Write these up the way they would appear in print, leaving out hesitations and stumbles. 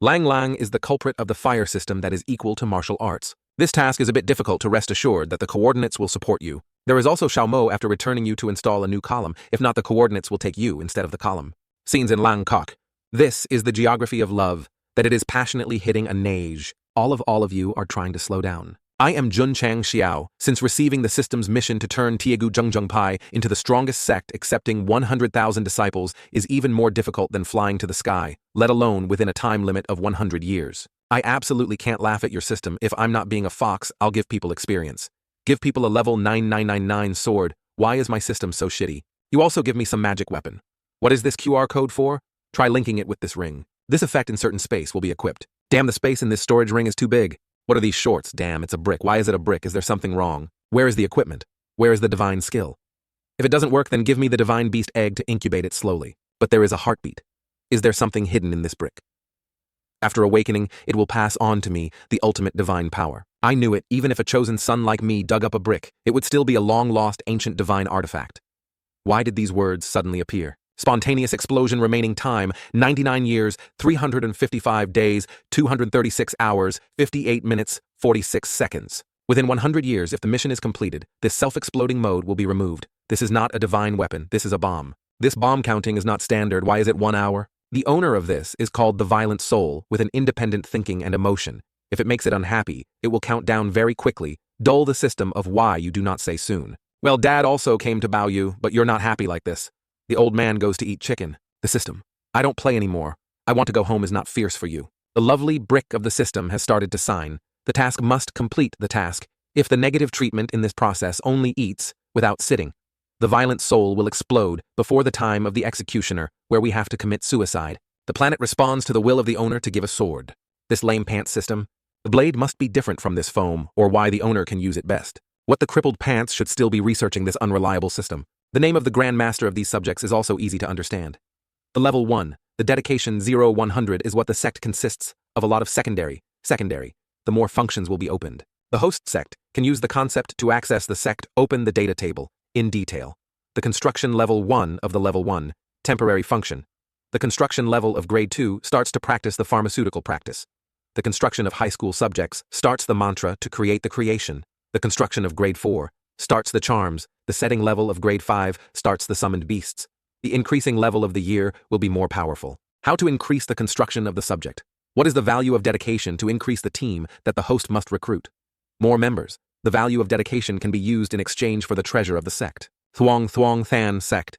Lang Lang is the culprit of the fire system that is equal to martial arts. This task is a bit difficult to rest assured that the coordinates will support you. There is also Xiaomo after returning you to install a new column. If not, the coordinates will take you instead of the column. Scenes in Lang Kok. This is the geography of love, that it is passionately hitting a nage. All of you are trying to slow down. I am Jun Chang Xiao, since receiving the system's mission to turn Tiegu Zhengzheng Pai into the strongest sect accepting 100,000 disciples is even more difficult than flying to the sky, let alone within a time limit of 100 years. I absolutely can't laugh at your system. If I'm not being a fox, I'll give people experience. Give people a level 9999 sword. Why is my system so shitty? You also give me some magic weapon. What is this QR code for? Try linking it with this ring. This effect in certain space will be equipped. Damn, the space in this storage ring is too big. What are these shorts? Damn, it's a brick. Why is it a brick? Is there something wrong? Where is the equipment? Where is the divine skill? If it doesn't work, then give me the divine beast egg to incubate it slowly. But there is a heartbeat. Is there something hidden in this brick? After awakening, it will pass on to me, the ultimate divine power. I knew it. Even if a chosen son like me dug up a brick, it would still be a long-lost ancient divine artifact. Why did these words suddenly appear? Spontaneous explosion remaining time, 99 years, 355 days, 236 hours, 58 minutes, 46 seconds. Within 100 years, if the mission is completed, this self-exploding mode will be removed. This is not a divine weapon, this is a bomb. This bomb counting is not standard. Why is it 1 hour? The owner of this is called the violent soul, with an independent thinking and emotion. If it makes it unhappy, it will count down very quickly, dull the system of why you do not say soon. Well, Dad also came to bow you, but you're not happy like this. The old man goes to eat chicken. The system. I don't play anymore. I want to go home is not fierce for you. The lovely brick of the system has started to sign. The task must complete the task. If the negative treatment in this process only eats, without sitting, the violent soul will explode before the time of the executioner, where we have to commit suicide. The planet responds to the will of the owner to give a sword. This lame pants system. The blade must be different from this foam, or why the owner can use it best. What the crippled pants should still be researching this unreliable system. The name of the Grand Master of these subjects is also easy to understand. The level 1, the dedication 0-100 is what the sect consists of a lot of secondary. The more functions will be opened. The host sect can use the concept to access the sect open the data table in detail. The construction level 1 of the level 1, temporary function. The construction level of grade 2 starts to practice the pharmaceutical practice. The construction of high school subjects starts the mantra to create the creation. The construction of grade 4 starts the charms. The setting level of grade 5 starts the summoned beasts. The increasing level of the year will be more powerful. How to increase the construction of the subject? What is the value of dedication to increase the team that the host must recruit? More members. The value of dedication can be used in exchange for the treasure of the sect. Thuong Than Sect.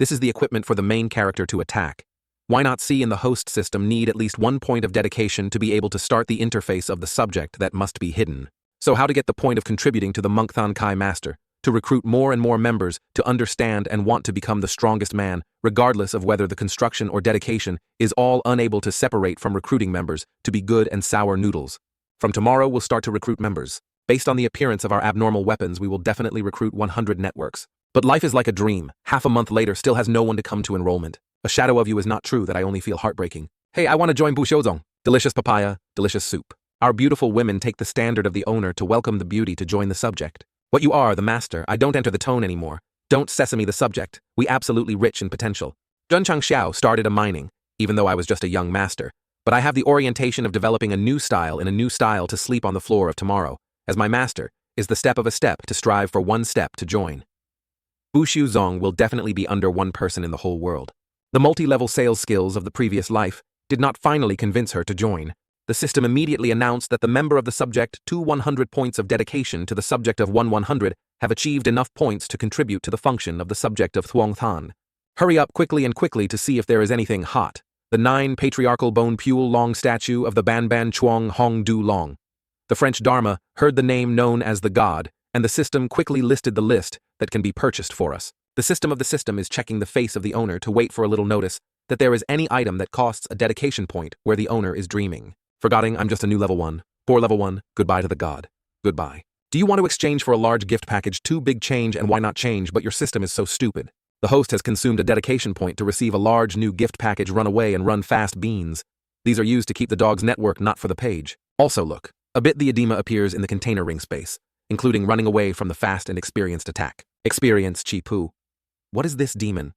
This is the equipment for the main character to attack. Why not see in the host system need at least 1 point of dedication to be able to start the interface of the subject that must be hidden? So how to get the point of contributing to the Mungthan Kai Master? To recruit more and more members to understand and want to become the strongest man, regardless of whether the construction or dedication is all unable to separate from recruiting members to be good and sour noodles. From tomorrow, we'll start to recruit members. Based on the appearance of our abnormal weapons, we will definitely recruit 100 networks. But life is like a dream. Half a month later, still has no one to come to enrollment. A shadow of you is not true that I only feel heartbreaking. Hey, I want to join Bushiozong. Delicious papaya, delicious soup. Our beautiful women take the standard of the owner to welcome the beauty to join the subject. What you are, the master, I don't enter the tone anymore. Don't sesame the subject. We absolutely rich in potential. Zhenchang Xiao started a mining, even though I was just a young master. But I have the orientation of developing a new style in a new style to sleep on the floor of tomorrow. As my master, is the step of a step to strive for 1 step to join. Bushu Zong will definitely be under 1 person in the whole world. The multi-level sales skills of the previous life did not finally convince her to join. The system immediately announced that the member of the subject 100 points of dedication to the subject of 100 have achieved enough points to contribute to the function of the subject of Thuong Than. Hurry up quickly to see if there is anything hot. The 9 patriarchal bone Pule Long statue of the Ban Ban Chuang Hong Du Long. The French Dharma heard the name known as the God, and the system quickly listed the list that can be purchased for us. The system of the system is checking the face of the owner to wait for a little notice that there is any item that costs a dedication point where the owner is dreaming. Forgetting I'm just a new level 1. Poor level 1, goodbye to the God. Goodbye. Do you want to exchange for a large gift package? Too big change, and why not change, but your system is so stupid. The host has consumed a dedication point to receive a large new gift package. Run away and run fast beans. These are used to keep the dog's network, not for the page. Also look, a bit the edema appears in the container ring space, including running away from the fast and experienced attack. Experience Chi Pu. What is this demon?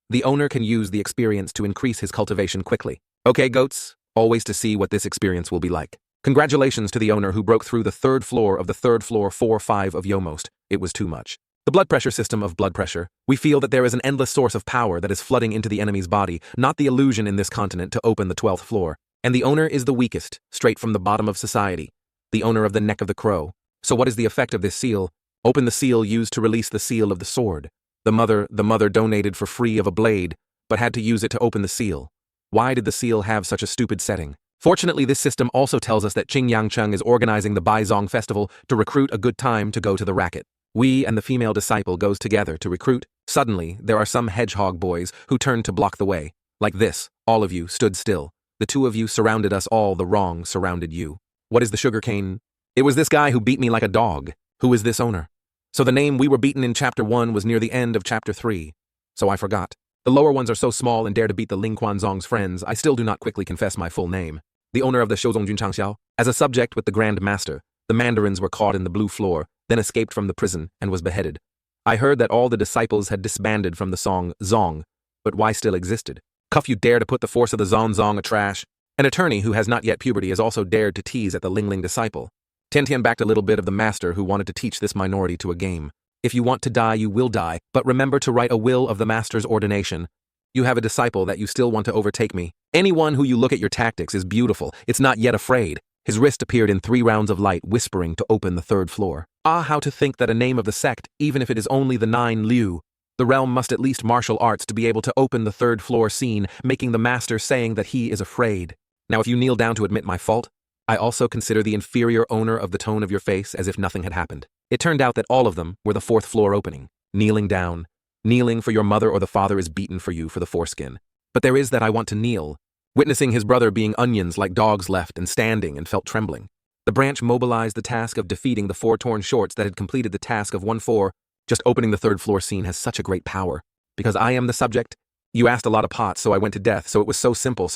The owner can use the experience to increase his cultivation quickly. Okay, goats. always to see what this experience will be like. Congratulations to the owner who broke through the third floor of the third floor 4-5 of Yomost. It was too much. The blood pressure system of blood pressure. We feel that there is an endless source of power that is flooding into the enemy's body, not the illusion in this continent to open the 12th floor. And the owner is the weakest, straight from the bottom of society. The owner of the neck of the crow. So what is the effect of this seal? Open the seal used to release the seal of the sword. The mother donated for free of a blade, but had to use it to open the seal. Why did the seal have such a stupid setting? Fortunately, this system also tells us that Qing Yangcheng is organizing the Baizong festival to recruit a good time to go to the racket. We and the female disciple goes together to recruit. Suddenly, there are some hedgehog boys who turn to block the way. Like this, all of you stood still. The two of you surrounded us all, the wrong surrounded you. What is the sugarcane? It was this guy who beat me like a dog. Who is this owner? So the name we were beaten in chapter 1 was near the end of chapter 3. So I forgot. The lower ones are so small and dare to beat the Ling Quanzong's friends, I still do not quickly confess my full name. The owner of the Shouzongjun Changxiao. As a subject with the Grand Master, the mandarins were caught in the blue floor, then escaped from the prison and was beheaded. I heard that all the disciples had disbanded from the song Zong, but why still existed? Cuff, you dare to put the force of the Zong a trash? An attorney who has not yet puberty has also dared to tease at the Ling disciple. Tian backed a little bit of the master who wanted to teach this minority to a game. If you want to die, you will die, but remember to write a will of the master's ordination. You have a disciple that you still want to overtake me. Anyone who you look at your tactics is beautiful, it's not yet afraid. His wrist appeared in 3 rounds of light, whispering to open the 3rd floor. Ah, how to think that a name of the sect, even if it is only the 9 Liu, the realm must at least martial arts to be able to open the 3rd floor scene, making the master saying that he is afraid. Now if you kneel down to admit my fault, I also consider the inferior owner of the tone of your face as if nothing had happened. It turned out that all of them were the 4th floor opening. Kneeling down. Kneeling for your mother or the father is beaten for you for the foreskin. But there is that I want to kneel. Witnessing his brother being onions like dogs left and standing and felt trembling. The branch mobilized the task of defeating the 4 torn shorts that had completed the task of 1-4. Just opening the 3rd floor scene has such a great power. Because I am the subject. You asked a lot of pots, so I went to death, so it was so simple.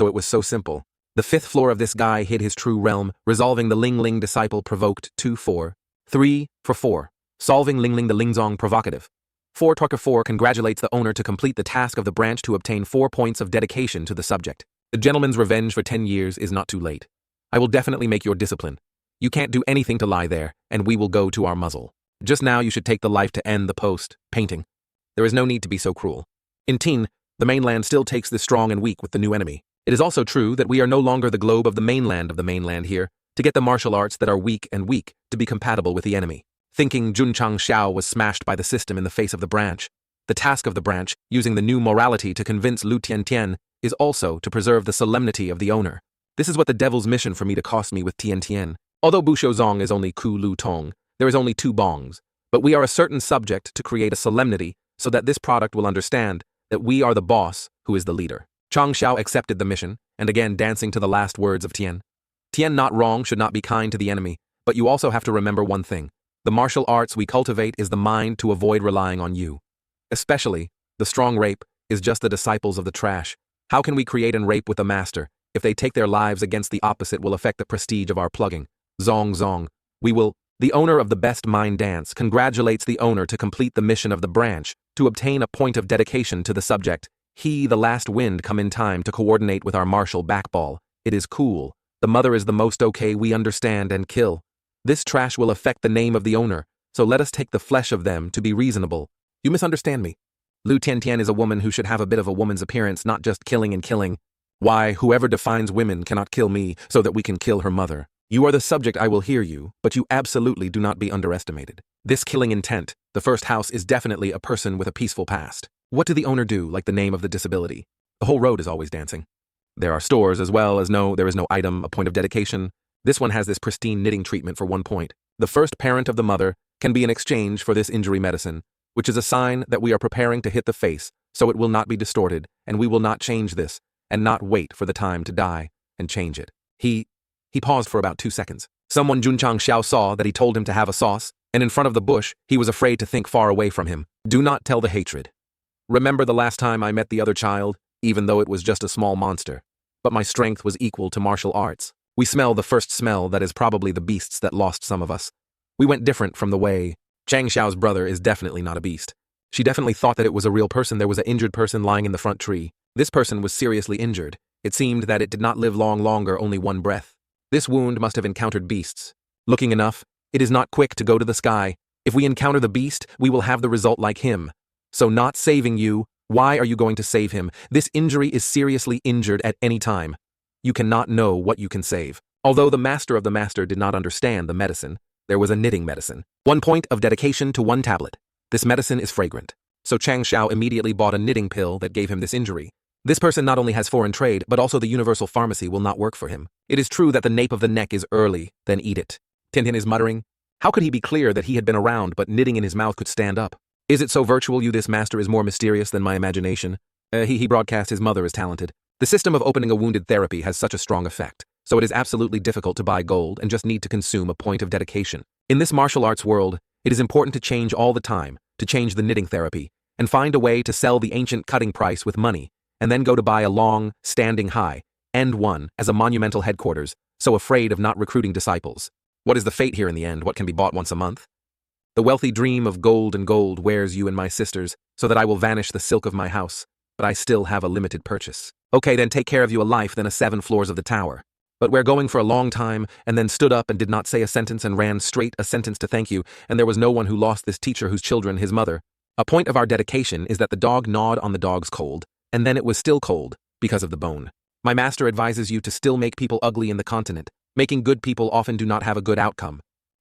The 5th floor of this guy hid his true realm, resolving the Ling disciple provoked 2-4. 3 for 4. Solving Ling the Lingzong provocative. 4 congratulates the owner to complete the task of the branch to obtain 4 points of dedication to the subject. The gentleman's revenge for 10 years is not too late. I will definitely make your discipline. You can't do anything to lie there, and we will go to our muzzle. Just now you should take the life to end the post, painting. There is no need to be so cruel. In Teen, the mainland still takes the strong and weak with the new enemy. It is also true that we are no longer the globe of the mainland here, to get the martial arts that are weak to be compatible with the enemy. Thinking Junchang Xiao was smashed by the system in the face of the branch. The task of the branch, using the new morality to convince Lu Tian, is also to preserve the solemnity of the owner. This is what the devil's mission for me to cost me with Tian. Although Busho Zong is only Ku Lu Tong, there is only 2 bongs. But we are a certain subject to create a solemnity so that this product will understand that we are the boss who is the leader. Chang Xiao accepted the mission, and again dancing to the last words of Tian. Tian, not wrong, should not be kind to the enemy, but you also have to remember one thing. The martial arts we cultivate is the mind to avoid relying on you. Especially, the strong rape is just the disciples of the trash. How can we create and rape with a master? If they take their lives against the opposite will affect the prestige of our plugging. Zong. We will. The owner of the best mind dance congratulates the owner to complete the mission of the branch, to obtain a point of dedication to the subject. He, the last wind, come in time to coordinate with our martial backball. It is cool. The mother is the most okay, we understand and kill. This trash will affect the name of the owner, so let us take the flesh of them to be reasonable. You misunderstand me. Lu Tian is a woman who should have a bit of a woman's appearance, not just killing and killing. Why, whoever defines women cannot kill me so that we can kill her mother. You are the subject, I will hear you, but you absolutely do not be underestimated. This killing intent, the first house is definitely a person with a peaceful past. What do the owner do, like the name of the disability? The whole road is always dancing. There are stores as well as there is no item, a point of dedication. This one has this pristine knitting treatment for 1 point. The first parent of the mother can be in exchange for this injury medicine, which is a sign that we are preparing to hit the face, so it will not be distorted, and we will not change this, and not wait for the time to die, and change it. He paused for about 2 seconds. Someone Junchang Xiao saw that he told him to have a sauce, and in front of the bush, he was afraid to think far away from him. Do not tell the hatred. Remember the last time I met the other child, even though it was just a small monster. But my strength was equal to martial arts. We smell the first smell that is probably the beasts that lost some of us. We went different from the way. Chang Xiao's brother is definitely not a beast. She definitely thought that it was a real person. There was an injured person lying in the front tree. This person was seriously injured. It seemed that it did not live longer, only one breath. This wound must have encountered beasts. Looking enough, it is not quick to go to the sky. If we encounter the beast, we will have the result like him. So not saving you, why are you going to save him? This injury is seriously injured at any time. You cannot know what you can save. Although the master of the master did not understand the medicine, there was a knitting medicine. 1 point of dedication to 1 tablet. This medicine is fragrant. So Chang Xiao immediately bought a knitting pill that gave him this injury. This person not only has foreign trade, but also the universal pharmacy will not work for him. It is true that the nape of the neck is early, then eat it. Tintin is muttering. How could he be clear that he had been around but knitting in his mouth could stand up? Is it so virtual you this master is more mysterious than my imagination? He broadcast his mother is talented. The system of opening a wounded therapy has such a strong effect, so it is absolutely difficult to buy gold and just need to consume a point of dedication. In this martial arts world, it is important to change all the time, to change the knitting therapy, and find a way to sell the ancient cutting price with money, and then go to buy a long, standing high, end one, as a monumental headquarters, so afraid of not recruiting disciples. What is the fate here in the end? What can be bought once a month? The wealthy dream of gold and gold wears you and my sisters, so that I will vanish the silk of my house, but I still have a limited purchase. Okay, then take care of you a life than a 7 floors of the tower. But we're going for a long time, and then stood up and did not say a sentence and ran straight a sentence to thank you, and there was no one who lost this teacher whose children his mother. A point of our dedication is that the dog gnawed on the dog's cold, and then it was still cold, because of the bone. My master advises you to still make people ugly in the continent. Making good people often do not have a good outcome.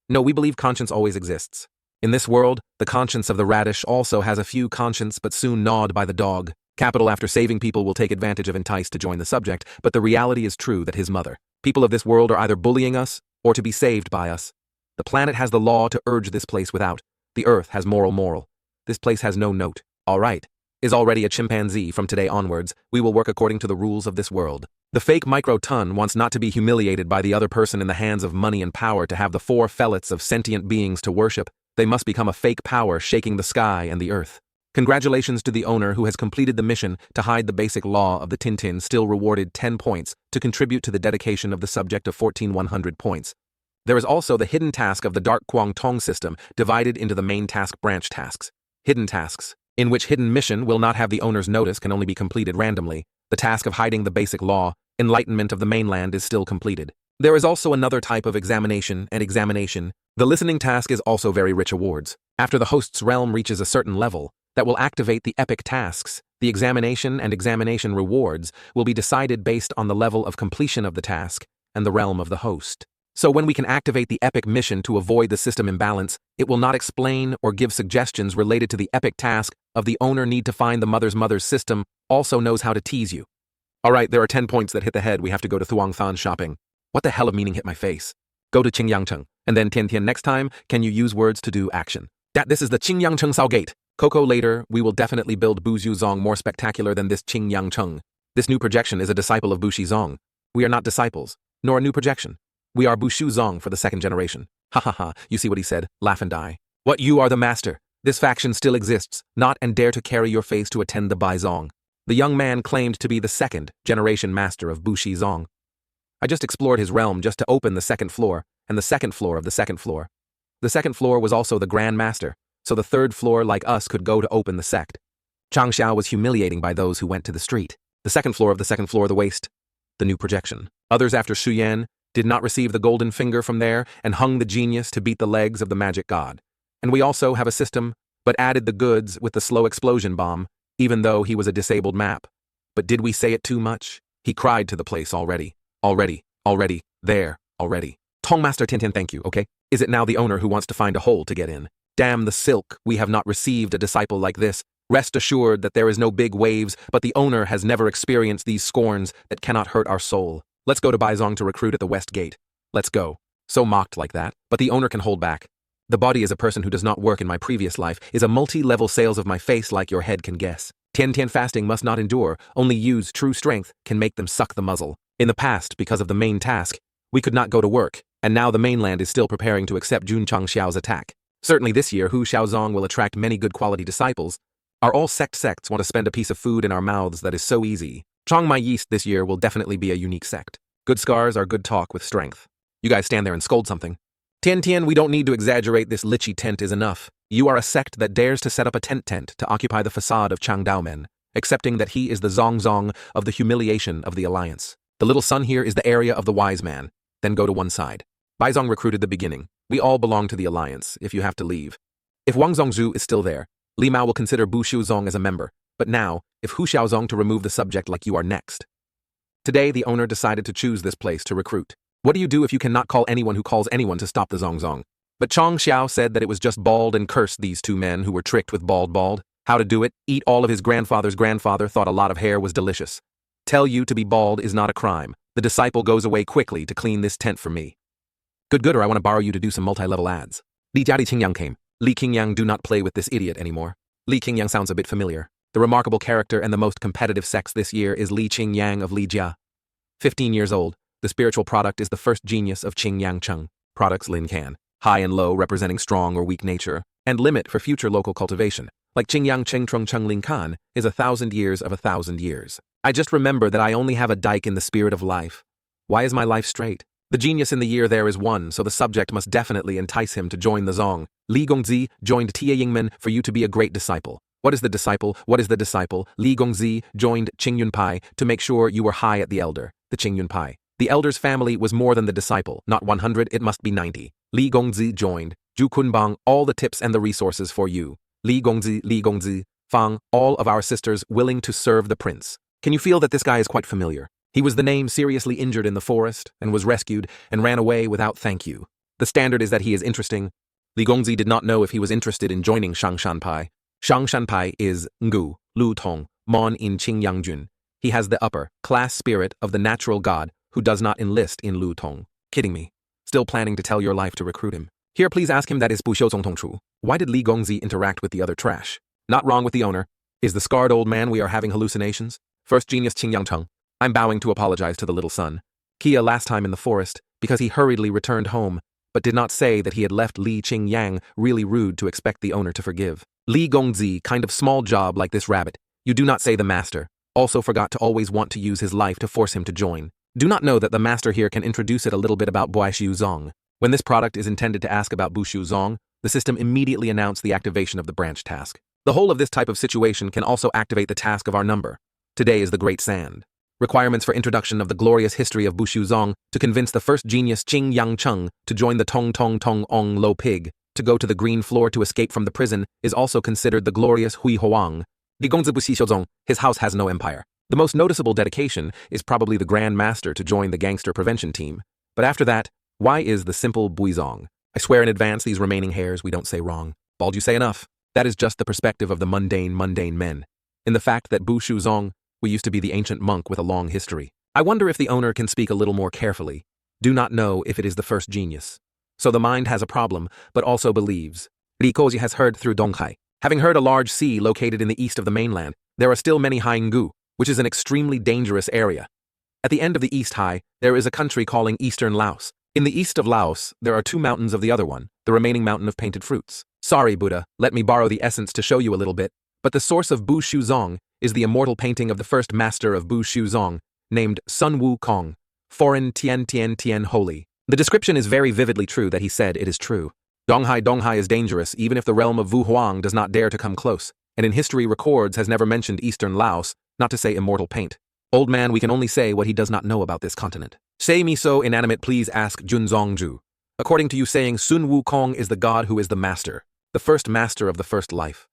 No, we believe conscience always exists. In this world, the conscience of the radish also has a few conscience but soon gnawed by the dog. Capital after saving people will take advantage of entice to join the subject, but the reality is true that his mother. People of this world are either bullying us, or to be saved by us. The planet has the law to urge this place without. The earth has moral. This place has no note. All right. Is already a chimpanzee from today onwards, we will work according to the rules of this world. The fake micro-ton wants not to be humiliated by the other person in the hands of money and power to have the 4 fellets of sentient beings to worship. They must become a fake power shaking the sky and the earth. Congratulations to the owner who has completed the mission to hide the basic law of the Tintin, still rewarded 10 points to contribute to the dedication of the subject of 14,100 points. There is also the hidden task of the Dark Kwang Tong system divided into the main task branch tasks. Hidden tasks, in which hidden mission will not have the owner's notice, can only be completed randomly. The task of hiding the basic law, enlightenment of the mainland, is still completed. There is also another type of examination and examination. The listening task is also very rich awards. After the host's realm reaches a certain level, that will activate the epic tasks. The examination and examination rewards will be decided based on the level of completion of the task and the realm of the host. So when we can activate the epic mission to avoid the system imbalance, it will not explain or give suggestions related to the epic task of the owner need to find the mother's system, also knows how to tease you. Alright, there are 10 points that hit the head. We have to go to Thuangthan shopping. What the hell of meaning hit my face? Go to Qingyangcheng, and then Tiantian next time, can you use words to do action? This is the Qingyangcheng Sao Gate. Coco later, we will definitely build Buzhu Zong more spectacular than this Qingyangcheng. This new projection is a disciple of Bushi Zong. We are not disciples, nor a new projection. We are Bushu Zong for the 2nd generation. Ha ha ha, you see what he said, laugh and die. What, you are the master? This faction still exists, not and dare to carry your face to attend the Bai Zong. The young man claimed to be the 2nd generation master of Bushi Zong. I just explored his realm just to open the 2nd floor, and the 2nd floor of the 2nd floor. The 2nd floor was also the Grand Master, so the 3rd floor like us could go to open the sect. Chang Xiao was humiliating by those who went to the street. The 2nd floor of the 2nd floor, the waste. The new projection. Others after Shu Yan did not receive the golden finger from there and hung the genius to beat the legs of the magic god. And we also have a system, but added the goods with the slow explosion bomb, even though he was a disabled map. But did we say it too much? He cried to the place already. Already. There. Tongmaster Tintin, thank you, okay? Is it now the owner who wants to find a hole to get in? Damn the silk, we have not received a disciple like this. Rest assured that there is no big waves, but the owner has never experienced these scorns that cannot hurt our soul. Let's go to Baizong to recruit at the West Gate. Let's go. So mocked like that, but the owner can hold back. The body is a person who does not work in my previous life, is a multi-level sales of my face like your head can guess. Tian fasting must not endure, only use true strength can make them suck the muzzle. In the past, because of the main task, we could not go to work, and now the mainland is still preparing to accept Jun Changxiao's attack. Certainly this year, Hu Xiaozong will attract many good quality disciples. Our all sects want to spend a piece of food in our mouths that is so easy. Chongmai Yeast this year will definitely be a unique sect. Good scars are good talk with strength. You guys stand there and scold something. Tian, we don't need to exaggerate, this lichy tent is enough. You are a sect that dares to set up a tent to occupy the facade of Changdaomen. accepting that he is the zong of the humiliation of the alliance. The little sun here is the area of the wise man. Then go to one side. Baizong recruited the beginning. We all belong to the alliance, if you have to leave. If Wang Zongzhu is still there, Li Mao will consider Bu Xiuzong as a member. But now, if Hu Xiaozong to remove the subject like you are next. Today, the owner decided to choose this place to recruit. What do you do if you cannot call anyone who calls anyone to stop the Zongzong? But Chong Xiao said that it was just bald and cursed these two men who were tricked with bald. How to do it? Eat all of his grandfather's grandfather thought a lot of hair was delicious. Tell you to be bald is not a crime. The disciple goes away quickly to clean this tent for me. Good, or I want to borrow you to do some multi-level ads. Li Qingyang came. Li Qingyang, do not play with this idiot anymore. Li Qingyang sounds a bit familiar. The remarkable character and the most competitive sex this year is Li Qingyang of Li Jia. 15 years old, the spiritual product is the first genius of Qingyang Cheng. Products Lin Can. High and low representing strong or weak nature, and limit for future local cultivation. Like Qingyang Cheng Trung Cheng Lin Kan is 1,000 years of 1,000 years. I just remember that I only have a dike in the spirit of life. Why is my life straight? The genius in the year there is one, so the subject must definitely entice him to join the Zong. Li Gongzi joined Tia Yingmen for you to be a great disciple. What is the disciple? What is the disciple? Li Gongzi joined Qing Yunpai to make sure you were high at the elder, the Qing Yunpai. The elder's family was more than the disciple, not 100, it must be 90. Li Gongzi joined, Zhu Kunbang, all the tips and the resources for you. Li Gongzi, Fang, all of our sisters willing to serve the prince. Can you feel that this guy is quite familiar? He was the name seriously injured in the forest and was rescued and ran away without thank you. The standard is that he is interesting. Li Gongzi did not know if he was interested in joining Shang Shanpai. Shang Shanpai is Ngu, Lu Tong, Mon in Qingyang. He has the upper class spirit of the natural god who does not enlist in Lu Tong. Kidding me. Still planning to tell your life to recruit him. Here, please ask him that is Bu Xiuzong Tongchu. Why did Li Gongzi interact with the other trash? Not wrong with the owner. Is the scarred old man we are having hallucinations? First genius Qingyang Cheng. I'm bowing to apologize to the little son. Kia last time in the forest, because he hurriedly returned home, but did not say that he had left Li Qingyang really rude to expect the owner to forgive. Li Gongzi, kind of small job like this rabbit. You do not say the master. Also forgot to always want to use his life to force him to join. Do not know that the master here can introduce it a little bit about Bu Xiuzong. When this product is intended to ask about Bu Xiuzong, the system immediately announced the activation of the branch task. The whole of this type of situation can also activate the task of our number. Today is the Great Sand. Requirements for introduction of the glorious history of Bu Xiuzong to convince the first genius Qing Yang Cheng to join the Tong Tong Tong Ong Lo Pig, to go to the green floor to escape from the prison is also considered the glorious Hui Huang. Li Gongzi Bu Xiuzong, his house has no empire. The most noticeable dedication is probably the Grand Master to join the gangster prevention team. But after that, why is the simple Buizong? I swear in advance these remaining hairs we don't say wrong. Bald you say enough. That is just the perspective of the mundane men. In the fact that Bu Xiuzong, we used to be the ancient monk with a long history. I wonder if the owner can speak a little more carefully. Do not know if it is the first genius. So the mind has a problem, but also believes. Li Kozi has heard through Donghai. Having heard a large sea located in the east of the mainland, there are still many Haingu, which is an extremely dangerous area. At the end of the East Hai, there is a country calling Eastern Laos. In the east of Laos, there are two mountains of the other one, the remaining mountain of painted fruits. Sorry, Buddha, let me borrow the essence to show you a little bit. But the source of Bu Xiuzong is the immortal painting of the first master of Bu Xiuzong, named Sun Wu Kong, foreign Tian holy. The description is very vividly true that he said it is true. Donghai is dangerous even if the realm of Wu Huang does not dare to come close, and in history records has never mentioned Eastern Laos, not to say immortal paint. Old man, we can only say what he does not know about this continent. Say me so, inanimate, please ask Junzongju. According to you saying, Sun Wukong is the god who is the master of the first life.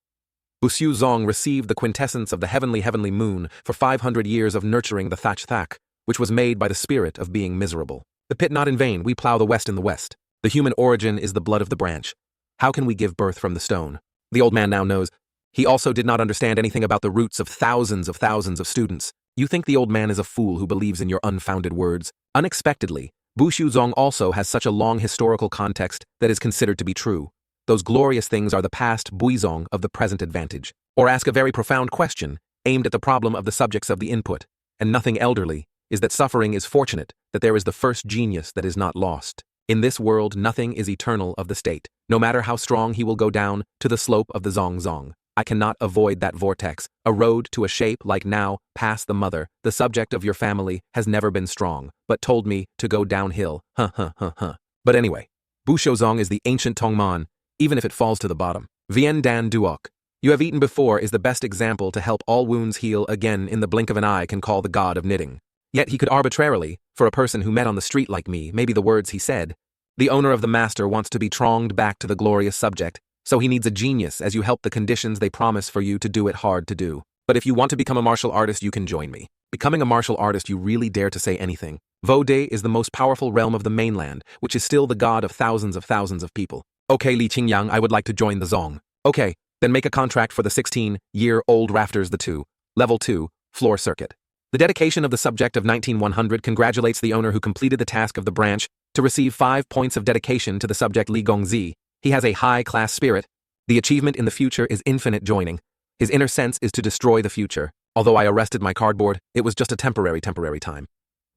Bu Xiuzong received the quintessence of the heavenly moon for 500 years of nurturing the thatch thack, which was made by the spirit of being miserable. The pit not in vain, we plow the west in the west. The human origin is the blood of the branch. How can we give birth from the stone? The old man now knows. He also did not understand anything about the roots of thousands of students. You think the old man is a fool who believes in your unfounded words. Unexpectedly, Bu Xiuzong also has such a long historical context that is considered to be true. Those glorious things are the past Buizong of the present advantage. Or ask a very profound question, aimed at the problem of the subjects of the input, and nothing elderly, is that suffering is fortunate, that there is the first genius that is not lost. In this world, nothing is eternal of the state. No matter how strong he will go down to the slope of the Zongzong. I cannot avoid that vortex. A road to a shape like now, past the mother, the subject of your family, has never been strong, but told me to go downhill. But anyway, Bu Xiuzong is the ancient Tongman, even if it falls to the bottom. Vien Dan Duok. you have eaten before is the best example to help all wounds heal again in the blink of an eye can call the god of knitting. Yet he could arbitrarily, for a person who met on the street like me, maybe the words he said. The owner of the master wants to be tronged back to the glorious subject, so he needs a genius as you help the conditions they promise for you to do it hard to do. But if you want to become a martial artist, you can join me. Becoming a martial artist, you really dare to say anything. Vode is the most powerful realm of the mainland, which is still the god of thousands of people. Okay, Li Qingyang, I would like to join the Zong. Okay, then make a contract for the 16-year-old rafters the 2, level 2, floor circuit. The dedication of the subject of 19100 congratulates the owner who completed the task of the branch to receive 5 points of dedication to the subject Li Gongzi. He has a high-class spirit. The achievement in the future is infinite joining. His inner sense is to destroy the future. Although I arrested my cardboard, it was just a temporary time.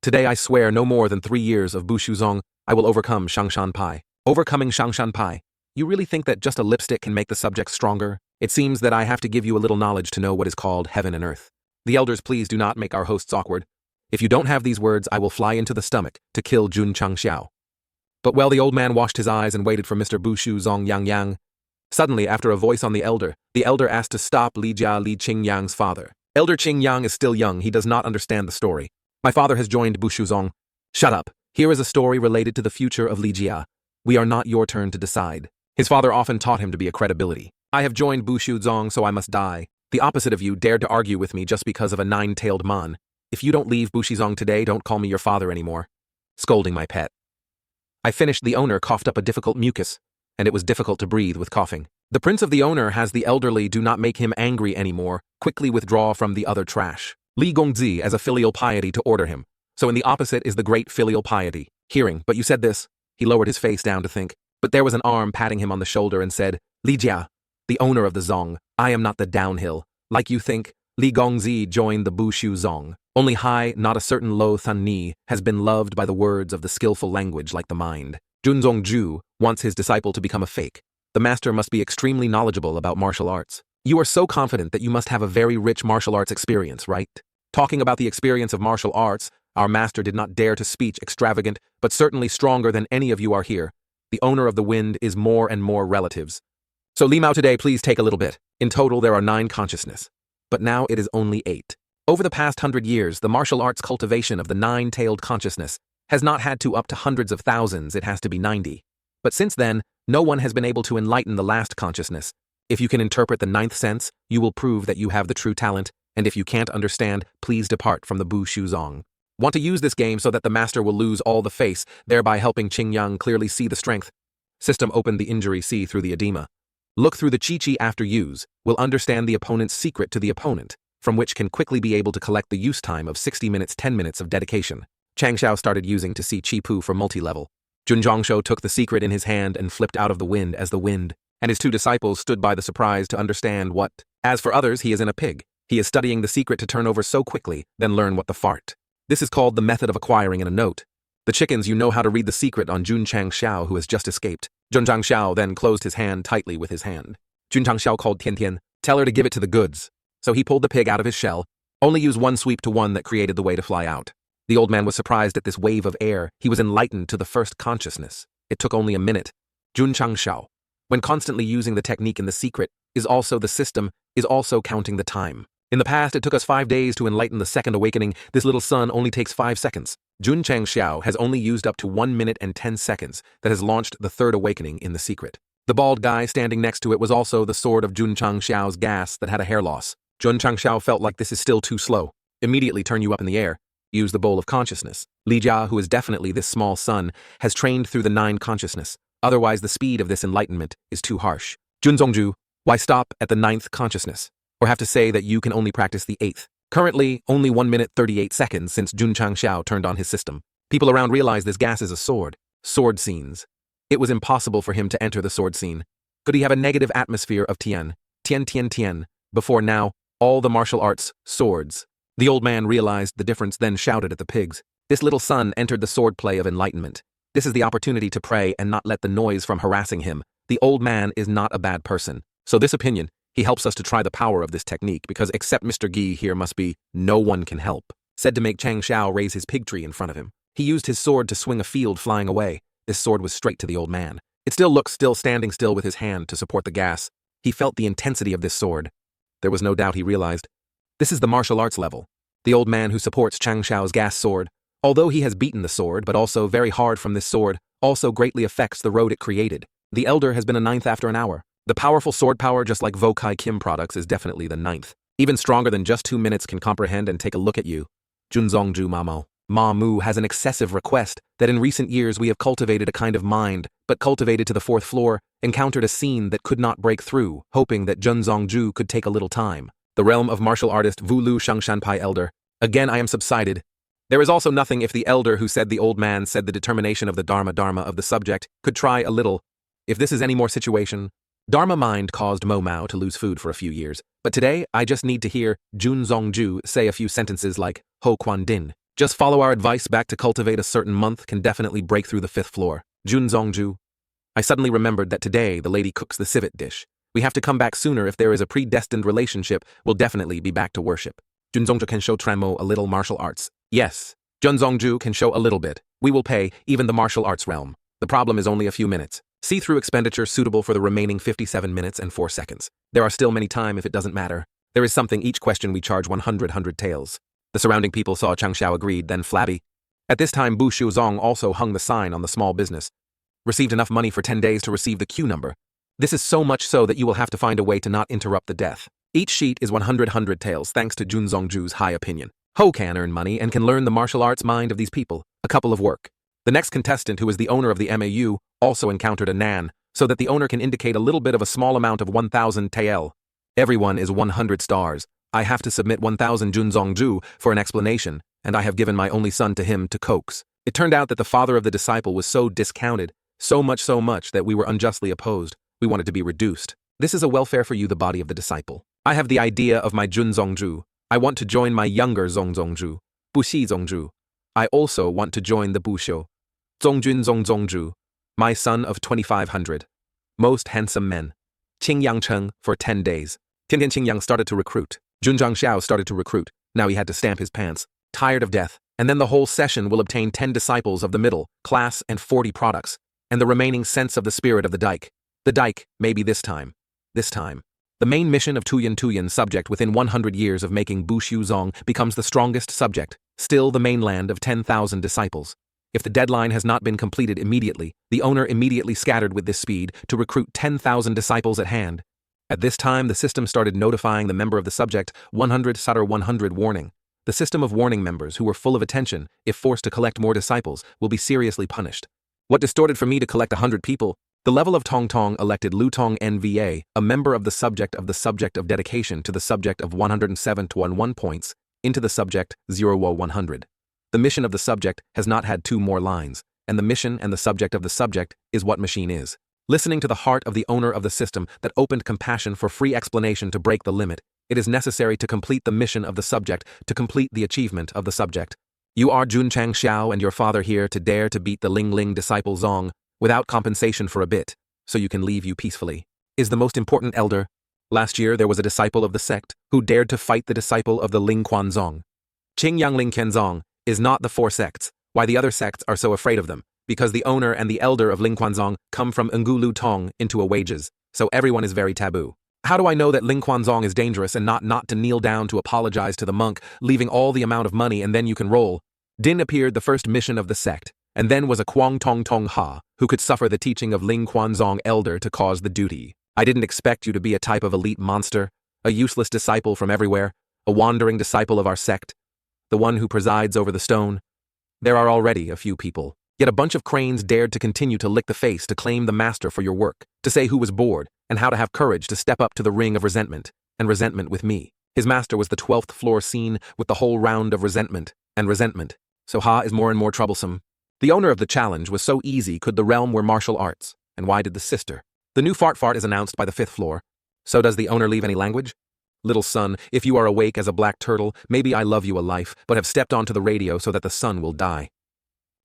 Today I swear no more than 3 years of Bushu Zong, I will overcome Shangshan Pai. Overcoming Shangshan Pai. You really think that just a lipstick can make the subject stronger? It seems that I have to give you a little knowledge to know what is called heaven and earth. The elders, please do not make our hosts awkward. If you don't have these words, I will fly into the stomach to kill Jun Changxiao. But well, the old man washed his eyes and waited for Mr. Bushu Zong Yang. Suddenly, after a voice on the elder asked to stop Li Qingyang's father. Elder Qingyang is still young, he does not understand the story. My father has joined Bushu Zong. Shut up. Here is a story related to the future of Li Jia. We are not your turn to decide. His father often taught him to be a credibility. I have joined Bushu Zong, so I must die. The opposite of you dared to argue with me just because of a 9-tailed man. If you don't leave Bushu Zong today, don't call me your father anymore. Scolding my pet. I finished. The owner coughed up a difficult mucus, and it was difficult to breathe with coughing. The prince of the owner has the elderly do not make him angry anymore, quickly withdraw from the other trash. Li Gongzi as a filial piety to order him. So in the opposite is the great filial piety. Hearing, but you said this. He lowered his face down to think. But there was an arm patting him on the shoulder and said, Li Jia, the owner of the Zong, I am not the downhill. Like you think, Li Gongzi joined the Bushu Zong. Only high, not a certain low Thun Ni, has been loved by the words of the skillful language like the mind. Junzong Ju wants his disciple to become a fake. The master must be extremely knowledgeable about martial arts. You are so confident that you must have a very rich martial arts experience, right? Talking about the experience of martial arts, our master did not dare to speak extravagant, but certainly stronger than any of you are here. The owner of the wind is more and more relatives. So Li Mao today, please take a little bit. In total, there are 9 consciousness. But now it is only 8. Over the past 100 years, the martial arts cultivation of the 9-tailed consciousness has not had to up to hundreds of thousands, it has to be 90. But since then, no one has been able to enlighten the last consciousness. If you can interpret the 9th sense, you will prove that you have the true talent, and if you can't understand, please depart from the Bushu Zong. Want to use this game so that the master will lose all the face, thereby helping Qingyang clearly see the strength. System open the injury, see through the edema. Look through the chi after use, will understand the opponent's secret to the opponent, from which can quickly be able to collect the use time of 60 minutes 10 minutes of dedication. Changxiao started using to see Chi Pu for multi-level. Jun Zhongsho took the secret in his hand and flipped out of the wind as the wind, and his 2 disciples stood by the surprise to understand what. As for others, he is in a pig. He is studying the secret to turn over so quickly, then learn what the fart. This is called the method of acquiring in a note. The chickens, you know how to read the secret on Jun Changxiao, who has just escaped. Jun Changxiao then closed his hand tightly with his hand. Jun Changxiao called Tian Tian, tell her to give it to the goods. So he pulled the pig out of his shell, only used 1 sweep to 1 that created the way to fly out. The old man was surprised at this wave of air. He was enlightened to the first consciousness. It took only a minute. Jun Changxiao, when constantly using the technique in the secret, is also the system, is also counting the time. In the past, it took us 5 days to enlighten the second awakening. This little son only takes 5 seconds. Jun Changxiao has only used up to 1 minute and 10 seconds that has launched the third awakening in the secret. The bald guy standing next to it was also the sword of Jun Changxiao's gas that had a hair loss. Jun Changxiao felt like this is still too slow. Immediately turn you up in the air. Use the bowl of consciousness. Li Jia, who is definitely this small son, has trained through the 9 consciousness. Otherwise, the speed of this enlightenment is too harsh. Jun Zongju, why stop at the 9th consciousness? Or have to say that you can only practice the 8th? Currently, only 1 minute 38 seconds since Jun Changxiao turned on his system. People around realize this gas is a sword. Sword scenes. It was impossible for him to enter the sword scene. Could he have a negative atmosphere of Tian? Before now, all the martial arts, swords. The old man realized the difference, then shouted at the pigs. This little son entered the sword play of enlightenment. This is the opportunity to pray and not let the noise from harassing him. The old man is not a bad person. So this opinion, he helps us to try the power of this technique because except Mr. Gi here must be, no one can help. Said to make Chang Xiao raise his pig tree in front of him. He used his sword to swing a field flying away. This sword was straight to the old man. It still looks standing still with his hand to support the gas. He felt the intensity of this sword. There was no doubt he realized. This is the martial arts level. The old man who supports Chang Xiao's gas sword, although he has beaten the sword but also very hard from this sword, also greatly affects the road it created. The elder has been a ninth after an hour. The powerful sword power, just like Vokai Kim products, is definitely the ninth. Even stronger than just 2 minutes can comprehend and take a look at you. Junzongju Mamo. Ma Mu has an excessive request that in recent years we have cultivated a kind of mind, but cultivated to the 4th floor, encountered a scene that could not break through, hoping that Junzongju could take a little time. The realm of martial artist Vulu Shangshanpai elder. Again I am subsided. There is also nothing if the elder who said the old man said the determination of the Dharma of the subject could try a little. If this is any more situation, Dharma mind caused Mo Mao to lose food for a few years, but today I just need to hear Junzongju say a few sentences like Ho Quan Din. Just follow our advice back to cultivate a certain month can definitely break through the 5th floor. Junzongju. I suddenly remembered that today the lady cooks the civet dish. We have to come back sooner if there is a predestined relationship, we'll definitely be back to worship. Junzongju can show Tramo a little martial arts. Yes, Junzongju can show a little bit. We will pay, even the martial arts realm. The problem is only a few minutes. See-through expenditure suitable for the remaining 57 minutes and 4 seconds. There are still many time if it doesn't matter. There is something each question we charge 100 taels. The surrounding people saw Chang Xiao agreed, then flabby. At this time Bu Shuzong also hung the sign on the small business. Received enough money for 10 days to receive the queue number. This is so much so that you will have to find a way to not interrupt the death. Each sheet is 100 taels thanks to Junzongju's high opinion. Ho can earn money and can learn the martial arts mind of these people. A couple of work. The next contestant, who is the owner of the MAU, also encountered a nan, so that the owner can indicate a little bit of a small amount of 1,000 tael. Everyone is 100 stars. I have to submit 1,000 Junzongju for an explanation, and I have given my only son to him to coax. It turned out that the father of the disciple was so discounted, so much that we were unjustly opposed. We wanted to be reduced. This is a welfare for you, the body of the disciple. I have the idea of my Junzongju. I want to join my younger Zongzongju, Buxi Zongju. I also want to join the Busho. Zongjun Zongzongju, my son of 2,500. Most handsome men. Qingyang Cheng for 10 days. Tiantian Qingyang started to recruit. Junzhang Xiao started to recruit. Now he had to stamp his pants. Tired of death. And then the whole session will obtain 10 disciples of the middle class and 40 products. And the remaining sense of the spirit of the dike. The dike, maybe this time. This time. The main mission of Tuyan subject within 100 years of making Bu Shuzong becomes the strongest subject, still the mainland of 10,000 disciples. If the deadline has not been completed immediately, the owner immediately scattered with this speed to recruit 10,000 disciples at hand. At this time, the system started notifying the member of the subject 100 Sadr 100 warning. The system of warning members who were full of attention, if forced to collect more disciples, will be seriously punished. What distorted for me to collect 100 people? The level of Tong Tong elected Lu Tong NVA, a member of the subject of dedication to the subject of 107 to 1 points, into the subject 0-100. The mission of the subject has not had 2 more lines, and the mission and the subject of the subject is what machine is. Listening to the heart of the owner of the system that opened compassion for free explanation to break the limit, it is necessary to complete the mission of the subject, to complete the achievement of the subject. You are Jun Chang Xiao and your father here to dare to beat the Ling Ling disciple Zong, without compensation for a bit, so you can leave you peacefully. Is the most important elder. Last year there was a disciple of the sect who dared to fight the disciple of the Ling Quan Zong. Qing Yang Ling Ken Zong is not the 4 sects. Why the other sects are so afraid of them? Because the owner and the elder of Ling Quan Zong come from Ngulu Tong into a wages, so everyone is very taboo. How do I know that Ling Quan Zong is dangerous and not to kneel down to apologize to the monk, leaving all the amount of money and then you can roll? Din appeared the first mission of the sect, and then was a Kuang Tong Tong Ha, who could suffer the teaching of Ling Quan Zong elder to cause the duty. I didn't expect you to be a type of elite monster, a useless disciple from everywhere, a wandering disciple of our sect, the one who presides over the stone. There are already a few people, yet a bunch of cranes dared to continue to lick the face to claim the master for your work, to say who was bored, and how to have courage to step up to the ring of resentment, and resentment with me. His master was the 12th floor scene with the whole round of resentment, and resentment. So Ha is more and more troublesome. The owner of the challenge was so easy could the realm were martial arts, and why did the sister? The new fart is announced by the 5th floor. So does the owner leave any language? Little son, if you are awake as a black turtle, maybe I love you a life, but have stepped onto the radio so that the sun will die.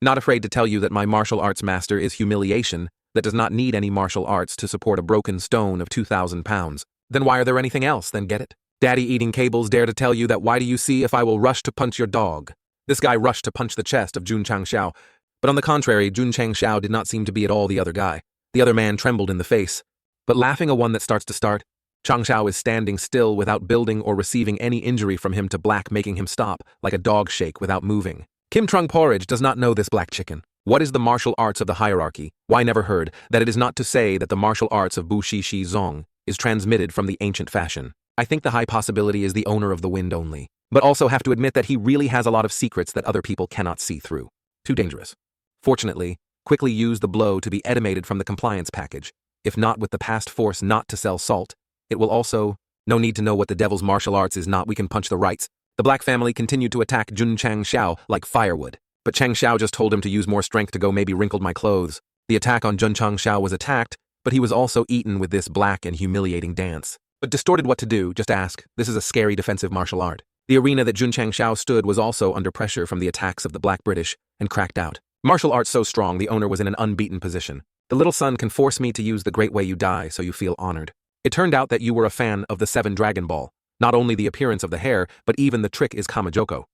Not afraid to tell you that my martial arts master is humiliation, that does not need any martial arts to support a broken stone of 2,000 pounds. Then why are there anything else, then get it? Daddy eating cables dare to tell you that why do you see if I will rush to punch your dog? This guy rushed to punch the chest of Jun Chang Xiao, but on the contrary, Jun Chang Xiao did not seem to be at all the other guy. The other man trembled in the face. but laughing a one that starts to start. Changshao is standing still without building or receiving any injury from him to black, making him stop, like a dog shake without moving. Kim Trung Porridge does not know this black chicken. What is the martial arts of the hierarchy? Why never heard that it is not to say that the martial arts of Bu Shi Shi Zong is transmitted from the ancient fashion. I think the high possibility is the owner of the wind only, but also have to admit that he really has a lot of secrets that other people cannot see through. Too dangerous. Fortunately, quickly use the blow to be edimated from the compliance package. If not with the past force not to sell salt, it will also, no need to know what the devil's martial arts is not, we can punch the rights. The black family continued to attack Jun Chang Xiao like firewood, but Chang Xiao just told him to use more strength to go, maybe wrinkled my clothes. The attack on Jun Chang Xiao was attacked, but he was also eaten with this black and humiliating dance. But distorted what to do, just ask. This is a scary defensive martial art. The arena that Jun Chang Xiao stood was also under pressure from the attacks of the Black British and cracked out. Martial arts so strong the owner was in an unbeaten position. The little son can force me to use the great way you die, so you feel honored. It turned out that you were a fan of the 7 Dragon Ball. Not only the appearance of the hair, but even the trick is Kamajoko.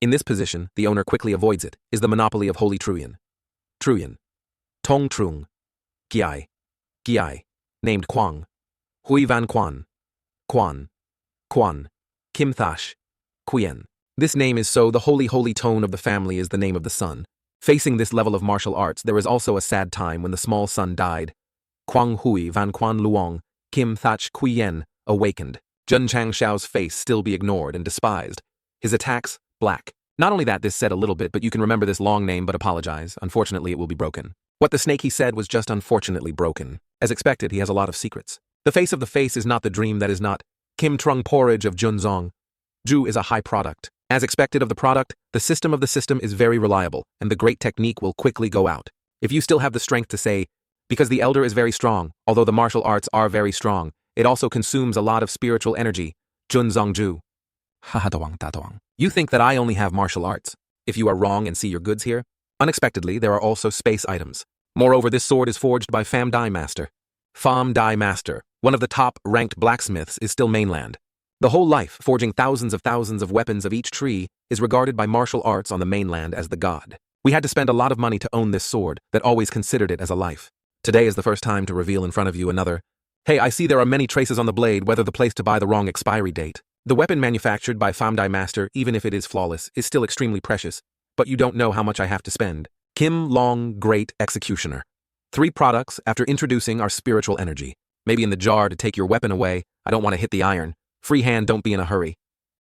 In this position, the owner quickly avoids it, is the monopoly of Holy Truyan. Truyan. Tong Trung. Giai. Giai. Named Kwang. Hui Van Quan. Quan. Quan. Kim Thash. Quien. This name is so the holy tone of the family is the name of the son. Facing this level of martial arts, there is also a sad time when the small son died. Quang Hui Van Quan Luong, Kim Thach Quien, awakened. Jun Chang Xiao's face still be ignored and despised. His attacks, black. Not only that, this said a little bit, but you can remember this long name but apologize. Unfortunately, it will be broken. What the snake he said was just unfortunately broken. As expected, he has a lot of secrets. The face of the face is not the dream that is not. Kim Trung Porridge of Junzong. Ju is a high product. As expected of the product, the system of the system is very reliable, and the great technique will quickly go out. If you still have the strength to say, because the elder is very strong, although the martial arts are very strong, it also consumes a lot of spiritual energy. Junzong Ju. You think that I only have martial arts. If you are wrong and see your goods here, unexpectedly there are also space items. Moreover, this sword is forged by Pham Dai Master. Pham Dai Master, one of the top-ranked blacksmiths, is still mainland. The whole life, forging thousands of weapons of each tree, is regarded by martial arts on the mainland as the god. We had to spend a lot of money to own this sword, that always considered it as a life. Today is the first time to reveal in front of you another. Hey, I see there are many traces on the blade, whether the place to buy the wrong expiry date. The weapon manufactured by Pham Dai Master, even if it is flawless, is still extremely precious, but you don't know how much I have to spend. Kim Long, Great Executioner. 3 products after introducing our spiritual energy. Maybe in the jar to take your weapon away. I don't want to hit the iron. Free hand, don't be in a hurry.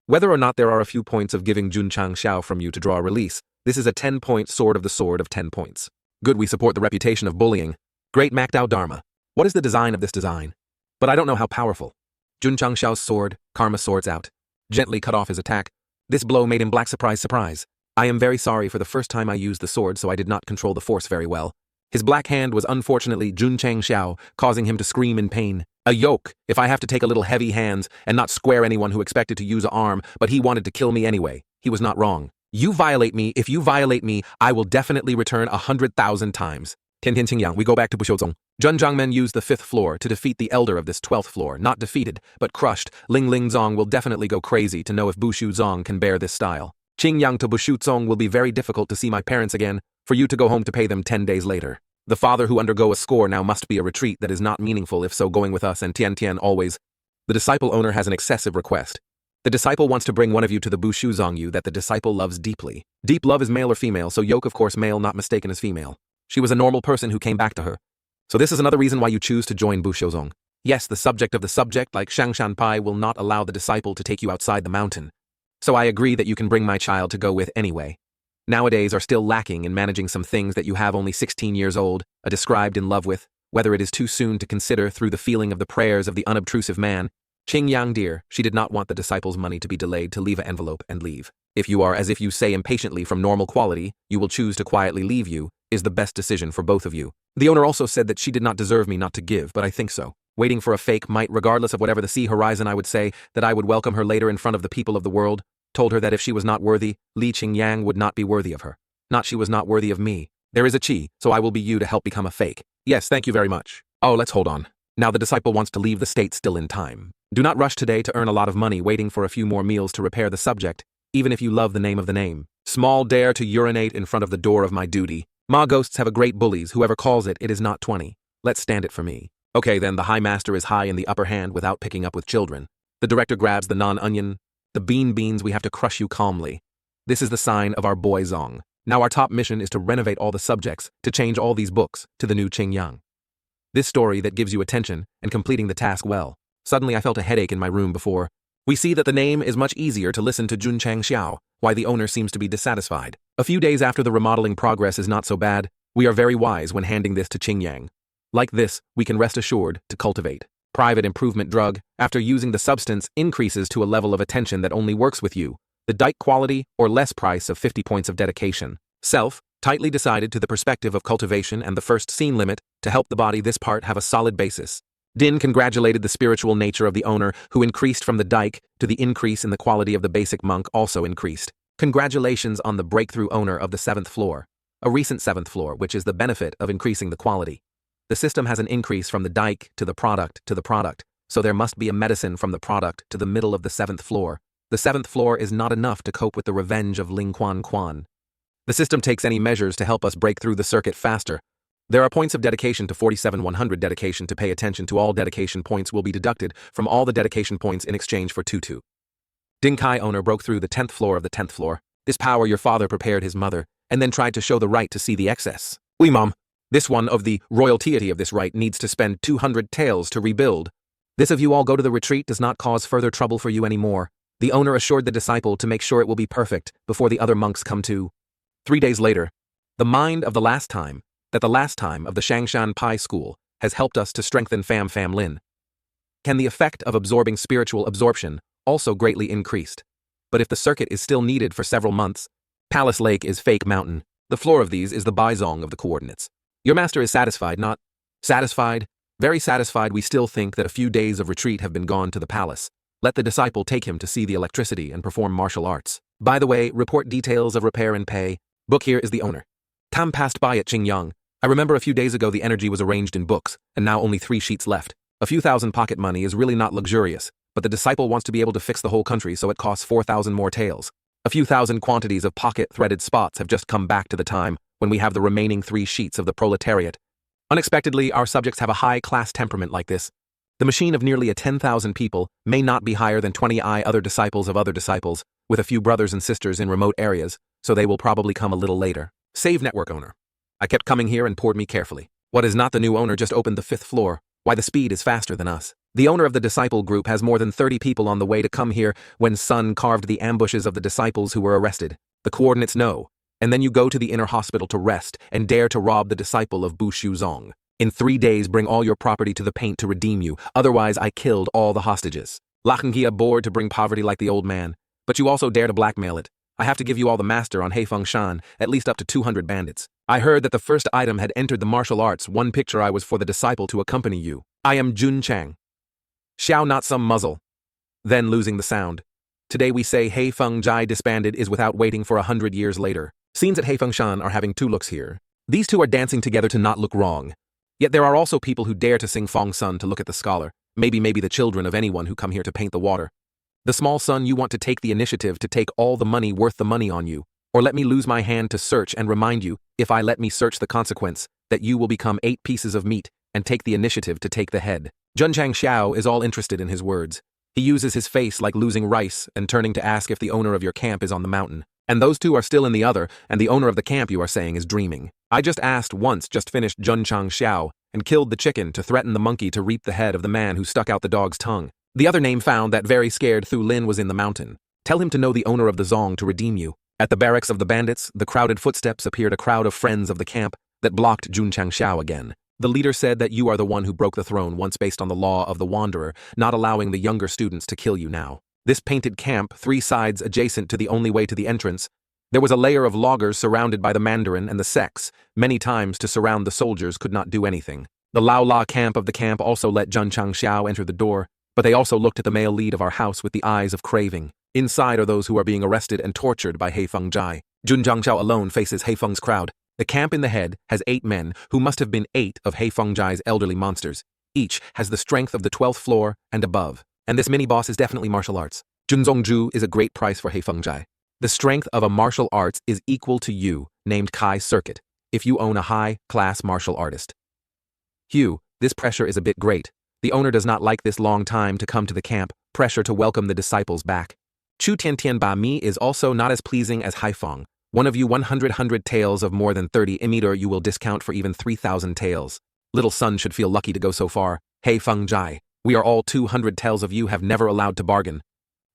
Whether or not there are a few points of giving Jun Chang Xiao from you to draw a release, this is a 10-point sword of the sword of 10 points. Good, we support the reputation of bullying. Great Macdao Dharma. What is the design of this design? But I don't know how powerful. Jun Chang Xiao's sword, Karma swords out. Gently cut off his attack. This blow made him black surprise. I am very sorry for the first time I used the sword, so I did not control the force very well. His black hand was unfortunately Jun Chang Xiao, causing him to scream in pain. A yoke, if I have to take a little heavy hands and not square anyone who expected to use an arm, but he wanted to kill me anyway. He was not wrong. You violate me, if you violate me, I will definitely return 100,000 times. Tian Qingyang, we go back to Buxiuzong. Zhun Zhangmen used the 5th floor to defeat the elder of this 12th floor, not defeated, but crushed. Ling Zong will definitely go crazy to know if Bushu Zong can bear this style. Qingyang to Bushu Zong will be very difficult to see my parents again, for you to go home to pay them 10 days later. The father who undergo a score now must be a retreat that is not meaningful, if so going with us, and Tian always. The disciple owner has an excessive request. The disciple wants to bring one of you to the Bushu Zong you that the disciple loves deeply. Deep love is male or female, so yoke of course male, not mistaken as female. She was a normal person who came back to her. So this is another reason why you choose to join Bushu Zong. Yes, the subject of the subject, like Shangshan Pai, will not allow the disciple to take you outside the mountain. So I agree that you can bring my child to go with anyway. Nowadays are still lacking in managing some things that you have only 16 years old, are described in love with, whether it is too soon to consider through the feeling of the prayers of the unobtrusive man. Qingyang dear, she did not want the disciple's money to be delayed to leave an envelope and leave. If you are, as if you say impatiently from normal quality, you will choose to quietly leave you, is the best decision for both of you. The owner also said that she did not deserve me not to give, but I think so. Waiting for a fake might, regardless of whatever the sea horizon, I would say that I would welcome her later in front of the people of the world. Told her that if she was not worthy, Li Qingyang would not be worthy of her. Not she was not worthy of me. There is a chi, so I will be you to help become a fake. Yes, thank you very much. Oh, let's hold on. Now the disciple wants to leave the state still in time. Do not rush today to earn a lot of money waiting for a few more meals to repair the subject, even if you love the name of the name. Small dare to urinate in front of the door of my duty. Ma ghosts have a great bullies, whoever calls it, it is not 20. Let's stand it for me. Okay, then the High Master is high in the upper hand without picking up with children. The director grabs the non-onion. The beans, we have to crush you calmly. This is the sign of our boy Zong. Now our top mission is to renovate all the subjects, to change all these books to the new Qingyang. This story that gives you attention and completing the task well. Suddenly I felt a headache in my room before. We see that the name is much easier to listen to Junchang Xiao, why the owner seems to be dissatisfied. A few days after the remodeling progress is not so bad, we are very wise when handing this to Qingyang. Like this, we can rest assured to cultivate. Private improvement drug, after using the substance, increases to a level of attention that only works with you. The dike quality or less price of 50 points of dedication. Self, tightly decided to the perspective of cultivation and the first scene limit, to help the body this part have a solid basis. Din congratulated the spiritual nature of the owner, who increased from the dike to the increase in the quality of the basic monk also increased. Congratulations on the breakthrough owner of the 7th floor. A recent 7th floor, which is the benefit of increasing the quality. The system has an increase from the dike to the product, so there must be a medicine from the product to the middle of the 7th floor. The 7th floor is not enough to cope with the revenge of Ling Quan Quan. The system takes any measures to help us break through the circuit faster. There are points of dedication to 47-100 dedication to pay attention to all dedication points will be deducted from all the dedication points in exchange for 2-2. Ding Kai owner broke through the 10th floor of the 10th floor. This power your father prepared his mother, and then tried to show the right to see the excess. Oui, mom. This one of the royalty of this right needs to spend 200 taels to rebuild. This of you all go to the retreat does not cause further trouble for you anymore. The owner assured the disciple to make sure it will be perfect before the other monks come too. 3 days later, the mind of the last time of the Shangshan Pai school has helped us to strengthen Fam Lin. Can the effect of absorbing spiritual absorption also greatly increased? But if the circuit is still needed for several months, Palace Lake is fake mountain. The floor of these is the Baizong of the coordinates. Your master is satisfied, not satisfied, very satisfied. We still think that a few days of retreat have been gone to the palace. Let the disciple take him to see the electricity and perform martial arts. By the way, report details of repair and pay. Book here is the owner. Tam passed by at Qingyang. I remember a few days ago the energy was arranged in books, and now only 3 sheets left. A few thousand pocket money is really not luxurious, but the disciple wants to be able to fix the whole country, so it costs 4,000 more taels. A few thousand quantities of pocket-threaded spots have just come back to the time when we have the remaining 3 sheets of the proletariat. Unexpectedly, our subjects have a high-class temperament like this. The machine of nearly 10,000 people may not be higher than 20 other disciples of other disciples, with a few brothers and sisters in remote areas, so they will probably come a little later. Save network owner. I kept coming here and poured me carefully. What is not the new owner just opened the 5th floor? Why the speed is faster than us. The owner of the disciple group has more than 30 people on the way to come here when Sun carved the ambushes of the disciples who were arrested. The coordinates know. And then you go to the inner hospital to rest and dare to rob the disciple of Bu Shuzong. In 3 days bring all your property to the paint to redeem you, otherwise I killed all the hostages. Lachengia bored to bring poverty like the old man, but you also dare to blackmail it. I have to give you all the master on Heifeng Shan, at least up to 200 bandits. I heard that the first item had entered the martial arts. One picture I was for the disciple to accompany you. I am Jun Chang. Xiao not some muzzle. Then losing the sound. Today we say Heifeng Jai disbanded is without waiting for 100 years later. Scenes at Heifeng Shan are having 2 looks here. These 2 are dancing together to not look wrong. Yet there are also people who dare to sing Fong Sun to look at the scholar. Maybe the children of anyone who come here to paint the water. The small son, you want to take the initiative to take all the money worth the money on you. Or let me lose my hand to search and remind you, if I let me search the consequence, that you will become 8 pieces of meat and take the initiative to take the head. Junchang Xiao is all interested in his words. He uses his face like losing rice and turning to ask if the owner of your camp is on the mountain. And those 2 are still in the other, and the owner of the camp you are saying is dreaming. I just asked once, just finished Junchang Xiao, and killed the chicken to threaten the monkey to reap the head of the man who stuck out the dog's tongue. The other name found that very scared Thu Lin was in the mountain. Tell him to know the owner of the Zong to redeem you. At the barracks of the bandits, the crowded footsteps appeared a crowd of friends of the camp that blocked Junchang Xiao again. The leader said that you are the one who broke the throne once based on the law of the Wanderer, not allowing the younger students to kill you now. This painted camp, 3 sides adjacent to the only way to the entrance, there was a layer of loggers surrounded by the Mandarin and the Sects. Many times to surround the soldiers could not do anything. The Lao La camp of the camp also let Junchang Xiao enter the door, but they also looked at the male lead of our house with the eyes of craving. Inside are those who are being arrested and tortured by Heifeng Jai. Junchang Xiao alone faces Heifeng's crowd. The camp in the head has 8 men who must have been 8 of Heifeng Jai's elderly monsters. Each has the strength of the 12th floor and above. And this mini-boss is definitely martial arts. Junzongju is a great price for Heifeng Jai. The strength of a martial arts is equal to you, named Kai Circuit, if you own a high-class martial artist. Hugh, This pressure is a bit great. The owner does not like this long time to come to the camp, pressure to welcome the disciples back. Chu Tian Tian Ba Mi is also not as pleasing as Haifeng. One of you 100 taels of more than 30 emitter you will discount for even 3,000 taels. Little son should feel lucky to go so far. Hey Feng Jai, we are all 200 taels of you have never allowed to bargain.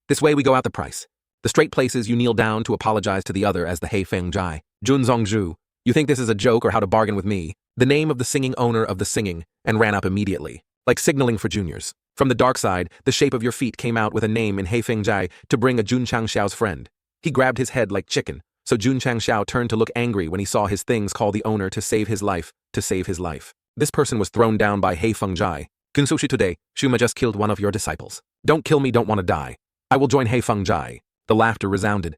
This way we go out the price. The straight places you kneel down to apologize to the other as the Hei Feng Jai. Jun Zongzhu, you think this is a joke or how to bargain with me? The name of the singing owner of the singing, and ran up immediately, like signaling for juniors. From the dark side, the shape of your feet came out with a name in Hei Feng Jai to bring a Jun Changxiao's friend. He grabbed his head like chicken, so Jun Changxiao turned to look angry when he saw his things call the owner to save his life, This person was thrown down by Hei Feng Jai. Kunsushi today, Shuma just killed one of your disciples. Don't kill me, don't want to die. I will join Hei Feng Jai. The laughter resounded.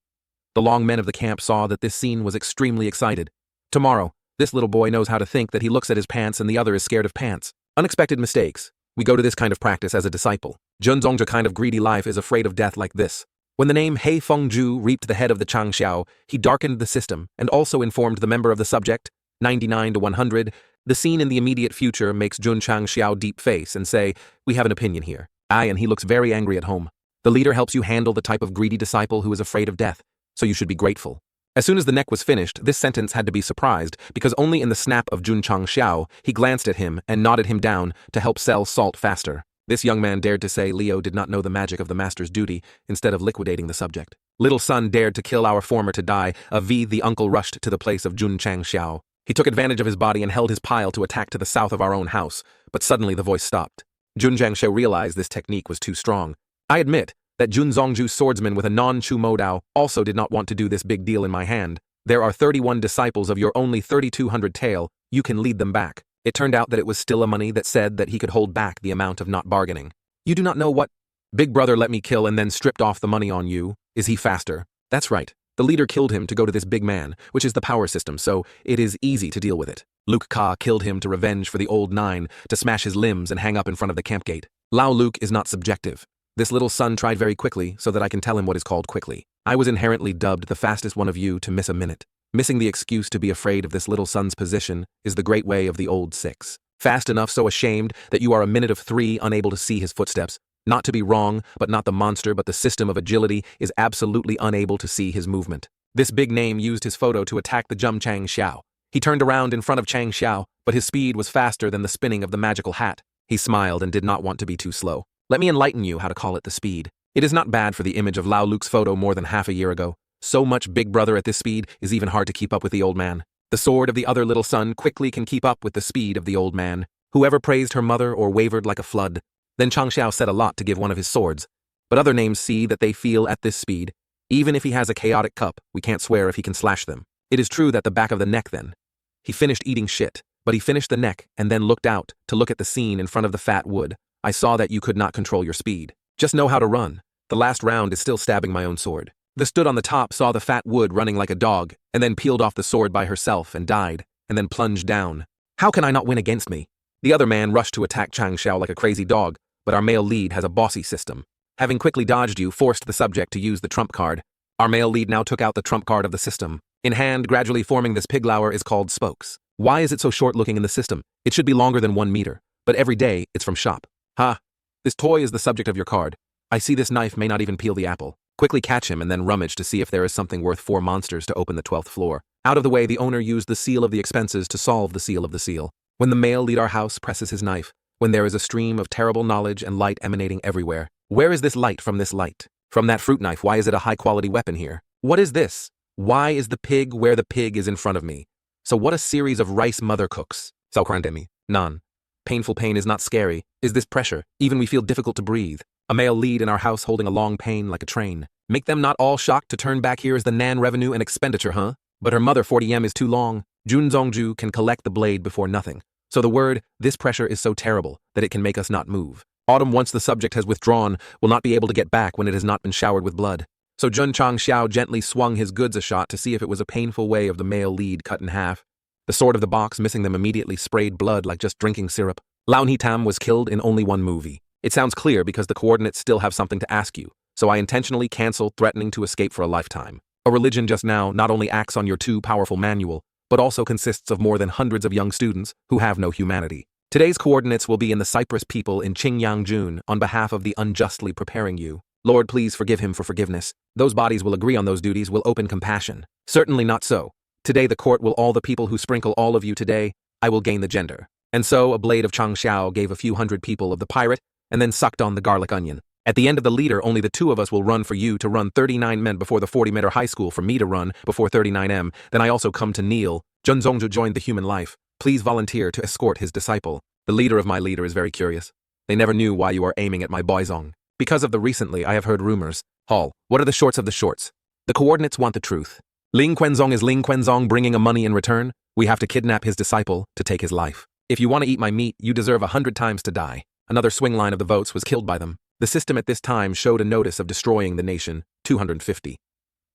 The long men of the camp saw that this scene was extremely excited. Tomorrow, this little boy knows how to think that he looks at his pants and the other is scared of pants. Unexpected mistakes. We go to this kind of practice as a disciple. Junzongja kind of greedy life is afraid of death like this. When the name Hei Fengju reaped the head of the Changxiao, he darkened the system and also informed the member of the subject, 99 to 100. The scene in the immediate future makes Jun Changxiao deep face and say, we have an opinion here. Aye, and he looks very angry at home. The leader helps you handle the type of greedy disciple who is afraid of death, so you should be grateful. As soon as the neck was finished, this sentence had to be surprised because only in the snap of Jun Changxiao, he glanced at him and nodded him down to help sell salt faster. This young man dared to say Leo did not know the magic of the master's duty instead of liquidating the subject. Little son dared to kill our former to die. The uncle rushed to the place of Jun Changxiao. He took advantage of his body and held his pile to attack to the south of our own house, but suddenly the voice stopped. Jun Changxiao realized this technique was too strong. I admit that Jun Zongju's swordsman with a non-Chu Modao also did not want to do this big deal in my hand. There are 31 disciples of your only 3,200 tael, you can lead them back. It turned out that it was still a money that said that he could hold back the amount of not bargaining. You do not know what? Big brother let me kill and then stripped off the money on you. Is he faster? That's right. The leader killed him to go to this big man, which is the power system, so it is easy to deal with it. Luke Ka killed him to revenge for the old nine, to smash his limbs and hang up in front of the camp gate. Lao Luke is not subjective. This little son tried very quickly so that I can tell him what is called quickly. I was inherently dubbed the fastest one of you to miss a minute. Missing the excuse to be afraid of this little son's position is the great way of the old six. Fast enough so ashamed that you are a minute of 3 unable to see his footsteps. Not to be wrong, but not the monster but the system of agility is absolutely unable to see his movement. This big name used his photo to attack the Jum Chang Xiao. He turned around in front of Chang Xiao, but his speed was faster than the spinning of the magical hat. He smiled and did not want to be too slow. Let me enlighten you how to call it the speed. It is not bad for the image of Lao Luke's photo more than half a year ago. So much big brother at this speed is even hard to keep up with the old man. The sword of the other little son quickly can keep up with the speed of the old man. Whoever praised her mother or wavered like a flood. Then Chang Xiao said a lot to give one of his swords. But other names see that they feel at this speed. Even if he has a chaotic cup, we can't swear if he can slash them. It is true that the back of the neck then. He finished eating shit, but he finished the neck and then looked out to look at the scene in front of the fat wood. I saw that you could not control your speed. Just know how to run. The last round is still stabbing my own sword. The stood on the top saw the fat wood running like a dog, and then peeled off the sword by herself and died, and then plunged down. How can I not win against me? The other man rushed to attack Chang Xiao like a crazy dog, but our male lead has a bossy system. Having quickly dodged you forced the subject to use the trump card. Our male lead now took out the trump card of the system. In hand, gradually forming this piglower is called spokes. Why is it so short looking in the system? It should be longer than 1 meter, but every day it's from shop. Ha! This toy is the subject of your card. I see this knife may not even peel the apple. Quickly catch him and then rummage to see if there is something worth 4 monsters to open the 12th floor. Out of the way, the owner used the seal of the expenses to solve the seal of the seal. When the male lead our house presses his knife, when there is a stream of terrible knowledge and light emanating everywhere. Where is this light from this light? From that fruit knife, why is it a high-quality weapon here? What is this? Why is the pig where the pig is in front of me? So what a series of rice mother cooks. Saukrandemi. None. Painful pain is not scary. Is this pressure? Even we feel difficult to breathe. A male lead in our house holding a long pain like a train. Make them not all shocked to turn back here as the Nan revenue and expenditure, huh? But her mother 40M is too long. Jun Zongju can collect the blade before nothing. So the word, this pressure is so terrible that it can make us not move. Autumn, once the subject has withdrawn, will not be able to get back when it has not been showered with blood. So Jun Chang Xiao gently swung his goods a shot to see if it was a painful way of the male lead cut in half. The sword of the box, missing them immediately, sprayed blood like just drinking syrup. Lao Nitam was killed in only 1 movie. It sounds clear because the coordinates still have something to ask you, so I intentionally cancel threatening to escape for a lifetime. A religion just now not only acts on your too powerful manual, but also consists of more than hundreds of young students who have no humanity. Today's coordinates will be in the Cyprus people in Qingyang on behalf of the unjustly preparing you. Lord, please forgive him for forgiveness. Those bodies will agree on those duties, will open compassion. Certainly not so. Today the court will all the people who sprinkle all of you today, I will gain the gender. And so a blade of Changxiao gave a few hundred people of the pirate, and then sucked on the garlic onion. At the end of the leader, only the two of us will run for you to run 39 men before the 40-meter high school for me to run before 39M. Then I also come to kneel. Junzongju joined the human life. Please volunteer to escort his disciple. The leader of my leader is very curious. They never knew why you are aiming at my boyzong. Because of the recently, I have heard rumors. Hall, what are the shorts of the shorts? The coordinates want the truth. Ling Quenzong is Ling Quenzong bringing a money in return? We have to kidnap his disciple to take his life. If you want to eat my meat, you deserve 100 times to die. Another swing line of the votes was killed by them. The system at this time showed a notice of destroying the nation, 250.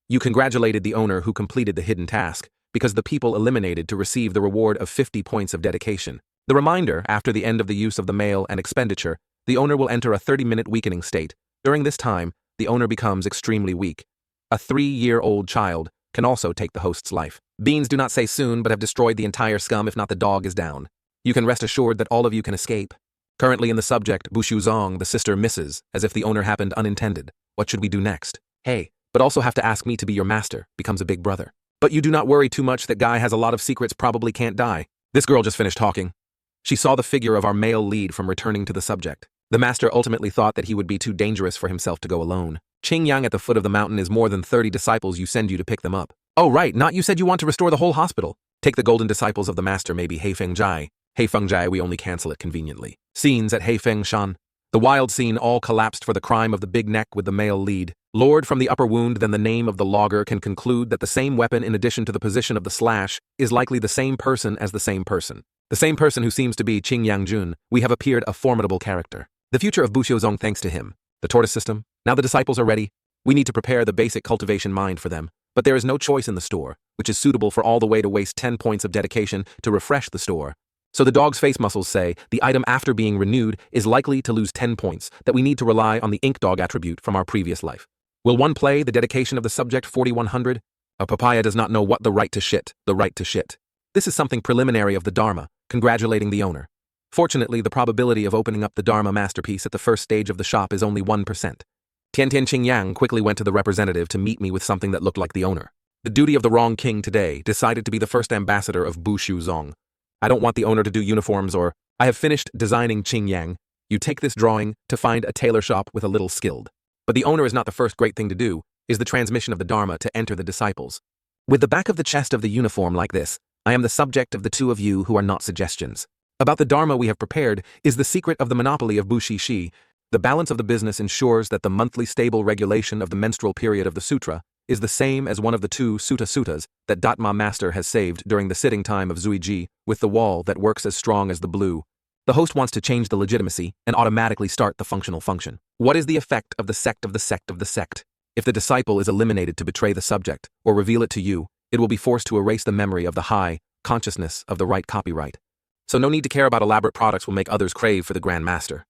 You congratulated the owner who completed the hidden task, because the people eliminated to receive the reward of 50 points of dedication. The reminder, after the end of the use of the mail and expenditure, the owner will enter a 30-minute weakening state. During this time, the owner becomes extremely weak. A 3-year-old child can also take the host's life. Beans do not say soon, but have destroyed the entire scum if not the dog is down. You can rest assured that all of you can escape. Currently in the subject, Bushu Zong, the sister, misses, as if the owner happened unintended. What should we do next? Hey, but also have to ask me to be your master, becomes a big brother. But you do not worry too much, that guy has a lot of secrets, probably can't die. This girl just finished talking. She saw the figure of our male lead from returning to the subject. The master ultimately thought that he would be too dangerous for himself to go alone. Qingyang at the foot of the mountain is more than 30 disciples you send you to pick them up. Oh right, not you said you want to restore the whole hospital. Take the golden disciples of the master, maybe Heifeng Jai. Heifeng Jai, we only cancel it conveniently. Scenes at Heifeng Shan. The wild scene all collapsed for the crime of the big neck with the male lead. Lord from the upper wound, then the name of the logger can conclude that the same weapon in addition to the position of the slash is likely the same person as the same person. The same person who seems to be Qingyang Jun. We have appeared a formidable character. The future of Bushiozong thanks to him. The tortoise system. Now the disciples are ready. We need to prepare the basic cultivation mind for them. But there is no choice in the store, which is suitable for all the way to waste 10 points of dedication to refresh the store. So the dog's face muscles say the item after being renewed is likely to lose 10 points, that we need to rely on the ink dog attribute from our previous life. Will one play the dedication of the subject 4100? A papaya does not know what the right to shit. This is something preliminary of the Dharma, congratulating the owner. Fortunately, the probability of opening up the Dharma masterpiece at the first stage of the shop is only 1%. Tiantian Qingyang quickly went to the representative to meet me with something that looked like the owner. The duty of the wrong king today decided to be the first ambassador of Bushu Zong. I don't want the owner to do uniforms or, I have finished designing Qingyang. You take this drawing to find a tailor shop with a little skilled. But the owner is not the first great thing to do, is the transmission of the Dharma to enter the disciples. With the back of the chest of the uniform like this, I am the subject of the two of you who are not suggestions. About the Dharma we have prepared is the secret of the monopoly of Bushishi. The balance of the business ensures that the monthly stable regulation of the menstrual period of the sutra is the same as one of the two suttas that Datma Master has saved during the sitting time of Zuiji, with the wall that works as strong as the blue. The host wants to change the legitimacy and automatically start the functional function. What is the effect of the sect of the sect of the sect? If the disciple is eliminated to betray the subject or reveal it to you, it will be forced to erase the memory of the high consciousness of the right copyright. So no need to care about elaborate products will make others crave for the Grand Master.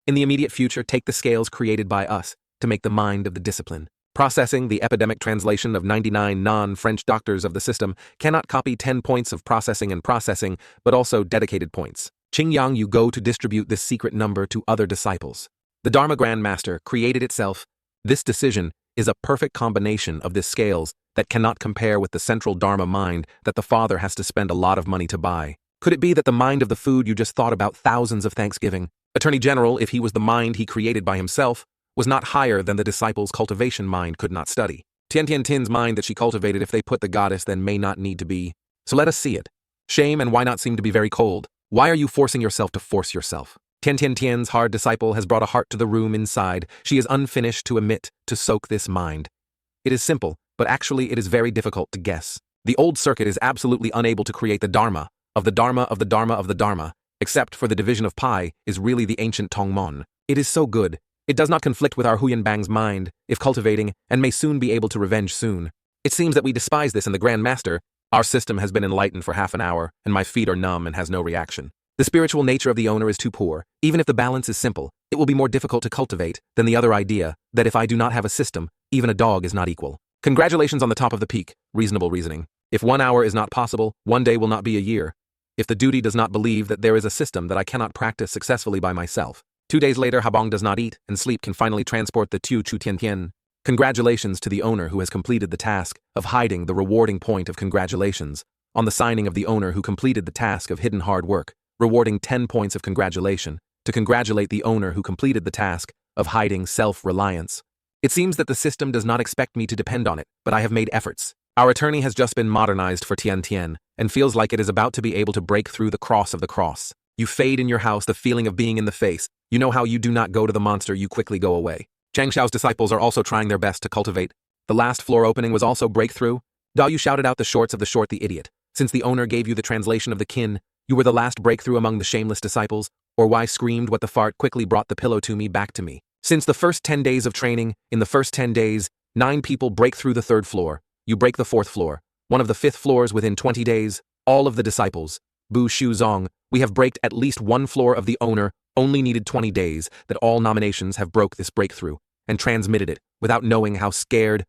In the immediate future, take the scales created by us to make the mind of the discipline. Processing, the epidemic translation of 99 non-French doctors of the system, cannot copy 10 points of processing and processing, but also dedicated points. Qingyang, you go to distribute this secret number to other disciples. The Dharma Grand Master created itself. This decision is a perfect combination of this scales that cannot compare with the central Dharma mind that the father has to spend a lot of money to buy. Could it be that the mind of the food you just thought about thousands of Thanksgiving? Attorney General, if he was the mind he created by himself, was not higher than the disciples' cultivation mind could not study. Tian Tin's mind that she cultivated, if they put the goddess, then may not need to be. So let us see it. Shame and why not seem to be very cold? Why are you forcing yourself to force yourself? Tian's hard disciple has brought a heart to the room inside. She is unfinished to emit, to soak this mind. It is simple, but actually it is very difficult to guess. The old circuit is absolutely unable to create the Dharma of the Dharma of the Dharma of the Dharma, except for the division of pi is really the ancient Tongmon. It is so good. It does not conflict with our Huyanbang's mind, if cultivating, and may soon be able to revenge soon. It seems that we despise this in the Grand Master. Our system has been enlightened for half an hour, and my feet are numb and has no reaction. The spiritual nature of the owner is too poor. Even if the balance is simple, it will be more difficult to cultivate than the other idea that if I do not have a system, even a dog is not equal. Congratulations on the top of the peak. Reasonable reasoning. If 1 hour is not possible, 1 day will not be a year. if the duty does not believe that there is a system that I cannot practice successfully by myself. 2 days later, Habong does not eat, and sleep can finally transport the Tu Chu Tian Tian. Congratulations to the owner who has completed the task of hiding the rewarding point of congratulations, on the signing of the owner who completed the task of hidden hard work, rewarding 10 points of congratulation, to congratulate the owner who completed the task of hiding self-reliance. It seems that the system does not expect me to depend on it, but I have made efforts. Our attorney has just been modernized for Tian Tian, and feels like it is about to be able to break through the cross of the cross. You fade in your house the feeling of being in the face. You know how you do not go to the monster, you quickly go away. Chang Xiao's disciples are also trying their best to cultivate. The last floor opening was also breakthrough. Da Yu shouted out the shorts of the short the idiot. Since the owner gave you the translation of the kin, you were the last breakthrough among the shameless disciples, or why screamed what the fart quickly brought the pillow to me back to me. Since the first 10 days of training, in the first 10 days, 9 people break through the 3rd floor. You break the 4th floor. One of the 5th floors within 20 days. All of the disciples. Bu Shu Zong, we have braked at least 1 floor of the owner, only needed 20 days, that all nominations have broke this breakthrough, and transmitted it, without knowing how scared.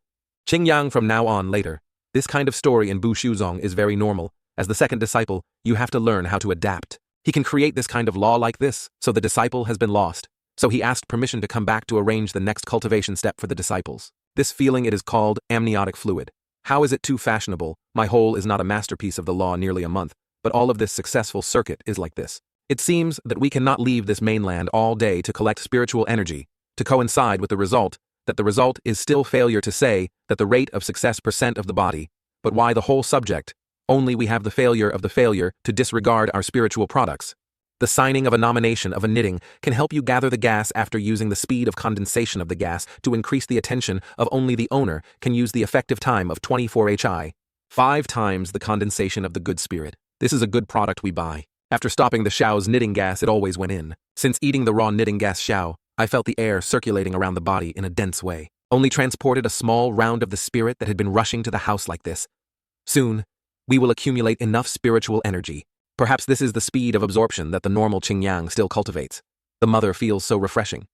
Qing Yang from now on later. This kind of story in Bu Shu Zong is very normal. As the 2nd disciple, you have to learn how to adapt. He can create this kind of law like this, so the disciple has been lost. So he asked permission to come back to arrange the next cultivation step for the disciples. This feeling it is called amniotic fluid. How is it too fashionable? My whole is not a masterpiece of the law nearly a month, but all of this successful circuit is like this. It seems that we cannot leave this mainland all day to collect spiritual energy, to coincide with the result, that the result is still failure to say that the rate of success % of the body, but why the whole subject? Only we have the failure of the failure to disregard our spiritual products. The signing of a nomination of a knitting can help you gather the gas after using the speed of condensation of the gas to increase the attention of only the owner can use the effective time of 24 hi. 5 times the condensation of the good spirit. This is a good product we buy. After stopping the Xiao's knitting gas, it always went in. Since eating the raw knitting gas Xiao, I felt the air circulating around the body in a dense way. Only transported a small round of the spirit that had been rushing to the house like this. Soon, we will accumulate enough spiritual energy. Perhaps this is the speed of absorption that the normal Qing Yang still cultivates. The mother feels so refreshing.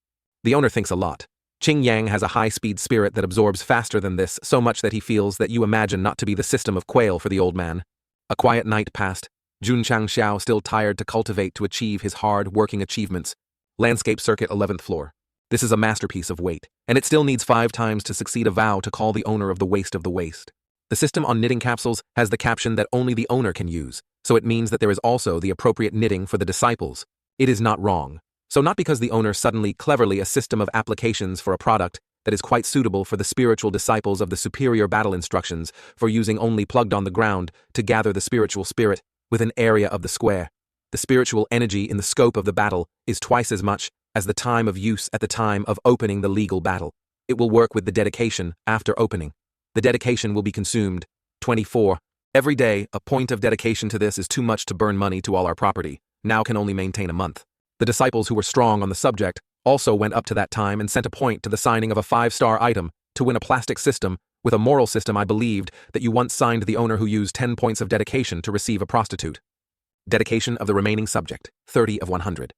The owner thinks a lot. Qing Yang has a high-speed spirit that absorbs faster than this, so much that he feels that you imagine not to be the system of quail for the old man. A quiet night passed. Jun Chang Xiao still tired to cultivate to achieve his hard-working achievements. Landscape Circuit 11th floor. This is a masterpiece of weight, and it still needs 5 times to succeed a vow to call the owner of the waste of the waste. The system on knitting capsules has the caption that only the owner can use, so it means that there is also the appropriate knitting for the disciples. It is not wrong. So not because the owner suddenly cleverly a system of applications for a product that is quite suitable for the spiritual disciples of the superior battle instructions for using only plugged on the ground to gather the spiritual spirit with an area of the square. The spiritual energy in the scope of the battle is twice as much as the time of use at the time of opening the legal battle. It will work with the dedication after opening. The dedication will be consumed. 24. Every day, a point of dedication to this is too much to burn money to all our property, now can only maintain a month. The disciples who were strong on the subject also went up to that time and sent a point to the signing of a 5-star item to win a plastic system. With a moral system, I believed that you once signed the owner who used 10 points of dedication to receive a prostitute. Dedication of the remaining subject, 30 of 100.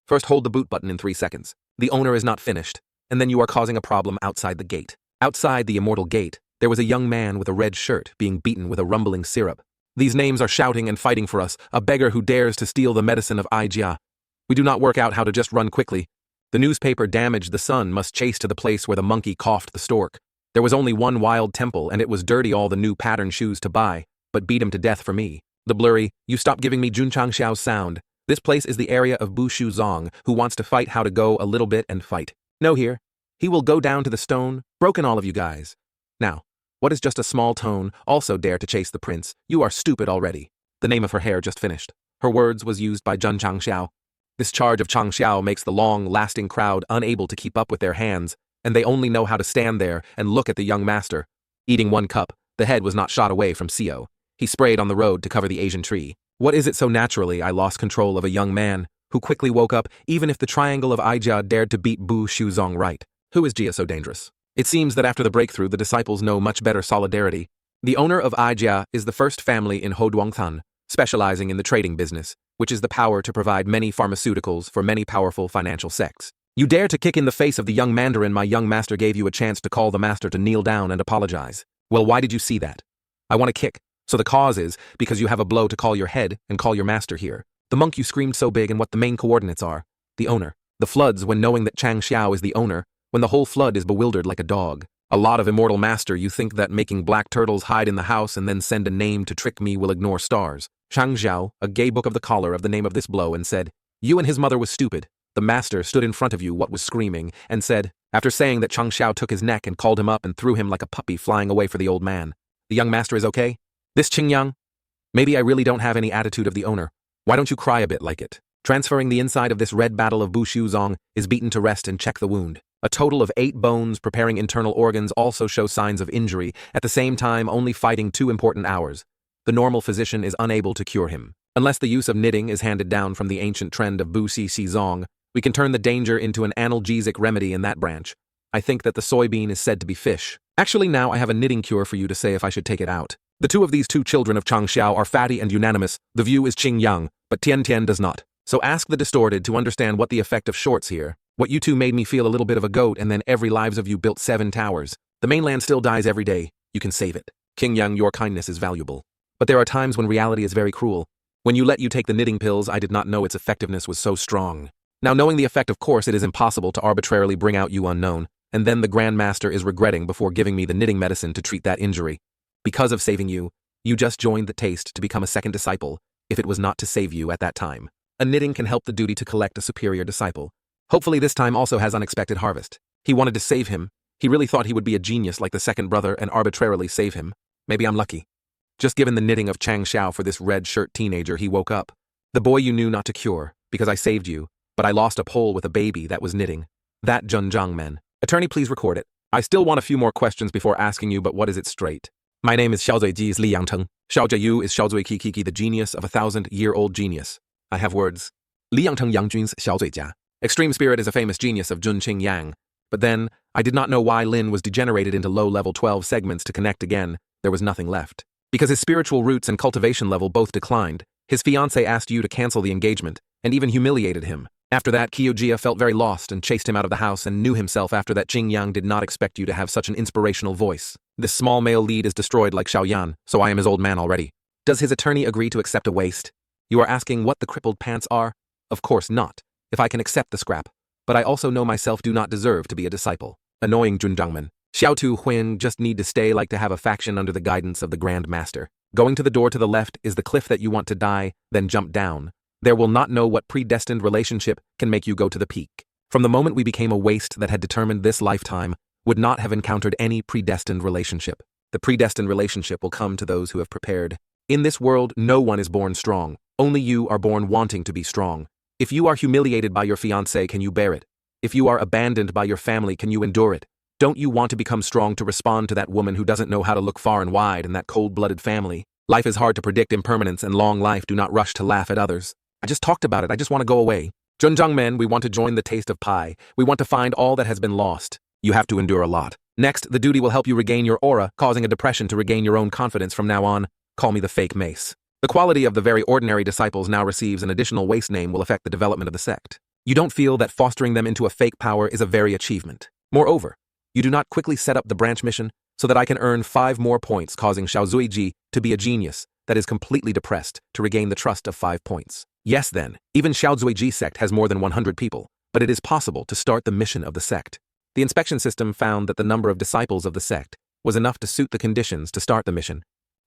First hold the boot button in 3 seconds. The owner is not finished, and then you are causing a problem outside the gate. Outside the immortal gate, there was a young man with a red shirt being beaten with a rumbling syrup. These names are shouting and fighting for us, a beggar who dares to steal the medicine of Aijia. We do not work out how to just run quickly. The newspaper damaged the sun must chase to the place where the monkey coughed the stork. There was only one wild temple and it was dirty all the new pattern shoes to buy, but beat him to death for me. The blurry, you stop giving me Junchang Xiao's sound. This place is the area of Bu Shu Zong, who wants to fight how to go a little bit and fight. No here. He will go down to the stone, broken all of you guys. Now, what is just a small tone, also dare to chase the prince? You are stupid already. The name of her hair just finished. Her words was used by Jun Chang Xiao. This charge of Chang Xiao makes the long-lasting crowd unable to keep up with their hands, and they only know how to stand there and look at the young master. Eating 1 cup, the head was not shot away from Sio. He sprayed on the road to cover the Asian tree. What is it so naturally I lost control of a young man, who quickly woke up even if the triangle of Aijia dared to beat Bu Shu Zong right? Who is Jia so dangerous? It seems that after the breakthrough the disciples know much better solidarity. The owner of Aijia is the first family in Hoduangtan, specializing in the trading business, which is the power to provide many pharmaceuticals for many powerful financial sects. You dare to kick in the face of the young mandarin. My young master gave you a chance to call the master to kneel down and apologize. Well, why did you see that? I want to kick, So the cause is because you have a blow to call your head and call your master here. The monk you screamed so big and what the main coordinates are. The owner. The floods when knowing that Chang Xiao is the owner, when the whole flood is bewildered like a dog. A lot of immortal master you think that making black turtles hide in the house and then send a name to trick me will ignore stars. Chang Xiao, a gay book of the collar of the name of this blow and said, you and his mother was stupid. The master stood in front of you what was screaming and said, after saying that Chang Xiao took his neck and called him up and threw him like a puppy flying away for the old man. The young master is okay? This Qingyang? Maybe I really don't have any attitude of the owner. Why don't you cry a bit like it? Transferring the inside of this red battle of Bu Shu Zong is beaten to rest and check the wound. A total of 8 bones preparing internal organs also show signs of injury, at the same time only fighting 2 important hours. The normal physician is unable to cure him. Unless the use of knitting is handed down from the ancient trend of Bu Si Si Zong, we can turn the danger into an analgesic remedy in that branch. I think that the soybean is said to be fish. Actually now I have a knitting cure for you to say if I should take it out. The 2 of these 2 children of Chang Xiao are fatty and unanimous. The view is Qing Yang, but Tian Tian does not. So ask the distorted to understand what the effect of shorts here. What you 2 made me feel a little bit of a goat and then every lives of you built 7 towers. The mainland still dies every day. You can save it. King Yang, your kindness is valuable. But there are times when reality is very cruel. When you let you take the knitting pills, I did not know its effectiveness was so strong. Now knowing the effect, of course, it is impossible to arbitrarily bring out you unknown, and then the Grand Master is regretting before giving me the knitting medicine to treat that injury. Because of saving you, you just joined the taste to become a second disciple, if it was not to save you at that time. A knitting can help the duty to collect a superior disciple. Hopefully this time also has unexpected harvest. He wanted to save him. He really thought he would be a genius like the second brother and arbitrarily save him. Maybe I'm lucky. Just given the knitting of Chang Xiao for this red shirt teenager, he woke up. The boy you knew not to cure, because I saved you, but I lost a pole with a baby that was knitting. That Zhang Men. Attorney, please record it. I still want a few more questions before asking you, but what is it straight? My name is Xiaozuiji's Li Yangteng. Xiao Jiu is Xiaozui Kiki, the genius of a 1,000-year-old genius. I have words. Li Yangteng Yangjun's Xiaozuijia. Extreme Spirit is a famous genius of Junqing Yang. But then, I did not know why Lin was degenerated into low-level 12 segments to connect again. There was nothing left. Because his spiritual roots and cultivation level both declined, his fiancé asked you to cancel the engagement, and even humiliated him. After that, Kyojia felt very lost and chased him out of the house and knew himself after that Qing Yang did not expect you to have such an inspirational voice. This small male lead is destroyed like Xiaoyan, so I am his old man already. Does his attorney agree to accept a waste? You are asking what the crippled pants are? Of course not, if I can accept the scrap. But I also know myself do not deserve to be a disciple. Annoying Junzhangman. Xiao Tu Huin just need to stay like to have a faction under the guidance of the Grand Master. Going to the door to the left is the cliff that you want to die, then jump down. There will not know what predestined relationship can make you go to the peak. From the moment we became a waste that had determined this lifetime, would not have encountered any predestined relationship. The predestined relationship will come to those who have prepared. In this world, no one is born strong. Only you are born wanting to be strong. If you are humiliated by your fiancé, can you bear it? If you are abandoned by your family, can you endure it? Don't you want to become strong to respond to that woman who doesn't know how to look far and wide in that cold-blooded family? Life is hard to predict. Impermanence and long life. Do not rush to laugh at others. I just talked about it. I just want to go away. Junzhang men, we want to join the taste of pie. We want to find all that has been lost. You have to endure a lot. Next, the duty will help you regain your aura, causing a depression to regain your own confidence from now on. Call me the fake mace. The quality of the very ordinary disciples now receives an additional waste name will affect the development of the sect. You don't feel that fostering them into a fake power is a very achievement. Moreover, you do not quickly set up the branch mission so that I can earn 5 more points, causing Xiaozuiji to be a genius that is completely depressed to regain the trust of 5 points. Yes then, even Xiaozuiji sect has more than 100 people, but it is possible to start the mission of the sect. The inspection system found that the number of disciples of the sect was enough to suit the conditions to start the mission.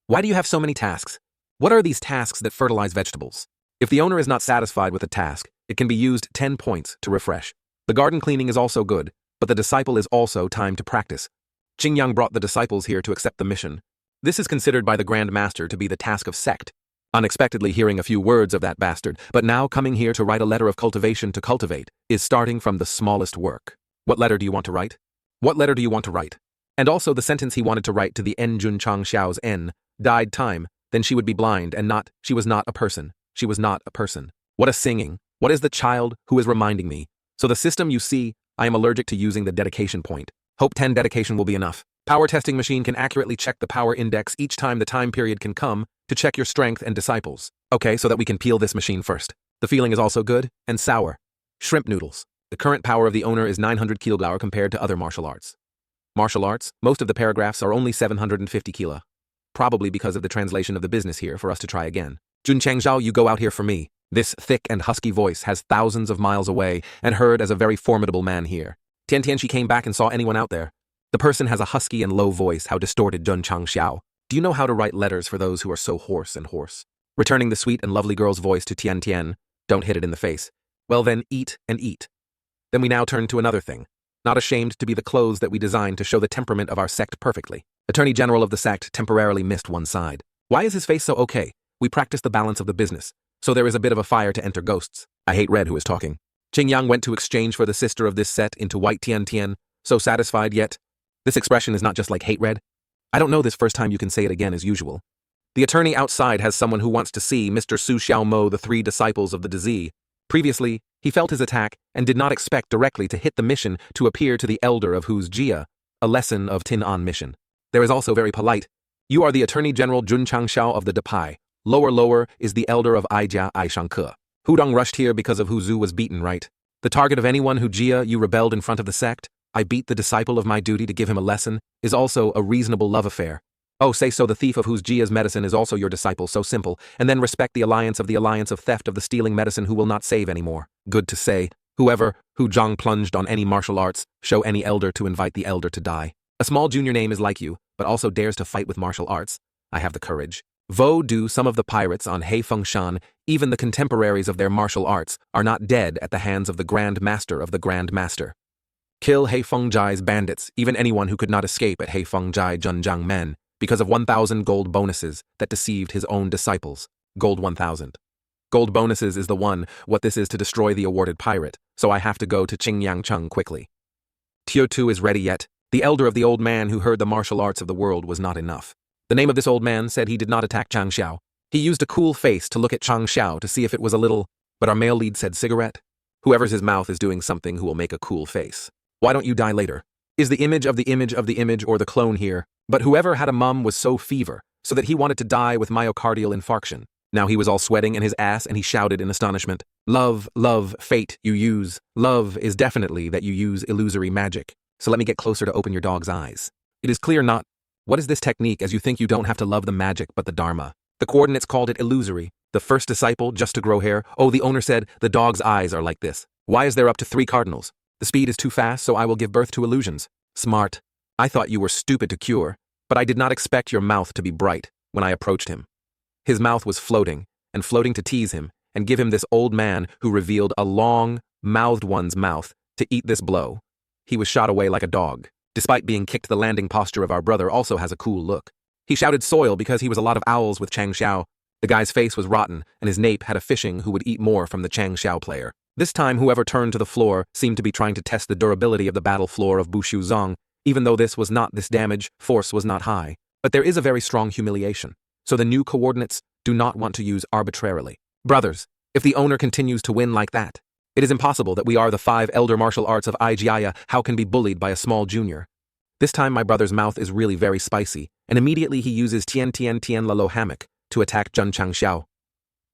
Why do you have so many tasks? What are these tasks that fertilize vegetables? If the owner is not satisfied with the task, it can be used 10 points to refresh. The garden cleaning is also good, but the disciple is also time to practice. Qingyang brought the disciples here to accept the mission. This is considered by the Grand Master to be the task of Sect. Unexpectedly hearing a few words of that bastard, but now coming here to write a letter of cultivation to cultivate, is starting from the smallest work. What letter do you want to write? What letter do you want to write? And also the sentence he wanted to write to the Jun Chang Xiao's N, died time, then she would be blind and not, she was not a person. She was not a person. What a singing. What is the child who is reminding me? So the system you see, I am allergic to using the dedication point. Hope 10 dedication will be enough. Power testing machine can accurately check the power index each time the time period can come to check your strength and disciples. Okay, so that we can peel this machine first. The feeling is also good and sour. Shrimp noodles. The current power of the owner is 900 kilo compared to other martial arts. Martial arts, most of the paragraphs are only 750 kilo. probably because of the translation of the business here for us to try again. Jun Changzhao, you go out here for me. This thick and husky voice has thousands of miles away and heard as a very formidable man here. Tian Tian, she came back and saw anyone out there. The person has a husky and low voice, how distorted Jun Changxiao. Do you know how to write letters for those who are so hoarse and hoarse? Returning the sweet and lovely girl's voice to Tian Tian, don't hit it in the face. Well then, eat and eat. Then we now turn to another thing. Not ashamed to be the clothes that we designed to show the temperament of our sect perfectly. Attorney General of the sect temporarily missed one side. Why is his face so okay? We practice the balance of the business, so there is a bit of a fire to enter ghosts. I hate Red who is talking. Qing Yang went to exchange for the sister of this set into white Tian Tian, so satisfied yet. This expression is not just like hate Red. I don't know this first time you can say it again as usual. The attorney outside has someone who wants to see Mr. Su Xiaomo, the 3 disciples of the disease. Previously, he felt his attack and did not expect directly to hit the mission to appear to the elder of whose Jia, a lesson of Tin An mission. There is also very polite. You are the Attorney General Jun Changxiao of the Depai. Lower is the elder of Aijia Aishangke. Hudong rushed here because of who Zhu was beaten, right? The target of anyone who Jia you rebelled in front of the sect, I beat the disciple of my duty to give him a lesson, is also a reasonable love affair. Oh, say so the thief of whose Jia's medicine is also your disciple, so simple, and then respect the alliance of theft of the stealing medicine who will not save anymore. Good to say, whoever, who Zhang plunged on any martial arts, show any elder to invite the elder to die. A small junior name is like you, but also dares to fight with martial arts. I have the courage. Vo do some of the pirates on Hei Fengshan, even the contemporaries of their martial arts, are not dead at the hands of the Grand Master of the Grand Master. Kill Hei Fengjai's bandits, even anyone who could not escape at Hei Fengjai Zhenjiang Men, because of 1,000 gold bonuses that deceived his own disciples. Gold 1,000. Gold bonuses is the one, what this is to destroy the awarded pirate, so I have to go to Qingyang Cheng quickly. Tier 2 is ready yet. The elder of the old man who heard the martial arts of the world was not enough. The name of this old man said he did not attack Chang Xiao. He used a cool face to look at Chang Xiao to see if it was a little, but our male lead said cigarette. Whoever's his mouth is doing something who will make a cool face. Why don't you die later? Is the image of the image of the image or the clone here? But whoever had a mum was so fever, so that he wanted to die with myocardial infarction. Now he was all sweating in his ass and he shouted in astonishment. Love, fate, you use. Love is definitely that you use illusory magic. So let me get closer to open your dog's eyes. It is clear not. What is this technique as you think you don't have to love the magic but the Dharma? The coordinates called it illusory. The first disciple, just to grow hair. Oh, the owner said, the dog's eyes are like this. Why is there up to 3 cardinals? The speed is too fast, so I will give birth to illusions. Smart. I thought you were stupid to cure, but I did not expect your mouth to be bright when I approached him. His mouth was floating, and floating to tease him, and give him this old man who revealed a long-mouthed one's mouth to eat this blow. He was shot away like a dog. Despite being kicked, the landing posture of our brother also has a cool look. He shouted soil because he was a lot of owls with Chang Xiao. The guy's face was rotten, and his nape had a fishing who would eat more from the Chang Xiao player. This time, whoever turned to the floor seemed to be trying to test the durability of the battle floor of Bushu Zong. Even though this was not this damage, force was not high. But there is a very strong humiliation. So the new coordinates do not want to use arbitrarily. Brothers, if the owner continues to win like that, it is impossible that we are the 5 elder martial arts of Aijiaya how can be bullied by a small junior. This time my brother's mouth is really very spicy, and immediately he uses Tian Lalo Hammock to attack Jun Changxiao.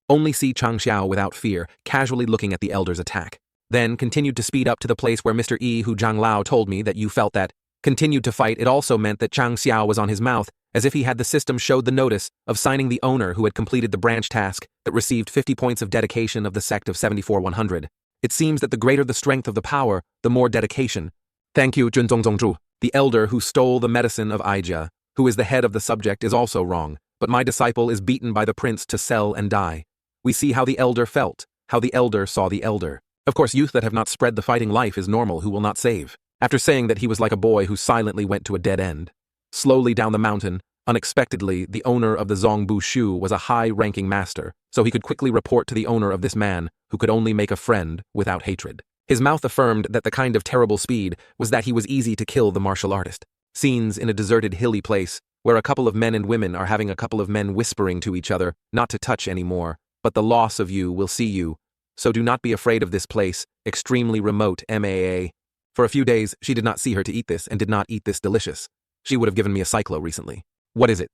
Only see Chang Xiao without fear, casually looking at the elder's attack. Then continued to speed up to the place where Mr. Yi Hu Zhang Lao told me that you felt that. Continued to fight, it also meant that Chang Xiao was on his mouth, as if he had the system showed the notice of signing the owner who had completed the branch task that received 50 points of dedication of the sect of 74-100. It seems that the greater the strength of the power, the more dedication. Thank you, Jun Zhongzhongzhu. The elder who stole the medicine of Aijia, who is the head of the subject, is also wrong, but my disciple is beaten by the prince to sell and die. We see how the elder felt, how the elder saw the elder. Of course, youth that have not spread the fighting life is normal who will not save. After saying that he was like a boy who silently went to a dead end. Slowly down the mountain, unexpectedly, the owner of the Zongbu Shu was a high-ranking master, so he could quickly report to the owner of this man, who could only make a friend without hatred. His mouth affirmed that the kind of terrible speed was that he was easy to kill the martial artist. Scenes in a deserted hilly place, where a couple of men and women are having a couple of men whispering to each other, not to touch anymore, but the loss of you will see you. So do not be afraid of this place, extremely remote MAA. For a few days, she did not see her to eat this and did not eat this delicious. She would have given me a cyclo recently. What is it?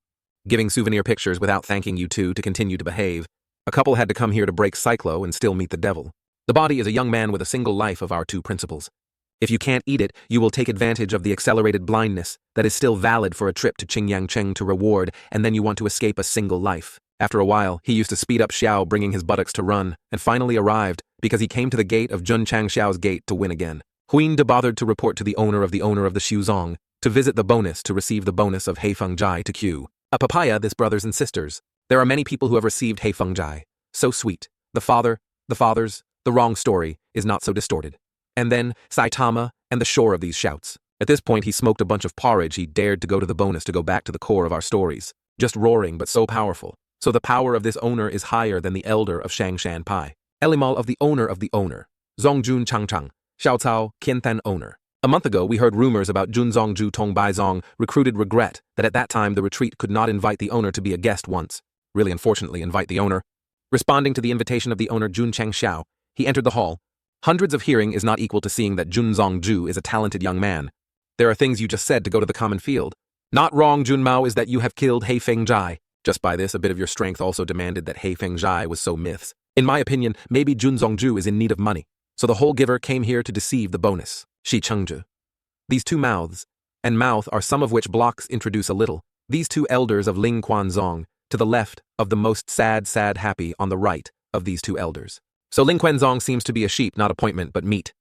Giving souvenir pictures without thanking you two to continue to behave. A couple had to come here to break cyclo and still meet the devil. The body is a young man with a single life of our 2 principles. If you can't eat it, you will take advantage of the accelerated blindness that is still valid for a trip to Qingyangcheng to reward, and then you want to escape a single life. After a while, he used to speed up Xiao, bringing his buttocks to run, and finally arrived, because he came to the gate of Junchang Xiao's gate to win again. Huin bothered to report to the owner of the Xuzong, to visit the bonus to receive the bonus of Heifeng Jai to Q. A papaya, this brothers and sisters. There are many people who have received Heifeng Jai. So sweet. The fathers, the wrong story, is not so distorted. And then, Saitama, and the shore of these shouts. At this point he smoked a bunch of porridge. He dared to go to the bonus to go back to the core of our stories. Just roaring, but so powerful. So the power of this owner is higher than the elder of Shangshan Pai. Elimal of the owner of the owner. Zongjun Changchang. Xiaocao, Qianthan owner. A month ago we heard rumors about Junzongju Tongbaizong, recruited regret that at that time the retreat could not invite the owner to be a guest once. Really unfortunately invite the owner. Responding to the invitation of the owner Jun Changxiao, he entered the hall. Hundreds of hearing is not equal to seeing that Junzongju is a talented young man. There are things you just said to go to the common field. Not wrong, Junmao, is that you have killed Heifeng Jai. Just by this, a bit of your strength also demanded that Heifeng Jai was so myths. In my opinion, maybe Junzongju is in need of money. So the whole giver came here to deceive the bonus. Shi Chengzhi. These two mouths, and mouth are some of which blocks introduce a little. These two elders of Ling Quanzong, to the left of the most sad happy on the right of these two elders. So Ling Quanzong seems to be a sheep, not appointment, but meat.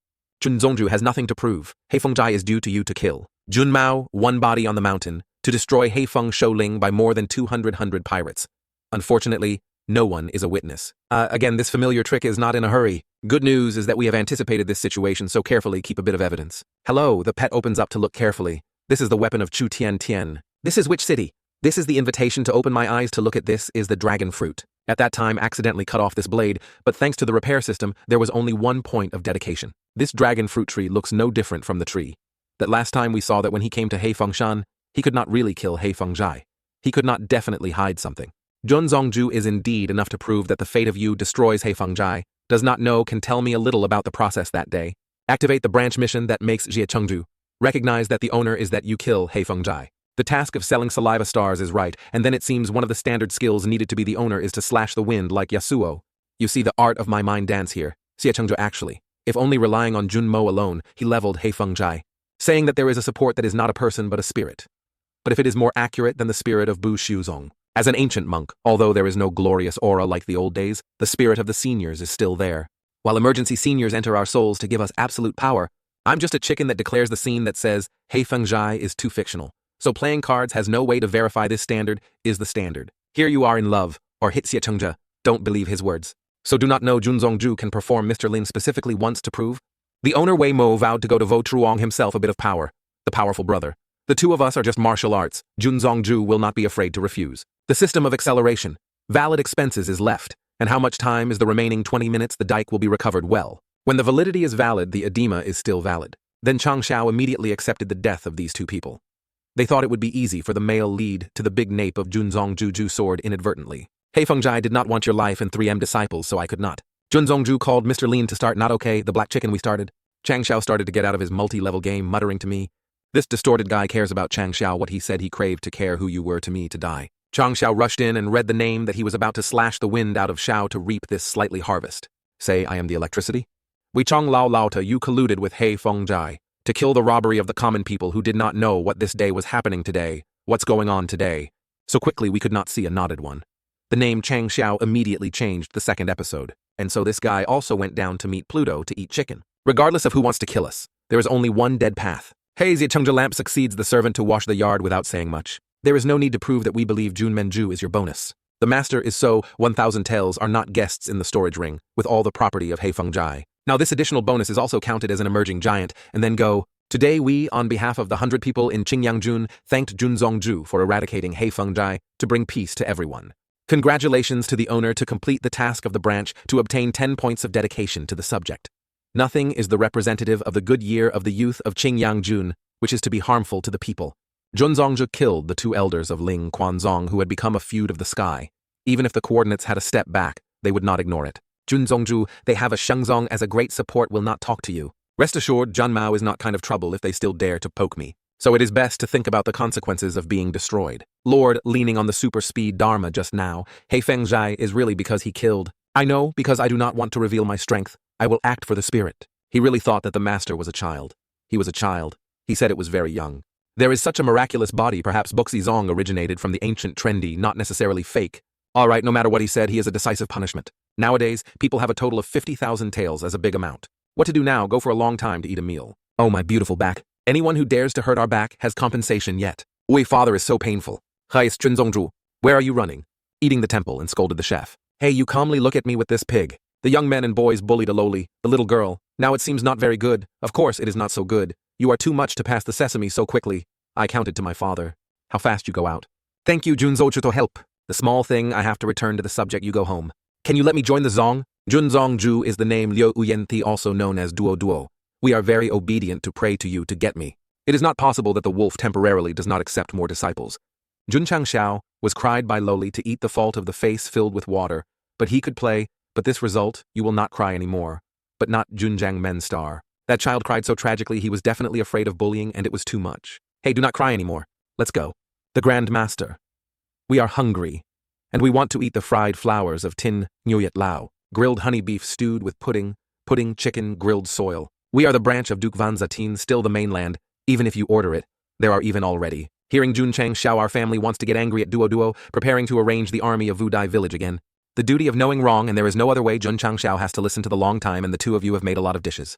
Junzongju has nothing to prove. Heifeng Jai is due to you to kill. Junmao, one body on the mountain, to destroy Heifeng Shouling by more than 200 pirates. Unfortunately, no one is a witness. Again, this familiar trick is not in a hurry. Good news is that we have anticipated this situation, so carefully keep a bit of evidence. Hello, the pet opens up to look carefully. This is the weapon of Chu Tian Tian. This is which city? This is the invitation to open my eyes to look at. This is the dragon fruit. At that time, accidentally cut off this blade, but thanks to the repair system, there was only one point of dedication. This dragon fruit tree looks no different from the tree. That last time we saw that when he came to Heifeng Shan, he could not really kill Heifeng Jai. He could not definitely hide something. Junzongju is indeed enough to prove that the fate of you destroys Heifeng Jai. Does not know, can tell me a little about the process that day. Activate the branch mission that makes Jie Chengju. Recognize that the owner is that you kill Heifeng Jai. The task of selling saliva stars is right, and then it seems one of the standard skills needed to be the owner is to slash the wind like Yasuo. You see the art of my mind dance here. Jie Chengju actually. If only relying on Junmo alone, he leveled Heifeng Jai, saying that there is a support that is not a person but a spirit. But if it is more accurate than the spirit of Bu Shuzong. As an ancient monk, although there is no glorious aura like the old days, the spirit of the seniors is still there. While emergency seniors enter our souls to give us absolute power, I'm just a chicken that declares the scene that says, Heifeng Jai is too fictional. So playing cards has no way to verify this standard is the standard. Here you are in love, or hit Jie Chengzhi, don't believe his words. So do not know Junzongju can perform Mr. Lin specifically once to prove? The owner Wei Mo vowed to go to Vo Truong himself a bit of power, the powerful brother. The two of us are just martial arts. Junzongju will not be afraid to refuse. The system of acceleration. Valid expenses is left. And how much time is the remaining 20 minutes? The dike will be recovered well. When the validity is valid, the edema is still valid. Then Chang Xiao immediately accepted the death of these two people. They thought it would be easy for the male lead to the big nape of Junzongju sword inadvertently. Heifeng Jai did not want your life and 3M disciples, so I could not. Junzongju called Mr. Lin to start not okay, the black chicken we started. Chang Xiao started to get out of his multi-level game, muttering to me, this distorted guy cares about Chang Xiao what he said he craved to care who you were to me to die. Chang Xiao rushed in and read the name that he was about to slash the wind out of Xiao to reap this slightly harvest. Say I am the electricity? We Chong Lao Lao to you colluded with Heifeng Jai to kill the robbery of the common people who did not know what this day was happening today, what's going on today. So quickly we could not see a knotted one. The name Chang Xiao immediately changed the second episode, and so this guy also went down to meet Pluto to eat chicken. Regardless of who wants to kill us, there is only one dead path. Jie Chengzhi lamp succeeds the servant to wash the yard without saying much. There is no need to prove that we believe Jun Menju is your bonus. The master is so 1,000 taels are not guests in the storage ring, with all the property of Heifeng Jai. Now this additional bonus is also counted as an emerging giant, and then go, today we, on behalf of the 100 people in Qingyangchun, thanked Junzongju for eradicating Heifeng Jai to bring peace to everyone. Congratulations to the owner to complete the task of the branch to obtain 10 points of dedication to the subject. Nothing is the representative of the good year of the youth of Qingyangchun, which is to be harmful to the people. Junzongju killed the two elders of Ling Quanzong who had become a feud of the sky. Even if the coordinates had a step back, they would not ignore it. Junzongju, they have a Shengzong as a great support will not talk to you. Rest assured, Junmao is not kind of trouble if they still dare to poke me. So it is best to think about the consequences of being destroyed. Lord, leaning on the super speed Dharma just now, Heifeng Jai is really because he killed. I know, because I do not want to reveal my strength. I will act for the spirit. He really thought that the master was a child. He was a child. He said it was very young. There is such a miraculous body, perhaps Boxizong originated from the ancient trendy, not necessarily fake. Alright, no matter what he said, he is a decisive punishment. Nowadays, people have a total of 50,000 taels as a big amount. What to do now? Go for a long time to eat a meal. Oh, my beautiful back. Anyone who dares to hurt our back has compensation yet. Ui, father is so painful. Where are you running? Eating the temple and scolded the chef. Hey, you calmly look at me with this pig. The young men and boys bullied Aloli, the little girl. Now it seems not very good. Of course it is not so good. You are too much to pass the sesame so quickly. I counted to my father. How fast you go out. Thank you, Junzochu, to help. The small thing, I have to return to the subject, you go home. Can you let me join the Zong? Junzong Ju is the name Liu Uyenthi, also known as Duo Duo. We are very obedient to pray to you to get me. It is not possible that the wolf temporarily does not accept more disciples. Junchang Xiao was cried by Loli to eat the fault of the face filled with water, but he could play, but this result, you will not cry anymore. But not Junjang Men Star. That child cried so tragically he was definitely afraid of bullying and it was too much. Hey, do not cry anymore. Let's go. The Grand Master. We are hungry, and we want to eat the fried flowers of Tin Nyuyet Lao, grilled honey beef stewed with pudding, chicken, grilled soil. We are the branch of Duke Van Zatin, still the mainland, even if you order it. There are even already. Hearing Junchang Xiao, our family wants to get angry at Duo Duo, preparing to arrange the army of Wudai village again. The duty of knowing wrong, and there is no other way. Junchang Xiao has to listen to the long time, and the two of you have made a lot of dishes.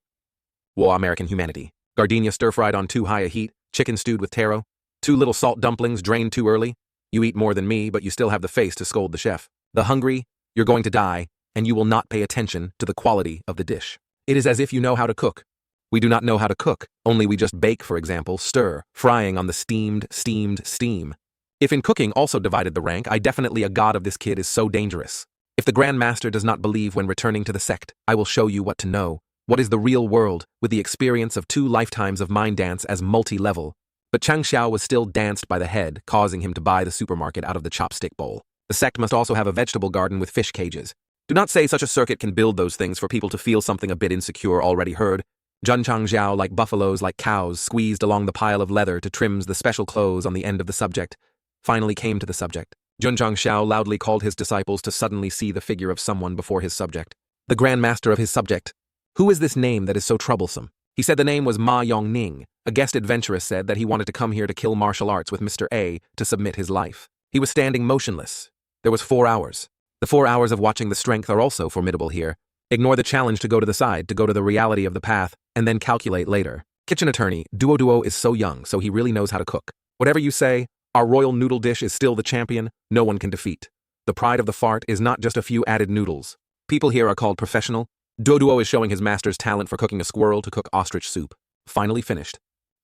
War American humanity. Gardenia stir-fried on too high a heat, chicken stewed with taro, 2 little salt dumplings drained too early. You eat more than me, but you still have the face to scold the chef. The hungry, you're going to die, and you will not pay attention to the quality of the dish. It is as if you know how to cook. We do not know how to cook, only we just bake, for example, stir, frying on the steam. If in cooking also divided the rank, I definitely a god of this kid is so dangerous. If the Grand Master does not believe when returning to the sect, I will show you what to know. What is the real world, with the experience of 2 lifetimes of mind dance as multi-level. But Chang Xiao was still danced by the head, causing him to buy the supermarket out of the chopstick bowl. The sect must also have a vegetable garden with fish cages. Do not say such a circuit can build those things for people to feel something a bit insecure already heard. Junchang Xiao, like buffaloes, like cows, squeezed along the pile of leather to trim the special clothes on the end of the subject, finally came to the subject. Junchang Xiao loudly called his disciples to suddenly see the figure of someone before his subject. The Grand Master of his subject. Who is this name that is so troublesome? He said the name was Ma Yongning. A guest adventuress said that he wanted to come here to kill martial arts with Mr. A to submit his life. He was standing motionless. There was 4 hours. The 4 hours of watching the strength are also formidable here. Ignore the challenge to go to the side, to go to the reality of the path, and then calculate later. Kitchen attorney, Duo Duo is so young, so he really knows how to cook. Whatever you say, our royal noodle dish is still the champion, no one can defeat. The pride of the fart is not just a few added noodles. People here are called professional. Duo Duo is showing his master's talent for cooking a squirrel to cook ostrich soup. Finally finished.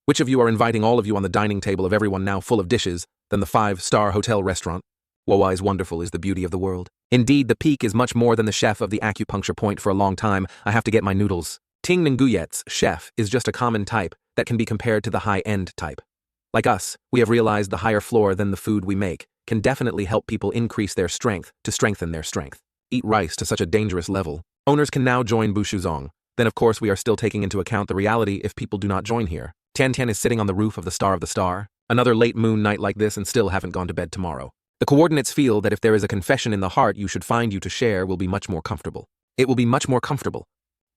Which of you are inviting all of you on the dining table of everyone now full of dishes than the 5-star hotel restaurant? Woe-wise wonderful is the beauty of the world. Indeed, the peak is much more than the chef of the acupuncture point for a long time. I have to get my noodles. Ting Nguyet's chef is just a common type that can be compared to the high-end type. Like us, we have realized the higher floor than the food we make can definitely help people increase their strength to strengthen their strength. Eat rice to such a dangerous level. Owners can now join Bushuzong. Then of course we are still taking into account the reality if people do not join here. Tian Tian is sitting on the roof of the Star. Another late moon night like this and still haven't gone to bed tomorrow. The coordinates feel that if there is a confession in the heart you should find you to share will be much more comfortable. It will be much more comfortable.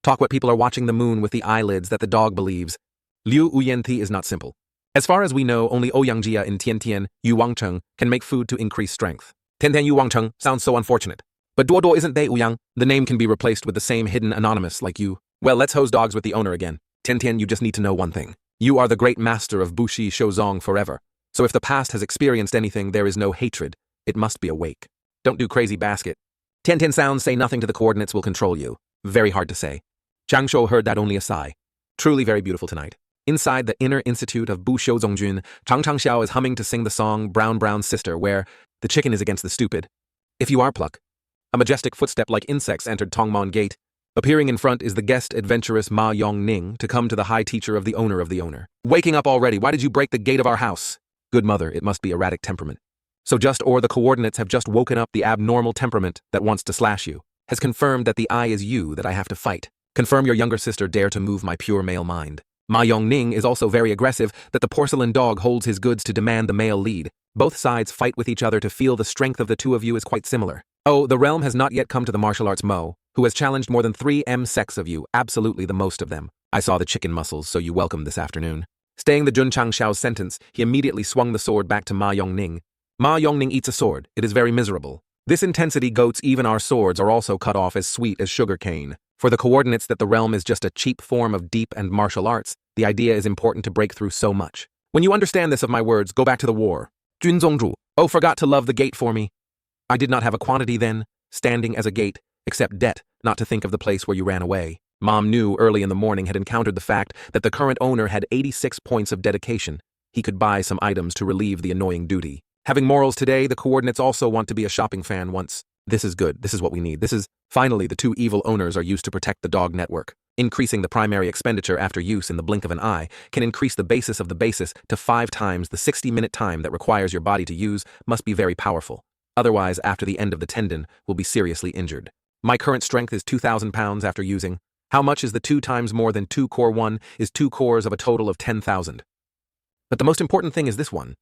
Talk what people are watching the moon with the eyelids that the dog believes. Liu Uyenthi is not simple. As far as we know, only Ouyang and Tian Tian Yu Wangcheng can make food to increase strength. Tian Tian Yu Wangcheng sounds so unfortunate. But Duo Duo isn't they Ouyang? The name can be replaced with the same hidden anonymous like you. Well, let's hose dogs with the owner again. Tian Tian, you just need to know one thing. You are the great master of Bushi Shozong forever. So if the past has experienced anything, there is no hatred. It must be awake. Don't do crazy basket. Tian Tian sounds say nothing to the coordinates will control you. Very hard to say. Chang Shou heard that only a sigh. Truly very beautiful tonight. Inside the inner institute of Bu Xiuzongjun, Chang Xiao is humming to sing the song Brown Brown Sister where the chicken is against the stupid. If you are pluck. A majestic footstep like insects entered Tongmon Gate. Appearing in front is the guest adventurous Ma Yongning to come to the high teacher of the owner of the owner. Waking up already, why did you break the gate of our house? Good mother, it must be erratic temperament. So just or the coordinates have just woken up the abnormal temperament that wants to slash you. Has confirmed that the I is you that I have to fight. Confirm your younger sister dare to move my pure male mind. Ma Yongning is also very aggressive that the porcelain dog holds his goods to demand the male lead. Both sides fight with each other to feel the strength of the two of you is quite similar. Oh, the realm has not yet come to the martial arts Mo, who has challenged more than 3 sects of you, absolutely the most of them. I saw the chicken muscles, so you welcomed this afternoon. Staying the Jun Changxiao's sentence, he immediately swung the sword back to Ma Yongning. Ma Yongning eats a sword. It is very miserable. This intensity goats even our swords are also cut off as sweet as sugar cane. For the coordinates that the realm is just a cheap form of deep and martial arts, the idea is important to break through so much. When you understand this of my words, go back to the war. Jun Zongzhu, oh, forgot to love the gate for me. I did not have a quantity then, standing as a gate, except debt, not to think of the place where you ran away. Mom knew early in the morning had encountered the fact that the current owner had 86 points of dedication. He could buy some items to relieve the annoying duty. Having morals today, the coordinates also want to be a shopping fan once. This is good. This is what we need. Finally, the two evil owners are used to protect the dog network. Increasing the primary expenditure after use in the blink of an eye can increase the basis of the basis to 5 times the 60-minute time that requires your body to use must be very powerful. Otherwise, after the end of the tendon, will be seriously injured. My current strength is 2,000 pounds after using. How much is the 2 times more than 2 core 1 is 2 cores of a total of 10,000. But the most important thing is this one.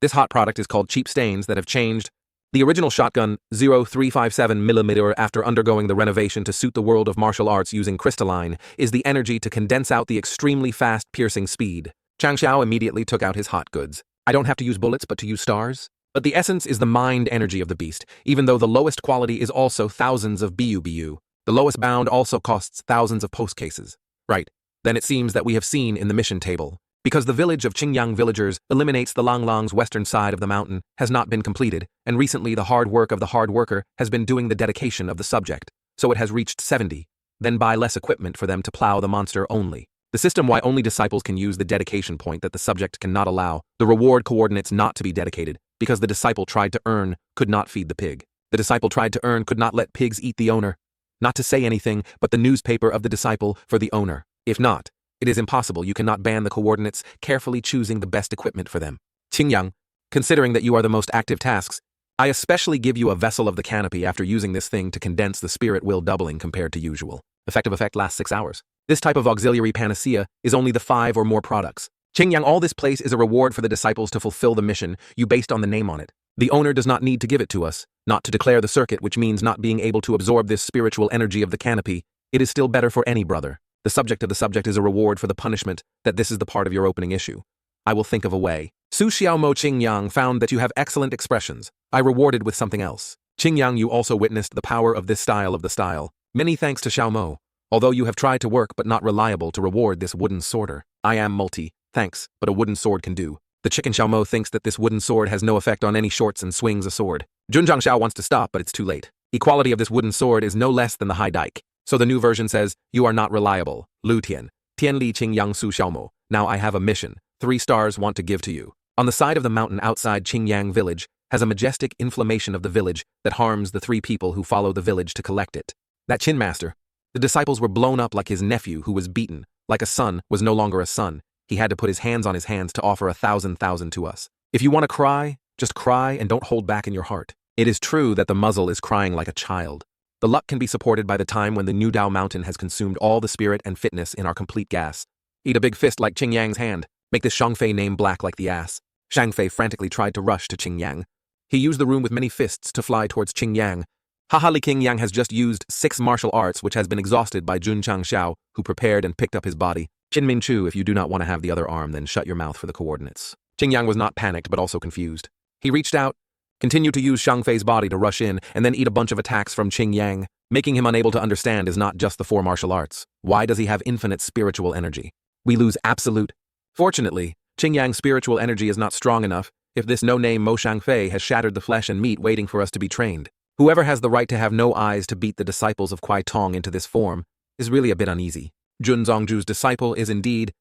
This hot product is called cheap stains that have changed. The original shotgun, 0357mm, after undergoing the renovation to suit the world of martial arts using crystalline, is the energy to condense out the extremely fast piercing speed. Changxiao immediately took out his hot goods. I don't have to use bullets but to use stars? But the essence is the mind energy of the beast, even though the lowest quality is also thousands of BU. The lowest bound also costs thousands of post cases. Right, then it seems that we have seen in the mission table. Because the village of Qingyang villagers eliminates the Langlang's western side of the mountain has not been completed, and recently the hard work of the hard worker has been doing the dedication of the subject, so it has reached 70. Then buy less equipment for them to plow the monster only. The system why only disciples can use the dedication point that the subject cannot allow, the reward coordinates not to be dedicated, because the disciple tried to earn, could not feed the pig. The disciple tried to earn could not let pigs eat the owner. Not to say anything, but the newspaper of the disciple for the owner. If not, it is impossible. You cannot ban the coordinates, carefully choosing the best equipment for them. Qingyang, considering that you are the most active tasks, I especially give you a vessel of the canopy after using this thing to condense the spirit will doubling compared to usual. Effective effect lasts 6 hours. This type of auxiliary panacea is only the 5 or more products. Qingyang, all this place is a reward for the disciples to fulfill the mission you based on the name on it. The owner does not need to give it to us, not to declare the circuit, which means not being able to absorb this spiritual energy of the canopy. It is still better for any brother. The subject of the subject is a reward for the punishment that this is the part of your opening issue. I will think of a way. Su Xiaomo Qingyang found that you have excellent expressions. I rewarded with something else. Qingyang, you also witnessed the power of this style of the style. Many thanks to Xiaomo. Although you have tried to work but not reliable to reward this wooden sworder. I am multi, thanks, but a wooden sword can do. The chicken Xiaomo thinks that this wooden sword has no effect on any shorts and swings a sword. Junjiang Xiao wants to stop, but it's too late. Equality of this wooden sword is no less than the high dike. So the new version says, you are not reliable. Lu Tian. Tian Li Qingyang Su Xiaomo. Now I have a mission. 3 stars want to give to you. On the side of the mountain outside Qingyang village has a majestic inflammation of the village that harms the 3 people who follow the village to collect it. That Qin master. The disciples were blown up like his nephew who was beaten. Like a son was no longer a son. He had to put his hands on his hands to offer 1,000 to us. If you want to cry, just cry and don't hold back in your heart. It is true that the muzzle is crying like a child. The luck can be supported by the time when the New Dao mountain has consumed all the spirit and fitness in our complete gas. Eat a big fist like Qingyang's hand. Make this Shangfei name black like the ass. Shangfei frantically tried to rush to Qingyang. He used the room with many fists to fly towards Qingyang. Li Qingyang has just used 6 martial arts which has been exhausted by Jun Changxiao, who prepared and picked up his body. Qin Min Chu, if you do not want to have the other arm, then shut your mouth for the coordinates. Qingyang was not panicked but also confused. He reached out, continued to use Shangfei's body to rush in, and then eat a bunch of attacks from Qingyang, making him unable to understand is not just the 4 martial arts. Why does he have infinite spiritual energy? We lose absolute. Fortunately, Qingyang's spiritual energy is not strong enough if this no-name Mo Shangfei has shattered the flesh and meat waiting for us to be trained. Whoever has the right to have no eyes to beat the disciples of Kuai Tong into this form is really a bit uneasy. Jun Zongju's disciple is indeed.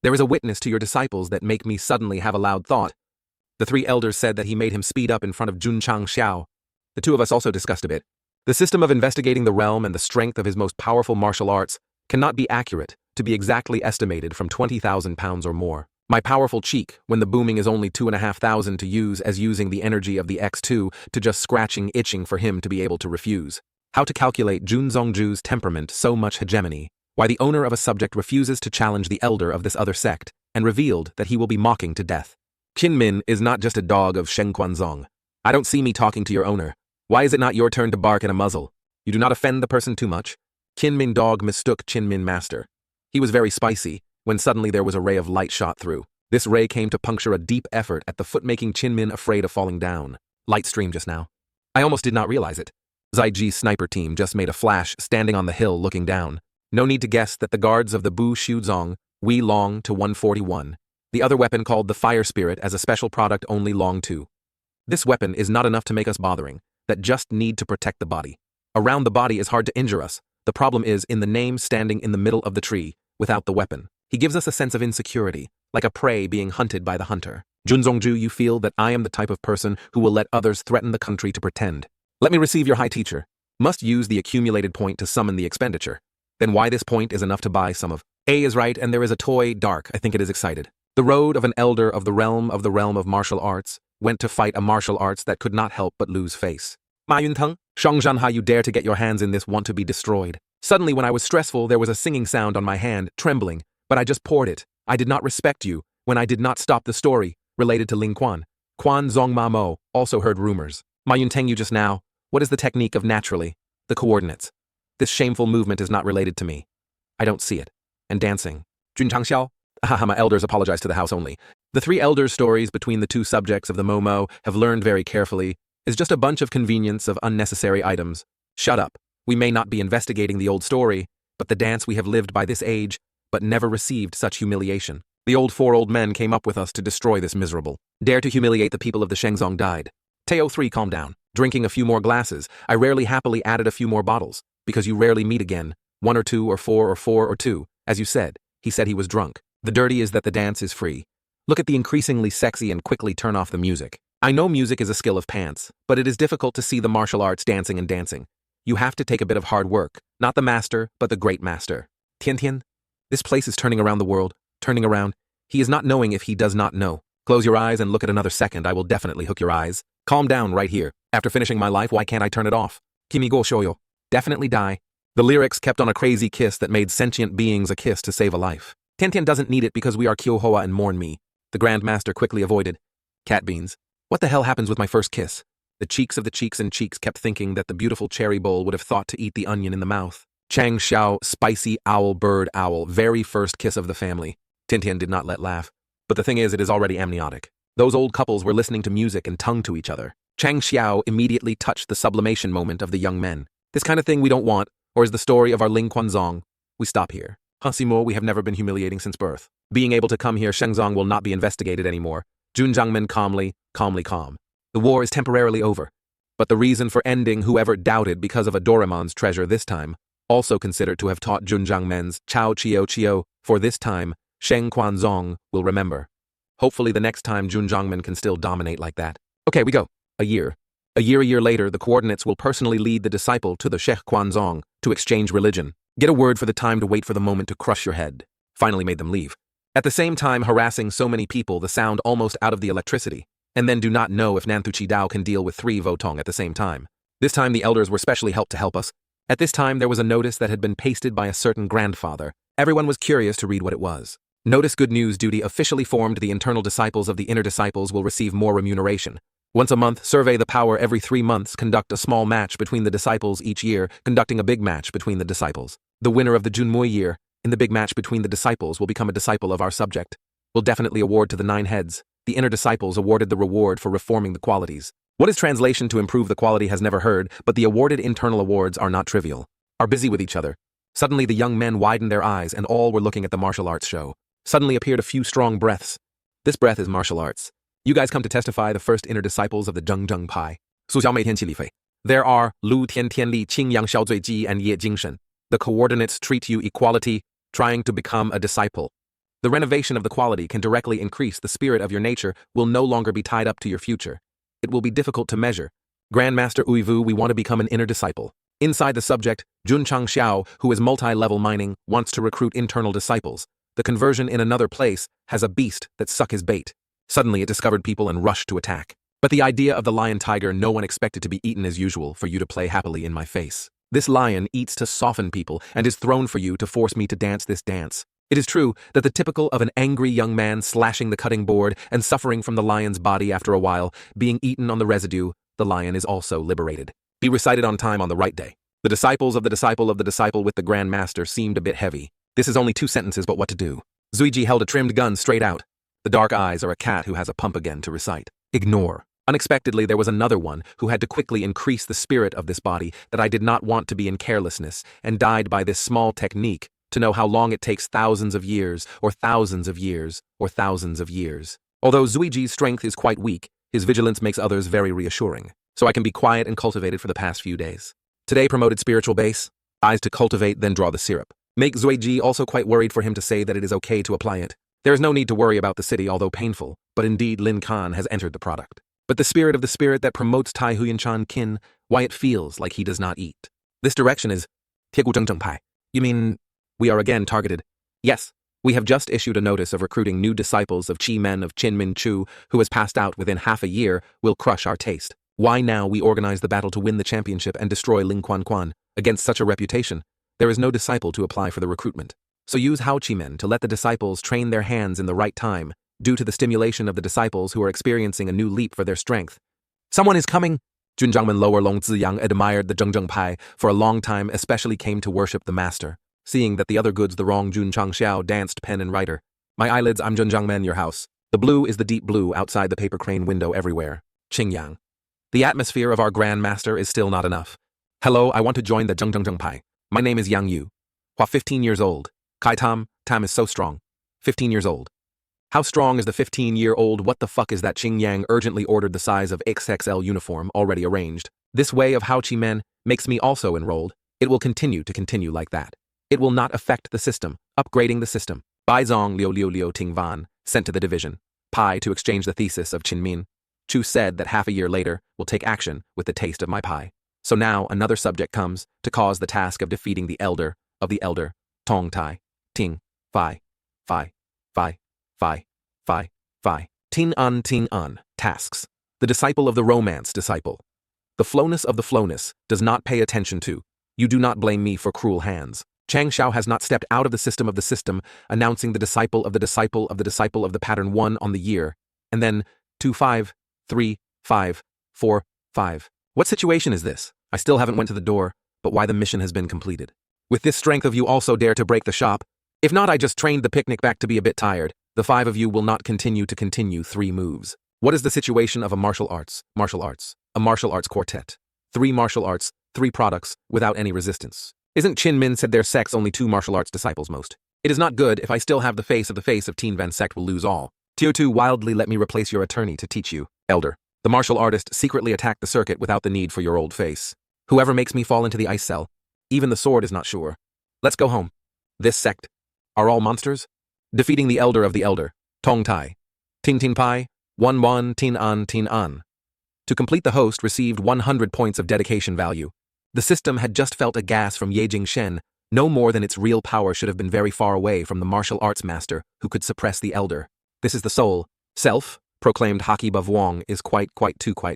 There is a witness to your disciples that make me suddenly have a loud thought. The 3 elders said that he made him speed up in front of Jun Changxiao. The 2 of us also discussed a bit. The system of investigating the realm and the strength of his most powerful martial arts cannot be accurate to be exactly estimated from 20,000 pounds or more. My powerful cheek, when the booming is only 2,500 to use as using the energy of the X2 to just scratching itching for him to be able to refuse. How to calculate Jun Zongju's temperament so much hegemony. Why the owner of a subject refuses to challenge the elder of this other sect, and revealed that he will be mocking to death. Qinmin is not just a dog of Sheng Quanzong. I don't see me talking to your owner. Why is it not your turn to bark at a muzzle? You do not offend the person too much. Qinmin dog mistook Qinmin master. He was very spicy, when suddenly there was a ray of light shot through. This ray came to puncture a deep effort at the foot-making Chinmin afraid of falling down. Light stream just now. I almost did not realize it. Zaiji's sniper team just made a flash standing on the hill looking down. No need to guess that the guards of the Bu Shuzong, Wei Long to 141. The other weapon called the Fire Spirit as a special product only Long 2. This weapon is not enough to make us bothering, that just need to protect the body. Around the body is hard to injure us. The problem is in the name standing in the middle of the tree, without the weapon. He gives us a sense of insecurity, like a prey being hunted by the hunter. Junzongju, you feel that I am the type of person who will let others threaten the country to pretend. Let me receive your high teacher. Must use the accumulated point to summon the expenditure. Then why this point is enough to buy some of. A is right, and there is a toy, dark, I think it is excited. The road of an elder of the realm of martial arts, went to fight a martial arts that could not help but lose face. Ma Yunteng, Shangzhanha, you dare to get your hands in this want to be destroyed. Suddenly when I was stressful there was a singing sound on my hand, trembling, but I just poured it. I did not respect you, when I did not stop the story, related to Ling Quan. Quan Zong Ma Mo, also heard rumors. Ma Yunteng, you just now, what is the technique of naturally? The coordinates. This shameful movement is not related to me. I don't see it. And dancing. Jun Changxiao? Haha, my elders apologize to the house only. The three elders' stories between the two subjects of the Momo have learned very carefully is just a bunch of convenience of unnecessary items. Shut up. We may not be investigating the old story, but the dance we have lived by this age, but never received such humiliation. The four old men came up with us to destroy this miserable. Dare to humiliate the people of the Shenzong died. Teo 3, calm down. Drinking a few more glasses, I rarely happily added a few more bottles, because you rarely meet again, 1 or 2 or 4 or 4 or 2, as you said. He said he was drunk. The dirty is that the dance is free. Look at the increasingly sexy and quickly turn off the music. I know music is a skill of pants, but it is difficult to see the martial arts dancing and dancing. You have to take a bit of hard work, not the master, but the great master. Tian Tian, this place is turning around the world, turning around. He is not knowing if he does not know. Close your eyes and look at another second, I will definitely hook your eyes. Calm down right here. After finishing my life, why can't I turn it off? Kimi go shoyo. Definitely die. The lyrics kept on a crazy kiss that made sentient beings a kiss to save a life. Tian Tian doesn't need it because we are Kyohoa and mourn me. The Grand Master quickly avoided. Cat beans. What the hell happens with my first kiss? The cheeks of the cheeks and cheeks kept thinking that the beautiful cherry bowl would have thought to eat the onion in the mouth. Chang Xiao, spicy owl, bird owl, very first kiss of the family. Tian Tian did not let laugh. But the thing is, it is already amniotic. Those old couples were listening to music and tongue to each other. Chang Xiao immediately touched the sublimation moment of the young men. This kind of thing we don't want, or is the story of our Ling Quanzong. We stop here. Hansimo, we have never been humiliating since birth. Being able to come here, Shenzong will not be investigated anymore. Jun Jiangmen calm. The war is temporarily over. But the reason for ending, whoever doubted because of a Doraemon's treasure this time, also considered to have taught Jun Jiangmen's Chao Chio, for this time, Sheng Quanzong will remember. Hopefully the next time Jun Jiangmen can still dominate like that. Okay, we go. A year later, the coordinates will personally lead the disciple to the Sheikh Quanzong to exchange religion. Get a word for the time to wait for the moment to crush your head. Finally made them leave. At the same time harassing so many people, the sound almost out of the electricity. And then do not know if Nantuchi Dao can deal with 3 Votong at the same time. This time the elders were specially helped to help us. At this time there was a notice that had been pasted by a certain grandfather. Everyone was curious to read what it was. Notice good news duty officially formed. The internal disciples of the inner disciples will receive more remuneration. Once a month, survey the power. Every 3 months, conduct a small match between the disciples. Each year, conducting a big match between the disciples. The winner of the Junmui year, in the big match between the disciples, will become a disciple of our subject. Will definitely award to the 9 heads. The inner disciples awarded the reward for reforming the qualities. What is translation to improve the quality has never heard, but the awarded internal awards are not trivial. Are busy with each other. Suddenly the young men widened their eyes and all were looking at the martial arts show. Suddenly appeared a few strong breaths. This breath is martial arts. You guys come to testify the first inner disciples of the Zheng Pai. Su Xiao Mei Tian Qi Li Fei. There are Lu Tian Tian Li Qing Yang Xiao Zui Ji and Ye Jingshen. The coordinates treat you equality, trying to become a disciple. The renovation of the quality can directly increase the spirit of your nature, will no longer be tied up to your future. It will be difficult to measure. Grandmaster Uivu, we want to become an inner disciple. Inside the subject, Jun Chang Xiao, who is multi-level mining, wants to recruit internal disciples. The conversion in another place has a beast that suck his bait. Suddenly it discovered people and rushed to attack. But the idea of the lion tiger, no one expected to be eaten as usual for you to play happily in my face. This lion eats to soften people and is thrown for you to force me to dance this dance. It is true that the typical of an angry young man slashing the cutting board and suffering from the lion's body after a while, being eaten on the residue, the lion is also liberated. Be recited on time on the right day. The disciples of the disciple with the Grand Master seemed a bit heavy. This is only 2 sentences, but what to do? Zuiji held a trimmed gun straight out. The dark eyes are a cat who has a pump again to recite. Ignore. Unexpectedly, there was another one who had to quickly increase the spirit of this body that I did not want to be in carelessness, and died by this small technique to know how long it takes thousands of years, or thousands of years, or thousands of years. Although Zuiji's strength is quite weak, his vigilance makes others very reassuring, so I can be quiet and cultivated for the past few days. Today promoted spiritual base, eyes to cultivate, then draw the syrup. Make Zuiji also quite worried for him to say that it is okay to apply it. There is no need to worry about the city, although painful, but indeed Lin Khan has entered the product. But the spirit of the spirit that promotes Tai Huyan-chan Kin, why it feels like he does not eat. This direction is Pai. You mean, we are again targeted? Yes, we have just issued a notice of recruiting new disciples of Chi Men of Chin Min Chu, who has passed out within half a year, will crush our taste. Why now we organize the battle to win the championship and destroy Ling Quan Quan? Against such a reputation, there is no disciple to apply for the recruitment. So use Hao Chi Men to let the disciples train their hands in the right time, due to the stimulation of the disciples who are experiencing a new leap for their strength. Someone is coming! Junjiangmen Lower Long Ziyang admired the Zhengzheng Pai for a long time, especially came to worship the master. Seeing that the other goods the wrong, Jun Chang Xiao danced pen and writer. My eyelids, I'm Junjiangmen, your house. The blue is the deep blue outside the paper crane window everywhere. Qingyang. The atmosphere of our Grand Master is still not enough. Hello, I want to join the Zhengzheng Pai. My name is Yang Yu. Hua 15 years old. Kai Tam is so strong. 15 years old. How strong is the 15-year-old? What the fuck is that? Qingyang urgently ordered the size of XXL uniform already arranged. This way of Hao Chi Men makes me also enrolled. It will continue like that. It will not affect the system. Upgrading the system. Bai Zong Liu Ting Van sent to the division. Pai to exchange the thesis of Qin Min. Chu said that half a year later will take action with the taste of my pie. So now another subject comes to cause the task of defeating the elder of the elder. Tong Tai. Ting. Fi. Ting An. Tasks. The disciple of the romance disciple. The flowness of the flowness does not pay attention to. You do not blame me for cruel hands. Chang Xiao has not stepped out of the system, announcing the disciple of the disciple of the disciple of the pattern 1 on the year. And then 2 5 3 5 4 5. What situation is this? I still haven't went to the door, but why the mission has been completed. With this strength of you also dare to break the shop? If not, I just trained the picnic back to be a bit tired. The 5 of you will not continue 3 moves. What is the situation of a martial arts? A martial arts quartet. 3 martial arts, 3 products, without any resistance. Isn't Chin Min said their sect's only 2 martial arts disciples most? It is not good if I still have the face of Teen Van Sect will lose all. Tier 2 wildly let me replace your attorney to teach you. Elder. The martial artist secretly attacked the circuit without the need for your old face. Whoever makes me fall into the ice cell. Even the sword is not sure. Let's go home. This sect. Are all monsters? Defeating the elder of the elder. Tong Tai. Ting Pai. 1 Tin An. To complete the host received 100 points of dedication value. The system had just felt a gas from Yejing Shen. No more than its real power should have been very far away from the martial arts master who could suppress the elder. This is the soul. Self, proclaimed Haki Bavuong, is quite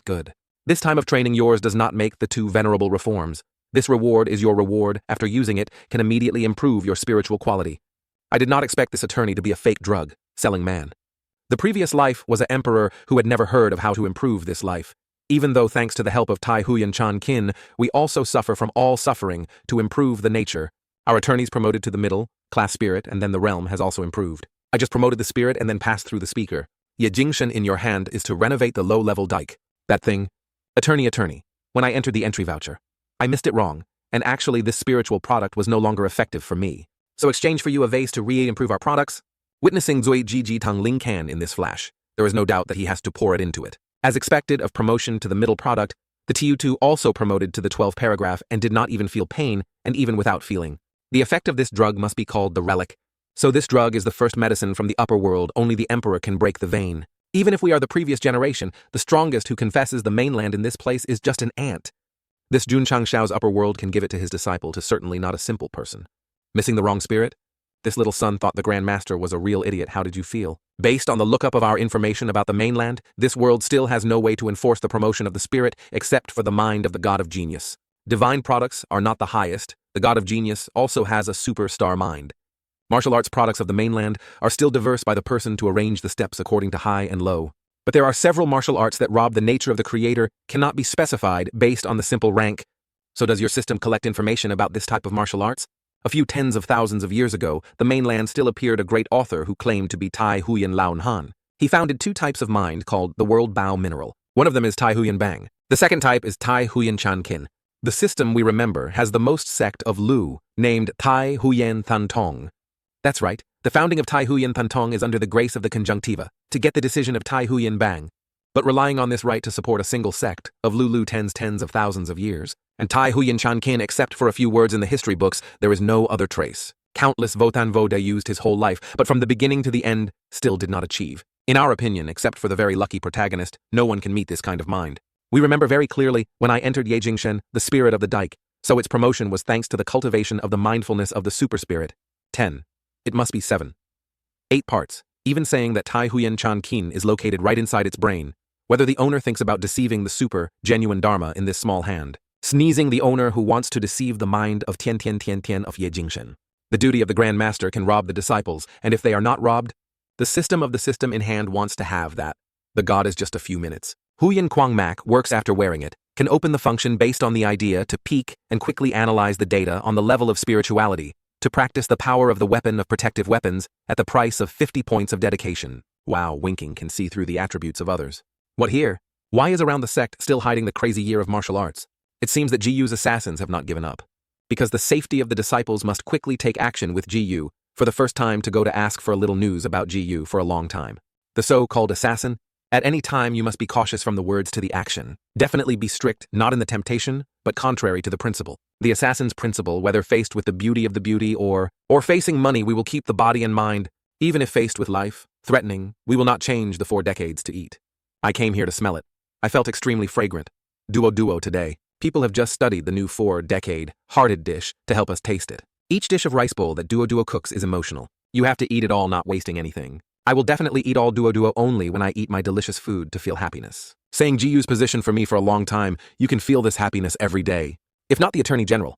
good. This time of training yours does not make the 2 venerable reforms. This reward is your reward. After using it, can immediately improve your spiritual quality. I did not expect this attorney to be a fake drug, selling man. The previous life was an emperor who had never heard of how to improve this life. Even though thanks to the help of Tai Huyan-chan Kin, we also suffer from all suffering to improve the nature. Our attorneys promoted to the middle, class spirit, and then the realm has also improved. I just promoted the spirit and then passed through the speaker. Ye Jingshen in your hand is to renovate the low-level dike. That thing. Attorney. When I entered the entry voucher, I missed it wrong, and actually this spiritual product was no longer effective for me. So exchange for you a vase to re-improve our products? Witnessing Zui Jiji Tang Ling Can in this flash, there is no doubt that he has to pour it into it. As expected of promotion to the middle product, the TU2 also promoted to the 12th paragraph and did not even feel pain, and even without feeling. The effect of this drug must be called the relic. So this drug is the first medicine from the upper world. Only the emperor can break the vein. Even if we are the previous generation, the strongest who confesses the mainland in this place is just an ant. This Jun Chang Xiao's upper world can give it to his disciple to certainly not a simple person. Missing the wrong spirit? This little son thought the Grand Master was a real idiot. How did you feel? Based on the lookup of our information about the mainland, this world still has no way to enforce the promotion of the spirit except for the mind of the God of Genius. Divine products are not the highest. The God of Genius also has a superstar mind. Martial arts products of the mainland are still diverse by the person to arrange the steps according to high and low. But there are several martial arts that rob the nature of the creator, cannot be specified based on the simple rank. So does your system collect information about this type of martial arts? A few tens of thousands of years ago, the mainland still appeared a great author who claimed to be Tai Huyen Laon Han. He founded two types of mind called the world Bao mineral. One of them is Tai Huyen Bang. The second type is Tai Huyen Chan Kin. The system we remember has the most sect of Lu, named Tai Huyen Than Tong. That's right, the founding of Tai Huyen Than Tong is under the grace of the conjunctiva, to get the decision of Tai Huyen Bang. But relying on this right to support a single sect of Lulu tens of thousands of years, and Tai Huyen Chan Kin except for a few words in the history books, there is no other trace. Countless Votan Voda used his whole life, but from the beginning to the end, still did not achieve. In our opinion, except for the very lucky protagonist, no one can meet this kind of mind. We remember very clearly when I entered Yejingshen, the spirit of the dike, so its promotion was thanks to the cultivation of the mindfulness of the super spirit. 10. It must be 7. 8 parts, even saying that Tai Huyen Chan Kin is located right inside its brain. Whether the owner thinks about deceiving the super, genuine Dharma in this small hand. Sneezing the owner who wants to deceive the mind of Tian of Yejingshen. The duty of the Grand Master can rob the disciples, and if they are not robbed, the system of the system in hand wants to have that. The god is just a few minutes. Huyen Kwang Mak works after wearing it, can open the function based on the idea to peek and quickly analyze the data on the level of spirituality, to practice the power of the weapon of protective weapons at the price of 50 points of dedication. Wow, winking can see through the attributes of others. What here? Why is around the sect still hiding the crazy year of martial arts? It seems that GU's assassins have not given up. Because the safety of the disciples must quickly take action with GU, for the first time to go to ask for a little news about GU for a long time. The so-called assassin? At any time you must be cautious from the words to the action. Definitely be strict, not in the temptation, but contrary to the principle. The assassin's principle, whether faced with the beauty of the beauty or facing money, we will keep the body and mind. Even if faced with life, threatening, we will not change the 4 decades to eat. I came here to smell it. I felt extremely fragrant. Duo today. People have just studied the new 4-decade, hearted dish to help us taste it. Each dish of rice bowl that Duo cooks is emotional. You have to eat it all, not wasting anything. I will definitely eat all Duo only when I eat my delicious food to feel happiness. Saying GU's position for me for a long time, you can feel this happiness every day. If not the Attorney General.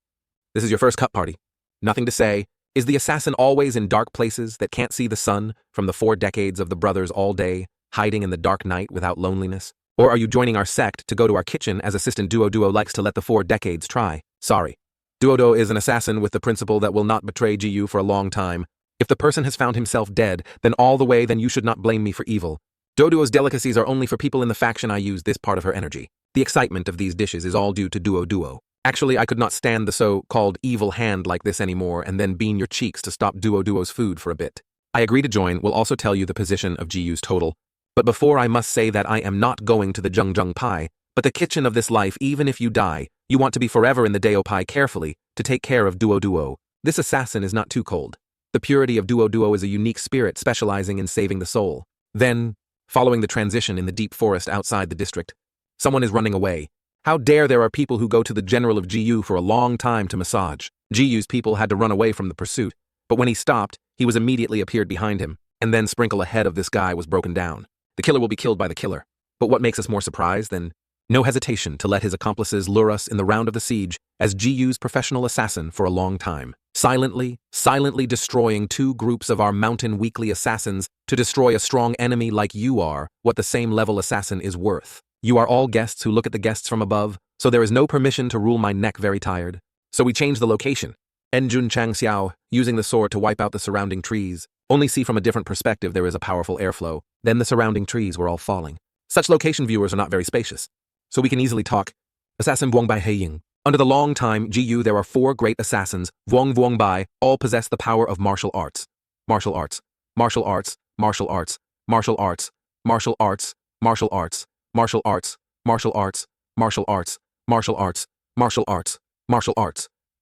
This is your first cup party. Nothing to say. Is the assassin always in dark places that can't see the sun from the 4 decades of the brothers all day, hiding in the dark night without loneliness? Or are you joining our sect to go to our kitchen as assistant Duo likes to let the 4 decades try? Sorry. Duo is an assassin with the principle that will not betray GU for a long time. If the person has found himself dead, then all the way, then you should not blame me for evil. Duo's delicacies are only for people in the faction. I use this part of her energy. The excitement of these dishes is all due to Duo. Actually, I could not stand the so-called evil hand like this anymore and then bean your cheeks to stop Duo's food for a bit. I agree to join. Will also tell you the position of GU's total. But before I must say that I am not going to the Jung Pai, but the kitchen of this life. Even if you die, you want to be forever in the Deo Pai carefully, to take care of Duo. This assassin is not too cold. The purity of Duo is a unique spirit specializing in saving the soul. Then, following the transition in the deep forest outside the district, someone is running away. How dare there are people who go to the general of GU for a long time to massage. GU's people had to run away from the pursuit, but when he stopped, he was immediately appeared behind him, and then sprinkle ahead of this guy was broken down. The killer will be killed by the killer. But what makes us more surprised than no hesitation to let his accomplices lure us in the round of the siege as GU's professional assassin for a long time. Silently destroying 2 groups of our mountain weekly assassins to destroy a strong enemy like you are, what the same level assassin is worth. You are all guests who look at the guests from above, so there is no permission to rule my neck very tired. So we change the location. Enjun Chang Xiao, using the sword to wipe out the surrounding trees. Only see from a different perspective there is a powerful airflow. Then the surrounding trees were all falling. Such location viewers are not very spacious. So we can easily talk. Assassin Vuong Bai Heiying. Under the long time GU there are 4 great assassins, Vuong Bai, all possess the power of martial arts. Martial arts. Martial arts. Martial arts. Martial arts. Martial arts. Martial arts. Martial arts. Martial arts. Martial arts. Martial arts. Martial arts. Martial arts.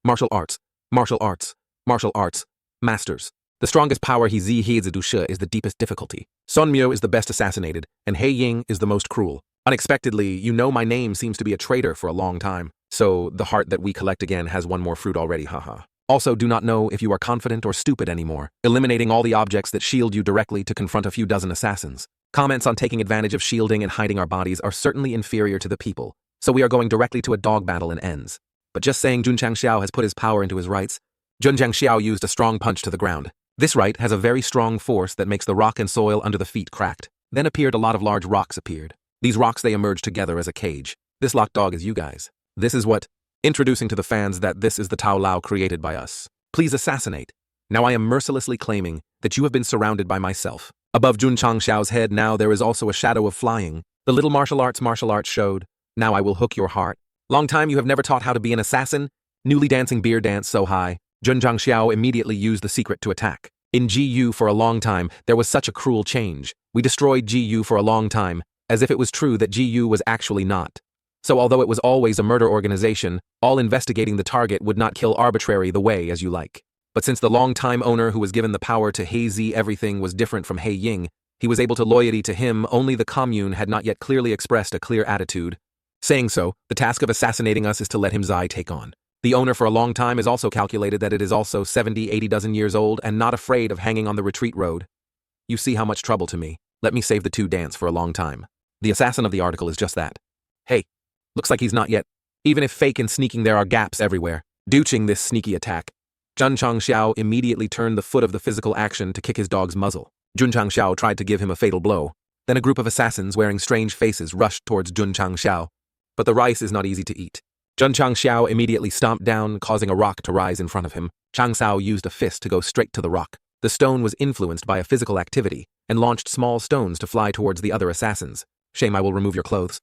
Martial arts. Martial arts. Martial arts. Masters. The strongest power he is the deepest difficulty. Sun Myo is the best assassinated, and Hei Ying is the most cruel. Unexpectedly, you know my name seems to be a traitor for a long time. So the heart that we collect again has 1 more fruit already, haha. Also do not know if you are confident or stupid anymore, eliminating all the objects that shield you directly to confront a few dozen assassins. Comments on taking advantage of shielding and hiding our bodies are certainly inferior to the people, so we are going directly to a dog battle and ends. But just saying Junchang Xiao has put his power into his rights, Junchang Xiao used a strong punch to the ground. This right has a very strong force that makes the rock and soil under the feet cracked. Then appeared a lot of large rocks appeared. These rocks they emerged together as a cage. This locked dog is you guys. This is what, introducing to the fans that this is the Tao Lao created by us. Please assassinate. Now I am mercilessly claiming that you have been surrounded by myself. Above Jun Changxiao's head now there is also a shadow of flying. The little martial arts showed. Now I will hook your heart. Long time you have never taught how to be an assassin? Newly dancing beer dance so high. Jun Changxiao immediately used the secret to attack. In GU for a long time, there was such a cruel change. We destroyed GU for a long time, as if it was true that GU was actually not. So although it was always a murder organization, all investigating the target would not kill arbitrary the way as you like. But since the long-time owner who was given the power to hazy everything was different from He Ying, he was able to loyalty to him, only the commune had not yet clearly expressed a clear attitude. Saying so, the task of assassinating us is to let him Zai take on. The owner for a long time is also calculated that it is also 70-80 dozen years old and not afraid of hanging on the retreat road. You see how much trouble to me. Let me save the two dance for a long time. The assassin of the article is just that. Hey, looks like he's not yet. Even if fake and sneaking there are gaps everywhere. Douching this sneaky attack. Jun Changxiao immediately turned the foot of the physical action to kick his dog's muzzle. Jun Changxiao tried to give him a fatal blow. Then a group of assassins wearing strange faces rushed towards Jun Changxiao. But the rice is not easy to eat. Jun Changxiao immediately stomped down, causing a rock to rise in front of him. Chang Sao used a fist to go straight to the rock. The stone was influenced by a physical activity and launched small stones to fly towards the other assassins. Shame, I will remove your clothes.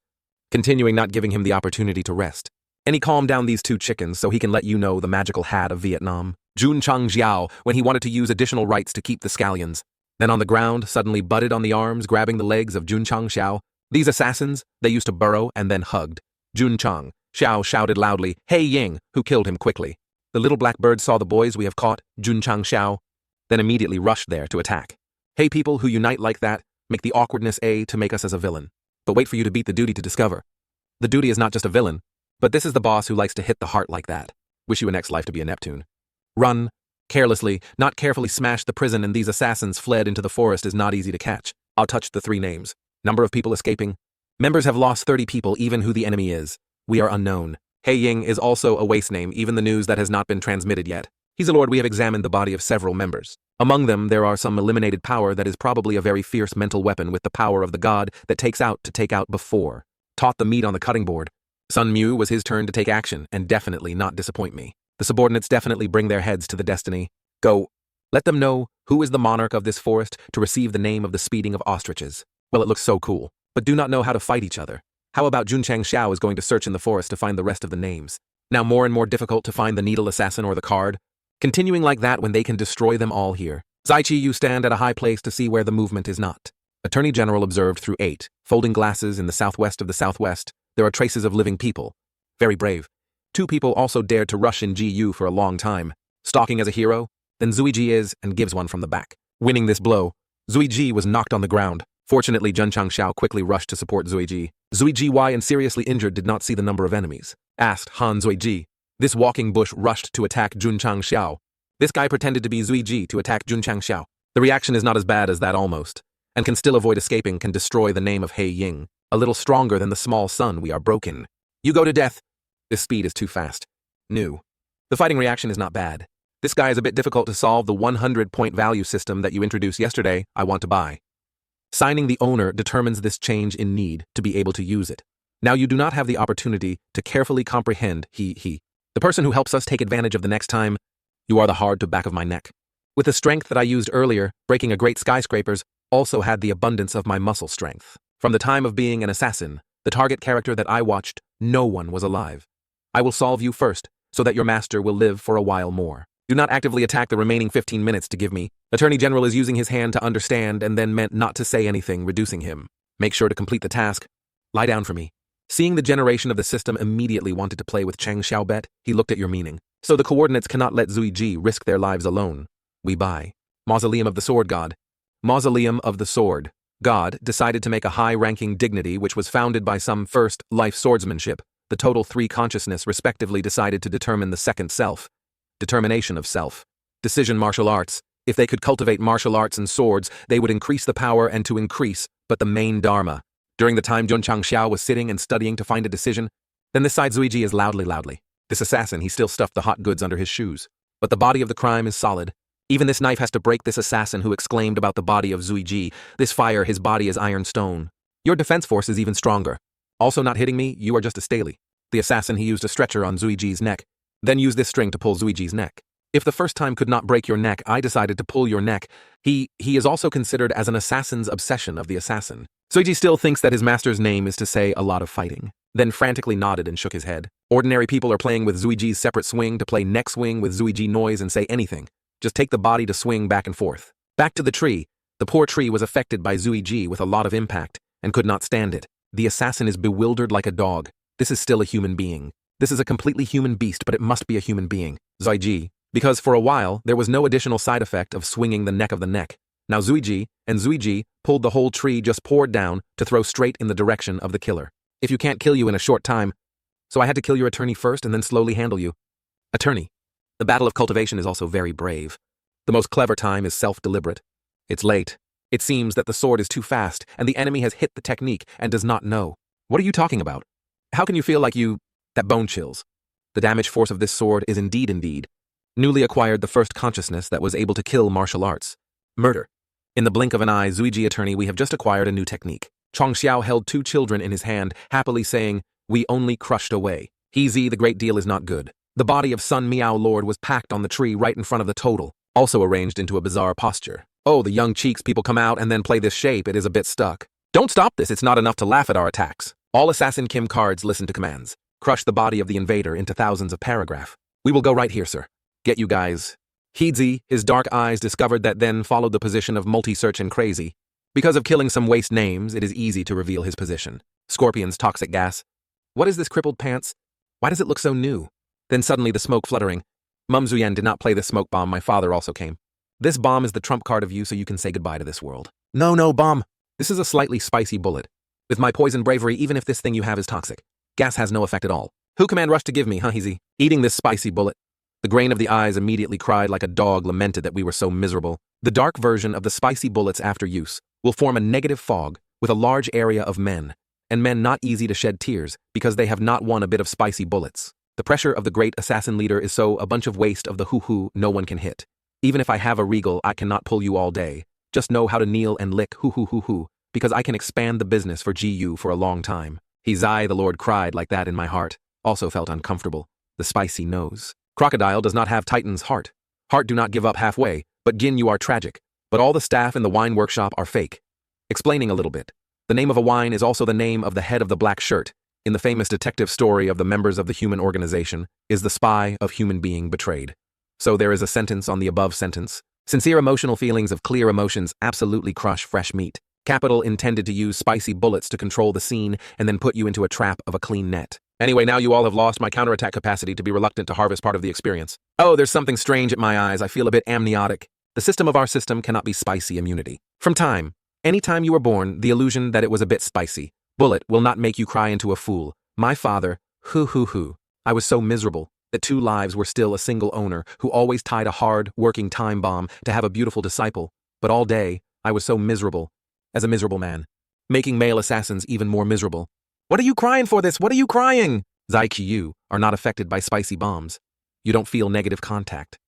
Continuing, not giving him the opportunity to rest. And he calmed down these two chickens so he can let you know the magical hat of Vietnam. Jun Changxiao, when he wanted to use additional rights to keep the scallions. Then on the ground, suddenly butted on the arms, grabbing the legs of Jun Changxiao. These assassins, they used to burrow and then hugged. Jun Changxiao shouted loudly, "He Ying," who killed him quickly. The little black bird saw the boys we have caught, Jun Changxiao, then immediately rushed there to attack. Hey, people who unite like that, make the awkwardness A to make us as a villain. But wait for you to beat the duty to discover. The duty is not just a villain, but this is the boss who likes to hit the heart like that. Wish you a next life to be a Neptune. Run. Carelessly, not carefully smash the prison and these assassins fled into the forest is not easy to catch. I'll touch the 3 names. Number of people escaping. Members have lost 30 people, even who the enemy is. We are unknown. He Ying is also a waste name, even the news that has not been transmitted yet. He's a lord. We have examined the body of several members. Among them, there are some eliminated power that is probably a very fierce mental weapon with the power of the god that takes out to take out before. Taught the meat on the cutting board. Sun Mu was his turn to take action and definitely not disappoint me. The subordinates definitely bring their heads to the destiny. Go. Let them know who is the monarch of this forest to receive the name of the speeding of ostriches. Well, it looks so cool, but do not know how to fight each other. How about Jun Changxiao is going to search in the forest to find the rest of the names? Now more and more difficult to find the needle assassin or the card. Continuing like that when they can destroy them all here. Zaichi, you stand at a high place to see where the movement is not. Attorney General observed through 8, folding glasses in the southwest of the southwest. There are traces of living people. Very brave. 2 people also dared to rush in GU for a long time. Stalking as a hero, then Zuiji is and gives one from the back. Winning this blow, Zuiji was knocked on the ground. Fortunately, Jun Changxiao quickly rushed to support Zuiji. Zuiji, why and seriously injured, did not see the number of enemies. Asked Han Zuiji. This walking bush rushed to attack Jun Changxiao. This guy pretended to be Zuiji to attack Jun Changxiao. The reaction is not as bad as that almost, and can still avoid escaping, can destroy the name of He Ying. A little stronger than the small sun, we are broken. You go to death. This speed is too fast. New. The fighting reaction is not bad. This guy is a bit difficult to solve. The 100-point value system that you introduced yesterday, I want to buy. Signing the owner determines this change in need to be able to use it. Now you do not have the opportunity to carefully comprehend he. The person who helps us take advantage of the next time, you are the hard to back of my neck. With the strength that I used earlier, breaking a great skyscrapers, also had the abundance of my muscle strength. From the time of being an assassin, the target character that I watched, no one was alive. I will solve you first, so that your master will live for a while more. Do not actively attack the remaining 15 minutes to give me. Attorney General is using his hand to understand and then meant not to say anything, reducing him. Make sure to complete the task. Lie down for me. Seeing the generation of the system immediately wanted to play with Chang Xiaobet, he looked at your meaning. So the coordinates cannot let Zuiji risk their lives alone. We buy. Mausoleum of the Sword God. Mausoleum of the Sword God decided to make a high-ranking dignity which was founded by some first life swordsmanship. The total 3 consciousness respectively decided to determine the second self. Determination of self. Decision martial arts. If they could cultivate martial arts and swords, they would increase the power and to increase, but the main dharma. During the time Jun Changxiao was sitting and studying to find a decision, then this side Zuiji is loudly. This assassin, he still stuffed the hot goods under his shoes. But the body of the crime is solid. Even this knife has to break this assassin who exclaimed about the body of Zuiji. This fire, his body is iron stone. Your defense force is even stronger. Also not hitting me, you are just a Staley. The assassin, he used a stretcher on Zuiji's neck, then used this string to pull Zuiji's neck. If the first time could not break your neck, I decided to pull your neck. He is also considered as an assassin's obsession of the assassin. Zuiji still thinks that his master's name is to say a lot of fighting. Then frantically nodded and shook his head. Ordinary people are playing with Zuiji's separate swing to play neck swing with Zuiji noise and say anything. Just take the body to swing back and forth. Back to the tree. The poor tree was affected by Zuiji with a lot of impact and could not stand it. The assassin is bewildered like a dog. This is still a human being. This is a completely human beast, but it must be a human being. Zuiji. Because for a while, there was no additional side effect of swinging the neck of the neck. Now Zuiji pulled the whole tree just poured down to throw straight in the direction of the killer. If you can't kill you in a short time, so I had to kill your attorney first and then slowly handle you. Attorney. The battle of cultivation is also very brave. The most clever time is self-deliberate. It's late. It seems that the sword is too fast and the enemy has hit the technique and does not know. What are you talking about? How can you feel like that bone chills? The damage force of this sword is indeed. Newly acquired the first consciousness that was able to kill martial arts. Murder. In the blink of an eye, Zuiji attorney, we have just acquired a new technique. Chong Xiao held 2 children in his hand, happily saying, we only crushed away. Heezy, the great deal is not good. The body of Sun Miao Lord was packed on the tree right in front of the total, also arranged into a bizarre posture. Oh, the young cheeks people come out and then play this shape, it is a bit stuck. Don't stop this, it's not enough to laugh at our attacks. All Assassin Kim cards listen to commands. Crush the body of the invader into thousands of paragraph. We will go right here, sir. Get you guys. Heezy, his dark eyes discovered that then followed the position of multi-search and crazy. Because of killing some waste names, it is easy to reveal his position. Scorpion's toxic gas. What is this crippled pants? Why does it look so new? Then suddenly the smoke fluttering. Mum Zuyen did not play this smoke bomb, my father also came. This bomb is the trump card of you so you can say goodbye to this world. No, bomb. This is a slightly spicy bullet. With my poison bravery, even if this thing you have is toxic. Gas has no effect at all. Who command rush to give me, huh, Heezy? Eating this spicy bullet. The grain of the eyes immediately cried like a dog lamented that we were so miserable. The dark version of the spicy bullets after use will form a negative fog with a large area of men, and men not easy to shed tears because they have not won a bit of spicy bullets. The pressure of the great assassin leader is so a bunch of waste of the hoo-hoo no one can hit. Even if I have a regal, I cannot pull you all day. Just know how to kneel and lick hoo-hoo-hoo-hoo, because I can expand the business for GU for a long time. Heezy, the Lord cried like that in my heart, also felt uncomfortable. The spicy nose. Crocodile does not have Titan's heart. Heart do not give up halfway, but Gin you are tragic. But all the staff in the wine workshop are fake. Explaining a little bit. The name of a wine is also the name of the head of the black shirt. In the famous detective story of the members of the human organization, is the spy of human being betrayed. So there is a sentence on the above sentence. Sincere emotional feelings of clear emotions absolutely crush fresh meat. Capital intended to use spicy bullets to control the scene and then put you into a trap of a clean net. Anyway, now you all have lost my counterattack capacity to be reluctant to harvest part of the experience. Oh, there's something strange at my eyes. I feel a bit amniotic. The system of our system cannot be spicy immunity. From time, any time you were born, the illusion that it was a bit spicy. Bullet will not make you cry into a fool. My father, hoo. I was so miserable that 2 lives were still a single owner who always tied a hard, working time bomb to have a beautiful disciple. But all day, I was so miserable, as a miserable man. Making male assassins even more miserable. What are you crying for this? What are you crying? Zaiqiu are not affected by spicy bombs. You don't feel negative contact.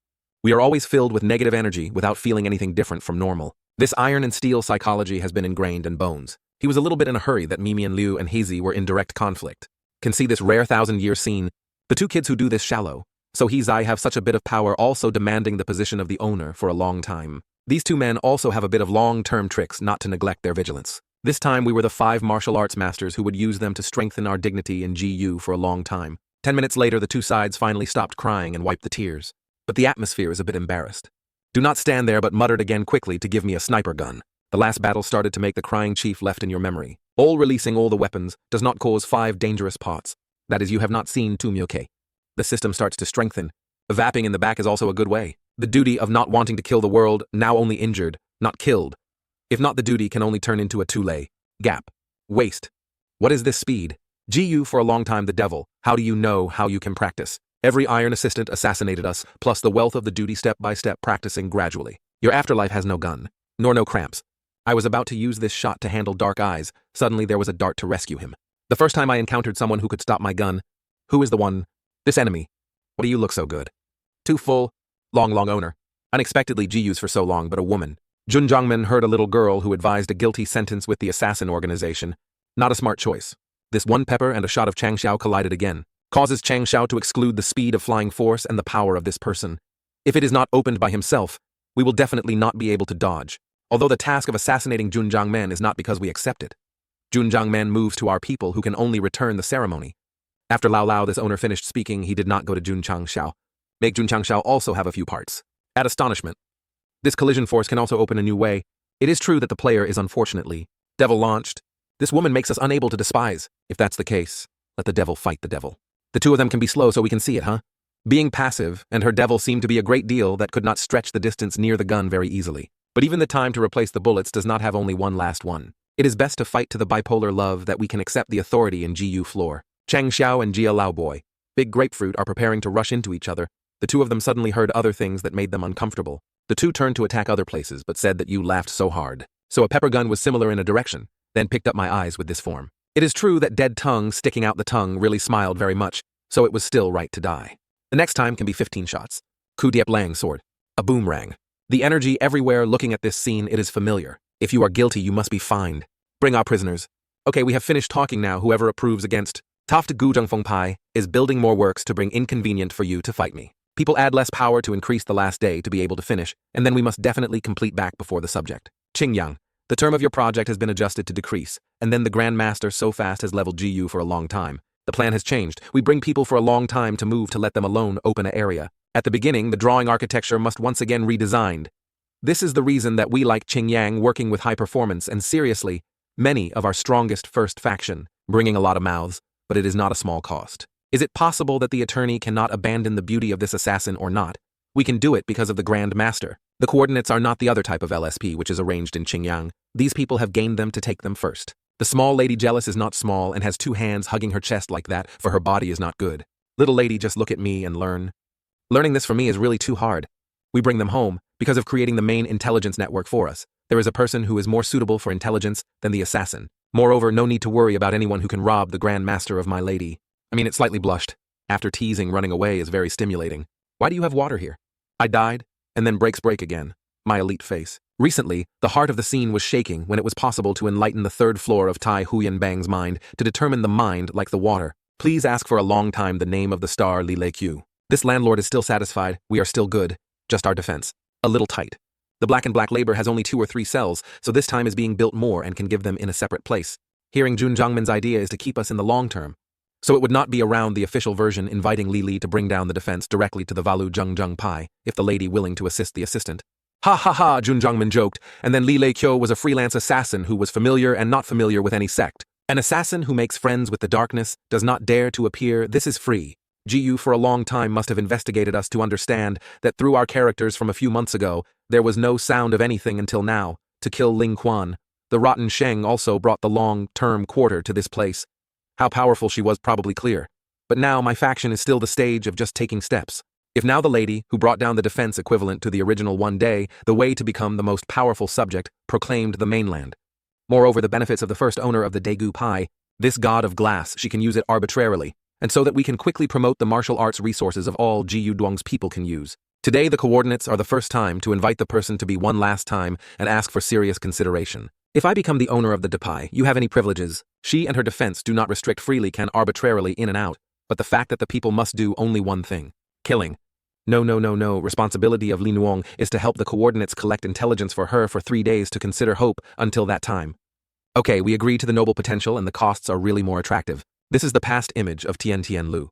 We are always filled with negative energy without feeling anything different from normal. This iron and steel psychology has been ingrained in bones. He was a little bit in a hurry that Mimi and Liu and Heezy were in direct conflict. Can see this rare 1,000-year scene. The 2 kids who do this shallow. So Heezy have such a bit of power also demanding the position of the owner for a long time. These 2 men also have a bit of long-term tricks not to neglect their vigilance. This time we were the 5 martial arts masters who would use them to strengthen our dignity in GU for a long time. 10 minutes later, the 2 sides finally stopped crying and wiped the tears. But the atmosphere is a bit embarrassed. Do not stand there but muttered again quickly to give me a sniper gun. The last battle started to make the crying chief left in your memory. All releasing all the weapons does not cause 5 dangerous pots. That is, you have not seen Tumyoke. The system starts to strengthen. Vapping in the back is also a good way. The duty of not wanting to kill the world, now only injured, not killed. If not, the duty can only turn into a too-lay. Gap. Waste. What is this speed? GU for a long time the devil. How do you know how you can practice? Every iron assistant assassinated us, plus the wealth of the duty step-by-step practicing gradually. Your afterlife has no gun, nor no cramps. I was about to use this shot to handle Dark Eyes. Suddenly there was a dart to rescue him. The first time I encountered someone who could stop my gun. Who is the one? This enemy. What do you look so good? Too full. Long owner. Unexpectedly GUs for so long, but a woman. Jun Jongmin heard a little girl who advised a guilty sentence with the assassin organization. Not a smart choice. This one pepper and a shot of Chang Xiao collided again. Causes Chang Xiao to exclude the speed of flying force and the power of this person. If it is not opened by himself, we will definitely not be able to dodge. Although the task of assassinating Junjangmen is not because we accept it. Junjangmen moves to our people who can only return the ceremony. After Lao Lao, this owner finished speaking, he did not go to Junchangshao. Make Junchangshao also have a few parts. Add astonishment. This collision force can also open a new way. It is true that the player is unfortunately devil launched. This woman makes us unable to despise. If that's the case, let the devil fight the devil. The two of them can be slow so we can see it, huh? Being passive and her devil seemed to be a great deal that could not stretch the distance near the gun very easily. But even the time to replace the bullets does not have only one last one. It is best to fight to the bipolar love that we can accept the authority in GU floor. Chang Xiao and Jia Lao Boy, Big Grapefruit, are preparing to rush into each other. The two of them suddenly heard other things that made them uncomfortable. The two turned to attack other places but said that you laughed so hard. So a pepper gun was similar in a direction, then picked up my eyes with this form. It is true that dead tongue sticking out the tongue really smiled very much, so it was still right to die. The next time can be 15 shots. Ku Diep Lang sword. A boomerang. The energy everywhere looking at this scene, it is familiar. If you are guilty, you must be fined. Bring our prisoners. Okay, we have finished talking now. Whoever approves against Taft Gu Zhengfeng Pai is building more works to bring inconvenient for you to fight me. People add less power to increase the last day to be able to finish, and then we must definitely complete back before the subject. Qingyang, the term of your project has been adjusted to decrease, and then the Grand Master so fast has leveled GU for a long time. The plan has changed. We bring people for a long time to move to let them alone open an area. At the beginning, the drawing architecture must once again redesigned. This is the reason that we like Qingyang working with high performance and seriously, many of our strongest first faction, bringing a lot of mouths, but it is not a small cost. Is it possible that the attorney cannot abandon the beauty of this assassin or not? We can do it because of the Grand Master. The coordinates are not the other type of LSP which is arranged in Qingyang. These people have gained them to take them first. The small lady jealous is not small and has two hands hugging her chest like that, for her body is not good. Little lady, just look at me and learn. Learning this for me is really too hard. We bring them home because of creating the main intelligence network for us. There is a person who is more suitable for intelligence than the assassin. Moreover, no need to worry about anyone who can rob the Grand Master of my lady. It slightly blushed. After teasing, running away is very stimulating. Why do you have water here? I died, and then break again. My elite face. Recently, the heart of the scene was shaking when it was possible to enlighten the third floor of Tai Huyan Bang's mind to determine the mind like the water. Please ask for a long time the name of the star Li Lei Q. This landlord is still satisfied. We are still good. Just our defense. A little tight. The black and black labor has only 2 or 3 cells, so this time is being built more and can give them in a separate place. Hearing Jun Zhangmin's idea is to keep us in the long term. So it would not be around the official version inviting Li Li to bring down the defense directly to the Valu Zheng Pai, if the lady willing to assist the assistant. Ha ha ha, Jun Zhangmin joked, and then Li Lei Qiu was a freelance assassin who was familiar and not familiar with any sect. An assassin who makes friends with the darkness, does not dare to appear, this is free. GU for a long time must have investigated us to understand that through our characters from a few months ago, there was no sound of anything until now, to kill Ling Quan. The rotten Sheng also brought the long-term quarter to this place. How powerful she was probably clear. But now my faction is still the stage of just taking steps. If now the lady, who brought down the defense equivalent to the original one day, the way to become the most powerful subject, proclaimed the mainland. Moreover, the benefits of the first owner of the Daegu Pai, this god of glass, she can use it arbitrarily, and so that we can quickly promote the martial arts resources of all Jiu Duang's people can use. Today the coordinates are the first time to invite the person to be one last time and ask for serious consideration. If I become the owner of the Depai, you have any privileges. She and her defense do not restrict freely, can arbitrarily in and out, but the fact that the people must do only one thing. Killing. No. Responsibility of Li Nuong is to help the coordinates collect intelligence for her for 3 days to consider hope until that time. Okay, we agree to the noble potential and the costs are really more attractive. This is the past image of Tian Tian Lu.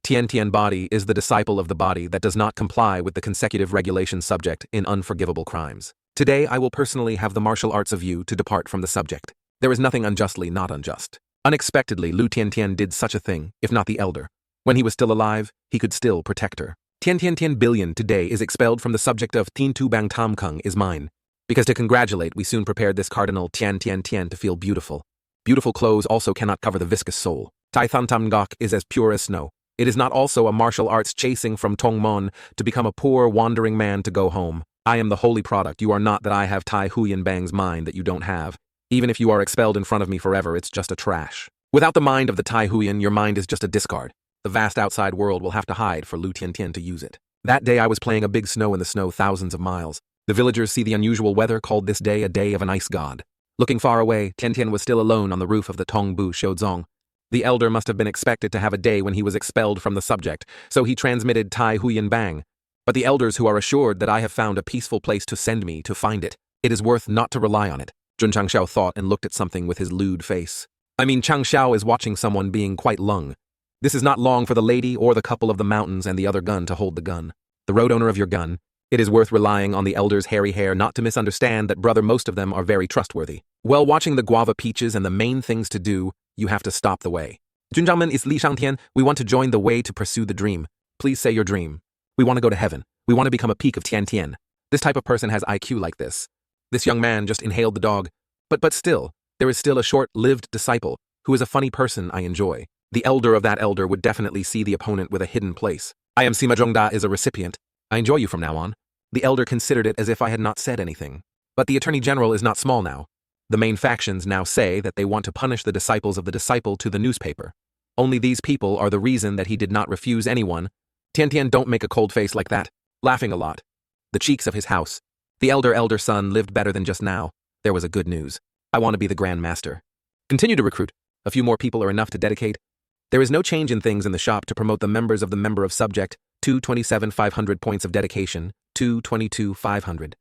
Tian Tian body is the disciple of the body that does not comply with the consecutive regulation subject in unforgivable crimes. Today I will personally have the martial arts of you to depart from the subject. There is nothing unjustly not unjust. Unexpectedly, Lu Tian did such a thing, if not the elder. When he was still alive, he could still protect her. Tian billion today is expelled from the subject of Tin Tu Bang Tam Kung is mine. Because to congratulate, we soon prepared this Cardinal Tian to feel beautiful. Beautiful clothes also cannot cover the viscous soul. Tai Than Tam Gok is as pure as snow. It is not also a martial arts chasing from Tong Mon to become a poor wandering man to go home. I am the holy product. You are not that I have Tai Huyan Bang's mind that you don't have. Even if you are expelled in front of me forever, it's just a trash. Without the mind of the Tai Huyan, your mind is just a discard. The vast outside world will have to hide for Lu Tian to use it. That day I was playing a big snow in the snow thousands of miles. The villagers see the unusual weather called this day a day of an ice god. Looking far away, Tian was still alone on the roof of the Tongbu Xiuzong. The elder must have been expected to have a day when he was expelled from the subject, so he transmitted Tai Huyan Bang. But the elders who are assured that I have found a peaceful place to send me to find it, it is worth not to rely on it. Jun Changxiao thought and looked at something with his lewd face. I mean, Changxiao is watching someone being quite lung. This is not long for the lady or the couple of the mountains and the other gun to hold the gun. The road owner of your gun. It is worth relying on the elders' hairy hair not to misunderstand that, brother, most of them are very trustworthy. While watching the guava peaches and the main things to do, you have to stop the way. Junjiamen is Li Shangtian. We want to join the way to pursue the dream. Please say your dream. We want to go to heaven. We want to become a peak of Tian Tian. This type of person has IQ like this. This young man just inhaled the dog. But still, there is still a short-lived disciple who is a funny person I enjoy. The elder of that elder would definitely see the opponent with a hidden place. I am Sima Zhongda is a recipient. I enjoy you from now on. The elder considered it as if I had not said anything. But the Attorney General is not small now. The main factions now say that they want to punish the disciples of the disciple to the newspaper. Only these people are the reason that he did not refuse anyone. Tian Tian, don't make a cold face like that. Laughing a lot. The cheeks of his house. The elder son lived better than just now. There was a good news. I want to be the Grand Master. Continue to recruit. A few more people are enough to dedicate. There is no change in things in the shop to promote the members of the member of subject. 227 500 points of dedication. 222 500.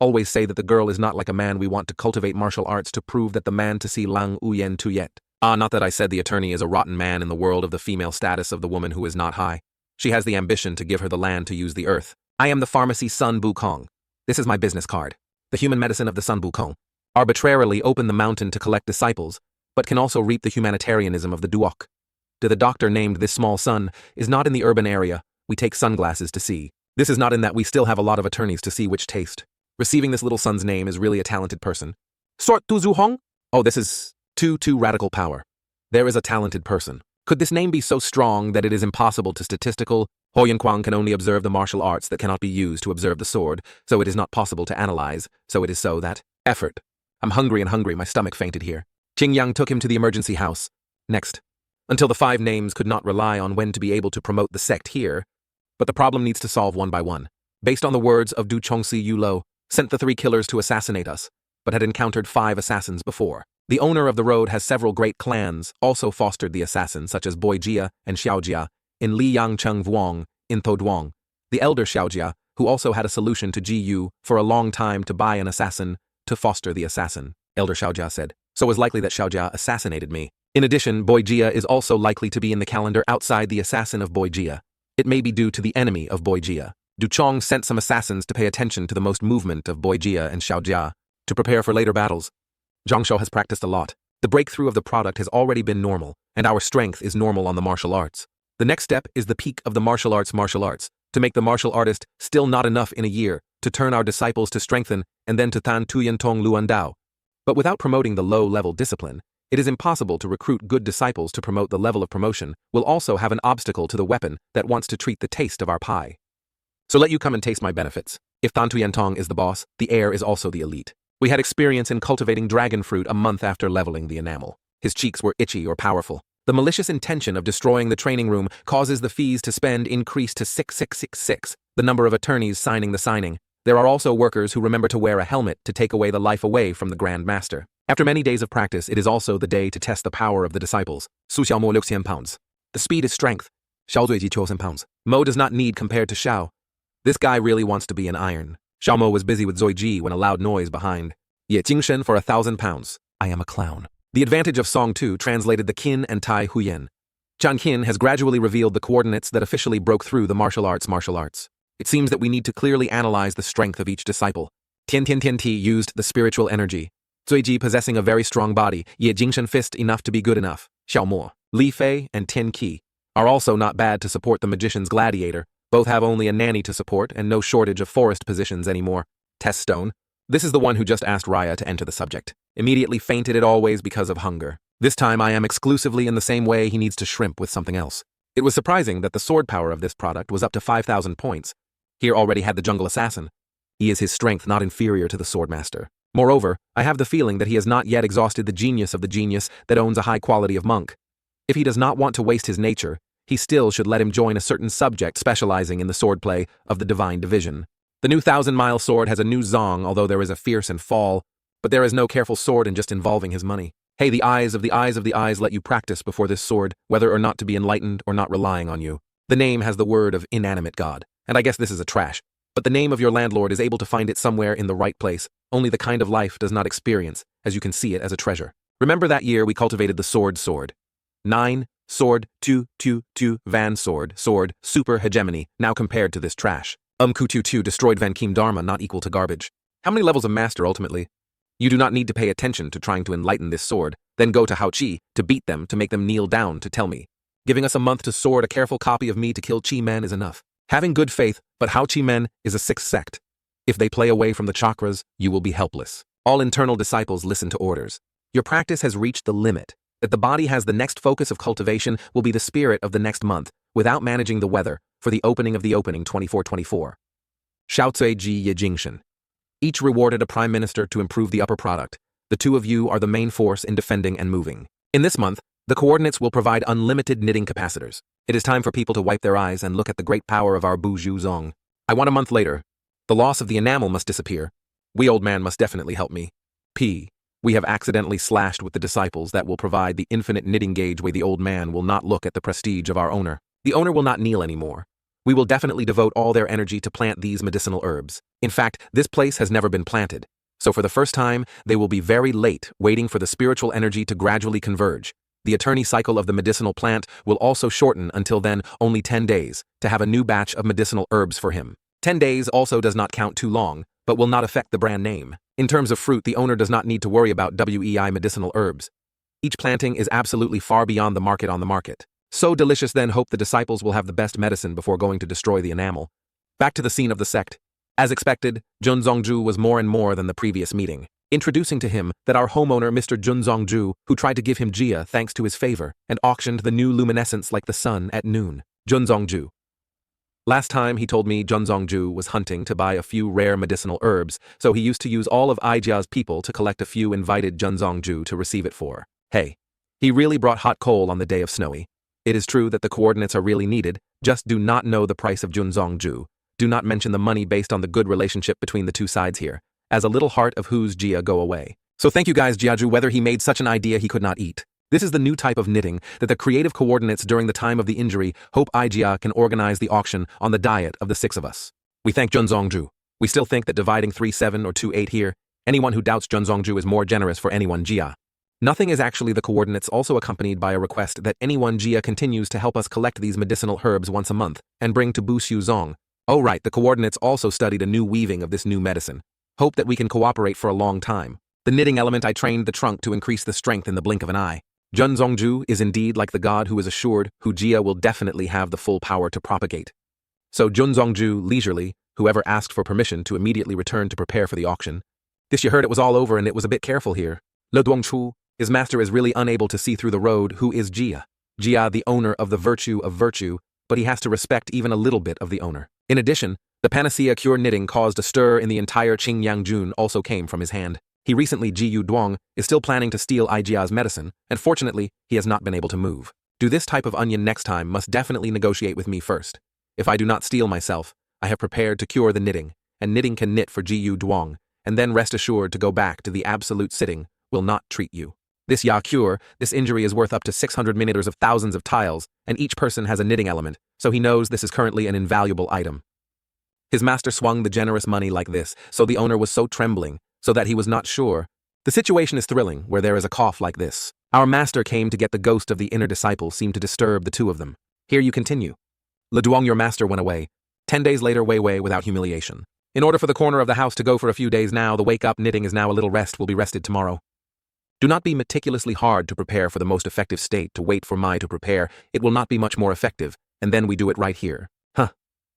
Always say that the girl is not like a man. We want to cultivate martial arts to prove that the man to see Lang Uyen Tu Yet. Not that I said the attorney is a rotten man in the world of the female status of the woman who is not high. She has the ambition to give her the land to use the earth. I am the pharmacy Sun Bukong. This is my business card. The human medicine of the Sun Bukong. Arbitrarily open the mountain to collect disciples, but can also reap the humanitarianism of the Duok. The doctor named this small sun is not in the urban area. We take sunglasses to see. This is not in that we still have a lot of attorneys to see which taste. Receiving this little son's name is really a talented person. Sort Tu Zhu Hong? Oh, this is too radical power. There is a talented person. Could this name be so strong that it is impossible to statistical? Hoyan Kwang can only observe the martial arts that cannot be used to observe the sword, so it is not possible to analyze, so it is so that effort. I'm hungry, my stomach fainted here. Qing Yang took him to the emergency house. Next. Until the 5 names could not rely on when to be able to promote the sect here, but the problem needs to solve one by one. Based on the words of Du Chongsi Yulo, sent the 3 killers to assassinate us, but had encountered 5 assassins before. The owner of the road has several great clans, also fostered the assassins such as Boijia and Xiaojia, in Li Yangcheng Vuong, in Thoduong. The elder Xiaojia, who also had a solution to Ji Yu for a long time to buy an assassin, to foster the assassin. Elder Xiaojia said, so it was likely that Xiaojia assassinated me. In addition, Boijia is also likely to be in the calendar outside the assassin of Boijia. It may be due to the enemy of Boijia. Duchong sent some assassins to pay attention to the most movement of Boijia and Xiaojia, to prepare for later battles. Zhangshou has practiced a lot. The breakthrough of the product has already been normal, and our strength is normal on the martial arts. The next step is the peak of the martial arts, to make the martial artist still not enough in a year, to turn our disciples to strengthen, and then to Tan Tuyen Tong Luan Dao. But without promoting the low-level discipline, it is impossible to recruit good disciples to promote the level of promotion. Will also have an obstacle to the weapon that wants to treat the taste of our pie. So let you come and taste my benefits. If Tan Tuyen Tong is the boss, the heir is also the elite. We had experience in cultivating dragon fruit a month after leveling the enamel. His cheeks were itchy or powerful. The malicious intention of destroying the training room causes the fees to spend increase to 6666, the number of attorneys signing the signing. There are also workers who remember to wear a helmet to take away the life away from the Grand Master. After many days of practice, it is also the day to test the power of the disciples. Su Xiaomo 6,000 pounds. The speed is strength. Xiao Zuiji 2,000 pounds. Mo does not need compared to Xiao. This guy really wants to be an iron. Xiaomo was busy with Zoiji when a loud noise behind. Ye Jingshen for 1,000 pounds. I am a clown. The advantage of Song 2 translated the Qin and Tai Huyen. Zhang Qin has gradually revealed the coordinates that officially broke through the martial arts. It seems that we need to clearly analyze the strength of each disciple. Tian Ti used the spiritual energy. Zuiji possessing a very strong body, Ye Jingshen fist enough to be good enough. Xiao Mo, Li Fei, and Tian Qi are also not bad to support the magician's gladiator. Both have only a nanny to support and no shortage of forest positions anymore. Test Stone. This is the one who just asked Raya to enter the subject. Immediately fainted it always because of hunger. This time I am exclusively in the same way he needs to shrimp with something else. It was surprising that the sword power of this product was up to 5,000 points. Here already had the jungle assassin. He is his strength not inferior to the swordmaster. Moreover, I have the feeling that he has not yet exhausted the genius of the genius that owns a high quality of monk. If he does not want to waste his nature, he still should let him join a certain subject specializing in the swordplay of the divine division. The new 1,000-mile sword has a new zong, although there is a fierce and fall, but there is no careful sword in just involving his money. Hey, the eyes of the eyes of the eyes let you practice before this sword, whether or not to be enlightened or not relying on you. The name has the word of inanimate god. And I guess this is a trash. But the name of your landlord is able to find it somewhere in the right place. Only the kind of life does not experience, as you can see it as a treasure. Remember that year we cultivated the sword. 9, sword, 2, van sword, super hegemony, now compared to this trash. Kutu 2 destroyed Van Kim Dharma not equal to garbage. How many levels of master ultimately? You do not need to pay attention to trying to enlighten this sword, then go to Hao Chi to beat them to make them kneel down to tell me. Giving us a month to sword a careful copy of me to kill Chi men is enough. Having good faith, but Hao Chi men is a sixth sect. If they play away from the chakras, you will be helpless. All internal disciples listen to orders. Your practice has reached the limit. That the body has the next focus of cultivation will be the spirit of the next month, without managing the weather, for the opening of the opening 2424. Shaotsui Ji Yijingshan. Each rewarded a prime minister to improve the upper product. The two of you are the main force in defending and moving. In this month, the coordinates will provide unlimited knitting capacitors. It is time for people to wipe their eyes and look at the great power of our Bu Zhu Zong. I want a month later. The loss of the enamel must disappear. We old man must definitely help me. P. We have accidentally slashed with the disciples that will provide the infinite knitting gauge way the old man will not look at the prestige of our owner. The owner will not kneel anymore. We will definitely devote all their energy to plant these medicinal herbs. In fact, this place has never been planted. So for the first time, they will be very late waiting for the spiritual energy to gradually converge. The eternity cycle of the medicinal plant will also shorten until then only 10 days to have a new batch of medicinal herbs for him. 10 days also does not count too long, but will not affect the brand name. In terms of fruit, the owner does not need to worry about WEI medicinal herbs. Each planting is absolutely far beyond the market on the market. So delicious then hope the disciples will have the best medicine before going to destroy the enamel. Back to the scene of the sect. As expected, Jun Zongju was more and more than the previous meeting. Introducing to him that our homeowner Mr. Jun Zongju, who tried to give him Jia thanks to his favor, and auctioned the new luminescence like the sun at noon. Jun Zongju. Last time he told me Jun Zongju was hunting to buy a few rare medicinal herbs, so he used to use all of Ijia's people to collect a few invited Jun Zongju to receive it for. Hey. He really brought hot coal on the day of snowy. It is true that the coordinates are really needed, just do not know the price of Jun Zongju. Do not mention the money based on the good relationship between the two sides here, as a little heart of whose Jia go away. So thank you guys Jiaju whether he made such an idea he could not eat. This is the new type of knitting that the creative coordinates during the time of the injury hope Ijia can organize the auction on the diet of the 6 of us. We thank Jun Zongju. We still think that dividing 3-7 or 2-8 here, anyone who doubts Jun Zongju is more generous for anyone Jia. Nothing is actually the coordinates also accompanied by a request that anyone Jia continues to help us collect these medicinal herbs once a month and bring to Bu Xiu Zong. Oh right, the coordinates also studied a new weaving of this new medicine. Hope that we can cooperate for a long time. The knitting element I trained the trunk to increase the strength in the blink of an eye. Jun Zongju is indeed like the god who is assured who Jia will definitely have the full power to propagate. So Jun Zongju leisurely, whoever asked for permission to immediately return to prepare for the auction. This you heard it was all over and it was a bit careful here. Le Duangchu, his master is really unable to see through the road who is Jia. Jia the owner of the virtue of virtue, but he has to respect even a little bit of the owner. In addition, the panacea cure knitting caused a stir in the entire Qingyang Jun also came from his hand. He recently Ji Yu Duang is still planning to steal Ijia's medicine, and fortunately, he has not been able to move. Do this type of onion next time must definitely negotiate with me first. If I do not steal myself, I have prepared to cure the knitting, and knitting can knit for Ji Yu Duang, and then rest assured to go back to the absolute sitting will not treat you. This Ya cure, this injury is worth up to 600 minuters of thousands of tiles, and each person has a knitting element, so he knows this is currently an invaluable item. His master swung the generous money like this, so the owner was so trembling, so that he was not sure. The situation is thrilling, where there is a cough like this. Our master came to get the ghost of the inner disciple seemed to disturb the two of them. Here you continue. Le Duong your master went away. 10 days later Wei without humiliation. In order for the corner of the house to go for a few days now, the wake-up knitting is now a little rest will be rested tomorrow. Do not be meticulously hard to prepare for the most effective state to wait for Mai to prepare, it will not be much more effective, and then we do it right here. Huh.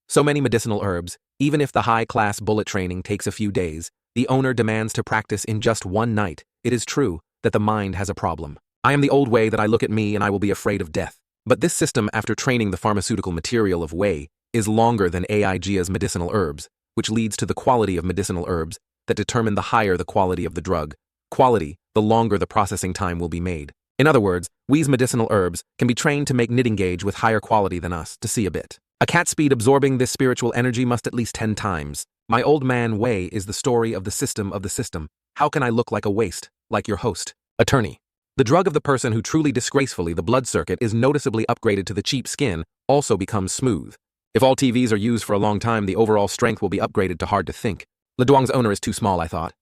So many medicinal herbs, even if the high-class bullet training takes a few days, the owner demands to practice in just one night. It is true that the mind has a problem. I am the old Wei that I look at me and I will be afraid of death. But this system after training the pharmaceutical material of Wei is longer than AIGA's medicinal herbs, which leads to the quality of medicinal herbs that determine the higher the quality of the drug. Quality, the longer the processing time will be made. In other words, Wei's medicinal herbs can be trained to make knitting gauge with higher quality than us to see a bit. A cat speed absorbing this spiritual energy must at least 10 times. My old man Wei is the story of the system of the system. How can I look like a waste, like your host? Attorney. The drug of the person who truly disgracefully the blood circuit is noticeably upgraded to the cheap skin also becomes smooth. If all TVs are used for a long time, the overall strength will be upgraded to hard to think. Leduang's owner is too small, I thought.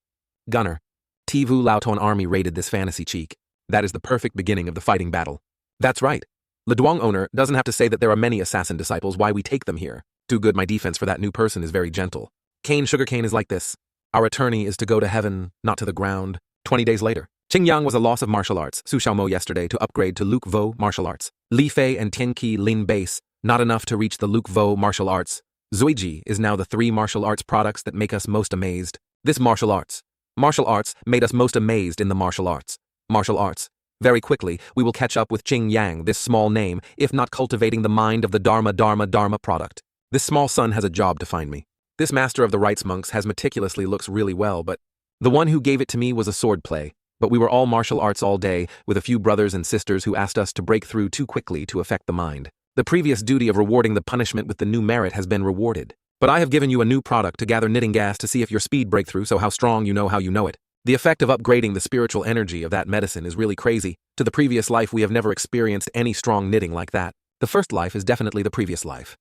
Gunner. Tivu Lauton army raided this fantasy cheek. That is the perfect beginning of the fighting battle. That's right. Leduang owner doesn't have to say that there are many assassin disciples, why we take them here. Too good, my defense for that new person is very gentle. Cane Sugarcane is like this. Our attorney is to go to heaven, not to the ground. 20 days later. Qingyang was a loss of martial arts. Su Xiaomo yesterday to upgrade to Luke Vo martial arts. Li Fei and Tianqi Lin base, not enough to reach the Luke Vo martial arts. Zuiji is now the 3 martial arts products that make us most amazed. This martial arts made us most amazed in the martial arts. Martial arts. Very quickly, we will catch up with Qingyang, this small name, if not cultivating the mind of the Dharma product. This small son has a job to find me. This master of the rites monks has meticulously looks really well, but the one who gave it to me was a sword play. But we were all martial arts all day, with a few brothers and sisters who asked us to break through too quickly to affect the mind. The previous duty of rewarding the punishment with the new merit has been rewarded. But I have given you a new product to gather knitting gas to see if your speed breakthrough, so how strong you know it. The effect of upgrading the spiritual energy of that medicine is really crazy. To the previous life we have never experienced any strong knitting like that. The first life is definitely the previous life.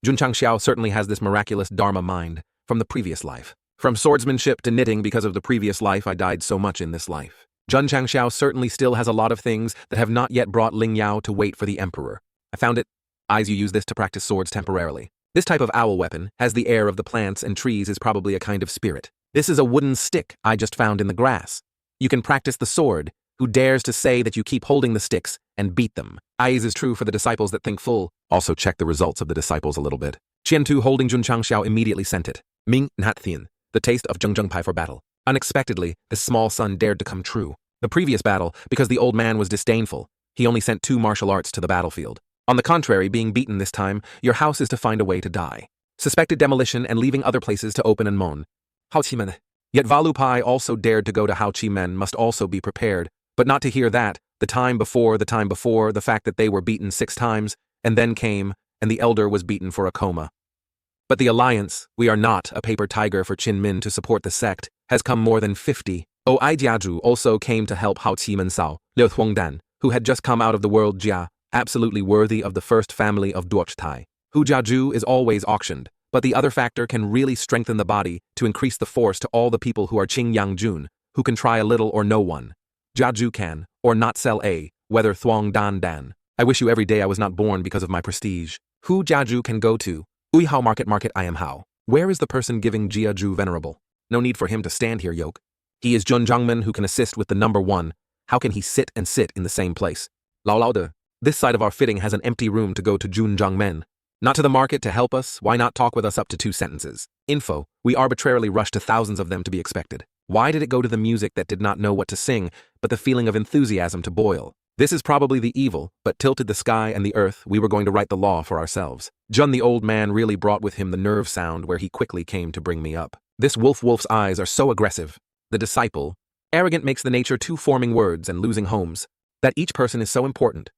Junchang Xiao certainly has this miraculous Dharma mind from the previous life. From swordsmanship to knitting, because of the previous life I died so much in this life. Junchang Xiao certainly still has a lot of things that have not yet brought Ling Yao to wait for the emperor. I found it. You use this to practice swords temporarily. This type of owl weapon has the air of the plants and trees, is probably a kind of spirit. This is a wooden stick I just found in the grass. You can practice the sword. Who dares to say that you keep holding the sticks and beat them? Eyes is true for the disciples that think full. Also check the results of the disciples a little bit. Qiantu holding Junchang Xiao immediately sent it. Ming Nathian, the taste of Zhengzheng Pai for battle. Unexpectedly, this small son dared to come true. The previous battle, because the old man was disdainful, he only sent 2 martial arts to the battlefield. On the contrary, being beaten this time, your house is to find a way to die. Suspected demolition and leaving other places to open and moan. Hao Qimen. Yet Valu Pai also dared to go to Hao Qimen, must also be prepared, but not to hear that, the time before, the fact that they were beaten 6 times, and then came, and the elder was beaten for a coma. But the alliance, we are not a paper tiger for Qin Min to support the sect, has come more than 50. Ai Jiaju also came to help Hao Qimen Sao, Liu Huangdan, who had just come out of the world Jia, absolutely worthy of the first family of Duochtai. Hu Jiaju is always auctioned, but the other factor can really strengthen the body to increase the force to all the people who are Qingyang Jun, who can try a little or no one. Jiaju can, or not sell a, whether Thuong Dan Dan. I wish you every day I was not born because of my prestige. Who Jiaju can go to? Ui Hao market I am Hao. Where is the person giving Jiaju venerable? No need for him to stand here, yoke. He is Jun Zhangmen who can assist with the number 1. How can he sit in the same place? Lao Lao De. This side of our fitting has an empty room to go to Jun Zhangmen. Not to the market to help us, why not talk with us up to 2 sentences? Info, we arbitrarily rushed to thousands of them to be expected. Why did it go to the music that did not know what to sing, but the feeling of enthusiasm to boil? This is probably the evil, but tilted the sky and the earth, we were going to write the law for ourselves. Jun the old man really brought with him the nerve sound where he quickly came to bring me up. This wolf's eyes are so aggressive. The disciple, arrogant makes the nature 2 forming words and losing homes. That each person is so important.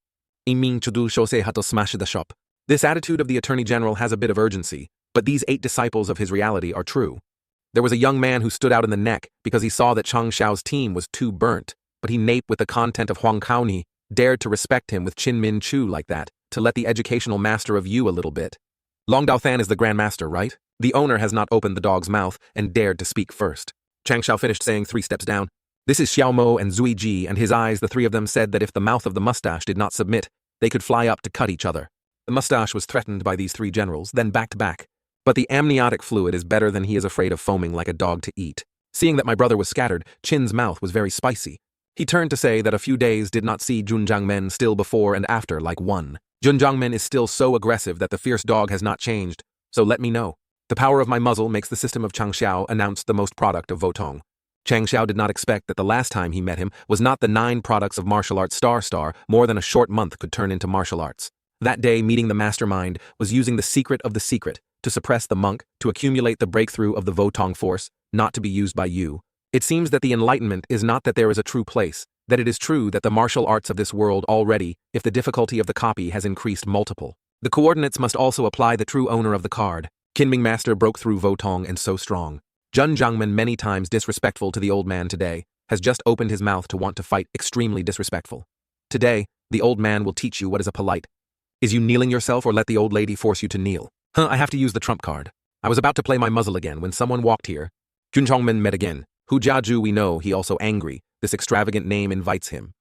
Iming chudu shosei hato smash the shop. This attitude of the Attorney General has a bit of urgency, but these 8 disciples of his reality are true. There was a young man who stood out in the neck because he saw that Chang Xiao's team was too burnt, but he naped with the content of Huang Kaoni, dared to respect him with Qin Min Chu like that, to let the educational master of you a little bit. Long Dao Than is the Grand Master, right? The owner has not opened the dog's mouth and dared to speak first. Chang Xiao finished saying 3 steps down. This is Xiao Mo and Zui Ji, and his eyes, the 3 of them said that if the mouth of the mustache did not submit, they could fly up to cut each other. The mustache was threatened by these 3 generals, then back to back. But the amniotic fluid is better than he is afraid of foaming like a dog to eat. Seeing that my brother was scattered, Qin's mouth was very spicy. He turned to say that a few days did not see Junjiangmen still before and after like one. Junjiangmen is still so aggressive that the fierce dog has not changed, so let me know. The power of my muzzle makes the system of Chang Xiao announced the most product of Votong. Chang Xiao did not expect that the last time he met him was not the 9 products of martial arts star more than a short month could turn into martial arts. That day, meeting the mastermind was using the secret of the secret to suppress the monk, to accumulate the breakthrough of the Votong force, not to be used by you. It seems that the enlightenment is not that there is a true place, that it is true that the martial arts of this world already, if the difficulty of the copy has increased multiple. The coordinates must also apply the true owner of the card. Kinming Master broke through Votong and so strong. Jun Jiangmen, many times disrespectful to the old man today, has just opened his mouth to want to fight, extremely disrespectful. Today, the old man will teach you what is a polite. Is you kneeling yourself or let the old lady force you to kneel? I have to use the trump card. I was about to play my muzzle again when someone walked here. Junjongmen met again. Hu Jiaju we know he also angry. This extravagant name invites him.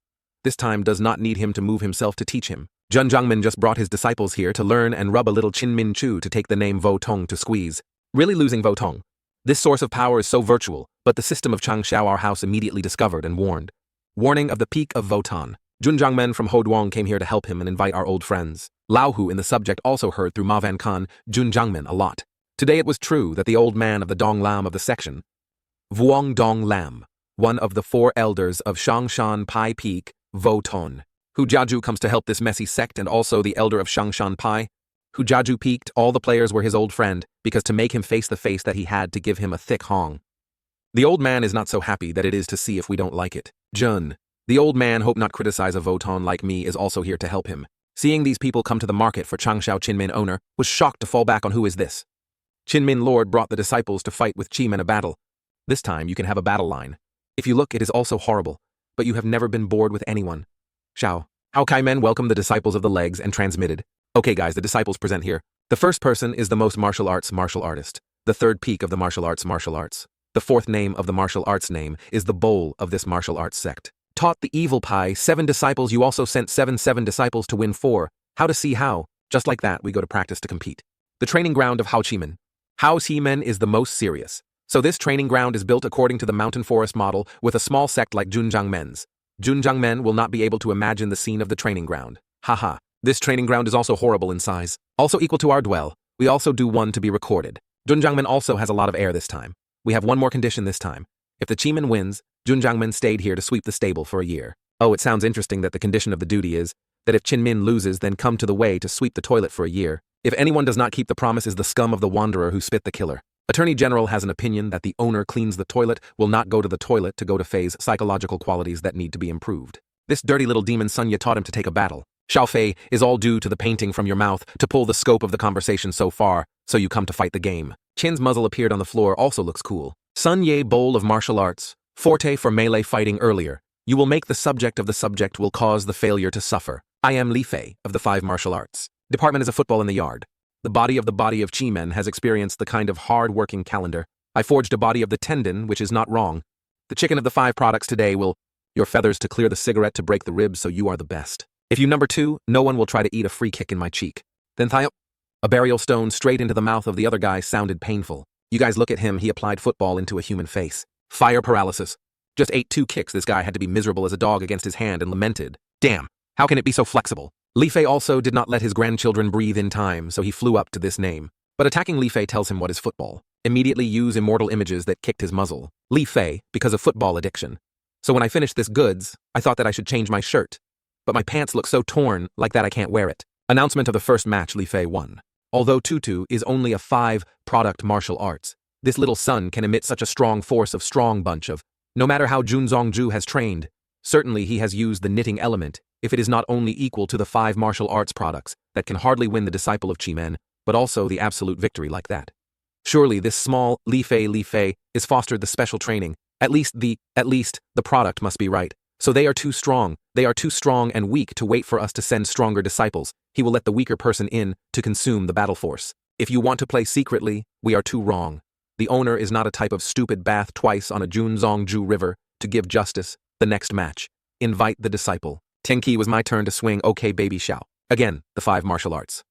This time does not need him to move himself to teach him. Junjongmen just brought his disciples here to learn and rub a little Chin Min Chu to take the name Vo Tong to squeeze. Really losing Vo Tong. This source of power is so virtual, but the system of Changshao our house immediately discovered and warned. Warning of the peak of Votan. Junjongmen from Hoduang came here to help him and invite our old friends. Lao Hu in the subject also heard through Ma Van Kan, Junjongmen a lot. Today it was true that the old man of the Dong Lam of the section, Vuong Dong Lam, one of the 4 elders of Shangshan Pai Peak, Voton. Hu Jiaju comes to help this messy sect and also the elder of Shangshan Pai. Hu Jiaju peaked, all the players were his old friend, because to make him face the face that he had to give him a thick hong. The old man is not so happy that it is to see if we don't like it. Jun. The old man hope not criticize a Voton like me is also here to help him. Seeing these people come to the market for Changshao Chinmin owner, was shocked to fall back on who is this. Chinmin Lord brought the disciples to fight with Chimen a battle. This time you can have a battle line. If you look, it is also horrible, but you have never been bored with anyone. Xiao. How Kaimen welcomed the disciples of the legs and transmitted. Okay guys, the disciples present here. The first person is the most martial artist. The third peak of the martial arts. The fourth name of the martial arts name is the bowl of this martial arts sect. Taught the evil pie 7 disciples, you also sent 7 disciples to win 4. How to see how. Just like that, we go to practice to compete. The training ground of Hao Chimen. Hao Chimen is the most serious. So this training ground is built according to the mountain forest model with a small sect like Junjangmen's. Junjangmen will not be able to imagine the scene of the training ground. Haha. This training ground is also horrible in size. Also equal to our dwell. We also do one to be recorded. Junjangmen also has a lot of air this time. We have one more condition this time. If the Chimen wins, Junjangmen stayed here to sweep the stable for a year. Oh, it sounds interesting that the condition of the duty is that if Chinmin loses, then come to the way to sweep the toilet for a year. If anyone does not keep the promise is the scum of the wanderer who spit the killer. Attorney General has an opinion that the owner cleans the toilet will not go to the toilet to go to phase psychological qualities that need to be improved. This dirty little demon Sunya taught him to take a battle. Xiao Fei is all due to the painting from your mouth to pull the scope of the conversation so far, so you come to fight the game. Chin's muzzle appeared on the floor also looks cool. Sun Ye bowl of martial arts. Forte for melee fighting earlier. You will make the subject of the subject will cause the failure to suffer. I am Li Fei of the 5 martial arts. Department is a football in the yard. The body of Chi-men has experienced the kind of hard-working calendar. I forged a body of the tendon, which is not wrong. The chicken of the 5 products today will your feathers to clear the cigarette to break the ribs so you are the best. If you number 2, no one will try to eat a free kick in my cheek. Then a burial stone straight into the mouth of the other guy sounded painful. You guys look at him, he applied football into a human face. Fire paralysis. Just ate 2 kicks, this guy had to be miserable as a dog against his hand and lamented. Damn, how can it be so flexible? Li Fei also did not let his grandchildren breathe in time, so he flew up to this name. But attacking Li Fei tells him what is football. Immediately use immortal images that kicked his muzzle. Li Fei, because of football addiction. So when I finished this goods, I thought that I should change my shirt. But my pants look so torn, like that I can't wear it. Announcement of the first match, Li Fei won. Although Tutu is only a 5-product martial arts, this little son can emit such a strong force of strong bunch of, no matter how Jun Zongju has trained, certainly he has used the knitting element, if it is not only equal to the 5 martial arts products that can hardly win the disciple of Chi-men, but also the absolute victory like that. Surely this small Li Fei is fostered the special training, at least the product must be right. So they are too strong and weak to wait for us to send stronger disciples. He will let the weaker person in to consume the battle force. If you want to play secretly, we are too wrong. The owner is not a type of stupid bath twice on a Junzongju river to give justice. The next match. Invite the disciple. Tenki was my turn to swing okay baby Xiao. Again, the 5 martial arts.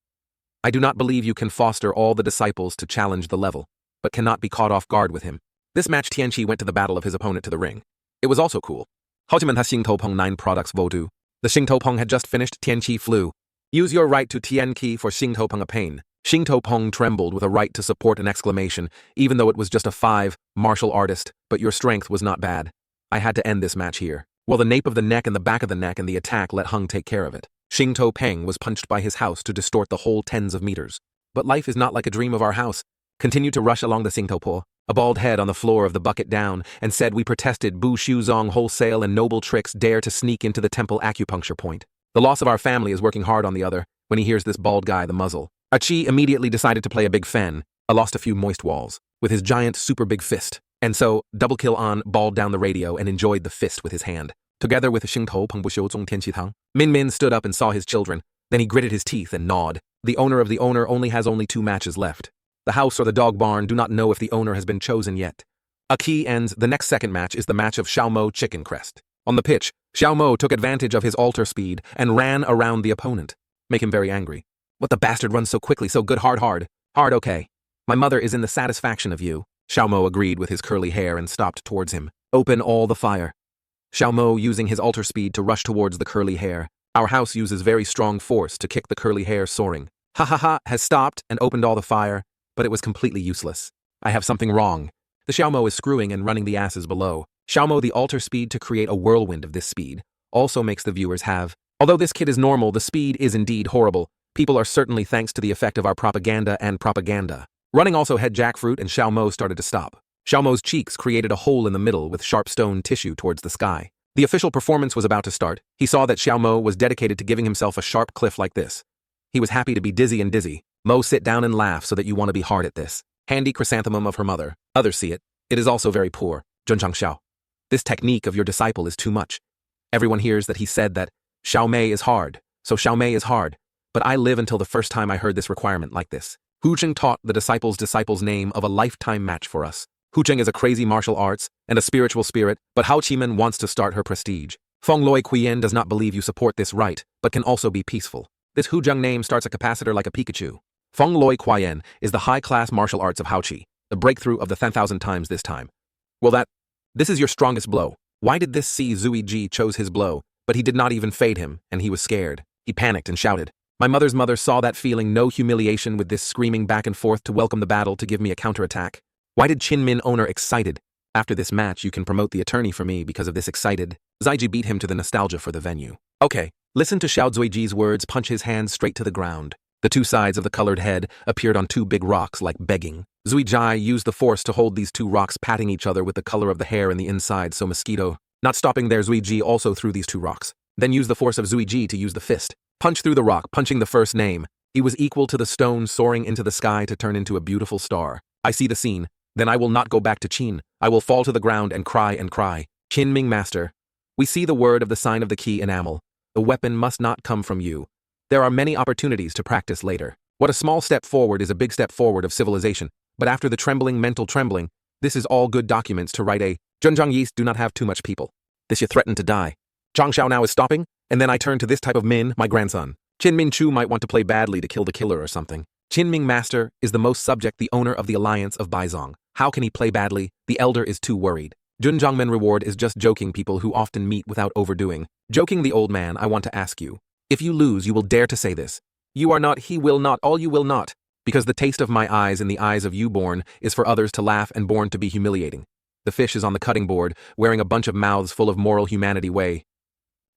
I do not believe you can foster all the disciples to challenge the level, but cannot be caught off guard with him. This match Tianqi went to the battle of his opponent to the ring. It was also cool. Haojiman has Xingtopeng 9 products Vodu. The Xingtopeng had just finished, Tianqi flew. Use your right to Tianqi for Xingtopeng a pain. Xingtopeng trembled with a right to support an exclamation, even though it was just a 5 martial artist, but your strength was not bad. I had to end this match here. Well, the nape of the neck and the back of the neck and the attack let Hung take care of it. Xingtopeng was punched by his house to distort the whole tens of meters. But life is not like a dream of our house. Continued to rush along the Xingtopo, a bald head on the floor of the bucket down, and said we protested Bu Shuzong wholesale and noble tricks dare to sneak into the temple acupuncture point. The loss of our family is working hard on the other, when he hears this bald guy the muzzle. Achi immediately decided to play a big fen, lost a few moist walls, with his giant super big fist. And so, double kill on, balled down the radio and enjoyed the fist with his hand. Together with Xingtou Pengbu Xiuzong Tianqitang, Min Min stood up and saw his children, then he gritted his teeth and gnawed. The owner of the owner only has 2 matches left. The house or the dog barn do not know if the owner has been chosen yet. A key ends. The next second match is the match of Xiaomo Chicken Crest. On the pitch, Xiaomo took advantage of his alter speed and ran around the opponent. Make him very angry. What the bastard runs so quickly, so good, hard, okay. My mother is in the satisfaction of you. Xiaomo agreed with his curly hair and stopped towards him. Open all the fire. Xiaomo using his alter speed to rush towards the curly hair. Our house uses very strong force to kick the curly hair soaring. Has stopped and opened all the fire, but it was completely useless. I have something wrong. The Xiaomo is screwing and running the asses below. Xiaomo the alter speed to create a whirlwind of this speed also makes the viewers have. Although this kid is normal, the speed is indeed horrible. People are certainly thanks to the effect of our propaganda and propaganda. Running also had jackfruit and Xiaomo started to stop. Xiaomo's cheeks created a hole in the middle with sharp stone tissue towards the sky. The official performance was about to start. He saw that Xiaomo was dedicated to giving himself a sharp cliff like this. He was happy to be dizzy and dizzy. Mo, sit down and laugh so that you want to be hard at this. Handy chrysanthemum of her mother. Others see it. It is also very poor. Junchang Xiao. This technique of your disciple is too much. Everyone hears that he said that Xiao Mei is hard, so Xiao Mei is hard. But I live until the first time I heard this requirement like this. Hu Cheng taught the disciple's name of a lifetime match for us. Hu Cheng is a crazy martial arts and a spiritual spirit, but Hao Qimen wants to start her prestige. Feng Loi Qian does not believe you support this right, but can also be peaceful. This Hu Zheng name starts a capacitor like a Pikachu. Feng Loi Qian is the high-class martial arts of Hao Qi, the breakthrough of the 10,000 times this time. Well, this is your strongest blow. Why did this see Zui Ji chose his blow, but he did not even fade him, and he was scared. He panicked and shouted. My mother's mother saw that, feeling no humiliation with this screaming back and forth to welcome the battle to give me a counterattack. Why did Qin Min owner excited? After this match, you can promote the attorney for me because of this excited. Zaiji beat him to the nostalgia for the venue. Okay, listen to Xiao Zuiji's words, punch his hands straight to the ground. The 2 sides of the colored head appeared on 2 big rocks like begging. Zuijai used the force to hold these 2 rocks, patting each other with the color of the hair and the inside, so mosquito. Not stopping there, Zuiji also threw these 2 rocks. Then used the force of Zuiji to use the fist. Punch through the rock, punching the first name. He was equal to the stone soaring into the sky to turn into a beautiful star. I see the scene. Then I will not go back to Qin. I will fall to the ground and cry and cry. Qin Ming Master. We see the word of the sign of the key enamel. The weapon must not come from you. There are many opportunities to practice later. What a small step forward is a big step forward of civilization. But after the trembling, mental trembling, this is all good documents to write a Zhenjiang Yis do not have too much people. This you threaten to die. Zhang Xiao now is stopping, and then I turn to this type of Min, my grandson. Qin Min Chu might want to play badly to kill the killer or something. Qin Ming Master is the most subject, the owner of the alliance of Baizong. How can he play badly? The elder is too worried. Junjiangmen reward is just joking people who often meet without overdoing. Joking the old man, I want to ask you. If you lose, you will dare to say this. You are not, he will not, all you will not. Because the taste of my eyes in the eyes of you born is for others to laugh and born to be humiliating. The fish is on the cutting board, wearing a bunch of mouths full of moral humanity way.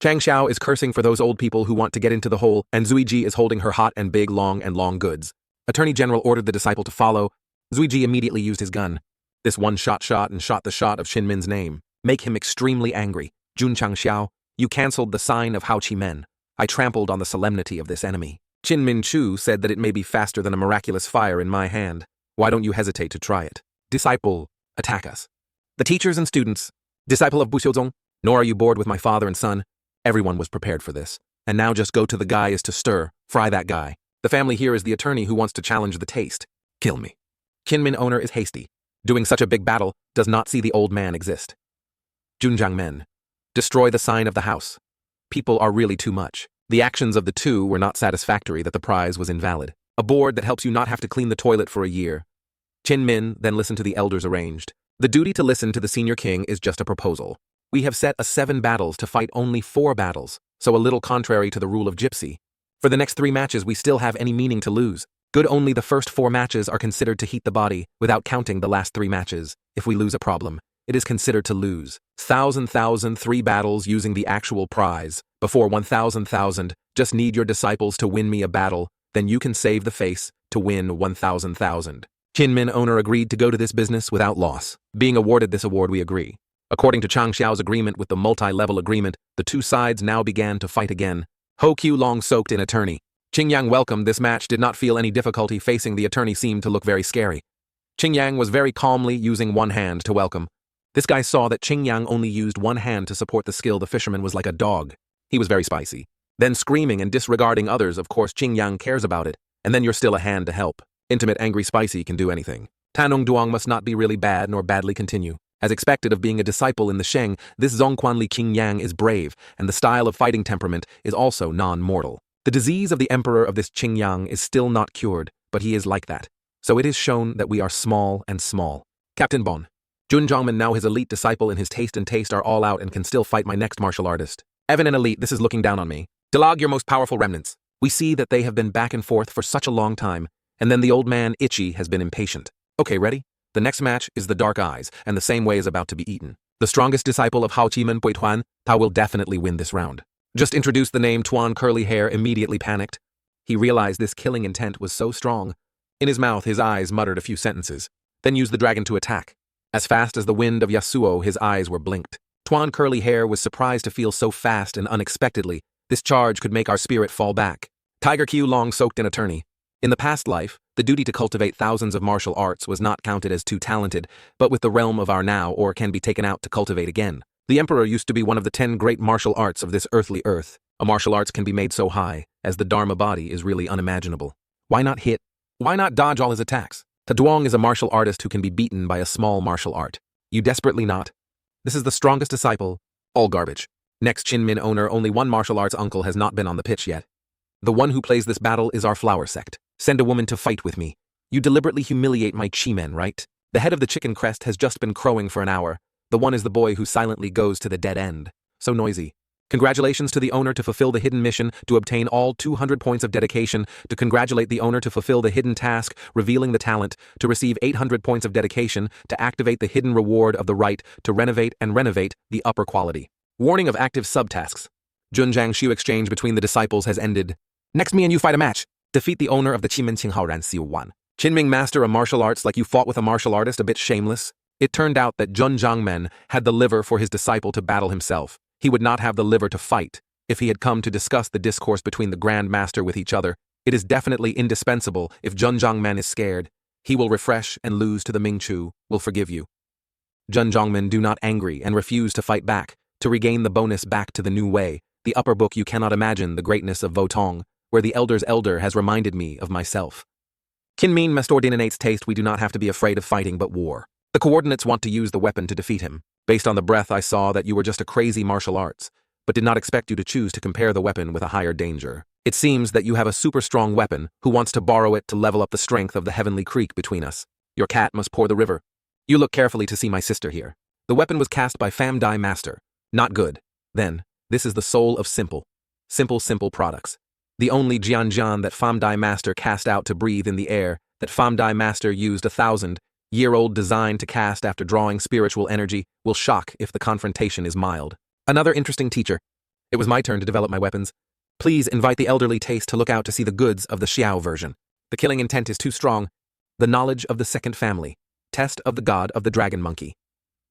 Chang Xiao is cursing for those old people who want to get into the hole, and Zui Ji is holding her hot and big long goods. Attorney General ordered the disciple to follow. Zui Ji immediately used his gun. This one shot and shot the shot of Qin Min's name. Make him extremely angry. Jun Chang Xiao, you cancelled the sign of Hao Qi Men. I trampled on the solemnity of this enemy. Qin Min Chu said that it may be faster than a miraculous fire in my hand. Why don't you hesitate to try it? Disciple, attack us. The teachers and students. Disciple of Bu Xiuzong, nor are you bored with my father and son. Everyone was prepared for this. And now just go to the guy is to stir, fry that guy. The family here is the attorney who wants to challenge the taste. Kill me. Qin Min owner is hasty. Doing such a big battle, does not see the old man exist. Junjiang Men. Destroy the sign of the house. People are really too much. The actions of the 2 were not satisfactory that the prize was invalid. A board that helps you not have to clean the toilet for a year. Qin Min then listened to the elders arranged. The duty to listen to the senior king is just a proposal. We have set a 7 battles to fight only 4 battles, so a little contrary to the rule of Gypsy. For the next 3 matches we still have any meaning to lose. Good only the first 4 matches are considered to heat the body, without counting the last 3 matches. If we lose a problem, it is considered to lose. 3 battles using the actual prize. Before 1,000, just need your disciples to win me a battle, then you can save the face to win 1,000. Qin Min owner agreed to go to this business without loss. Being awarded this award, we agree. According to Chang Xiao's agreement with the multi-level agreement, the 2 sides now began to fight again. Ho Q long soaked in attorney. Qingyang welcomed this match, did not feel any difficulty facing the attorney, seemed to look very scary. Qingyang was very calmly using one hand to welcome. This guy saw that Qingyang only used one hand to support the skill. The fisherman was like a dog. He was very spicy. Then screaming and disregarding others, of course Qingyang cares about it. And then you're still a hand to help. Intimate, angry, spicy can do anything. Tanong Duong must not be really bad nor badly continue. As expected of being a disciple in the Sheng, this Zongquan Li Qingyang is brave, and the style of fighting temperament is also non-mortal. The disease of the emperor of this Qingyang is still not cured, but he is like that. So it is shown that we are small and small. Captain Bon. Jun Zhongman, now his elite disciple and his taste are all out and can still fight my next martial artist. Evan and elite, this is looking down on me. Dialogue your most powerful remnants. We see that they have been back and forth for such a long time, and then the old man, Itchy, has been impatient. Okay, ready? The next match is the Dark Eyes, and the same way is about to be eaten. The strongest disciple of Hao Qimen Bui Tuan, Tao will definitely win this round. Just introduced the name Tuan Curly Hair immediately panicked. He realized this killing intent was so strong. In his mouth, his eyes muttered a few sentences, then used the dragon to attack. As fast as the wind of Yasuo, his eyes were blinked. Tuan Curly Hair was surprised to feel so fast and unexpectedly. This charge could make our spirit fall back. Tiger Q long soaked in attorney. In the past life, the duty to cultivate thousands of martial arts was not counted as too talented, but with the realm of our now or can be taken out to cultivate again. The Emperor used to be one of the 10 great martial arts of this earthly earth. A martial arts can be made so high, as the Dharma body is really unimaginable. Why not hit? Why not dodge all his attacks? Ta Duong is a martial artist who can be beaten by a small martial art. You desperately not. This is the strongest disciple. All garbage. Next Qinmin owner, only one martial arts uncle has not been on the pitch yet. The one who plays this battle is our flower sect. Send a woman to fight with me. You deliberately humiliate my chi-men, right? The head of the chicken crest has just been crowing for an hour. The one is the boy who silently goes to the dead end. So noisy. Congratulations to the owner to fulfill the hidden mission, to obtain all 200 points of dedication, to congratulate the owner to fulfill the hidden task, revealing the talent, to receive 800 points of dedication, to activate the hidden reward of the right, to renovate the upper quality. Warning of active subtasks. Junjiang Xiu exchange between the disciples has ended. Next me and you fight a match. Defeat the owner of the Qimen Qinghao Ran Xiu 1. Qinming master a martial arts like you fought with a martial artist, a bit shameless. It turned out that Jun Zhangmen had the liver for his disciple to battle himself. He would not have the liver to fight if he had come to discuss the discourse between the Grand Master with each other. It is definitely indispensable if Jun Zhangmen is scared. He will refresh and lose to the Mingchu, will forgive you. Jun Zhangmen do not angry and refuse to fight back, to regain the bonus back to the new way. The upper book you cannot imagine the greatness of Votong, where the elder's elder has reminded me of myself. Kinmin must ordinates taste we do not have to be afraid of fighting but war. The coordinates want to use the weapon to defeat him. Based on the breath I saw that you were just a crazy martial arts, but did not expect you to choose to compare the weapon with a higher danger. It seems that you have a super strong weapon who wants to borrow it to level up the strength of the heavenly creek between us. Your cat must pour the river. You look carefully to see my sister here. The weapon was cast by Pham Dai Master. Not good. Then, this is the soul of simple products. The only Jian that Pham Dai Master cast out to breathe in the air, that Pham Dai Master used 1,000-year-old design to cast after drawing spiritual energy, will shock if the confrontation is mild. Another interesting teacher. It was my turn to develop my weapons. Please invite the elderly taste to look out to see the goods of the Xiao version. The killing intent is too strong. The knowledge of the second family. Test of the god of the dragon monkey.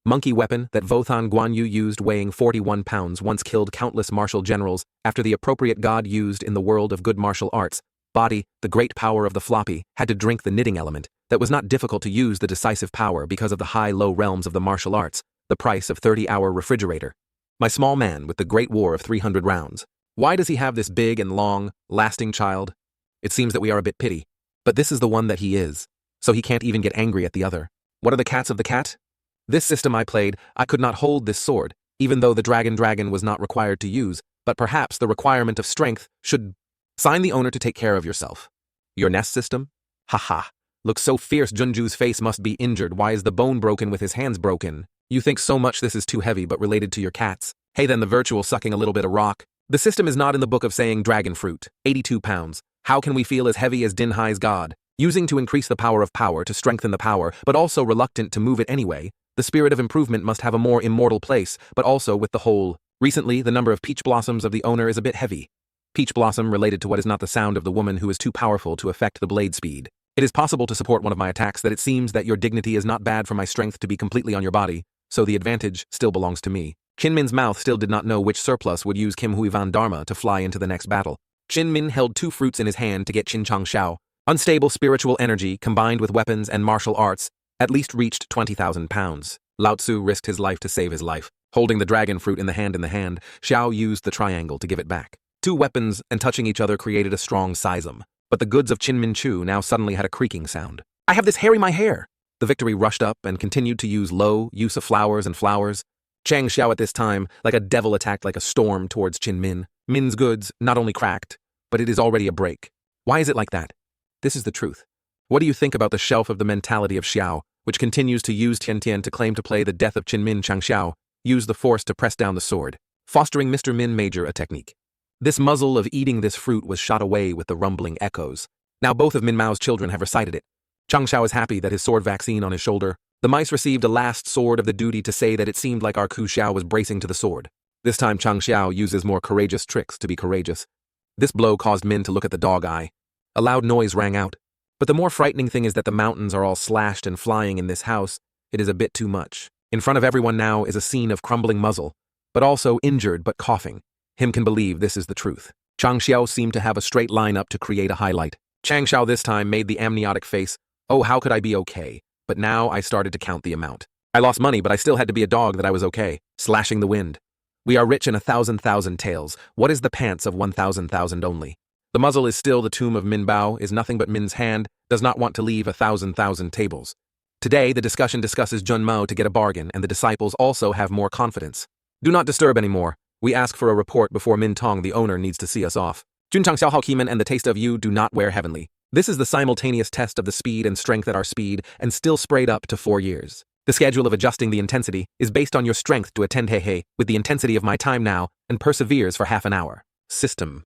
Monkey weapon that Vothan Guanyu used weighing 41 pounds once killed countless martial generals after the appropriate god used in the world of good martial arts. Body, the great power of the floppy, had to drink the knitting element. That was not difficult to use the decisive power because of the high-low realms of the martial arts. The price of 30-hour refrigerator. My small man with the great war of 300 rounds. Why does he have this big and long, lasting child? It seems that we are a bit pity. But this is the one that he is. So he can't even get angry at the other. What are the cats of the cat? This system I played, I could not hold this sword, even though the dragon was not required to use, but perhaps the requirement of strength should sign the owner to take care of yourself. Your nest system? Haha. Looks so fierce Junju's face must be injured. Why is the bone broken with his hands broken? You think so much this is too heavy but related to your cats. Hey then the virtual sucking a little bit of rock. The system is not in the book of saying dragon fruit. 82 pounds. How can we feel as heavy as Dinhai's god? Using to increase the power of power to strengthen the power, but also reluctant to move it anyway. The spirit of improvement must have a more immortal place, but also with the whole. Recently, the number of peach blossoms of the owner is a bit heavy. Peach blossom related to what is not the sound of the woman who is too powerful to affect the blade speed. It is possible to support one of my attacks that it seems that your dignity is not bad for my strength to be completely on your body, so the advantage still belongs to me. Qinmin's mouth still did not know which surplus would use Kim Huivan Dharma to fly into the next battle. Qinmin held 2 fruits in his hand to get Qinchang Xiao. Unstable spiritual energy combined with weapons and martial arts at least reached 20,000 pounds. Lao Tzu risked his life to save his life. Holding the dragon fruit in the hand, Xiao used the triangle to give it back. 2 weapons and touching each other created a strong schism. but the goods of Chin Min Chu now suddenly had a creaking sound. I have this hair in my hair! The victory rushed up and continued to use low use of flowers and flowers. Chang Xiao at this time, like a devil, attacked like a storm towards Chin Min. Min's goods not only cracked, but it is already a break. Why is it like that? This is the truth. What do you think about the shelf of the mentality of Xiao, which continues to use Tian Tian to claim to play the death of Chin Min? Chang Xiao use the force to press down the sword, fostering Mr. Min Major a technique. This muzzle of eating this fruit was shot away with the rumbling echoes. Now both of Min Mao's children have recited it. Chang Xiao is happy that his sword vaccine on his shoulder. The mice received a last sword of the duty to say that it seemed like our Ku Xiao was bracing to the sword. This time Chang Xiao uses more courageous tricks to be courageous. This blow caused Min to look at the dog eye. A loud noise rang out. But the more frightening thing is that the mountains are all slashed and flying in this house. It is a bit too much. In front of everyone now is a scene of crumbling muzzle, but also injured but coughing. Him can believe this is the truth. Chang Xiao seemed to have a straight line up to create a highlight. Chang Xiao this time made the amniotic face. Oh, how could I be okay? But now I started to count the amount. I lost money, but I still had to be a dog that I was okay. Slashing the wind. We are rich in 1,000,000 taels. What is the pants of 1,000,000 only? The muzzle is still the tomb of Min Bao, is nothing but Min's hand, does not want to leave 1,000,000 tables. Today, the discussion discusses Jun Mao to get a bargain, and the disciples also have more confidence. Do not disturb anymore. We ask for a report before Min Tong, the owner, needs to see us off. Jun Chang Xiao Hao Kimen and the taste of you do not wear heavenly. This is the simultaneous test of the speed and strength at our speed, and still sprayed up to 4 years. The schedule of adjusting the intensity is based on your strength to attend hey with the intensity of my time now, and perseveres for half an hour. System.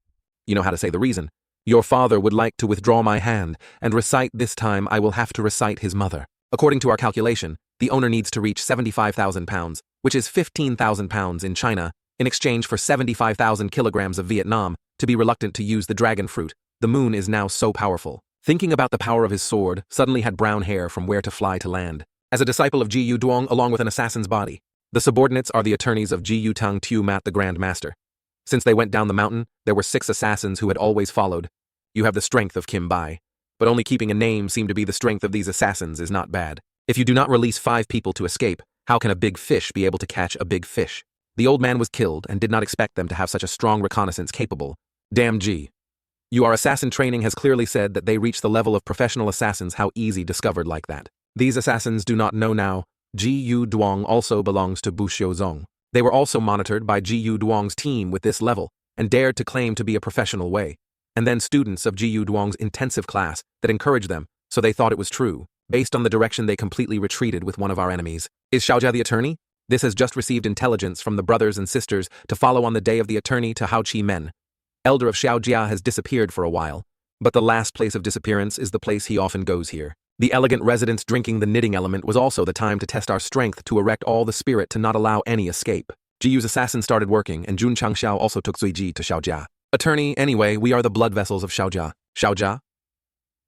You know how to say the reason. Your father would like to withdraw my hand, and recite this time I will have to recite his mother. According to our calculation, the owner needs to reach 75,000 pounds, which is 15,000 pounds in China, in exchange for 75,000 kilograms of Vietnam, to be reluctant to use the dragon fruit. The moon is now so powerful. Thinking about the power of his sword, suddenly had brown hair from where to fly to land. As a disciple of Ji Yu Duong along with an assassin's body. The subordinates are the attorneys of Ji Yu Tang Tu Mat the Grand Master. Since they went down the mountain, there were 6 assassins who had always followed. You have the strength of Kim Bai. But only keeping a name seemed to be the strength of these assassins is not bad. If you do not release 5 people to escape, how can a big fish be able to catch a big fish? The old man was killed and did not expect them to have such a strong reconnaissance capable. Damn G. Your assassin training has clearly said that they reach the level of professional assassins. How easy discovered like that. These assassins do not know now. Ji Yu Duong also belongs to Bu Xiuzong. They were also monitored by Ji Yu Duong's team with this level, and dared to claim to be a professional way. And then students of Ji Yu Duong's intensive class that encouraged them, so they thought it was true. Based on the direction they completely retreated with one of our enemies. Is Xiaojia the attorney? This has just received intelligence from the brothers and sisters to follow on the day of the attorney to Hao Chi Men. Elder of Xiaojia has disappeared for a while, but the last place of disappearance is the place he often goes here. The elegant residence drinking the knitting element was also the time to test our strength to erect all the spirit to not allow any escape. Ji Yu's assassin started working, and Jun Chang Xiao also took Zui Ji to Xiaojia. Attorney, anyway, we are the blood vessels of Xiaojia. Xiaojia?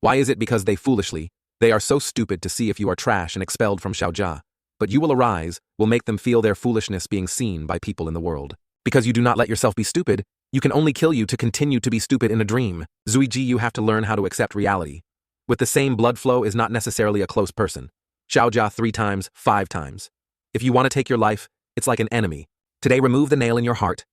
Why is it because they are so stupid to see if you are trash and expelled from Xiaojia. But you will arise, will make them feel their foolishness being seen by people in the world. Because you do not let yourself be stupid, you can only kill you to continue to be stupid in a dream. Zui Ji, you have to learn how to accept reality. With the same blood flow is not necessarily a close person. Xiaojia 3 times, 5 times. If you want to take your life, it's like an enemy. Today remove the nail in your heart.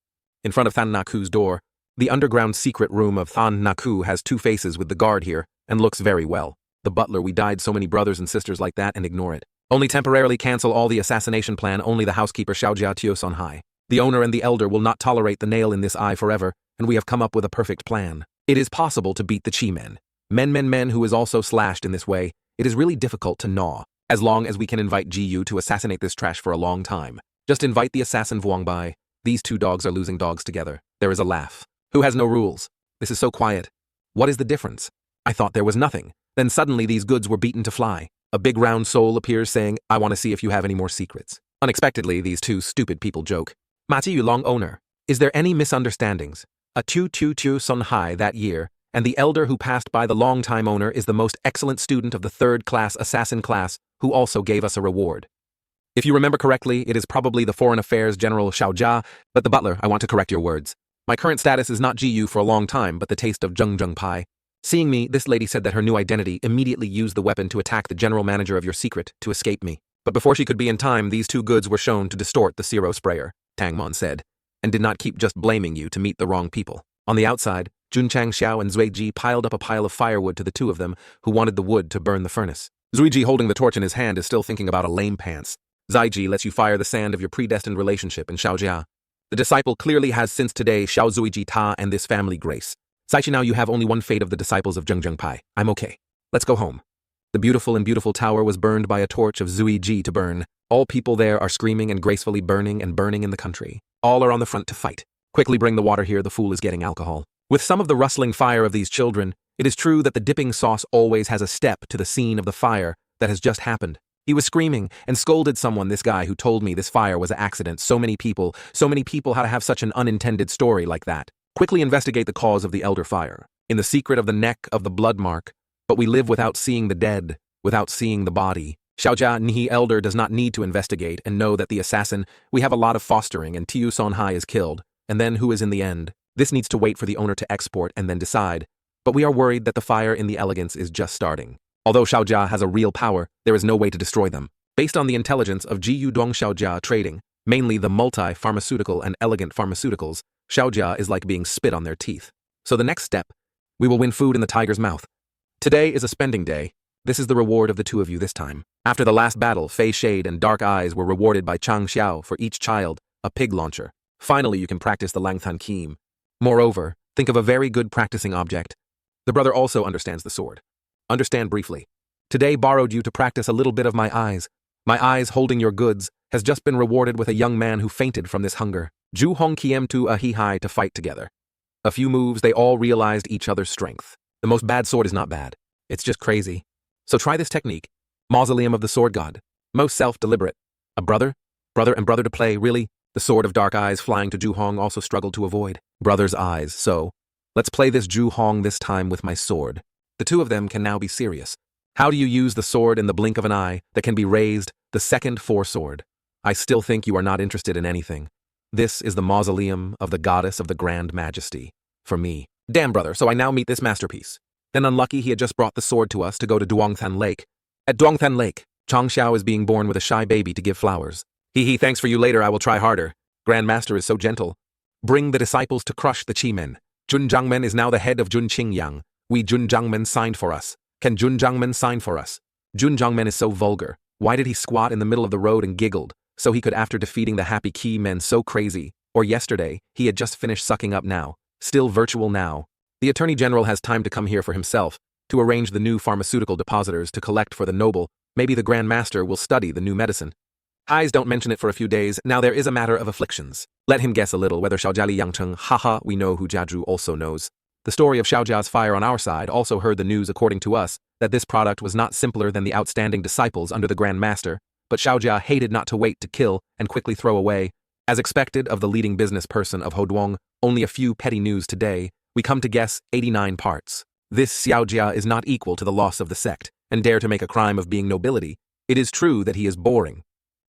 In front of Than Naku's door, the underground secret room of Than Naku has 2 faces with the guard here, and looks very well. The butler, we died so many brothers and sisters like that and ignore it. Only temporarily cancel all the assassination plan, only the housekeeper Xiaojia Tio Son Hai. The owner and the elder will not tolerate the nail in this eye forever, and we have come up with a perfect plan. It is possible to beat the Chi Men. Men who is also slashed in this way. It is really difficult to gnaw. As long as we can invite Ji Yu to assassinate this trash for a long time. Just invite the assassin Vuong Bai. These 2 dogs are losing dogs together. There is a laugh. Who has no rules? This is so quiet. What is the difference? I thought there was nothing. Then suddenly these goods were beaten to fly. A big round soul appears saying, I want to see if you have any more secrets. Unexpectedly, these 2 stupid people joke. Ma Ji Yu Long owner. Is there any misunderstandings? A Tu Sun Hai that year, and the elder who passed by the long-time owner is the most excellent student of the 3rd class assassin class, who also gave us a reward. If you remember correctly, it is probably the Foreign Affairs General Xiaojia, but the butler, I want to correct your words. My current status is not Ji Yu for a long time, but the taste of Zheng Pai. Seeing me, this lady said that her new identity immediately used the weapon to attack the general manager of your secret to escape me. But before she could be in time, these 2 goods were shown to distort the Zero sprayer, Tang Mon said, and did not keep just blaming you to meet the wrong people. On the outside, Junchang Xiao and Zuiji piled up a pile of firewood to the two of them who wanted the wood to burn the furnace. Zuiji, holding the torch in his hand, is still thinking about a lame pants. Zaiji lets you fire the sand of your predestined relationship in Xiaojia. The disciple clearly has since today Xiao Zuiji Ta and this family grace. Zaichi, now you have only one fate of the disciples of Zheng Pai. I'm okay. Let's go home. The beautiful tower was burned by a torch of Zuiji to burn. All people there are screaming and gracefully burning and burning in the country. All are on the front to fight. Quickly bring the water here, the fool is getting alcohol. With some of the rustling fire of these children, it is true that the dipping sauce always has a step to the scene of the fire that has just happened. He was screaming and scolded someone, this guy who told me this fire was an accident. So many people, how to have such an unintended story like that. Quickly investigate the cause of the elder fire. In the secret of the neck of the blood mark, but we live without seeing the dead, without seeing the body. Xiaojia Nihi elder does not need to investigate and know that the assassin, we have a lot of fostering and Tiu Sonhai is killed, and then who is in the end? This needs to wait for the owner to export and then decide. But we are worried that the fire in the elegance is just starting. Although Xiaojia has a real power, there is no way to destroy them. Based on the intelligence of Jiyu Dong Xiaojia trading, mainly the multi-pharmaceutical and elegant pharmaceuticals, Xiaojia is like being spit on their teeth. So the next step, we will win food in the tiger's mouth. Today is a spending day. This is the reward of the two of you this time. After the last battle, Fei Shade and Dark Eyes were rewarded by Chang Xiao for each child, a pig launcher. Finally, you can practice the Langthan Keem. Moreover, think of a very good practicing object. The brother also understands the sword. Understand briefly. Today borrowed you to practice a little bit of my eyes. My eyes holding your goods has just been rewarded with a young man who fainted from this hunger. Ju Hong Kiem tu a He Hai to fight together. A few moves, they all realized each other's strength. The most bad sword is not bad. It's just crazy. So try this technique. Mausoleum of the Sword God. Most self-deliberate. A brother and brother to play, really? The sword of Dark Eyes flying to Ju Hong also struggled to avoid. Brother's eyes, so. Let's play this Ju Hong this time with my sword. The two of them can now be serious. How do you use the sword in the blink of an eye that can be raised, the second sword? I still think you are not interested in anything. This is the mausoleum of the goddess of the grand majesty. For me. Damn, brother, so I now meet this masterpiece. Then unlucky he had just brought the sword to us to go to Duongthan Lake. At Duongthan Lake, Chang Xiao is being born with a shy baby to give flowers. Hee, thanks for you later, I will try harder. Grand Master is so gentle. Bring the disciples to crush the Chi-men. Jun Jiangmen is now the head of Jun Qingyang. We Jun Jiangmen signed for us. Can Jun Jiangmen sign for us? Jun Jiangmen is so vulgar. Why did he squat in the middle of the road and giggled? So he could after defeating the happy Qi men so crazy. Or yesterday, he had just finished sucking up now. Still virtual now. The Attorney General has time to come here for himself, to arrange the new pharmaceutical depositors to collect for the noble. Maybe the Grand Master will study the new medicine. Eyes don't mention it for a few days. Now there is a matter of afflictions. Let him guess a little whether Xiaojiali Yangcheng, haha, we know who Jiazhu also knows. The story of Xiaojia's fire on our side also heard the news according to us, that this product was not simpler than the outstanding disciples under the Grand Master, but Xiaojia hated not to wait to kill and quickly throw away. As expected of the leading business person of Hoduong, only a few petty news today, we come to guess 89 parts. This Xiaojia is not equal to the loss of the sect, and dare to make a crime of being nobility. It is true that he is boring.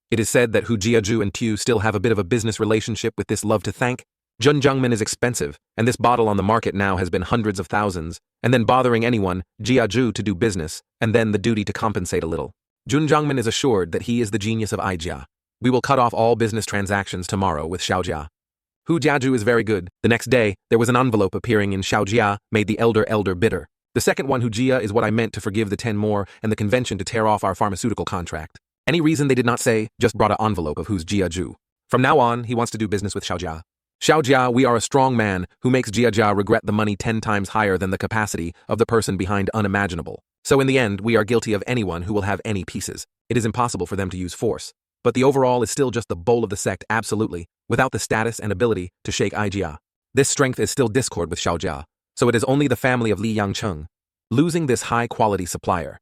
It is said that Hu Jiaju and Tu still have a bit of a business relationship with this love to thank. Jun Jiangmen is expensive, and this bottle on the market now has been hundreds of thousands, and then bothering anyone, Jiaju to do business, and then the duty to compensate a little. Jun Jiangmen is assured that he is the genius of Aijia. We will cut off all business transactions tomorrow with Xiaojia. Hu Jiaju is very good. The next day, there was an envelope appearing in Xiaojia, made the elder bitter. The second one, Hu Jia, is what I meant to forgive the 10 more and the convention to tear off our pharmaceutical contract. Any reason they did not say, just brought an envelope of who's Jiaju. From now on, he wants to do business with Xiaojia. Xiaojia, we are a strong man who makes Jiajia regret the money 10 times higher than the capacity of the person behind unimaginable. So in the end, we are guilty of anyone who will have any pieces. It is impossible for them to use force. But the overall is still just the bowl of the sect absolutely, without the status and ability to shake Aijia. This strength is still discord with Xiaojia, so it is only the family of Li Yangcheng. Losing this high-quality supplier.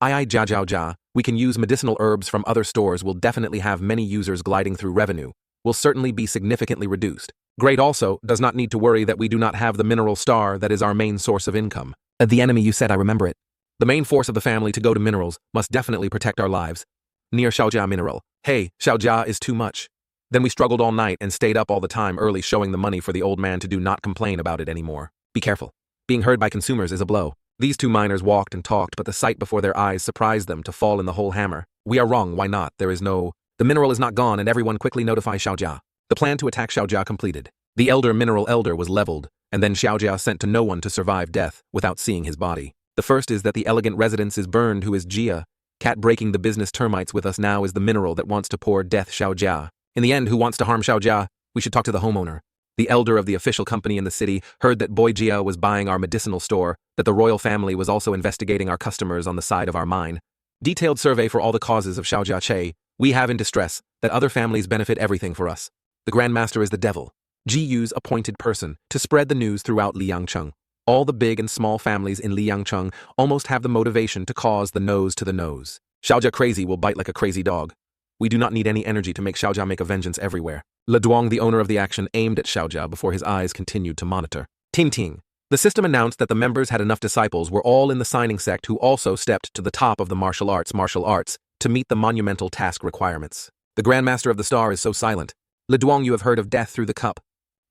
Jia, we can use medicinal herbs from other stores will definitely have many users gliding through revenue, will certainly be significantly reduced. Great also does not need to worry that we do not have the mineral star that is our main source of income. The enemy you said, I remember it. The main force of the family to go to minerals must definitely protect our lives. Near Xiaojia mineral. Hey, Xiaojia is too much. Then we struggled all night and stayed up all the time early showing the money for the old man to do not complain about it anymore. Be careful. Being heard by consumers is a blow. These two miners walked and talked, but the sight before their eyes surprised them to fall in the whole hammer. We are wrong, why not? There is no... The mineral is not gone and everyone quickly notify Xiaojia. The plan to attack Xiaojia completed. The elder mineral elder was leveled, and then Xiaojia sent to no one to survive death without seeing his body. The first is that the elegant residence is burned, who is Jia. Cat breaking the business termites with us now is the mineral that wants to pour death Xiaojia. In the end, who wants to harm Xiaojia? We should talk to the homeowner. The elder of the official company in the city heard that Boy Jia was buying our medicinal store, that the royal family was also investigating our customers on the side of our mine. Detailed survey for all the causes of Xiaojia Che. We have in distress, that other families benefit everything for us. The Grand Master is the devil, Jiyu's appointed person, to spread the news throughout Liangcheng. All the big and small families in Liangcheng almost have the motivation to cause the nose to the nose. Xiaojia crazy will bite like a crazy dog. We do not need any energy to make Xiaojia make a vengeance everywhere. Le Duong, the owner of the action, aimed at Xiaojia before his eyes continued to monitor. Ting Ting. The system announced that the members had enough disciples were all in the signing sect who also stepped to the top of the martial arts to meet the monumental task requirements. The Grand Master of the Star is so silent. Le Duong, you have heard of death through the cup.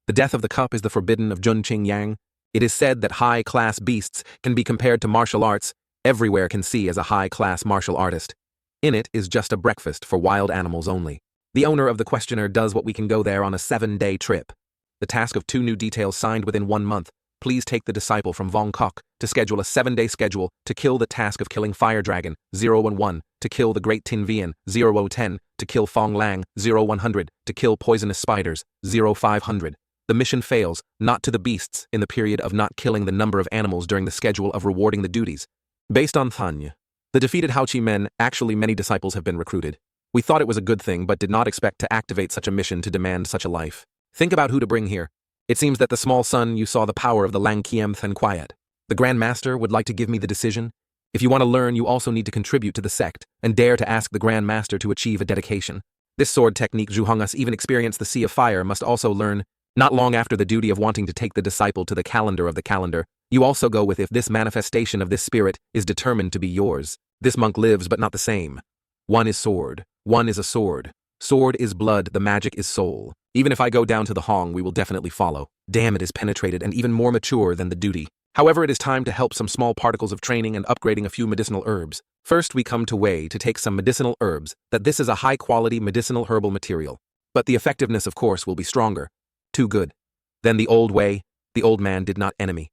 The death of the cup is the forbidden of Junqing Yang. It is said that high-class beasts can be compared to martial arts, everywhere can see as a high-class martial artist. In it is just a breakfast for wild animals only. The owner of the questioner does what we can go there on a 7-day trip. The task of 2 new details signed within 1 month. Please take the disciple from Vong Kok to schedule a 7-day schedule to kill the task of killing Fire Dragon, 011, to kill the Great Tin Vian, 010, to kill Fong Lang, 0100, to kill poisonous spiders, 0500. The mission fails, not to the beasts, in the period of not killing the number of animals during the schedule of rewarding the duties. Based on Thanya, the defeated Haochi men, actually many disciples have been recruited. We thought it was a good thing but did not expect to activate such a mission to demand such a life. Think about who to bring here. It seems that the small son you saw the power of the Lang Kiem Then quiet. The Grand Master would like to give me the decision. If you want to learn, you also need to contribute to the sect and dare to ask the Grand Master to achieve a dedication. This sword technique Zhuhongus even experienced the Sea of Fire must also learn. Not long after the duty of wanting to take the disciple to the calendar of the calendar, you also go with if this manifestation of this spirit is determined to be yours. This monk lives but not the same. One is sword. One is a sword. Sword is blood, the magic is soul. Even if I go down to the Hong, we will definitely follow. Damn, it is penetrated and even more mature than the duty. However, it is time to help some small particles of training and upgrading a few medicinal herbs. First, we come to Wei to take some medicinal herbs, that this is a high-quality medicinal herbal material. But the effectiveness, of course, will be stronger. Too good. Then the old Wei, the old man did not enemy.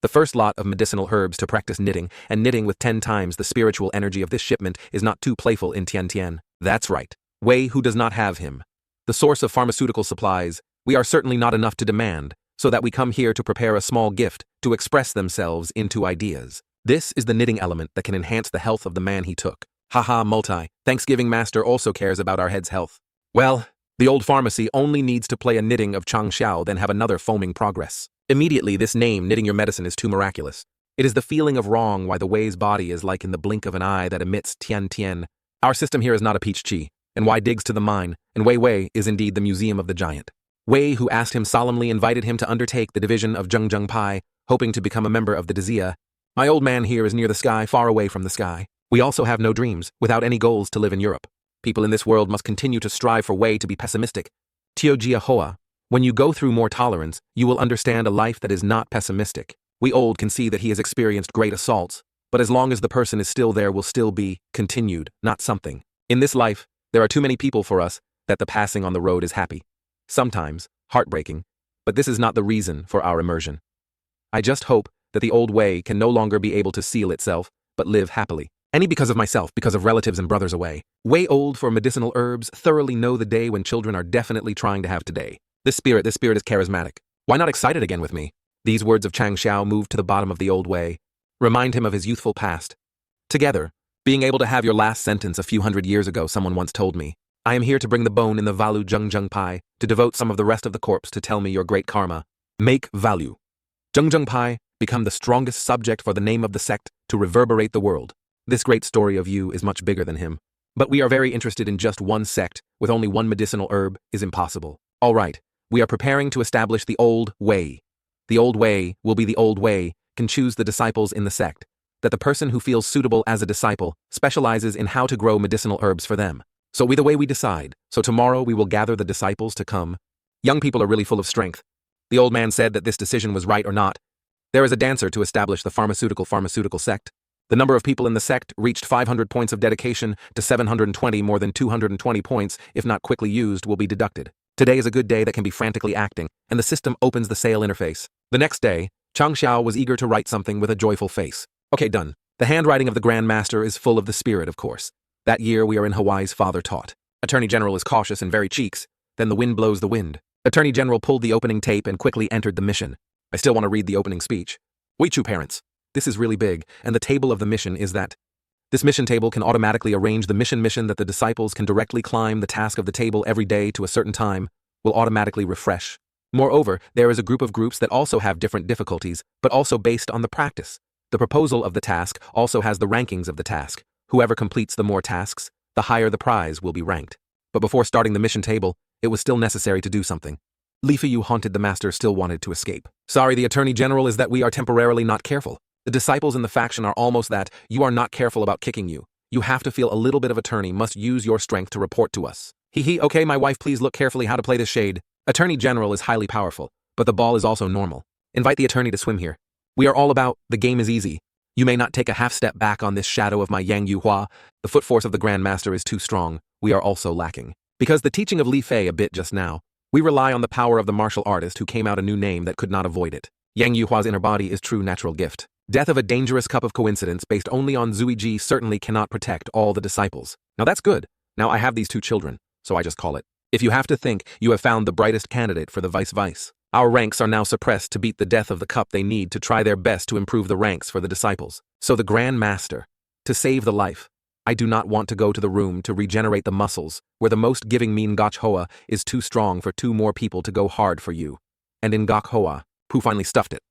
The first lot of medicinal herbs to practice knitting, and knitting with 10 times the spiritual energy of this shipment is not too playful in Tian Tian. That's right. Wei who does not have him. The source of pharmaceutical supplies, we are certainly not enough to demand, so that we come here to prepare a small gift to express themselves into ideas. This is the knitting element that can enhance the health of the man he took. Haha, Thanksgiving Master also cares about our head's health. Well, the old pharmacy only needs to play a knitting of Chang Xiao, then have another foaming progress. Immediately, this name, knitting your medicine, is too miraculous. It is the feeling of wrong why the Wei's body is like in the blink of an eye that emits Tian Tian. Our system here is not a peach chi, and Wei digs to the mine, and Wei is indeed the museum of the giant. Wei, who asked him solemnly, invited him to undertake the division of Zheng Pai, hoping to become a member of the Dazia. My old man here is near the sky, far away from the sky. We also have no dreams, without any goals to live in Europe. People in this world must continue to strive for Wei to be pessimistic. Tiojia Hoa, when you go through more tolerance, you will understand a life that is not pessimistic. We old can see that he has experienced great assaults, but as long as the person is still there will still be continued, not something. In this life, there are too many people for us that the passing on the road is happy. Sometimes, heartbreaking, but this is not the reason for our immersion. I just hope that the old Wei can no longer be able to seal itself, but live happily. Any because of myself, because of relatives and brothers away. Way old for medicinal herbs, thoroughly know the day when children are definitely trying to have today. This spirit is charismatic. Why not excited again with me? These words of Chang Xiao moved to the bottom of the old Wei. Remind him of his youthful past. Together, being able to have your last sentence a few hundred years ago, someone once told me. I am here to bring the bone in the Valu Zheng Pai, to devote some of the rest of the corpse to tell me your great karma. Make value. Zheng Pai, become the strongest subject for the name of the sect to reverberate the world. This great story of you is much bigger than him. But we are very interested in just one sect, with only one medicinal herb, is impossible. All right, we are preparing to establish the old Wei. The old Wei will be the old Wei, can choose the disciples in the sect. That the person who feels suitable as a disciple specializes in how to grow medicinal herbs for them. So the way we decide. So tomorrow we will gather the disciples to come. Young people are really full of strength. The old man said that this decision was right or not. There is a dancer to establish the pharmaceutical sect. The number of people in the sect reached 500 points of dedication to 720. More than 220 points, if not quickly used, will be deducted. Today is a good day that can be frantically acting, and the system opens the sale interface. The next day, Chang Xiao was eager to write something with a joyful face. Okay, done. The handwriting of the Grand Master is full of the spirit, of course. That year we are in Hawaii's father taught. Attorney General is cautious and very cheeks. Then the wind blows the wind. Attorney General pulled the opening tape and quickly entered the mission. I still want to read the opening speech. Wait, you parents. This is really big, and the table of the mission is that. This mission table can automatically arrange the mission that the disciples can directly climb the task of the table every day to a certain time, will automatically refresh. Moreover, there is a group of groups that also have different difficulties, but also based on the practice. The proposal of the task also has the rankings of the task. Whoever completes the more tasks, the higher the prize will be ranked. But before starting the mission table, it was still necessary to do something. Li Feiyu haunted the master still wanted to escape. Sorry, the Attorney General, is that we are temporarily not careful. The disciples in the faction are almost that. You are not careful about kicking you. You have to feel a little bit of attorney must use your strength to report to us. Okay, my wife, please look carefully how to play this shade. Attorney General is highly powerful, but the ball is also normal. Invite the attorney to swim here. We are all about, the game is easy. You may not take a half step back on this shadow of my Yang Yu Hua. The foot force of the Grand Master is too strong. We are also lacking. Because the teaching of Li Fei a bit just now, we rely on the power of the martial artist who came out a new name that could not avoid it. Yang Yu Hua's inner body is true natural gift. Death of a dangerous cup of coincidence based only on Zui Ji certainly cannot protect all the disciples. Now that's good. Now I have these two children, so I just call it. If you have to think, you have found the brightest candidate for the vice. Our ranks are now suppressed to beat the death of the cup. They need to try their best to improve the ranks for the disciples. So the Grand Master, to save the life, I do not want to go to the room to regenerate the muscles, where the most giving mean Gach Hoa is too strong for two more people to go hard for you. And in Gach Hoa, Pooh finally stuffed it.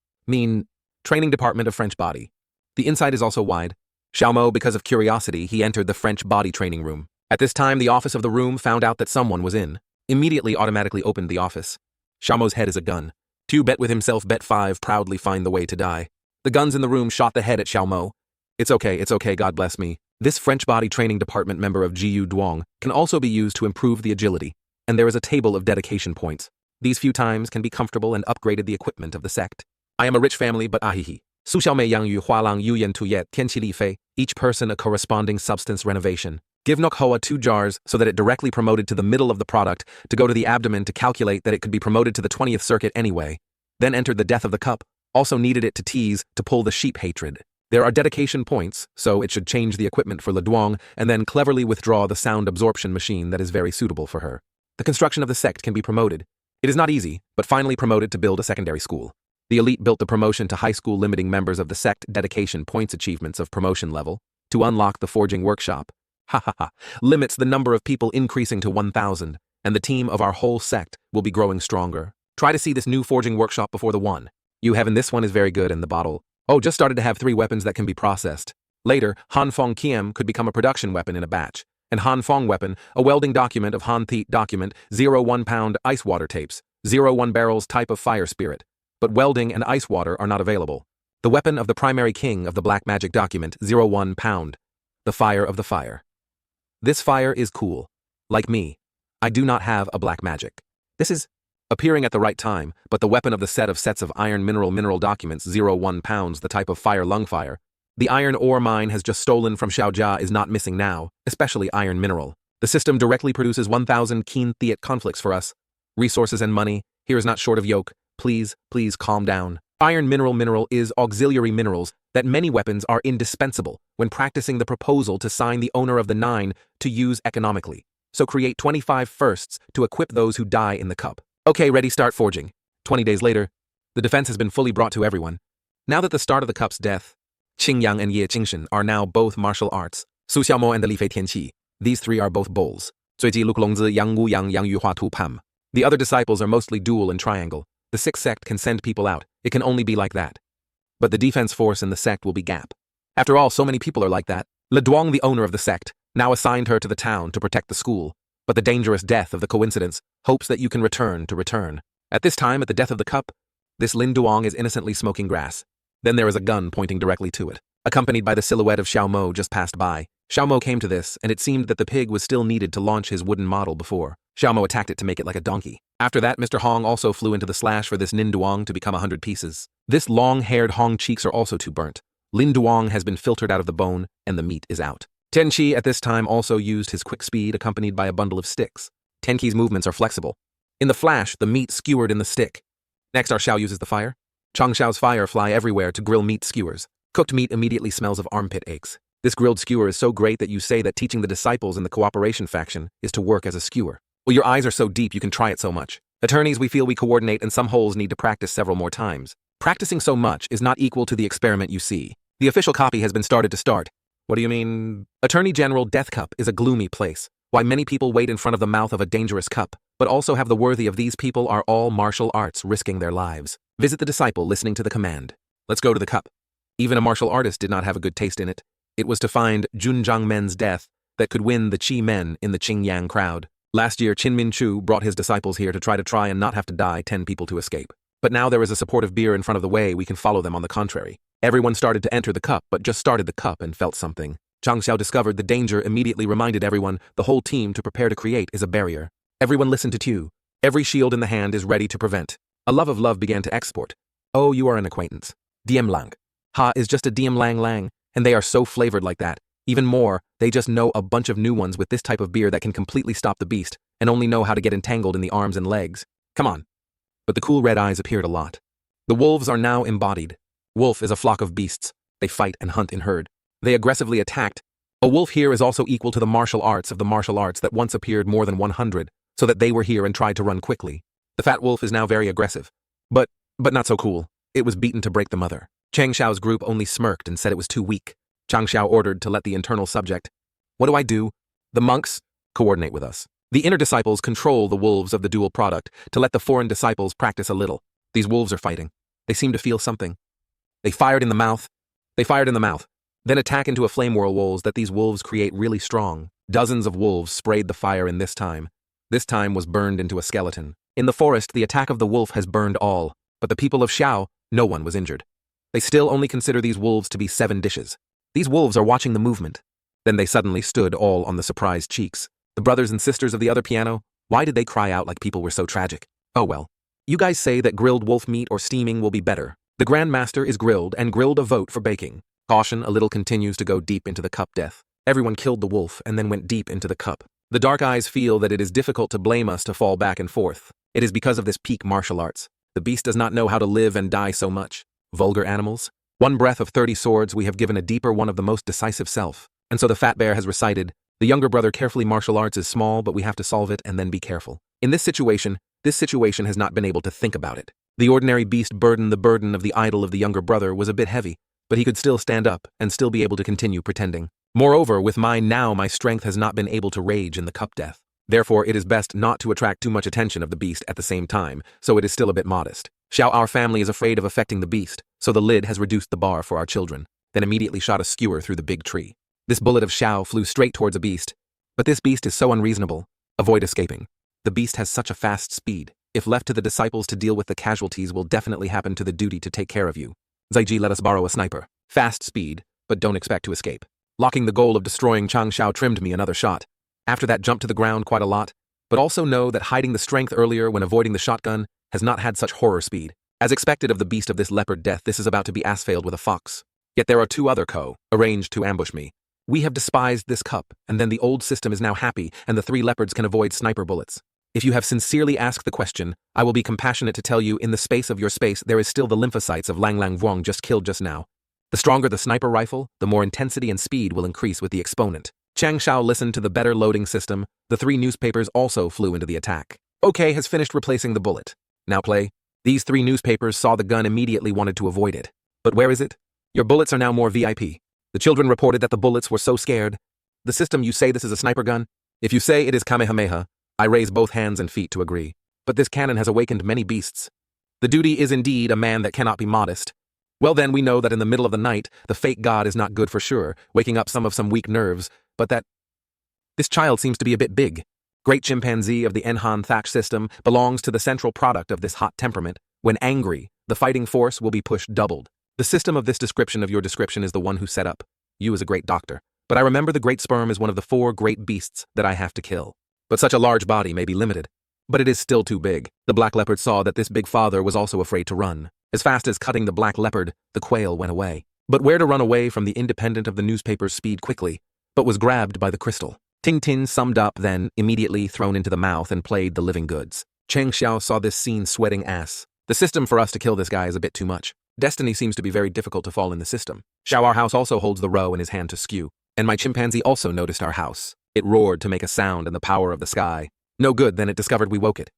Training department of French body. The inside is also wide. Xiaomo, because of curiosity, he entered the French body training room. At this time, the office of the room found out that someone was in. Immediately automatically opened the office. Xiaomo's head is a gun. Two bet with himself, bet 5, proudly find the way to die. The guns in the room shot the head at Xiaomo. It's okay, God bless me. This French body training department member of Jiyu Duong can also be used to improve the agility. And there is a table of dedication points. These few times can be comfortable and upgraded the equipment of the sect. I am a rich family, but ahihi. Su xiaomei yang yu hualang yu yen tu yet tianqi li fei, each person a corresponding substance renovation. Give Nok Hoa 2 jars so that it directly promoted to the middle of the product, to go to the abdomen to calculate that it could be promoted to the 20th circuit anyway. Then entered the death of the cup, also needed it to tease, to pull the sheep hatred. There are dedication points, so it should change the equipment for Le Duong and then cleverly withdraw the sound absorption machine that is very suitable for her. The construction of the sect can be promoted. It is not easy, but finally promoted to build a secondary school. The elite built the promotion to high school limiting members of the sect dedication points achievements of promotion level to unlock the forging workshop. Limits the number of people increasing to 1,000, and the team of our whole sect will be growing stronger. Try to see this new forging workshop before the one. You have in this one is very good and the bottle. Oh, just started to have 3 weapons that can be processed. Later, Han Fong Kiem could become a production weapon in a batch. And Han Fong weapon, a welding document of Han Thiet document, 0.1 pound ice water tapes, 0.1 barrels type of fire spirit. But welding and ice water are not available. The weapon of the primary king of the black magic document, 0.1 pound. The fire of the fire. This fire is cool. Like me. I do not have a black magic. This is appearing at the right time, but the weapon of the set of sets of iron mineral documents, 0.1 pounds, the type of fire lung fire. The iron ore mine has just stolen from Xiaojia is not missing now, especially iron mineral. The system directly produces 1,000 keen Thiet conflicts for us. Resources and money, here is not short of yoke. Please calm down. Iron mineral is auxiliary minerals that many weapons are indispensable when practicing the proposal to sign the owner of the 9 to use economically. So create 25 firsts to equip those who die in the cup. Okay, ready, start forging. 20 days later, the defense has been fully brought to everyone. Now that the start of the cup's death, Qingyang and Ye Jingshen are now both martial arts. Su Xiaomo and the Li Fei Tianqi. These 3 are both bowls. Zuiji Luklongzi Yang Wu Yang Yu Hua Tu Pam. The other disciples are mostly dual and triangle. The 6th sect can send people out. It can only be like that. But the defense force in the sect will be gap. After all, so many people are like that. Le Duong, the owner of the sect, now assigned her to the town to protect the school. But the dangerous death of the coincidence hopes that you can return to return. At this time, at the death of the cup, this Lin Duong is innocently smoking grass. Then there is a gun pointing directly to it. Accompanied by the silhouette of Xiaomo just passed by. Xiaomo came to this, and it seemed that the pig was still needed to launch his wooden model before. Xiaomo attacked it to make it like a donkey. After that, Mr. Hong also flew into the slash for this Nin Duong to become 100 pieces. This long-haired Hong cheeks are also too burnt. Lin Duong has been filtered out of the bone, and the meat is out. Tenqi at this time also used his quick speed accompanied by a bundle of sticks. Tenqi's movements are flexible. In the flash, the meat skewered in the stick. Next, our Xiao uses the fire. Chang Xiao's fire fly everywhere to grill meat skewers. Cooked meat immediately smells of armpit aches. This grilled skewer is so great that you say that teaching the disciples in the cooperation faction is to work as a skewer. Well, your eyes are so deep you can try it so much. Attorneys, we feel we coordinate and some holes need to practice several more times. Practicing so much is not equal to the experiment you see. The official copy has been started to start. What do you mean? Attorney General Death Cup is a gloomy place. Why many people wait in front of the mouth of a dangerous cup, but also have the worthy of these people are all martial arts risking their lives. Visit the disciple listening to the command. Let's go to the cup. Even a martial artist did not have a good taste in it. It was to find Junjiang Men's death that could win the Qi men in the Qingyang crowd. Last year, Qin Min Chu brought his disciples here to try and not have to die 10 people to escape. But now there is a supportive beer in front of the way, we can follow them on the contrary. Everyone started to enter the cup, but just started the cup and felt something. Chang Xiao discovered the danger, immediately reminded everyone, the whole team to prepare to create is a barrier. Everyone listen to Tu. Every shield in the hand is ready to prevent. A love of love began to export. Oh, you are an acquaintance. Diem Lang. Ha is just a Diem Lang Lang, and they are so flavored like that. Even more, they just know a bunch of new ones with this type of beer that can completely stop the beast, and only know how to get entangled in the arms and legs. Come on. But the cool red eyes appeared a lot. The wolves are now embodied. Wolf is a flock of beasts. They fight and hunt in herd. They aggressively attacked. A wolf here is also equal to the martial arts of the martial arts that once appeared more than 100, so that they were here and tried to run quickly. The fat wolf is now very aggressive. But not so cool. It was beaten to break the mother. Chang Xiao's group only smirked and said it was too weak. Chang Xiao ordered to let the internal subject. What do I do? The monks coordinate with us. The inner disciples control the wolves of the dual product to let the foreign disciples practice a little. These wolves are fighting. They seem to feel something. They fired in the mouth. Then attack into a flame whirlwolves that these wolves create really strong. Dozens of wolves sprayed the fire in this time. This time was burned into a skeleton. In the forest, the attack of the wolf has burned all, but the people of Xiao, no one was injured. They still only consider these wolves to be 7 dishes. These wolves are watching the movement. Then they suddenly stood all on the surprised cheeks. The brothers and sisters of the other piano, why did they cry out like people were so tragic? Oh well. You guys say that grilled wolf meat or steaming will be better. The Grand Master is grilled and grilled a vote for baking. Caution a little continues to go deep into the cup death. Everyone killed the wolf and then went deep into the cup. The dark eyes feel that it is difficult to blame us to fall back and forth. It is because of this peak martial arts. The beast does not know how to live and die so much. Vulgar animals. One breath of 30 swords we have given a deeper one of the most decisive self. And so the fat bear has recited, the younger brother carefully martial arts is small but we have to solve it and then be careful. In this situation has not been able to think about it. The ordinary beast the burden of the idol of the younger brother was a bit heavy, but he could still stand up and still be able to continue pretending. Moreover, with my strength has not been able to rage in the cup death. Therefore, it is best not to attract too much attention of the beast at the same time, so it is still a bit modest. Xiao, our family is afraid of affecting the beast, so the lid has reduced the bar for our children, then immediately shot a skewer through the big tree. This bullet of Xiao flew straight towards a beast, but this beast is so unreasonable. Avoid escaping. The beast has such a fast speed. If left to the disciples to deal with the casualties will definitely happen to the duty to take care of you. Zaiji, let us borrow a sniper. Fast speed, but don't expect to escape. Locking the goal of destroying Chang Xiao trimmed me another shot. After that jump to the ground quite a lot, but also know that hiding the strength earlier when avoiding the shotgun has not had such horror speed. As expected of the beast of this leopard death, this is about to be asphaled with a fox. Yet there are 2 other arranged to ambush me. We have despised this cup, and then the old system is now happy, and the 3 leopards can avoid sniper bullets. If you have sincerely asked the question, I will be compassionate to tell you in the space of your space there is still the lymphocytes of Lang Lang Vuong just killed just now. The stronger the sniper rifle, the more intensity and speed will increase with the exponent. Chang Xiao listened to the better loading system. The 3 newspapers also flew into the attack. OK has finished replacing the bullet. Now play. These 3 newspapers saw the gun immediately wanted to avoid it. But where is it? Your bullets are now more VIP. The children reported that the bullets were so scared. The system, you say this is a sniper gun? If you say it is Kamehameha, I raise both hands and feet to agree. But this cannon has awakened many beasts. The duty is indeed a man that cannot be modest. Well then, we know that in the middle of the night, the fake god is not good for sure, waking up some weak nerves, but that this child seems to be a bit big. Great chimpanzee of the Enhan Thatch system belongs to the central product of this hot temperament. When angry, the fighting force will be pushed doubled. The system of this description of your description is the one who set up. You is a great doctor. But I remember the great sperm is one of the 4 great beasts that I have to kill. But such a large body may be limited. But it is still too big. The black leopard saw that this big father was also afraid to run. As fast as cutting the black leopard, the quail went away. But where to run away from the independent of the newspaper's speed quickly, but was grabbed by the crystal. Ting Tin summed up then, immediately thrown into the mouth and played the living goods. Chang Xiao saw this scene sweating ass. The system for us to kill this guy is a bit too much. Destiny seems to be very difficult to fall in the system. Xiao, our house also holds the row in his hand to skew. And my chimpanzee also noticed our house. It roared to make a sound in the power of the sky. No good, then it discovered we woke it.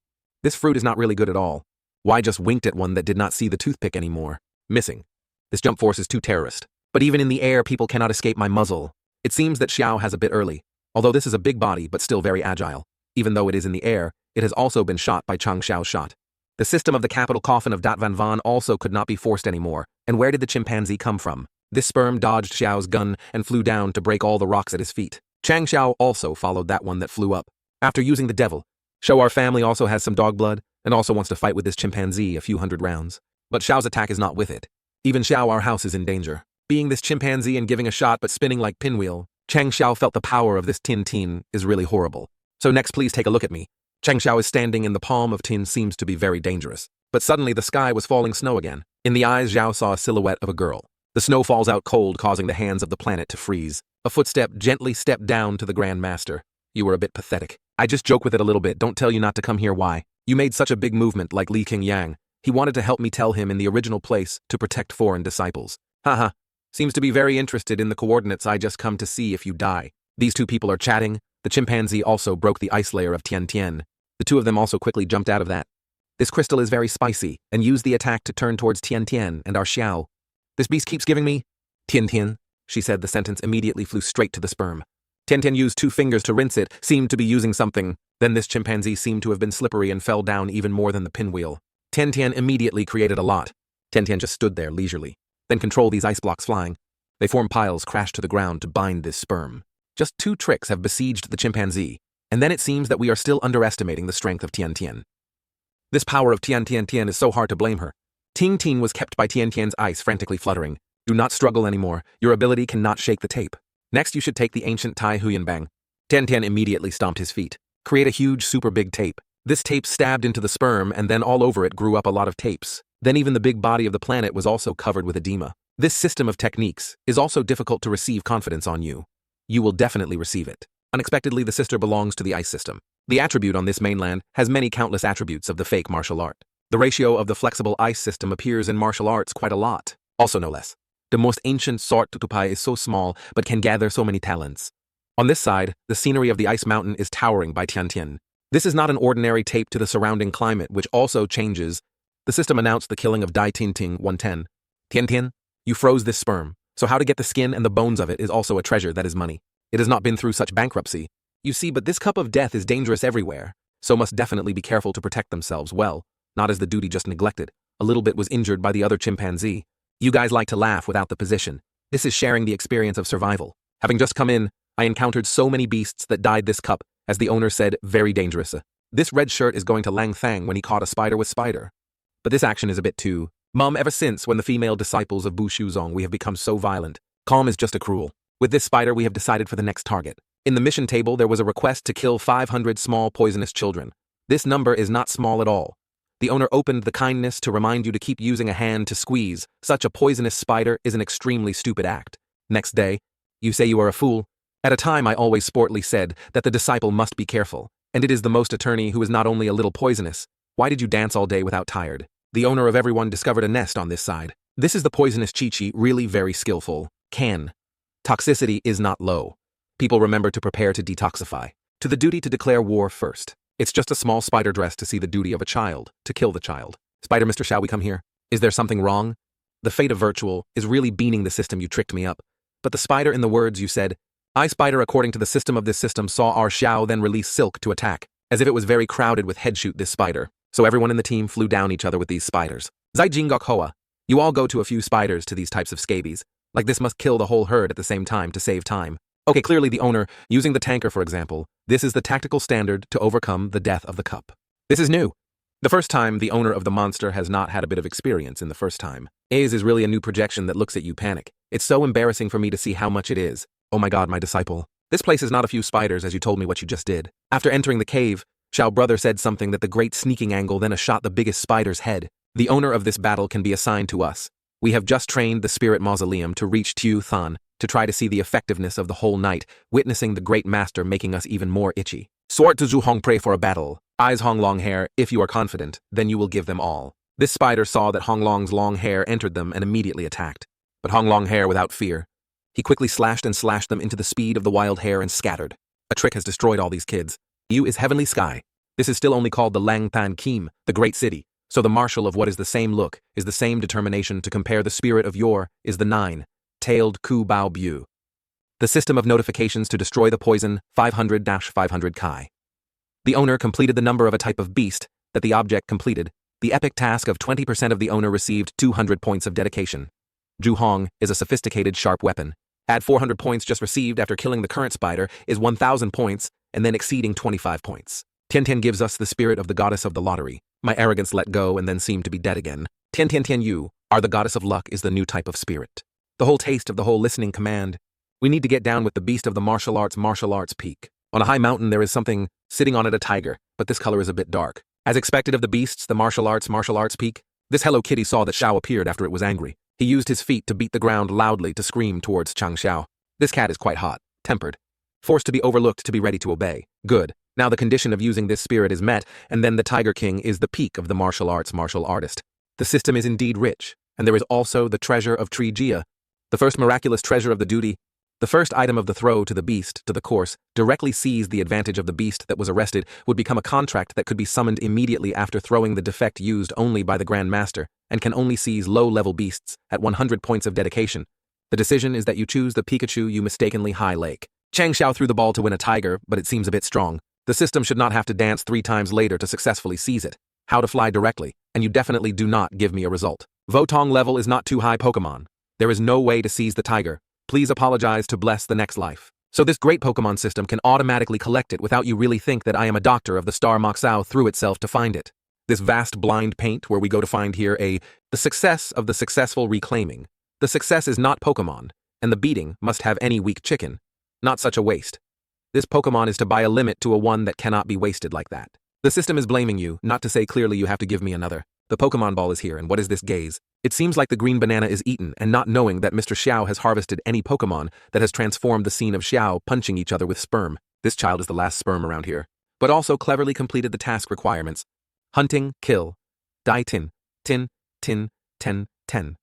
This fruit is not really good at all. Why just winked at one that did not see the toothpick anymore? Missing. This jump force is too terrorist. But even in the air, people cannot escape my muzzle. It seems that Xiao has a bit early. Although this is a big body, but still very agile. Even though it is in the air, it has also been shot by Chang Xiao's shot. The system of the capital coffin of Dat Van Van also could not be forced anymore. And where did the chimpanzee come from? This sperm dodged Xiao's gun and flew down to break all the rocks at his feet. Chang Xiao also followed that one that flew up. After using the devil, Xiao, our family also has some dog blood and also wants to fight with this chimpanzee a few hundred rounds. But Xiao's attack is not with it. Even Xiao, our house, is in danger. Being this chimpanzee and giving a shot but spinning like pinwheel, Chang Xiao felt the power of this Tin is really horrible. So next, please take a look at me. Chang Xiao is standing in the palm of Tin seems to be very dangerous. But suddenly the sky was falling snow again. In the eyes, Xiao saw a silhouette of a girl. The snow falls out cold, causing the hands of the planet to freeze. A footstep gently stepped down to the Grand Master. You were a bit pathetic. I just joke with it a little bit, don't tell you not to come here, why? You made such a big movement like Li King Yang. He wanted to help me tell him in the original place to protect foreign disciples. Haha. Seems to be very interested in the coordinates. I just come to see if you die. These two people are chatting. The chimpanzee also broke the ice layer of Tian. The two of them also quickly jumped out of that. This crystal is very spicy, and used the attack to turn towards Tian and our Xiao. This beast keeps giving me Tian, she said. The sentence immediately flew straight to the sperm. Tian used 2 fingers to rinse it, seemed to be using something. Then this chimpanzee seemed to have been slippery and fell down even more than the pinwheel. Tian immediately created a lot. Tian just stood there leisurely. Then control these ice blocks flying. They form piles, crash to the ground to bind this sperm. Just 2 tricks have besieged the chimpanzee, and then it seems that we are still underestimating the strength of Tian. This power of Tian is so hard to blame her. Ting was kept by Tian's ice frantically fluttering. Do not struggle anymore, your ability cannot shake the tape. Next you should take the ancient Tai Huyan Bang. Tian immediately stomped his feet. Create a huge super big tape. This tape stabbed into the sperm and then all over it grew up a lot of tapes. Then even the big body of the planet was also covered with edema. This system of techniques is also difficult to receive confidence on you. You will definitely receive it. Unexpectedly, the sister belongs to the ice system. The attribute on this mainland has many countless attributes of the fake martial art. The ratio of the flexible ice system appears in martial arts quite a lot. Also no less. The most ancient sort Tutupai is so small but can gather so many talents. On this side, the scenery of the ice mountain is towering by Tian. This is not an ordinary tape to the surrounding climate, which also changes. The system announced the killing of Dai Ting 110. Tian, you froze this sperm, so how to get the skin and the bones of it is also a treasure that is money. It has not been through such bankruptcy. You see, but this cup of death is dangerous everywhere, so must definitely be careful to protect themselves well, not as the duty just neglected. A little bit was injured by the other chimpanzee. You guys like to laugh without the position. This is sharing the experience of survival. Having just come in, I encountered so many beasts that died this cup, as the owner said, very dangerous. This red shirt is going to Lang Thang when he caught a spider with spider. But this action is a bit too. Mum, ever since when the female disciples of Bu Shuzong we have become so violent. Calm is just a cruel. With this spider we have decided for the next target. In the mission table there was a request to kill 500 small poisonous children. This number is not small at all. The owner opened the kindness to remind you to keep using a hand to squeeze. Such a poisonous spider is an extremely stupid act. Next day, you say you are a fool. At a time I always sportly said that the disciple must be careful, and it is the most attorney who is not only a little poisonous. Why did you dance all day without tired? The owner of everyone discovered a nest on this side. This is the poisonous Chi-Chi, really very skillful. Toxicity is not low. People remember to prepare to detoxify. To the duty to declare war first. It's just a small spider dress to see the duty of a child, to kill the child. Spider Mr. Shall we come here? Is there something wrong? The fate of virtual is really beaning the system you tricked me up. But the spider in the words you said, I spider according to the system of this system saw our Xiao then release silk to attack, as if it was very crowded with head shoot this spider. So everyone in the team flew down each other with these spiders. Zai Jingok Hoa. You all go to a few spiders to these types of scabies. Like this must kill the whole herd at the same time to save time. Okay, clearly the owner, using the tanker for example, this is the tactical standard to overcome the death of the cup. This is new. The first time the owner of the monster has not had a bit of experience in the first time. A's is really a new projection that looks at you panic. It's so embarrassing for me to see how much it is. Oh my god, my disciple. This place is not a few spiders as you told me what you just did. After entering the cave, Xiao brother said something that the great sneaking angle then a shot the biggest spider's head. The owner of this battle can be assigned to us. We have just trained the spirit mausoleum to reach Tiu Than to try to see the effectiveness of the whole night, witnessing the great master making us even more itchy. Sword to Zhu Hong pray for a battle. Eyes Hong long hair, if you are confident, then you will give them all. This spider saw that Hong Long's long hair entered them and immediately attacked. But Hong Long hair without fear. He quickly slashed and slashed them into the speed of the wild hair and scattered. A trick has destroyed all these kids. You is heavenly sky. This is still only called the Lang Tan Kim, the great city. So the marshal of what is the same look, is the same determination to compare the spirit of your, is the nine-tailed Ku Bao Bu. The system of notifications to destroy the poison, 500-500 Kai. The owner completed the number of a type of beast that the object completed. The epic task of 20% of the owner received 200 points of dedication. Zhu Hong is a sophisticated sharp weapon. Add 400 points just received after killing the current spider is 1,000 points, and then exceeding 25 points. Tian Tian gives us the spirit of the goddess of the lottery. My arrogance let go and then seemed to be dead again. Tian Tian Tian you are the goddess of luck is the new type of spirit. The whole taste of the whole listening command. We need to get down with the beast of the martial arts peak. On a high mountain there is something sitting on it, a tiger, but this color is a bit dark. As expected of the beasts, the martial arts peak. This Hello Kitty saw that Xiao appeared after it was angry. He used his feet to beat the ground loudly to scream towards Chang Xiao. This cat is quite hot, tempered. Forced to be overlooked to be ready to obey. Good. Now the condition of using this spirit is met, and then the Tiger King is the peak of the martial artist. The system is indeed rich, and there is also the treasure of Tree Jia, the first miraculous treasure of the duty. The first item of the throw to the beast, to the course, directly seized the advantage of the beast that was arrested, would become a contract that could be summoned immediately after throwing the defect used only by the Grand Master, and can only seize low-level beasts at 100 points of dedication. The decision is that you choose the Pikachu you mistakenly high lake. Chang Xiao threw the ball to win a tiger, but it seems a bit strong. The system should not have to dance 3 times later to successfully seize it. How to fly directly, and you definitely do not give me a result. Votong level is not too high Pokemon. There is no way to seize the tiger. Please apologize to bless the next life. So this great Pokemon system can automatically collect it without you really think that I am a doctor of the star Moxao through itself to find it. This vast blind paint where we go to find here the success of the successful reclaiming. The success is not Pokemon, and the beating must have any weak chicken. Not such a waste. This Pokemon is to buy a limit to a one that cannot be wasted like that. The system is blaming you, not to say clearly you have to give me another. The Pokemon ball is here, and what is this gaze? It seems like the green banana is eaten, and not knowing that Mr. Xiao has harvested any Pokemon that has transformed the scene of Xiao punching each other with sperm. This child is the last sperm around here. But also cleverly completed the task requirements. Hunting, kill. Dai tin. Tin. Tin. Ten. Ten.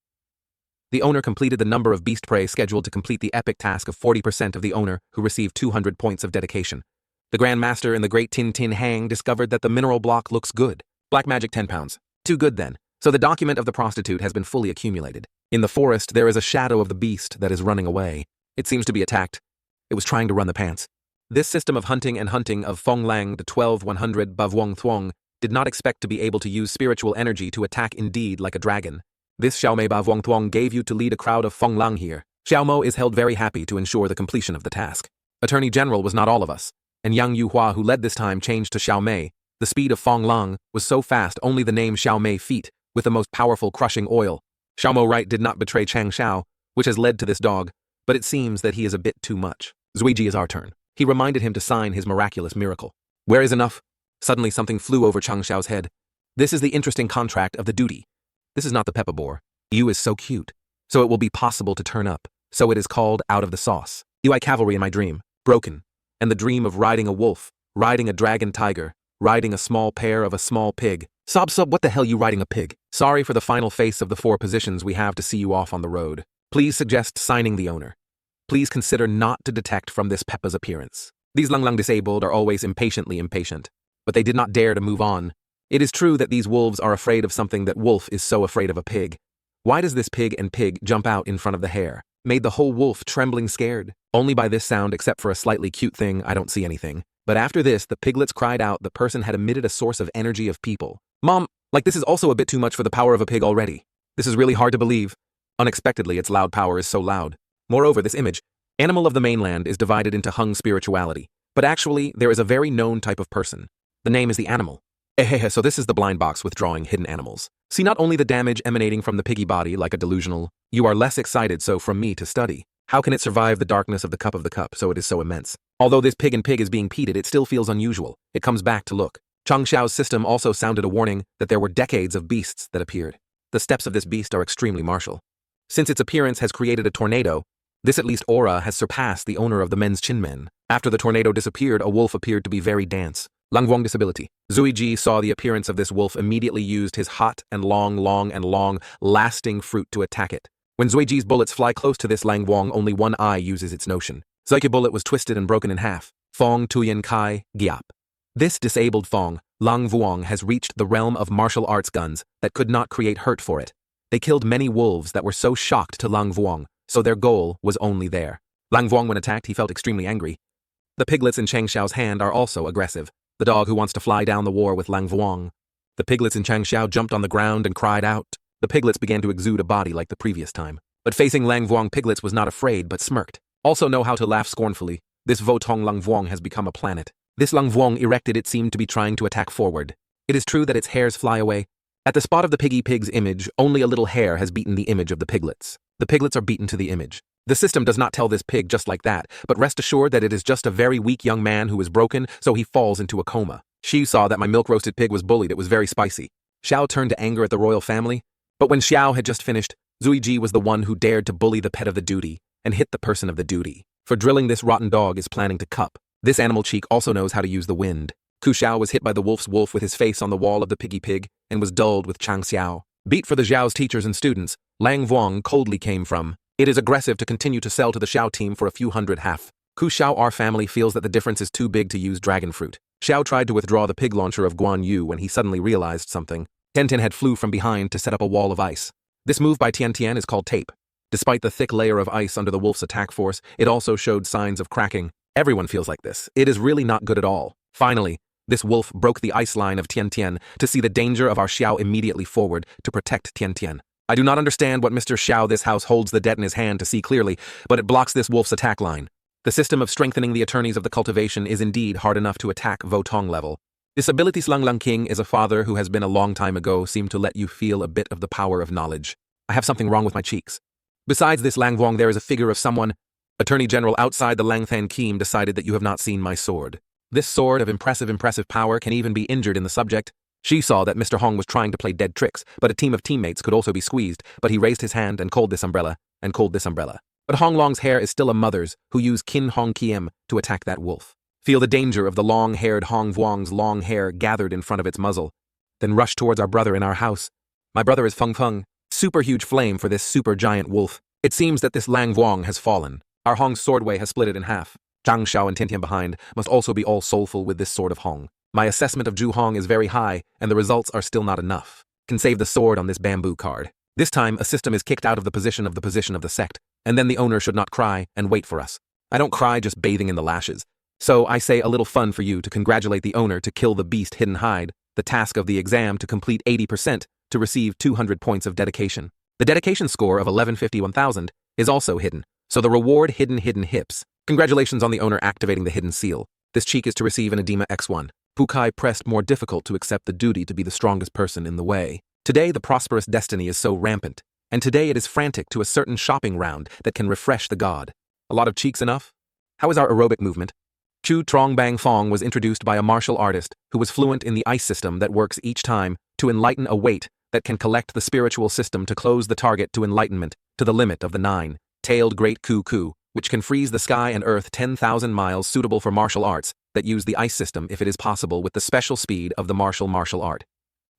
The owner completed the number of beast prey scheduled to complete the epic task of 40% of the owner, who received 200 points of dedication. The Grand Master in the Great Tin Tin Hang discovered that the mineral block looks good. Black magic 10 pounds. Too good then. So the document of the prostitute has been fully accumulated. In the forest, there is a shadow of the beast that is running away. It seems to be attacked. It was trying to run the pants. This system of hunting of Fong Lang the 12-100 Bavwong Thuong did not expect to be able to use spiritual energy to attack indeed like a dragon. This Xiaomei Bavwong Thuong gave you to lead a crowd of Fong Lang here. Xiaomo is held very happy to ensure the completion of the task. Attorney General was not all of us, and Yang Yuhua who led this time changed to Xiaomei. The speed of Fong Lang was so fast only the name Xiaomei feet, with the most powerful crushing oil. Xiaomo right did not betray Chang Xiao, which has led to this dog, but it seems that he is a bit too much. Zuiji is our turn. He reminded him to sign his miraculous miracle. Where is enough? Suddenly something flew over Chang Xiao's head. This is the interesting contract of the duty. This is not the Peppa Boar. You is so cute. So it will be possible to turn up. So it is called out of the sauce. UI cavalry in my dream. Broken. And the dream of riding a wolf, riding a dragon tiger, riding a small pair of a small pig. Sob, what the hell you riding a pig? Sorry for the final face of the 4 positions we have to see you off on the road. Please suggest signing the owner. Please consider not to detect from this Peppa's appearance. These Lung disabled are always impatiently impatient. But they did not dare to move on. It is true that these wolves are afraid of something that wolf is so afraid of a pig. Why does this pig and pig jump out in front of the hare? Made the whole wolf trembling scared. Only by this sound, except for a slightly cute thing, I don't see anything. But after this, the piglets cried out the person had emitted a source of energy of people. Mom, like this is also a bit too much for the power of a pig already. This is really hard to believe. Unexpectedly, its loud power is so loud. Moreover, this image, animal of the mainland, is divided into Hung spirituality. But actually, there is a very known type of person. The name is the animal. So this is the blind box with drawing hidden animals. See not only the damage emanating from the piggy body like a delusional, you are less excited so from me to study. How can it survive the darkness of the cup so it is so immense? Although this pig and pig is being peated, it still feels unusual. It comes back to look. Chang Xiao's system also sounded a warning that there were decades of beasts that appeared. The steps of this beast are extremely martial. Since its appearance has created a tornado, This at least aura has surpassed the owner of the men's chinmen. After the tornado disappeared, a wolf appeared to be very dense. Langvuang disability. Zuiji saw the appearance of this wolf, immediately used his hot and long lasting fruit to attack it. When Zuiji's bullets fly close to this Langvuang, only one eye uses its notion. Zuiji's bullet was twisted and broken in half. Fong Tuyen Kai Giap. This disabled Fong, Langvuang, has reached the realm of martial arts guns that could not create hurt for it. They killed many wolves that were so shocked to Langvuang, so their goal was only there. Langvuang, when attacked, he felt extremely angry. The piglets in Changxiao's hand are also aggressive. The dog who wants to fly down the war with Langvuang. The piglets in Changxiao jumped on the ground and cried out. The piglets began to exude a body like the previous time. But facing Langvuang, piglets was not afraid but smirked. Also know how to laugh scornfully. This Votong Langvuang has become a planet. This Langvuang erected, it seemed to be trying to attack forward. It is true that its hairs fly away. At the spot of the piggy pig's image, only a little hair has beaten the image of the piglets. The piglets are beaten to the image. The system does not tell this pig just like that, but rest assured that it is just a very weak young man who is broken, so he falls into a coma. She saw that my milk-roasted pig was bullied. It was very spicy. Xiao turned to anger at the royal family. But when Xiao had just finished, Zuiji was the one who dared to bully the pet of the duty and hit the person of the duty. For drilling, this rotten dog is planning to cup. This animal cheek also knows how to use the wind. Ku Xiao was hit by the wolf's wolf with his face on the wall of the piggy pig and was dulled with Chang Xiao. Beat for the Xiao's teachers and students, Lang Vuong coldly came from. It is aggressive to continue to sell to the Xiao team for a few hundred half. Ku Xiao, our family, feels that the difference is too big to use dragon fruit. Xiao tried to withdraw the pig launcher of Guan Yu when he suddenly realized something. Tian had flew from behind to set up a wall of ice. This move by Tian is called tape. Despite the thick layer of ice under the wolf's attack force, it also showed signs of cracking. Everyone feels like this. It is really not good at all. Finally, this wolf broke the ice line of Tian to see the danger of our Xiao immediately forward to protect Tian. I do not understand what Mr. Xiao this house holds the debt in his hand to see clearly, but it blocks this wolf's attack line. The system of strengthening the attorneys of the cultivation is indeed hard enough to attack Votong level. This ability Lang King is a father who has been a long time ago seemed to let you feel a bit of the power of knowledge. I have something wrong with my cheeks. Besides this Lang Vuong, there is a figure of someone. Attorney General outside the Langthan Keem decided that you have not seen my sword. This sword of impressive power can even be injured in the subject. She saw that Mr. Hong was trying to play dead tricks, but a team of teammates could also be squeezed, but he raised his hand and called this umbrella, But Hong Long's hair is still a mother's, who used Kin Hong Kiem to attack that wolf. Feel the danger of the long-haired Hong Vuong's long hair gathered in front of its muzzle. Then rush towards our brother in our house. My brother is Feng Feng. Super huge flame for this super giant wolf. It seems that this Lang Vuong has fallen. Our Hong's swordway has split it in half. Zhang Xiao and Tintian behind must also be all soulful with this sword of Hong. My assessment of Zhu Hong is very high, and the results are still not enough. Can save the sword on this bamboo card. This time, a system is kicked out of the position of the sect, and then the owner should not cry and wait for us. I don't cry just bathing in the lashes. So I say a little fun for you to congratulate the owner to kill the beast hidden hide, the task of the exam to complete 80% to receive 200 points of dedication. The dedication score of 1151,000 is also hidden, so the reward hidden hips. Congratulations on the owner activating the hidden seal. This cheek is to receive an edema X1. Pukai pressed more difficult to accept the duty to be the strongest person in the way. Today the prosperous destiny is so rampant, and today it is frantic to a certain shopping round that can refresh the god. A lot of cheeks enough? How is our aerobic movement? Chu Trong Bang Fong was introduced by a martial artist who was fluent in the ice system that works each time to enlighten a weight that can collect the spiritual system to close the target to enlightenment to the limit of the nine-tailed great Ku, which can freeze the sky and earth 10,000 miles, suitable for martial arts that use the ice system if it is possible with the special speed of the martial art.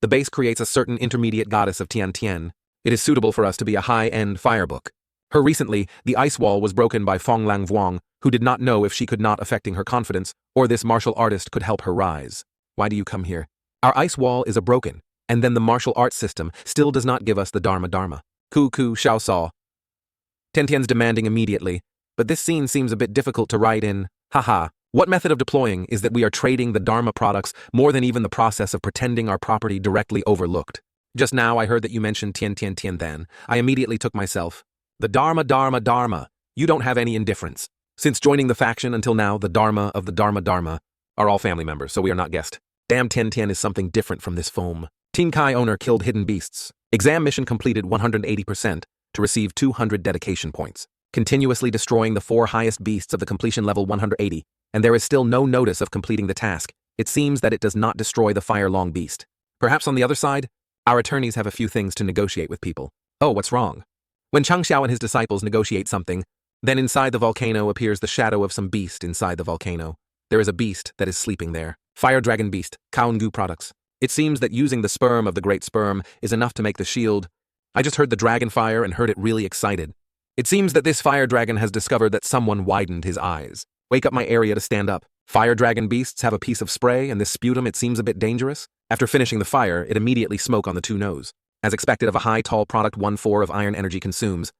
The base creates a certain intermediate goddess of Tian. It is suitable for us to be a high-end firebook. Her recently, the ice wall was broken by Fong Lang Vuong, who did not know if she could not affecting her confidence, or this martial artist could help her rise. Why do you come here? Our ice wall is a broken, and then the martial arts system still does not give us the Dharma. Ku Xiao saw. Tian's demanding immediately, but this scene seems a bit difficult to write in. Haha. What method of deploying is that we are trading the Dharma products more than even the process of pretending our property directly overlooked. Just now I heard that you mentioned Tian then. I immediately took myself. The Dharma. You don't have any indifference. Since joining the faction until now, the Dharma of the Dharma are all family members, so we are not guessed. Damn, Tian is something different from this foam. Tin Kai owner killed hidden beasts. Exam mission completed 180% to receive 200 dedication points. Continuously destroying the 4 highest beasts of the completion level 180, and there is still no notice of completing the task. It seems that it does not destroy the fire-long beast. Perhaps on the other side, our attorneys have a few things to negotiate with people. Oh, what's wrong? When Chang Xiao and his disciples negotiate something, Then inside the volcano appears the shadow of some beast inside the volcano. There is a beast that is sleeping there. Fire Dragon Beast, Kaungu products. It seems that using the sperm of the Great Sperm is enough to make the shield. I just heard the dragon fire and heard it really excited. It seems that this fire dragon has discovered that someone widened his eyes. Wake up my area to stand up. Fire dragon beasts have a piece of spray, and this sputum it seems a bit dangerous. After finishing the fire, it immediately smoke on the two nose. As expected of a high tall product 1/4 of iron energy consumes.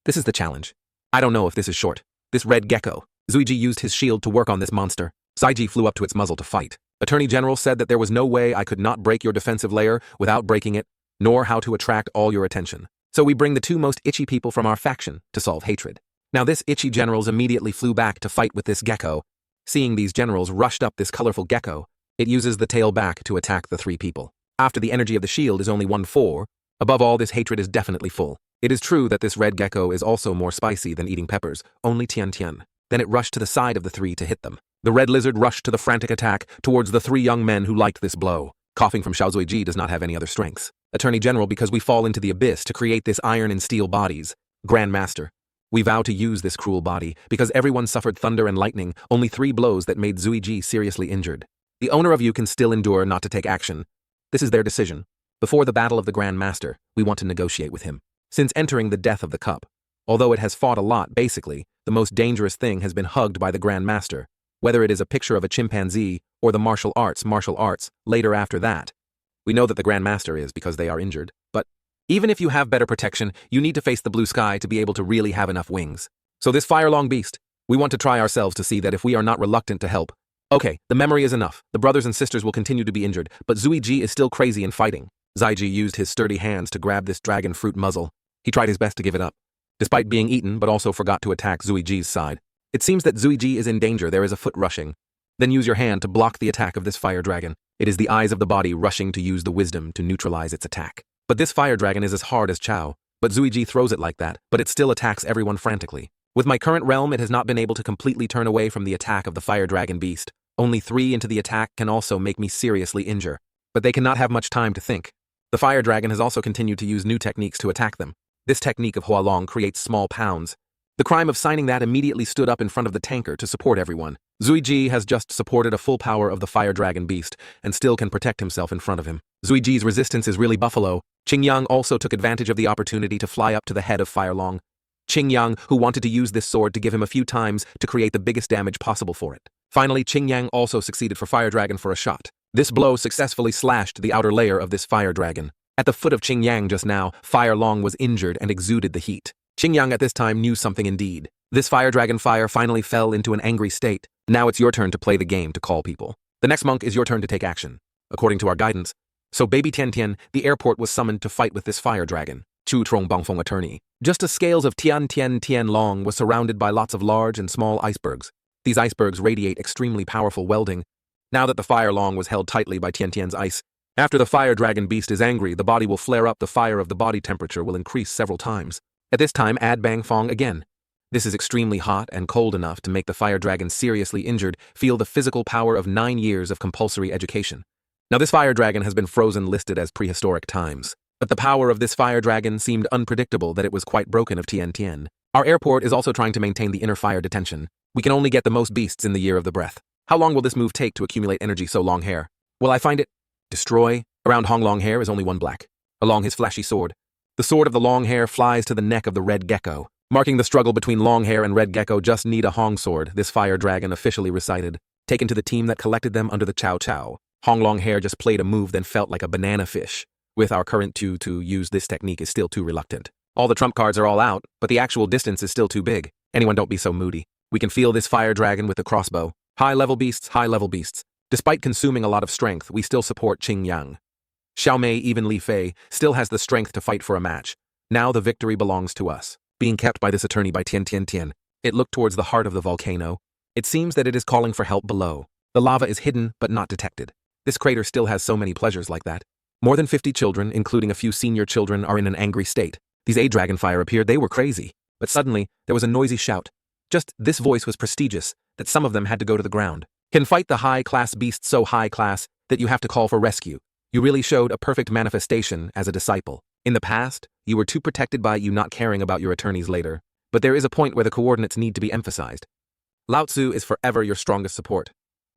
This is the challenge. I don't know if this is short. This red gecko. Zuiji used his shield to work on this monster. Saiji flew up to its muzzle to fight. Attorney General said that there was no way I could not break your defensive layer without breaking it, nor how to attract all your attention. So we bring the two most itchy people from our faction to solve hatred. Now this itchy generals immediately flew back to fight with this gecko. Seeing these generals rushed up this colorful gecko, it uses the tail back to attack the three people. After the energy of the shield is only 1/4, above all this hatred is definitely full. It is true that this red gecko is also more spicy than eating peppers, only tian. Then it rushed to the side of the three to hit them. The red lizard rushed to the frantic attack towards the three young men who liked this blow. Coughing from Xiaozuiji does not have any other strengths. Attorney General, because we fall into the abyss to create this iron and steel bodies. Grand Master. We vow to use this cruel body, because everyone suffered thunder and lightning, only 3 blows that made Zuiji seriously injured. The owner of you can still endure not to take action. This is their decision. Before the battle of the Grand Master, we want to negotiate with him. Since entering the death of the cup, although it has fought a lot, basically, the most dangerous thing has been hugged by the Grand Master, whether it is a picture of a chimpanzee or the martial arts, later after that. We know that the Grand Master is because they are injured, but even if you have better protection, you need to face the blue sky to be able to really have enough wings. So this fire-long beast, we want to try ourselves to see that if we are not reluctant to help. Okay, the memory is enough. The brothers and sisters will continue to be injured, but Zuiji is still crazy in fighting. Zaiji used his sturdy hands to grab this dragon fruit muzzle. He tried his best to give it up, despite being eaten, but also forgot to attack Zuiji's side. It seems that Zuiji is in danger. There is a foot rushing. Then use your hand to block the attack of this fire dragon. It is the eyes of the body rushing to use the wisdom to neutralize its attack. But this fire dragon is as hard as Chao. But Zuiji throws it like that, but it still attacks everyone frantically. With my current realm, it has not been able to completely turn away from the attack of the fire dragon beast. Only 3 into the attack can also make me seriously injure. But they cannot have much time to think. The fire dragon has also continued to use new techniques to attack them. This technique of Hualong creates small pounds. The crime of signing that immediately stood up in front of the tanker to support everyone. Zuiji has just supported a full power of the fire dragon beast and still can protect himself in front of him. Zuiji's resistance is really buffalo. Qingyang also took advantage of the opportunity to fly up to the head of Firelong. Qingyang, who wanted to use this sword to give him a few times to create the biggest damage possible for it. Finally, Qingyang also succeeded for Fire Dragon for a shot. This blow successfully slashed the outer layer of this fire dragon. At the foot of Qingyang just now, Firelong was injured and exuded the heat. Qingyang at this time knew something indeed. This fire dragon fire finally fell into an angry state. Now it's your turn to play the game to call people. The next monk is your turn to take action, according to our guidance. So Baby Tian, the airport was summoned to fight with this fire dragon. Chu Trong Bangfeng attorney. Just as scales of Tian long was surrounded by lots of large and small icebergs. These icebergs radiate extremely powerful welding. Now that the fire long was held tightly by Tian's ice, after the fire dragon beast is angry, the body will flare up. The fire of the body temperature will increase several times. At this time, add Bang Fong again. This is extremely hot and cold enough to make the fire dragon seriously injured feel the physical power of 9 years of compulsory education. Now this fire dragon has been frozen listed as prehistoric times. But the power of this fire dragon seemed unpredictable that it was quite broken of Tian. Our airport is also trying to maintain the inner fire detention. We can only get the most beasts in the year of the breath. How long will this move take to accumulate energy so long hair? Will I find it? Destroy. Around Hong long hair is only 1 black. Along his flashy sword. The sword of the long hair flies to the neck of the red gecko. Marking the struggle between long hair and red gecko, just need a Hong sword, this fire dragon officially recited. Taken to the team that collected them under the Chow Chow. Hong long hair just played a move then felt like a banana fish. With our current 2 to use this technique is still too reluctant. All the trump cards are all out, but the actual distance is still too big. Anyone don't be so moody. We can feel this fire dragon with the crossbow. High-level beasts, high-level beasts. Despite consuming a lot of strength, we still support Qingyang. Xiaomei, even Li Fei, still has the strength to fight for a match. Now the victory belongs to us. Being kept by this attorney by Tian. It looked towards the heart of the volcano. It seems that it is calling for help below. The lava is hidden, but not detected. This crater still has so many pleasures like that. More than 50 children, including a few senior children, are in an angry state. These dragonfire appeared, they were crazy. But suddenly, there was a noisy shout. Just this voice was prestigious, that some of them had to go to the ground. Can fight the high-class beast so high-class that you have to call for rescue. You really showed a perfect manifestation as a disciple. In the past, you were too protected by you not caring about your attorneys later. but there is a point where the coordinates need to be emphasized. Lao Tzu is forever your strongest support.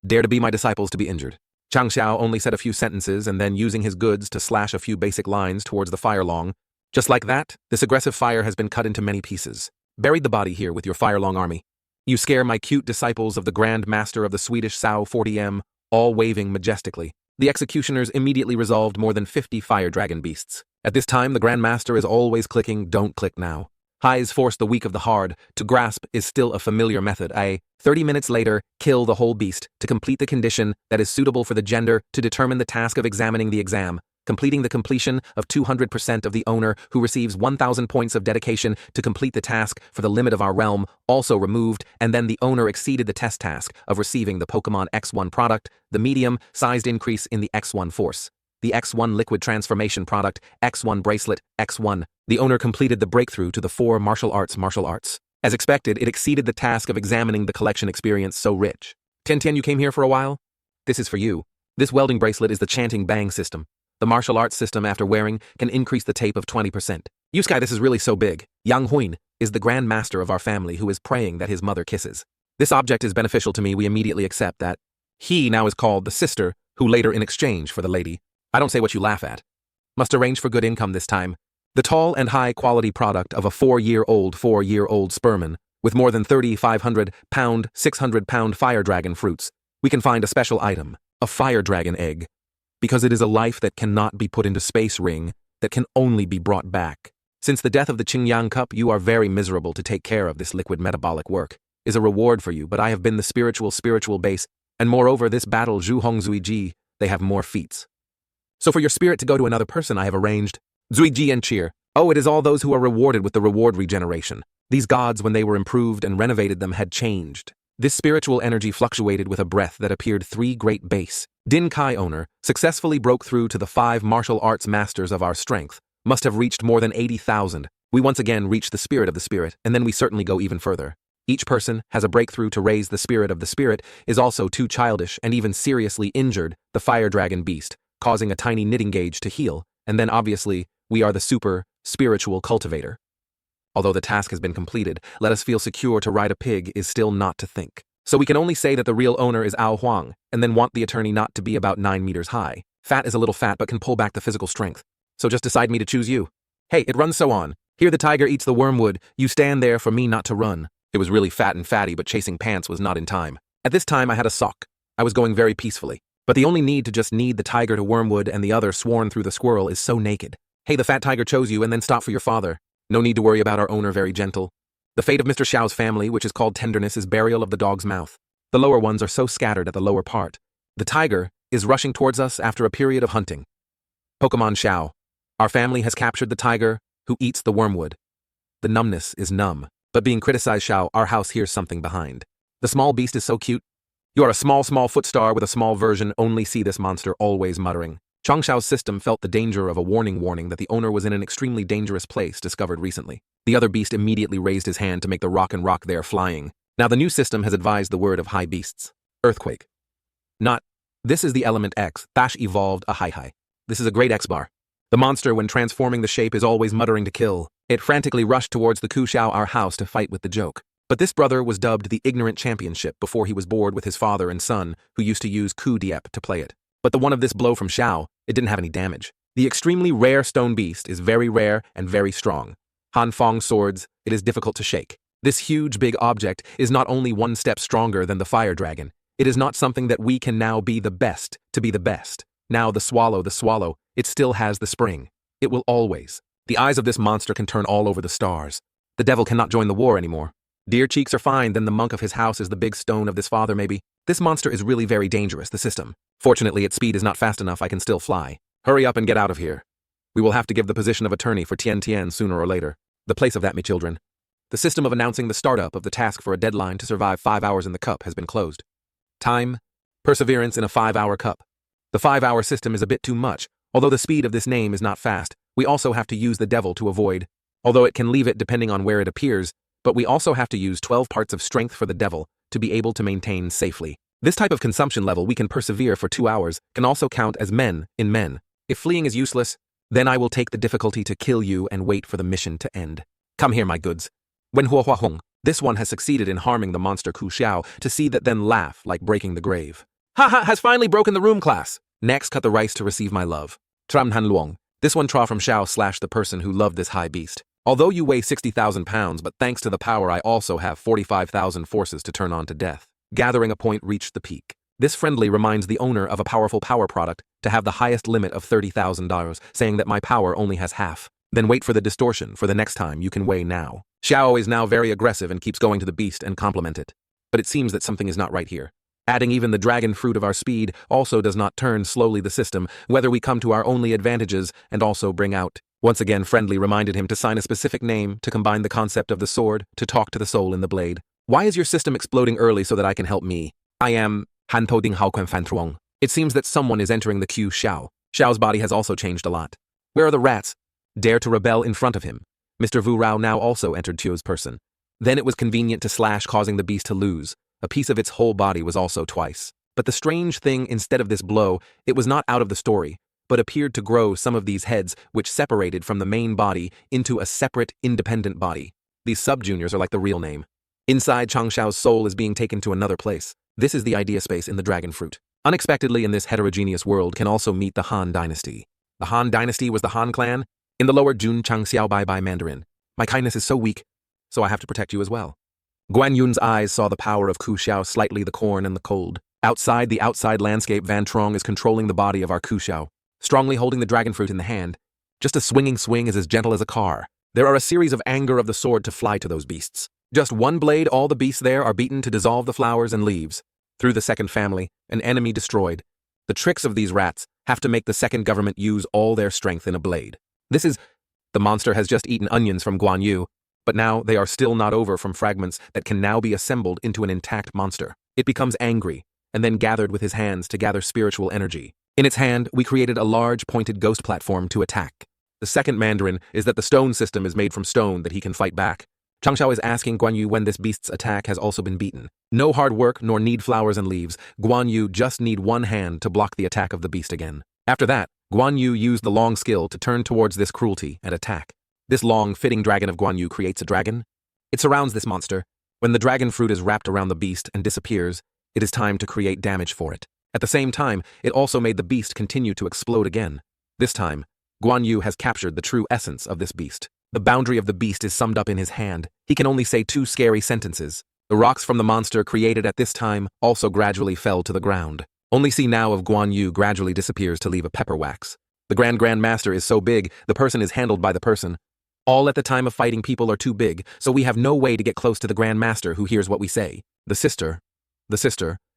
Dare to be my disciples to be injured. Chang Xiao only said a few sentences and then using his goods to slash a few basic lines towards the fire long. Just like that, this aggressive fire has been cut into many pieces. Buried the body here with your fire long army. You scare my cute disciples of the Grand Master of the Swedish Sao 40M, all waving majestically. The executioners immediately resolved more than 50 fire dragon beasts. At this time, the Grand Master is always clicking, don't click now. Highs force the weak of the hard. To grasp is still a familiar method. 30 minutes later, kill the whole beast to complete the condition that is suitable for the gender to determine the task of examining the exam. Completing the completion of 200% of the owner who receives 1,000 points of dedication to complete the task for the limit of our realm, also removed, and then the owner exceeded the test task of receiving the Pokemon X1 product, the medium-sized increase in the X1 force. The X1 liquid transformation product, X1 bracelet, X1. The owner completed the breakthrough to the 4 martial arts. As expected, it exceeded the task of examining the collection experience so rich. Tian, you came here for a while? This is for you. This welding bracelet is the chanting bang system. The martial arts system after wearing can increase the tape of 20%. Yuskai, this is really so big. Yang Huin is the Grand Master of our family who is praying that his mother kisses. This object is beneficial to me, we immediately accept that. He now is called the sister, who later in exchange for the lady. I don't say what you laugh at. Must arrange for good income this time. The tall and high-quality product of a 4-year-old sperman with more than 3,500-pound, 600-pound fire dragon fruits. We can find a special item, a fire dragon egg. Because it is a life that cannot be put into space ring, that can only be brought back. Since the death of the Qingyang Cup, you are very miserable to take care of this liquid metabolic work. Is a reward for you, but I have been the spiritual base, and moreover this battle Zhu Hong Zui Ji, they have more feats. So for your spirit to go to another person I have arranged, Zui Ji and cheer. Oh, it is all those who are rewarded with the reward regeneration. These gods, when they were improved and renovated them, had changed. This spiritual energy fluctuated with a breath that appeared 3 great base. Din Kai owner successfully broke through to the 5 martial arts masters of our strength, must have reached more than 80,000. We once again reach the spirit of the spirit, and then we certainly go even further. Each person has a breakthrough to raise the spirit of the spirit, is also too childish and even seriously injured the fire dragon beast, causing a tiny knitting gauge to heal, and then obviously, we are the super spiritual cultivator. Although the task has been completed, let us feel secure to ride a pig is still not to think. So we can only say that the real owner is Ao Huang, and then want the attorney not to be about 9 meters high. Fat is a little fat but can pull back the physical strength. So just decide me to choose you. Hey, it runs so on. Here the tiger eats the wormwood, you stand there for me not to run. It was really fat and fatty, but chasing pants was not in time. At this time I had a sock. I was going very peacefully. But the only need to just need the tiger to wormwood and the other sworn through the squirrel is so naked. Hey, the fat tiger chose you and then stop for your father. No need to worry about our owner, very gentle. The fate of Mr. Xiao's family, which is called tenderness, is burial of the dog's mouth. The lower ones are so scattered at the lower part. The tiger is rushing towards us after a period of hunting. Pokemon Xiao. Our family has captured the tiger who eats the wormwood. The numbness is numb, but being criticized Xiao, our house hears something behind. The small beast is so cute. You are a small foot star with a small version, only see this monster always muttering. Chang Xiao's system felt the danger of a warning that the owner was in an extremely dangerous place discovered recently. The other beast immediately raised his hand to make the rock there flying. Now the new system has advised the word of high beasts. Earthquake. Not. This is the element X, Bash evolved a high. This is a great X-bar. The monster, when transforming the shape, is always muttering to kill. It frantically rushed towards the Ku Xiao, our house, to fight with the joke. But this brother was dubbed the Ignorant Championship before he was bored with his father and son, who used to use Ku Diep to play it. But the one of this blow from Xiao, it didn't have any damage. The extremely rare stone beast is very rare and very strong. Han Fong swords, it is difficult to shake. This huge big object is not only 1 step stronger than the fire dragon. It is not something that we can now be the best to be the best. Now the swallow, it still has the spring. It will always. The eyes of this monster can turn all over the stars. The devil cannot join the war anymore. Dear cheeks are fine, then the monk of his house is the big stone of this father maybe. This monster is really very dangerous, the system. Fortunately, its speed is not fast enough, I can still fly. Hurry up and get out of here. We will have to give the position of attorney for Tian sooner or later. The place of that, me children. The system of announcing the startup of the task for a deadline to survive 5 hours in the cup has been closed. Time. Perseverance in a 5-hour cup. The 5-hour system is a bit too much. Although the speed of this name is not fast, we also have to use the devil to avoid. Although it can leave it depending on where it appears, but we also have to use 12 parts of strength for the devil to be able to maintain safely. This type of consumption level we can persevere for 2 hours can also count as men in men. If fleeing is useless, then I will take the difficulty to kill you and wait for the mission to end. Come here, my goods. When Hua Hua Hong, this one has succeeded in harming the monster Ku Xiao to see that then laugh like breaking the grave. Haha, has finally broken the room class. Next, cut the rice to receive my love. Tram Han Luong. This one Tra from Xiao slash the person who loved this high beast. Although you weigh 60,000 pounds, but thanks to the power I also have 45,000 forces to turn on to death. Gathering a point reached the peak. This friendly reminds the owner of a powerful power product to have the highest limit of $30,000, saying that my power only has half. Then wait for the distortion for the next time you can weigh now. Xiao is now very aggressive and keeps going to the beast and compliment it. But it seems that something is not right here. Adding even the dragon fruit of our speed also does not turn slowly the system, whether we come to our only advantages and also bring out. Once again, Friendly reminded him to sign a specific name to combine the concept of the sword to talk to the soul in the blade. Why is your system exploding early so that I can help me? I am Han To Ding Hao Quan Fan Truong. It seems that someone is entering the Q Xiao. Xiao's body has also changed a lot. Where are the rats? Dare to rebel in front of him. Mr. Vu Rao now also entered Tuo's person. Then it was convenient to slash, causing the beast to lose. A piece of its whole body was also twice. But the strange thing, instead of this blow, it was not out of the story, but appeared to grow some of these heads which separated from the main body into a separate, independent body. These sub-juniors are like the real name. Inside, Chang Xiao's soul is being taken to another place. This is the idea space in the dragon fruit. Unexpectedly in this heterogeneous world can also meet the Han dynasty. The Han dynasty was the Han clan. In the lower Jun Chang Xiao Bai Bai Mandarin. My kindness is so weak, so I have to protect you as well. Guan Yun's eyes saw the power of Ku Xiao, slightly the corn and the cold. Outside the outside landscape, Van Trong is controlling the body of our Ku Xiao, strongly holding the dragon fruit in the hand. Just a swinging swing is as gentle as a car. There are a series of anger of the sword to fly to those beasts. Just one blade, all the beasts there are beaten to dissolve the flowers and leaves. Through the second family, an enemy destroyed. The tricks of these rats have to make the second government use all their strength in a blade. This is... The monster has just eaten onions from Guan Yu, but now they are still not over from fragments that can now be assembled into an intact monster. It becomes angry, and then gathered with his hands to gather spiritual energy. In its hand, we created a large pointed ghost platform to attack. The second Mandarin is that the stone system is made from stone that he can fight back. Changshao is asking Guan Yu when this beast's attack has also been beaten. No hard work nor need flowers and leaves. Guan Yu just need one hand to block the attack of the beast again. After that, Guan Yu used the long skill to turn towards this cruelty and attack. This long, fitting dragon of Guan Yu creates a dragon. It surrounds this monster. When the dragon fruit is wrapped around the beast and disappears, it is time to create damage for it. At the same time, it also made the beast continue to explode again. This time, Guan Yu has captured the true essence of this beast. The boundary of the beast is summed up in his hand. He can only say 2 scary sentences. The rocks from the monster created at this time also gradually fell to the ground. Only see now of Guan Yu gradually disappears to leave a pepper wax. The Grand Master is so big, the person is handled by the person. All at the time of fighting people are too big, so we have no way to get close to the Grand Master who hears what we say. The sister,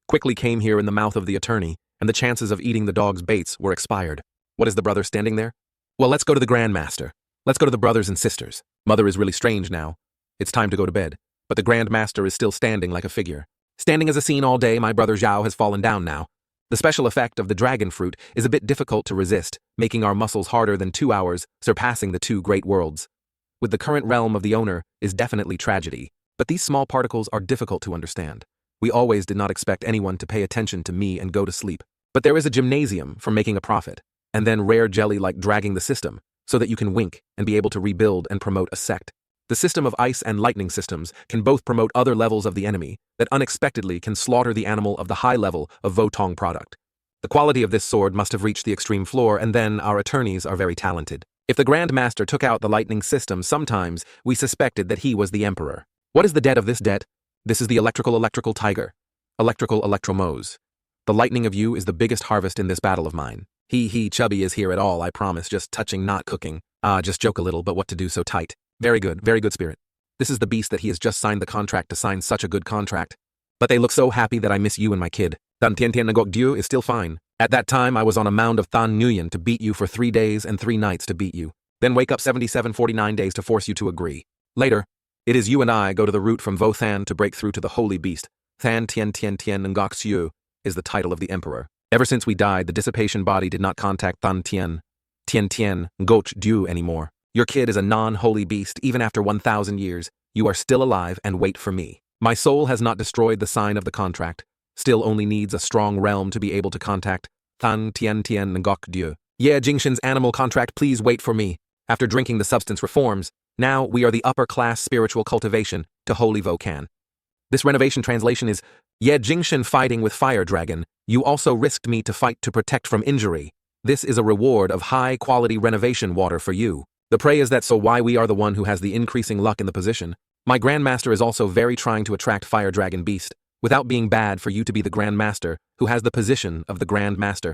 quickly came here in the mouth of the attorney, and the chances of eating the dog's baits were expired. What is the brother standing there? Well, let's go to the Grand Master. Let's go to the brothers and sisters. Mother is really strange now. It's time to go to bed. But the Grand Master is still standing like a figure. Standing as a scene all day, my brother Zhao has fallen down now. The special effect of the dragon fruit is a bit difficult to resist, making our muscles harder than 2 hours, surpassing the 2 great worlds. With the current realm of the owner is definitely tragedy, but these small particles are difficult to understand. We always did not expect anyone to pay attention to me and go to sleep. But there is a gymnasium for making a profit, and then rare jelly like dragging the system, so that you can wink and be able to rebuild and promote a sect. The system of ice and lightning systems can both promote other levels of the enemy that unexpectedly can slaughter the animal of the high level of Votong product. The quality of this sword must have reached the extreme floor, and then our attorneys are very talented. If the Grand Master took out the lightning system, sometimes we suspected that he was the emperor. What is the debt of this debt? This is the electrical tiger. Electrical electromose. The lightning of you is the biggest harvest in this battle of mine. Chubby is here at all, I promise, just touching, not cooking. Just joke a little, but what to do so tight. Very good, spirit. This is the beast that he has just signed the contract to sign such a good contract. But they look so happy that I miss you and my kid. Dan Tian Tian Ngok Diu is still fine. At that time, I was on a mound of Than Nguyen to beat you for 3 days and 3 nights to beat you. Then wake up 49 days to force you to agree. Later, it is you and I go to the route from Vo Than to break through to the holy beast. Than Tian Tian Tian Ngok Xiu is the title of the emperor. Ever since we died, the dissipation body did not contact Than Tian Ngoch Diu anymore. Your kid is a non-holy beast. Even after 1,000 years, you are still alive and wait for me. My soul has not destroyed the sign of the contract, still only needs a strong realm to be able to contact Than Tian Ngok Diu. Yeah, Jingshan's animal contract, please wait for me. After drinking the substance reforms, Now we are the upper-class spiritual cultivation to Holy Vocan. This renovation translation is, Ye Jingshan fighting with fire dragon, you also risked me to fight to protect from injury. This is a reward of high-quality renovation water for you. The pray is that so why we are the one who has the increasing luck in the position. My Grandmaster is also very trying to attract fire dragon beast, without being bad for you to be the Grandmaster who has the position of the Grandmaster.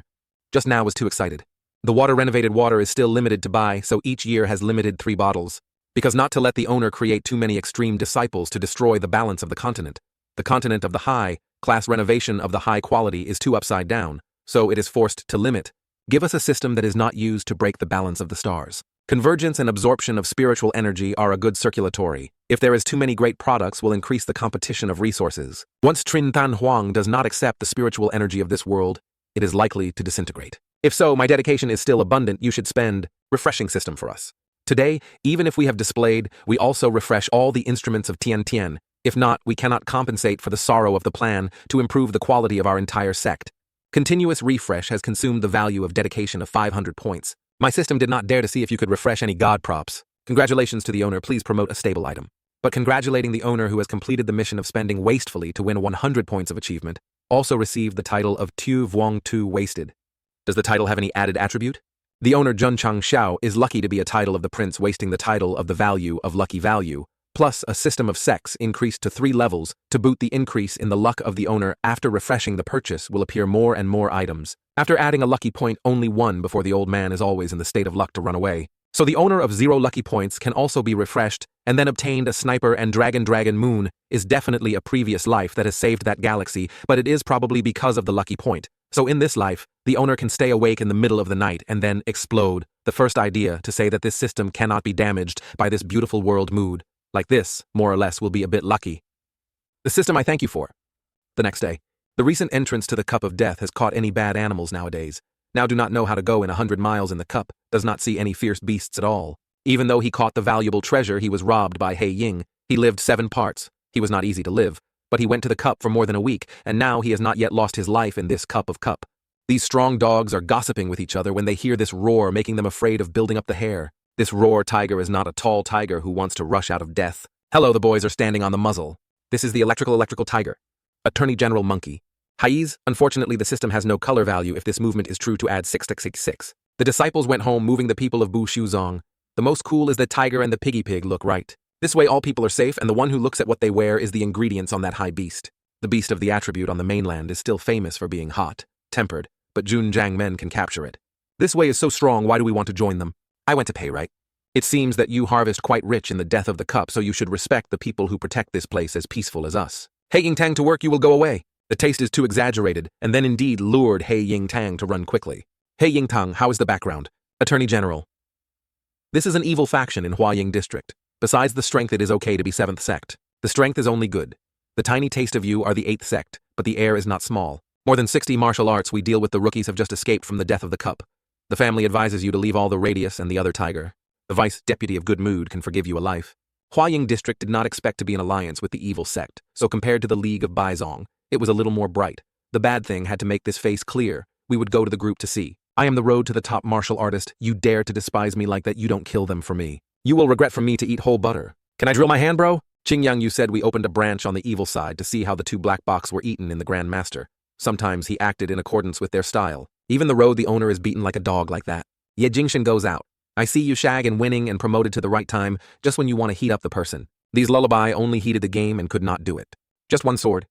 Just now was too excited. The water renovated water is still limited to buy, so each year has limited 3 bottles. Because not to let the owner create too many extreme disciples to destroy the balance of the continent. The continent of the high-class renovation of the high quality is too upside down, so it is forced to limit. Give us a system that is not used to break the balance of the stars. Convergence and absorption of spiritual energy are a good circulatory. If there is too many great products will increase the competition of resources. Once Trin Tan Huang does not accept the spiritual energy of this world, it is likely to disintegrate. If so, my dedication is still abundant, you should spend refreshing system for us. Today, even if we have displayed, we also refresh all the instruments of Tian Tian. If not, we cannot compensate for the sorrow of the plan to improve the quality of our entire sect. Continuous refresh has consumed the value of dedication of 500 points. My system did not dare to see if you could refresh any god props. Congratulations to the owner, please promote a stable item. But congratulating the owner who has completed the mission of spending wastefully to win 100 points of achievement, also received the title of Tu Vuong Tu Wasted. Does the title have any added attribute? The owner Jun Chang Xiao is lucky to be a title of the prince wasting the title of the value of lucky value, plus a system of sects increased to 3 levels to boot the increase in the luck of the owner after refreshing the purchase will appear more and more items. After adding a lucky point only 1 before the old man is always in the state of luck to run away. So the owner of 0 lucky points can also be refreshed and then obtained a sniper and dragon moon is definitely a previous life that has saved that galaxy, but it is probably because of the lucky point. So in this life, the owner can stay awake in the middle of the night and then explode. The first idea to say that this system cannot be damaged by this beautiful world mood, like this, more or less, will be a bit lucky. The system I thank you for. The next day, the recent entrance to the cup of death has caught any bad animals nowadays. Now do not know how to go in 100 miles in the cup, does not see any fierce beasts at all. Even though he caught the valuable treasure he was robbed by He Ying, he lived 7 parts. He was not easy to live, but he went to the cup for more than a week, and now he has not yet lost his life in this cup of cup. These strong dogs are gossiping with each other when they hear this roar, making them afraid of building up the hair. This roar tiger is not a tall tiger who wants to rush out of death. Hello, the boys are standing on the muzzle. This is the electrical tiger. Attorney General Monkey. Haiz, unfortunately the system has no color value if this movement is true to add 666. The disciples went home moving the people of Bu Shuzong. The most cool is the tiger and the piggy pig look right. This way all people are safe and the one who looks at what they wear is the ingredients on that high beast. The beast of the attribute on the mainland is still famous for being hot, tempered, but Junjiang men can capture it. This way is so strong, why do we want to join them? I went to pay, right? It seems that you harvest quite rich in the death of the cup, so you should respect the people who protect this place as peaceful as us. He Ying Tang to work, you will go away. The taste is too exaggerated, and then indeed lured He Ying Tang to run quickly. He Ying Tang, how is the background? Attorney General. This is an evil faction in Huaying District. Besides the strength, it is okay to be 7th sect. The strength is only good. The tiny taste of you are the 8th sect, but the air is not small. More than 60 martial arts we deal with. The rookies have just escaped from the death of the cup. The family advises you to leave all the radius and the other tiger. The vice deputy of good mood can forgive you a life. Huaying District did not expect to be in alliance with the evil sect, so compared to the League of Baizong, it was a little more bright. The bad thing had to make this face clear. We would go to the group to see. I am the road to the top martial artist. You dare to despise me like that, you don't kill them for me. You will regret for me to eat whole butter. Can I drill my hand, bro? Qingyang, you said we opened a branch on the evil side to see how the 2 black box were eaten in the Grand Master. Sometimes he acted in accordance with their style. Even the road the owner is beaten like a dog like that. Ye Jingshan goes out. I see you shag and winning and promoted to the right time, just when you want to heat up the person. These lullaby only heated the game and could not do it. Just 1 sword.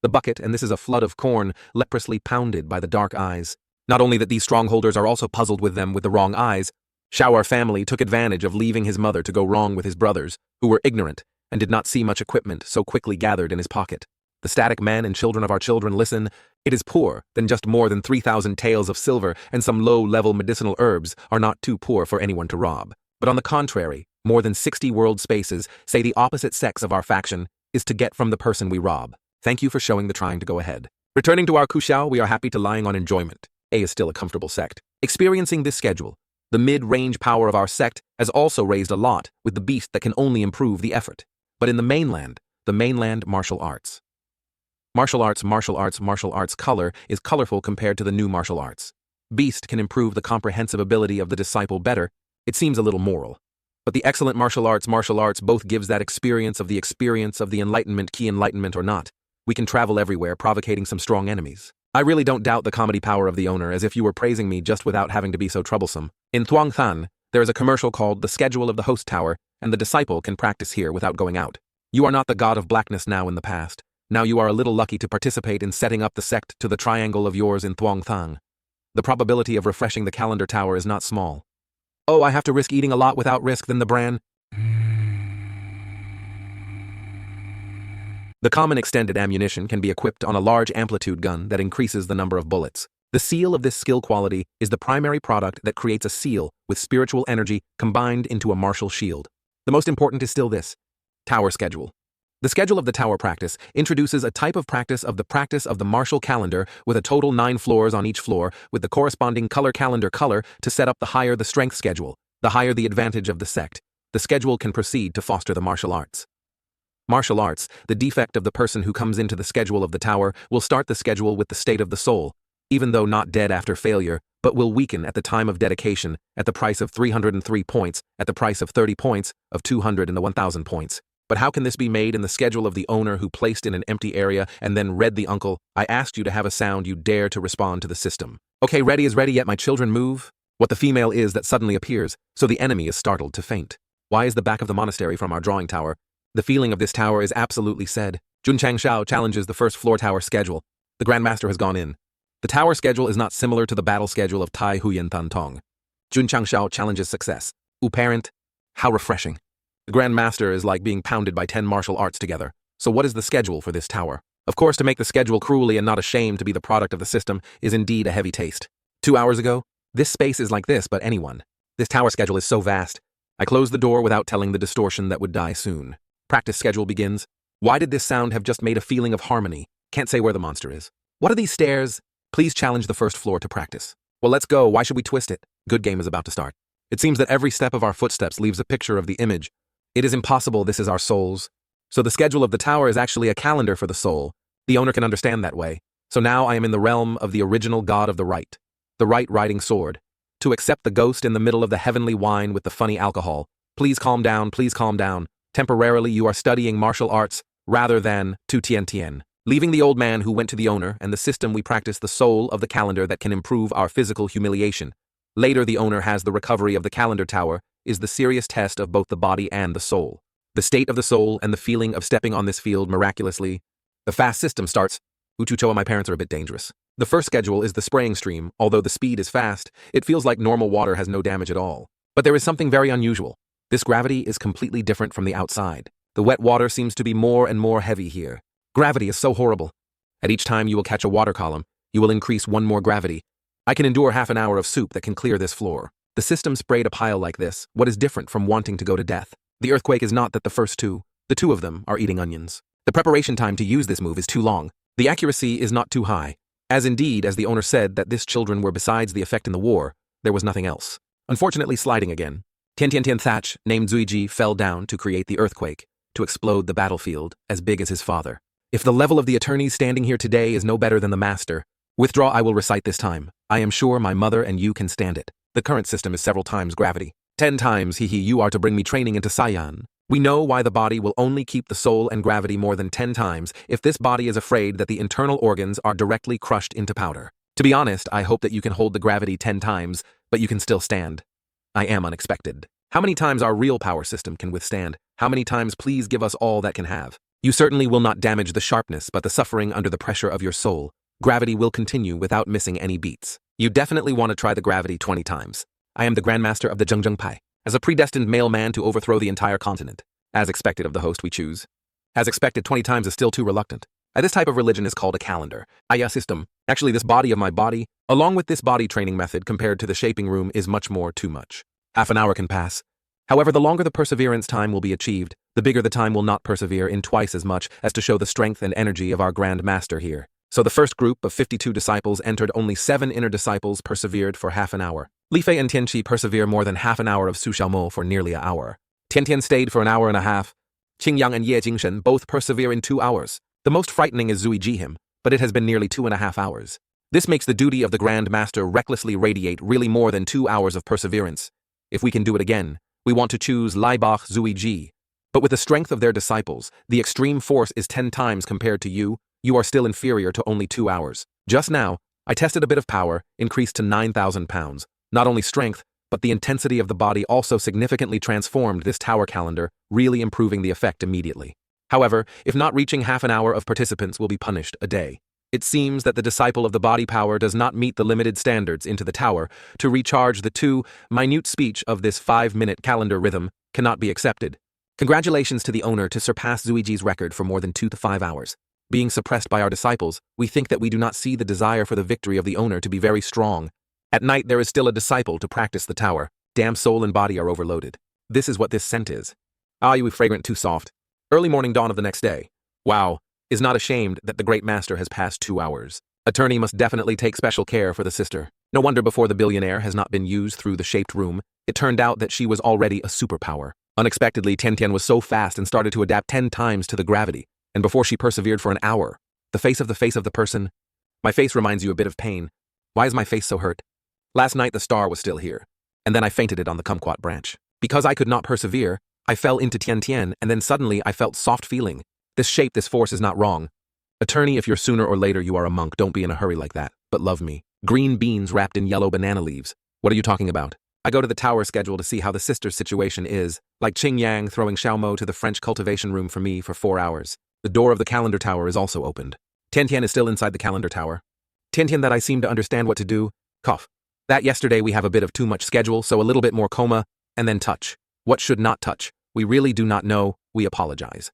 The bucket, and this is a flood of corn, leprously pounded by the dark eyes. Not only that these strongholders are also puzzled with them with the wrong eyes, Shower family took advantage of leaving his mother to go wrong with his brothers, who were ignorant and did not see much equipment so quickly gathered in his pocket. The static men and children of our children listen. It is poor, then just more than 3,000 taels of silver and some low-level medicinal herbs are not too poor for anyone to rob. But on the contrary, more than 60 world spaces say the opposite sex of our faction is to get from the person we rob. Thank you for showing the trying to go ahead. Returning to our Kushao, we are happy to lying on enjoyment. A is still a comfortable sect. Experiencing this schedule, the mid-range power of our sect has also raised a lot with the beast that can only improve the effort. But in the mainland martial arts. Martial arts color is colorful compared to the new martial arts. Beast can improve the comprehensive ability of the disciple better. It seems a little moral. But the excellent martial arts both gives that experience of the enlightenment, key enlightenment or not. We can travel everywhere, provocating some strong enemies. I really don't doubt the comedy power of the owner, as if you were praising me just without having to be so troublesome. In Thuong Than, there is a commercial called The Schedule of the Host Tower, and the disciple can practice here without going out. You are not the god of blackness now in the past. Now you are a little lucky to participate in setting up the sect to the triangle of yours in Thuong Thang. The probability of refreshing the calendar tower is not small. Oh, I have to risk eating a lot without risk than the bran. The common extended ammunition can be equipped on a large amplitude gun that increases the number of bullets. The seal of this skill quality is the primary product that creates a seal with spiritual energy combined into a martial shield. The most important is still this: tower schedule. The schedule of the tower practice introduces a type of practice of the martial calendar with a total 9 floors on each floor with the corresponding calendar color to set up the higher the strength schedule, the higher the advantage of the sect. The schedule can proceed to foster the martial arts. Martial arts, the defect of the person who comes into the schedule of the tower, will start the schedule with the state of the soul, even though not dead after failure, but will weaken at the time of dedication, at the price of 303 points, at the price of 30 points, of 200 and the 1000 points. But how can this be made in the schedule of the owner who placed in an empty area and then read the uncle? I asked you to have a sound you dare to respond to the system. Okay, ready is ready, yet my children move. What the female is that suddenly appears, so the enemy is startled to faint. Why is the back of the monastery from our drawing tower? The feeling of this tower is absolutely said. Jun Changshao challenges the first floor tower schedule. The Grandmaster has gone in. The tower schedule is not similar to the battle schedule of Tai Huyan Tan Tong. Jun Changshao challenges success. Parent, how refreshing. The Grandmaster is like being pounded by 10 martial arts together. So what is the schedule for this tower? Of course, to make the schedule cruelly and not ashamed to be the product of the system is indeed a heavy taste. 2 hours ago, this space is like this, but anyone. This tower schedule is so vast. I closed the door without telling the distortion that would die soon. Practice schedule begins. Why did this sound have just made a feeling of harmony? Can't say where the monster is. What are these stairs? Please challenge the first floor to practice. Well, let's go. Why should we twist it? Good game is about to start. It seems that every step of our footsteps leaves a picture of the image. It is impossible this is our souls. So the schedule of the tower is actually a calendar for the soul. The owner can understand that way. So now I am in the realm of the original god of the right riding sword. To accept the ghost in the middle of the heavenly wine with the funny alcohol. Please calm down, please calm down. Temporarily you are studying martial arts rather than tu tien tien. Leaving the old man who went to the owner and the system, we practice the soul of the calendar that can improve our physical humiliation. Later the owner has the recovery of the calendar tower is the serious test of both the body and the soul. The state of the soul and the feeling of stepping on this field miraculously. The fast system starts. Uchuchoa, my parents are a bit dangerous. The first schedule is the spraying stream. Although the speed is fast, it feels like normal water has no damage at all. But there is something very unusual. This gravity is completely different from the outside. The wet water seems to be more and more heavy here. Gravity is so horrible. At each time you will catch a water column, you will increase 1 more gravity. I can endure half an hour of soup that can clear this floor. The system sprayed a pile like this. What is different from wanting to go to death? The earthquake is not that the first two, the 2 of them, are eating onions. The preparation time to use this move is too long. The accuracy is not too high. As indeed, as the owner said that this children were besides the effect in the war, there was nothing else. Unfortunately, sliding again. Tian Tian Tian Thatch, named Zuiji, fell down to create the earthquake, to explode the battlefield, as big as his father. If the level of the attorneys standing here today is no better than the master, withdraw, I will recite this time. I am sure my mother and you can stand it. The current system is several times gravity. 10 times, you are to bring me training into Saiyan. We know why the body will only keep the soul and gravity more than 10 times if this body is afraid that the internal organs are directly crushed into powder. To be honest, I hope that you can hold the gravity 10 times, but you can still stand. I am unexpected. How many times our real power system can withstand? How many times please give us all that can have? You certainly will not damage the sharpness but the suffering under the pressure of your soul. Gravity will continue without missing any beats. You definitely want to try the gravity 20 times. I am the Grandmaster of the Zhengzheng Pai. As a predestined male man to overthrow the entire continent. As expected of the host we choose. As expected, 20 times is still too reluctant. This type of religion is called a calendar. System. Actually, this body of my body, along with this body training method compared to the shaping room is much more too much. Half an hour can pass. However, the longer the perseverance time will be achieved, the bigger the time will not persevere in twice as much as to show the strength and energy of our Grand Master here. So the first group of 52 disciples entered, only 7 inner disciples persevered for half an hour. Li Fei and Tianqi persevere more than half an hour of Su Xiaomo for nearly an hour. Tiantian stayed for an hour and a half. Qingyang and Ye Jingshen both persevere in 2 hours. The most frightening is Zui Jihim, but it has been nearly 2.5 hours. This makes the duty of the Grand Master recklessly radiate really more than 2 hours of perseverance. If we can do it again, we want to choose Laibach Zuiji. But with the strength of their disciples, the extreme force is 10 times compared to you. You are still inferior to only 2 hours. Just now, I tested a bit of power, increased to 9,000 pounds. Not only strength, but the intensity of the body also significantly transformed this tower calendar, really improving the effect immediately. However, if not reaching half an hour of participants will be punished a day. It seems that the disciple of the body power does not meet the limited standards into the tower. To recharge the too minute speech of this 5-minute calendar rhythm cannot be accepted. Congratulations to the owner to surpass Zuiji's record for more than 2 to 5 hours. Being suppressed by our disciples, we think that we do not see the desire for the victory of the owner to be very strong. At night there is still a disciple to practice the tower. Damn, soul and body are overloaded. This is what this scent is. Ah, you fragrant too soft. Early morning dawn of the next day. Wow. Is not ashamed that the great master has passed 2 hours. Attorney must definitely take special care for the sister. No wonder before the billionaire has not been used through the shaped room. It turned out that she was already a superpower. Unexpectedly, Tian was so fast and started to adapt 10 times to the gravity. And before she persevered for an hour, the face of the person. My face reminds you a bit of pain. Why is my face so hurt? Last night the star was still here. And then I fainted it on the kumquat branch. Because I could not persevere, I fell into Tian and then suddenly I felt soft feeling. This shape, this force is not wrong. Attorney, if you're sooner or later you are a monk, don't be in a hurry like that, but love me. Green beans wrapped in yellow banana leaves. What are you talking about? I go to the tower schedule to see how the sister's situation is, like Qing Yang throwing Xiaomo to the French cultivation room for me for 4 hours. The door of the calendar tower is also opened. Tian is still inside the calendar tower. Tian, that I seem to understand what to do. Cough. That yesterday we have a bit of too much schedule, so a little bit more coma, and then touch. What should not touch? We really do not know. We apologize.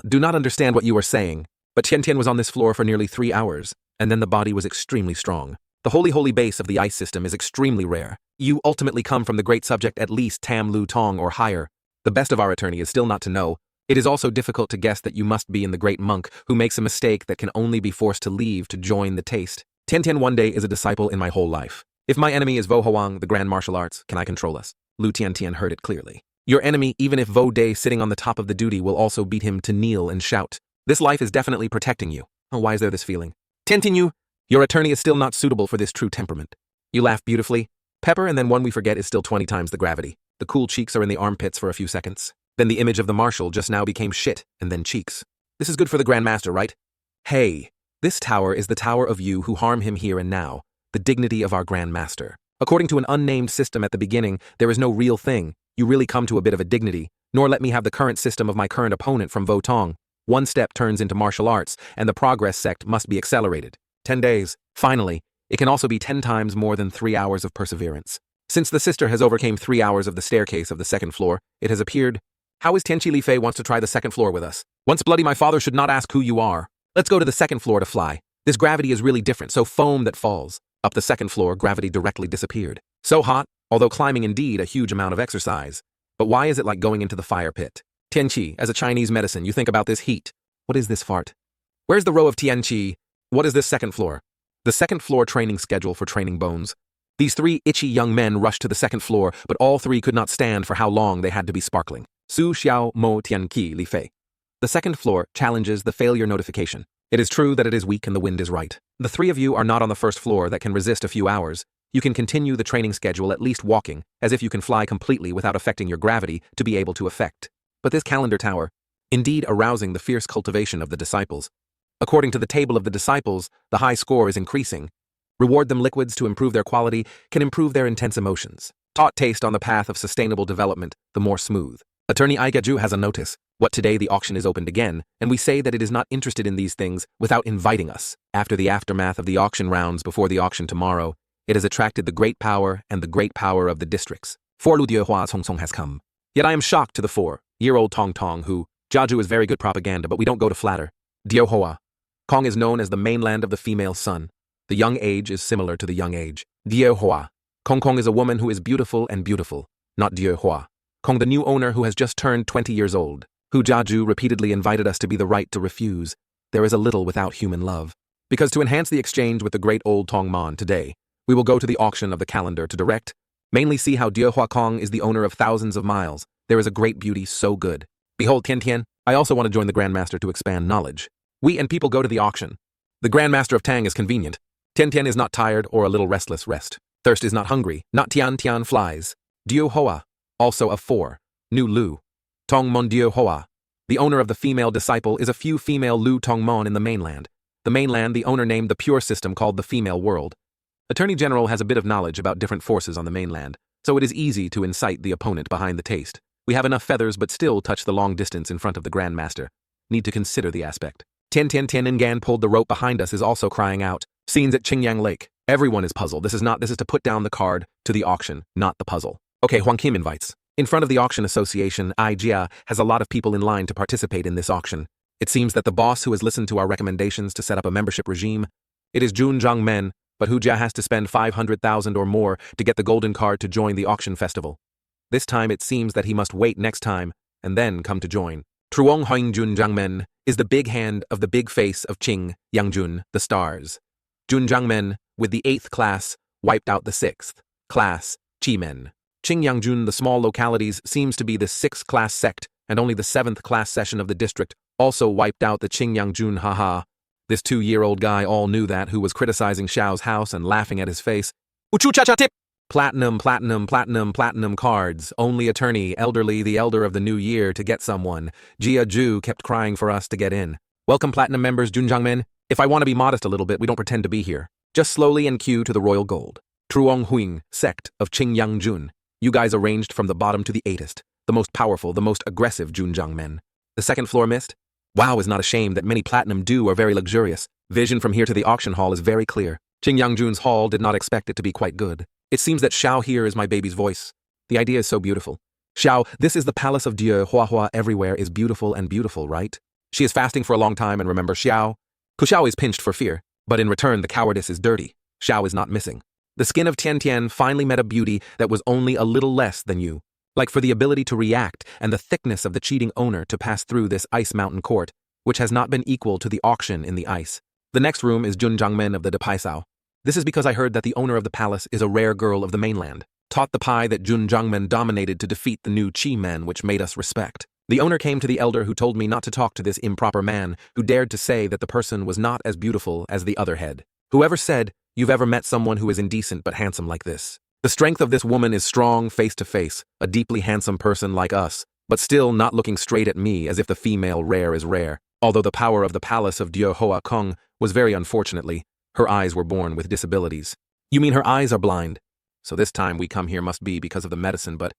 Do not understand what you are saying. But Tian was on this floor for nearly 3 hours, and then the body was extremely strong. The holy base of the ice system is extremely rare. You ultimately come from the great subject at least Tam Lu Tong or higher. The best of our attorney is still not to know. It is also difficult to guess that you must be in the great monk who makes a mistake that can only be forced to leave to join the taste. Tian one day is a disciple in my whole life. If my enemy is Vo Hoang, the grand martial arts, can I control us? Lu Tian heard it clearly. Your enemy, even if Vo Day sitting on the top of the duty, will also beat him to kneel and shout. This life is definitely protecting you. Oh, why is there this feeling? Tian, your attorney is still not suitable for this true temperament. You laugh beautifully. Pepper and then one we forget is still 20 times the gravity. The cool cheeks are in the armpits for a few seconds. Then the image of the marshal just now became shit, and then cheeks. This is good for the Grandmaster, right? Hey, this tower is the tower of you who harm him here and now, the dignity of our Grandmaster. According to an unnamed system at the beginning, there is no real thing. You really come to a bit of a dignity, nor let me have the current system of my current opponent from Vo Tong. One step turns into martial arts, and the progress sect must be accelerated. 10 days. Finally, it can also be 10 times more than 3 hours of perseverance. Since the sister has overcame 3 hours of the staircase of the second floor, it has appeared. How is Tianqi Li Fei wants to try the second floor with us? Once bloody, my father should not ask who you are. Let's go to the second floor to fly. This gravity is really different, so foam that falls. Up the second floor, gravity directly disappeared. So hot, although climbing indeed a huge amount of exercise. But why is it like going into the fire pit? Tianqi, as a Chinese medicine, you think about this heat. What is this fart? Where's the row of Tianqi? What is this second floor? The second floor training schedule for training bones. These 3 itchy young men rushed to the second floor, but all 3 could not stand for how long they had to be sparkling. Su Xiao Mo Tianqi Li Fei. The second floor challenges the failure notification. It is true that it is weak and the wind is right. The 3 of you are not on the first floor that can resist a few hours. You can continue the training schedule at least walking, as if you can fly completely without affecting your gravity to be able to affect. But this calendar tower, indeed arousing the fierce cultivation of the disciples. According to the table of the disciples, the high score is increasing. Reward them liquids to improve their quality, can improve their intense emotions. Taught taste on the path of sustainable development, the more smooth. Attorney Aigaju has a notice. What today the auction is opened again, and we say that it is not interested in these things without inviting us. After the aftermath of the auction rounds before the auction tomorrow, it has attracted the great power and the great power of the districts. 4 Lu Diehua Cong Cong has come. Yet I am shocked to the 4-year-old Tong Tong who, Jiaju is very good propaganda, but we don't go to flatter. Diehua. Kong is known as the mainland of the female sun. The young age is similar to the young age. Diehua. Kong Kong is a woman who is beautiful and beautiful, not Diehua. Kong the new owner who has just turned 20 years old, who Jiaju repeatedly invited us to be the right to refuse. There is a little without human love. Because to enhance the exchange with the great old Tong Mon today, we will go to the auction of the calendar to direct, mainly see how Diehua Kong is the owner of thousands of miles. There is a great beauty so good. Behold Tian, I also want to join the Grandmaster to expand knowledge. We and people go to the auction. The Grandmaster of Tang is convenient. Tian is not tired or a little restless rest. Thirst is not hungry, not Tian flies. Diehua. Also of 4. Nu Lu. Tong Mon Dieu Hoa. The owner of the female disciple is a few female Lu Tong Mon in the mainland. The mainland, the owner named the pure system called the female world. Attorney General has a bit of knowledge about different forces on the mainland, so it is easy to incite the opponent behind the taste. We have enough feathers but still touch the long distance in front of the Grand Master. Need to consider the aspect. Tian Tian Tian Ngan pulled the rope behind us is also crying out. Scenes at Qingyang Lake. Everyone is puzzled. This is to put down the card to the auction, not the puzzle. Okay, Huang Kim invites. In front of the auction association, Jia has a lot of people in line to participate in this auction. It seems that the boss who has listened to our recommendations to set up a membership regime, it is Jun Zhang Men, but Hu Jia has to spend 500,000 or more to get the golden card to join the auction festival. This time it seems that he must wait next time and then come to join. Truong Hoing Jun Zhang Men is the big hand of the big face of Qing, Yangjun, the stars. Jun Zhang Men, with the 8th class, wiped out the 6th class, Qi Men. Qing Yangjun, the small localities, seems to be the 6th class sect, and only the 7th class session of the district also wiped out the Qing Yangjun, haha. This 2-year-old guy all knew that, who was criticizing Xiao's house and laughing at his face. Uchu cha cha tip! Platinum cards, only attorney, elderly, the elder of the new year to get someone. Jia Ju kept crying for us to get in. Welcome platinum members, Junjiangmen. If I want to be modest a little bit, we don't pretend to be here. Just slowly and queue to the royal gold. Truong Huing, sect of Qing Yangjun. You guys arranged from the bottom to the 8th, the most powerful, the most aggressive Junjiangmen. The 2nd floor missed? Wow, is not a shame that many platinum do are very luxurious. Vision from here to the auction hall is very clear. Qing Yangjun's hall did not expect it to be quite good. It seems that Xiao here is my baby's voice. The idea is so beautiful. Xiao, this is the palace of Dieu. Hua Hua everywhere is beautiful and beautiful, right? She is fasting for a long time, and remember Xiao? Xiao is pinched for fear, but in return the cowardice is dirty. Xiao is not missing. The skin of Tian Tian finally met a beauty that was only a little less than you. Like for the ability to react and the thickness of the cheating owner to pass through this ice mountain court, which has not been equal to the auction in the ice. The next room is Jun Zhangmen of the Depaisao. This is because I heard that the owner of the palace is a rare girl of the mainland. Taught the pie that Jun Zhangmen dominated to defeat the new Qi men, which made us respect. The owner came to the elder who told me not to talk to this improper man who dared to say that the person was not as beautiful as the other head. Whoever said, you've ever met someone who is indecent but handsome like this? The strength of this woman is strong face to face, a deeply handsome person like us, but still not looking straight at me as if the female rare is rare. Although the power of the palace of Dieu Hoa Kong was very unfortunately, her eyes were born with disabilities. You mean her eyes are blind? So this time we come here must be because of the medicine, but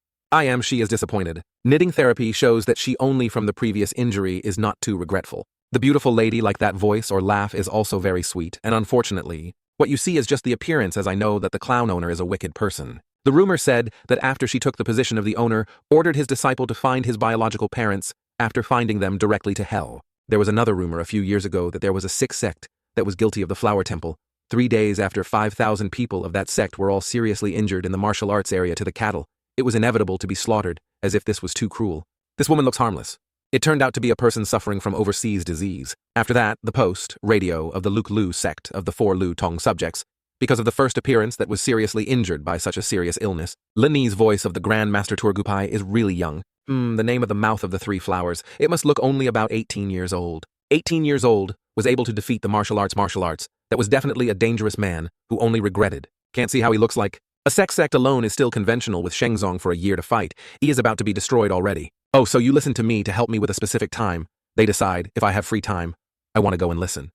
she is disappointed. Knitting therapy shows that she only from the previous injury is not too regretful. The beautiful lady like that voice or laugh is also very sweet, and unfortunately, what you see is just the appearance, as I know that the clown owner is a wicked person. The rumor said that after she took the position of the owner, ordered his disciple to find his biological parents after finding them directly to hell. There was another rumor a few years ago that there was a 6th sect that was guilty of the flower temple. 3 days after 5,000 people of that sect were all seriously injured in the martial arts area to the cattle, it was inevitable to be slaughtered, as if this was too cruel. This woman looks harmless. It turned out to be a person suffering from overseas disease. After that, the post, radio of the Luke Lu sect of the 4 Lu Tong subjects, because of the first appearance that was seriously injured by such a serious illness. Lin's voice of the Grand Master Turgupai is really young. The name of the mouth of the 3 flowers. It must look only about 18 years old. 18 years old, was able to defeat the martial arts. That was definitely a dangerous man who only regretted. Can't see how he looks like. A sect alone is still conventional with Shengzong for a year to fight. He is about to be destroyed already. Oh, so you listen to me to help me with a specific time. They decide, if I have free time, I want to go and listen.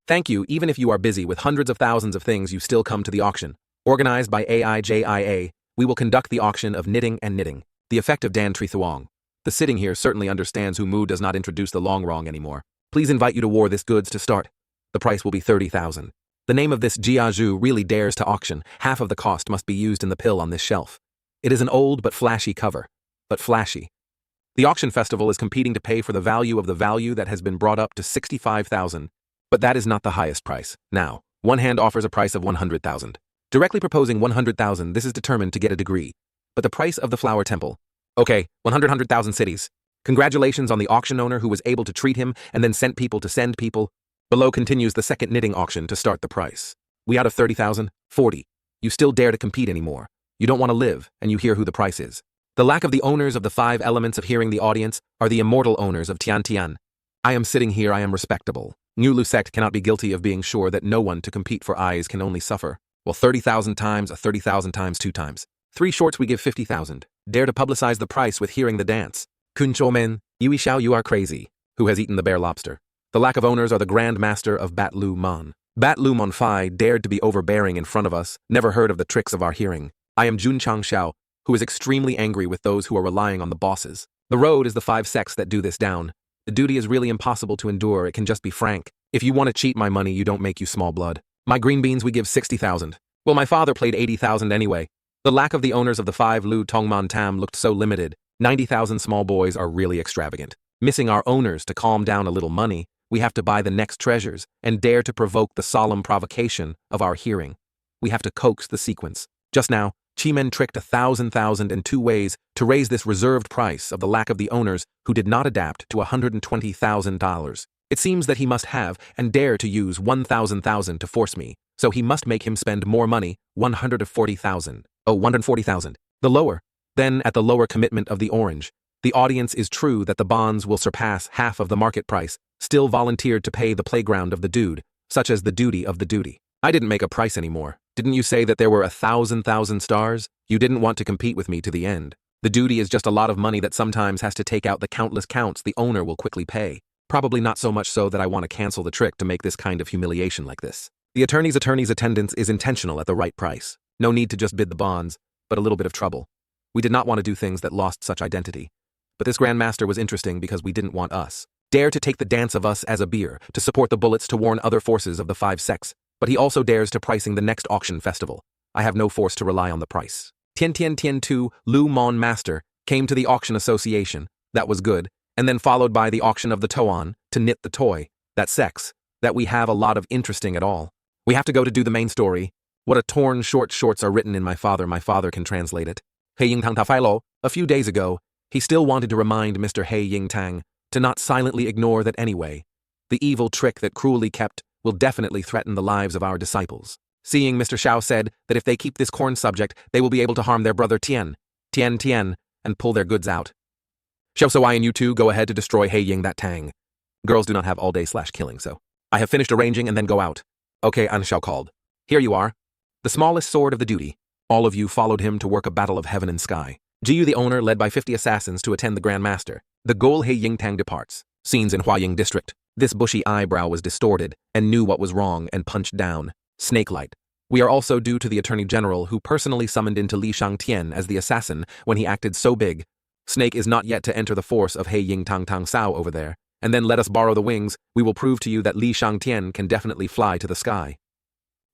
Thank you, even if you are busy with hundreds of thousands of things, you still come to the auction. Organized by AIJIA, we will conduct the auction of knitting and knitting. The effect of Dan Tri Thuong. The sitting here certainly understands who Mu does not introduce the long wrong anymore. Please invite you to war this goods to start. The price will be 30,000. The name of this Jiazhu really dares to auction. Half of the cost must be used in the pill on this shelf. It is an old but flashy cover. But flashy. The auction festival is competing to pay for the value of the value that has been brought up to 65,000. But that is not the highest price. Now, one hand offers a price of 100,000. Directly proposing 100,000, this is determined to get a degree. But the price of the flower temple. Okay, 100,000 cities. Congratulations on the auction owner who was able to treat him and then sent people to send people. Below continues the second knitting auction to start the price. We out of 30,000? 40. You still dare to compete anymore. You don't want to live, and you hear who the price is. The lack of the owners of the 5 elements of hearing the audience are the immortal owners of Tian Tian. I am sitting here, I am respectable. New Lu sect cannot be guilty of being sure that no one to compete for eyes can only suffer. Well, 30,000 times a 30,000 times 2 times. 3 shorts we give 50,000. dare to publicize the price with hearing the dance. Kun Chomen, Yui Xiao, you are crazy. Who has eaten the bear lobster? The lack of owners are the Grand Master of Bat Lu Mon. Bat Lu Mon Fai dared to be overbearing in front of us, never heard of the tricks of our hearing. I am Jun Chang Xiao, who is extremely angry with those who are relying on the bosses. The road is the 5 sects that do this down. The duty is really impossible to endure, it can just be frank. If you want to cheat my money, you don't make you small blood. My green beans we give 60,000. Well, my father played 80,000 anyway. The lack of the owners of the 5 Lu Tongman Tam looked so limited. 90,000 small boys are really extravagant. Missing our owners to calm down a little money, we have to buy the next treasures and dare to provoke the solemn provocation of our hearing. We have to coax the sequence. Just now, Chi-Men tricked 1,000 in 2 ways to raise this reserved price of the lack of the owners who did not adapt to $120,000. It seems that he must have and dare to use 1,000 to force me, so he must make him spend more money, 140,000. Oh, 140,000. The lower. Then, at the lower commitment of the orange, the audience is true that the bonds will surpass half of the market price, still volunteered to pay the playground of the dude, such as the duty of the duty. I didn't make a price anymore. Didn't you say that there were 1,000 stars? You didn't want to compete with me to the end. The duty is just a lot of money that sometimes has to take out the countless counts the owner will quickly pay. Probably not so much so that I want to cancel the trick to make this kind of humiliation like this. The attorney's attendance is intentional at the right price. No need to just bid the bonds, but a little bit of trouble. We did not want to do things that lost such identity. But this Grandmaster was interesting because we didn't want us. Dare to take the dance of us as a beer, to support the bullets to warn other forces of the 5 sects, but he also dares to pricing the next auction festival. I have no force to rely on the price. Tien 2 Lu Mon Master came to the auction association, that was good, and then followed by the auction of the Toan, to knit the toy, that sex, that we have a lot of interesting at all. We have to go to do the main story. What a torn short shorts are written in my father can translate it. He Ying Tang Tafailo, a few days ago, he still wanted to remind Mr. He Ying Tang to not silently ignore that anyway. The evil trick that cruelly kept will definitely threaten the lives of our disciples. Seeing Mr. Xiao said that if they keep this corn subject, they will be able to harm their brother Tian, and pull their goods out. Xiao So I and you two go ahead to destroy He Ying that Tang. Girls do not have all day / killing, so. I have finished arranging and then go out. Okay, An Xiao called. Here you are. The smallest sword of the duty. All of you followed him to work a battle of heaven and sky. Jiyu the owner led by 50 assassins to attend the Grand Master. The goal He Ying Tang departs. Scenes in Huaying district. This bushy eyebrow was distorted and knew what was wrong and punched down. Snakelight. We are also due to the Attorney General who personally summoned into Li Shangtian as the assassin when he acted so big. Snake is not yet to enter the force of He Ying Tang Tang Sao over there. And then let us borrow the wings, we will prove to you that Li Shangtian can definitely fly to the sky.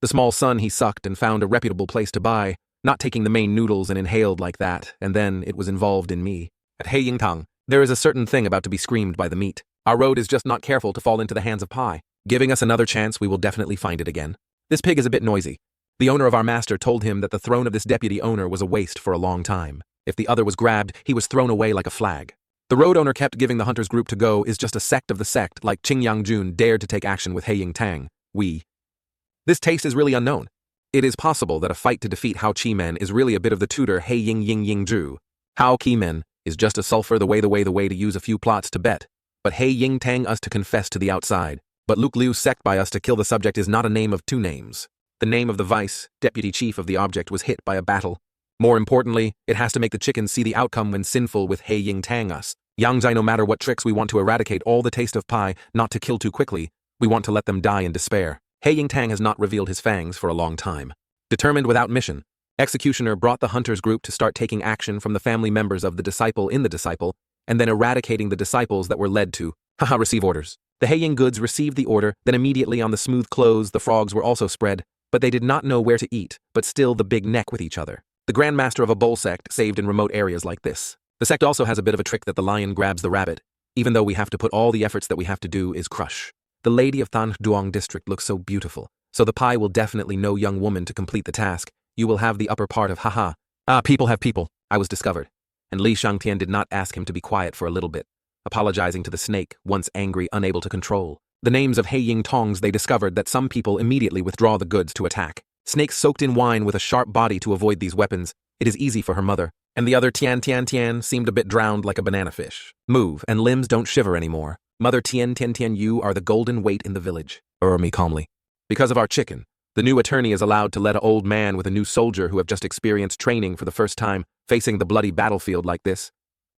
The small sun he sucked and found a reputable place to buy, not taking the main noodles and inhaled like that, and then it was involved in me. At He Ying Tang, there is a certain thing about to be screamed by the meat. Our road is just not careful to fall into the hands of Pi. Giving us another chance, we will definitely find it again. This pig is a bit noisy. The owner of our master told him that the throne of this deputy owner was a waste for a long time. If the other was grabbed, he was thrown away like a flag. The road owner kept giving the hunters group to go is just a sect of the sect like Qingyang Jun dared to take action with He Ying Tang. This taste is really unknown. It is possible that a fight to defeat Hao Chi-Men is really a bit of the tutor He Ying Ying Zhu. Hao Chi-Men is just a sulfur the way to use a few plots to bet. But He Ying Tang us to confess to the outside. But Luke Liu's sect by us to kill the subject is not a name of 2 names. The name of the vice, deputy chief of the object was hit by a battle. More importantly, it has to make the chickens see the outcome when sinful with He Ying Tang us. Yangzai, no matter what tricks we want to eradicate all the taste of pie, not to kill too quickly, we want to let them die in despair. He Ying Tang has not revealed his fangs for a long time. Determined without mission, Executioner brought the hunters group to start taking action from the family members of the disciple in the disciple, and then eradicating the disciples that were led to, receive orders. The He Ying goods received the order, then immediately on the smooth clothes the frogs were also spread, but they did not know where to eat, but still the big neck with each other. The Grand Master of a bull sect saved in remote areas like this. The sect also has a bit of a trick that the lion grabs the rabbit, even though we have to put all the efforts that we have to do is crush. The lady of Than Duong district looks so beautiful, so the pie will definitely know young woman to complete the task. You will have the upper part of people have people, I was discovered. And Li Shangtian did not ask him to be quiet for a little bit, apologizing to the snake, once angry, unable to control. The names of He Ying Tongs they discovered that some people immediately withdraw the goods to attack. Snake soaked in wine with a sharp body to avoid these weapons. It is easy for her mother. And the other Tian seemed a bit drowned like a banana fish. Move, and limbs don't shiver anymore. Mother Tian, you are the golden weight in the village. Me calmly. Because of our chicken, the new attorney is allowed to let an old man with a new soldier who have just experienced training for the first time facing the bloody battlefield like this.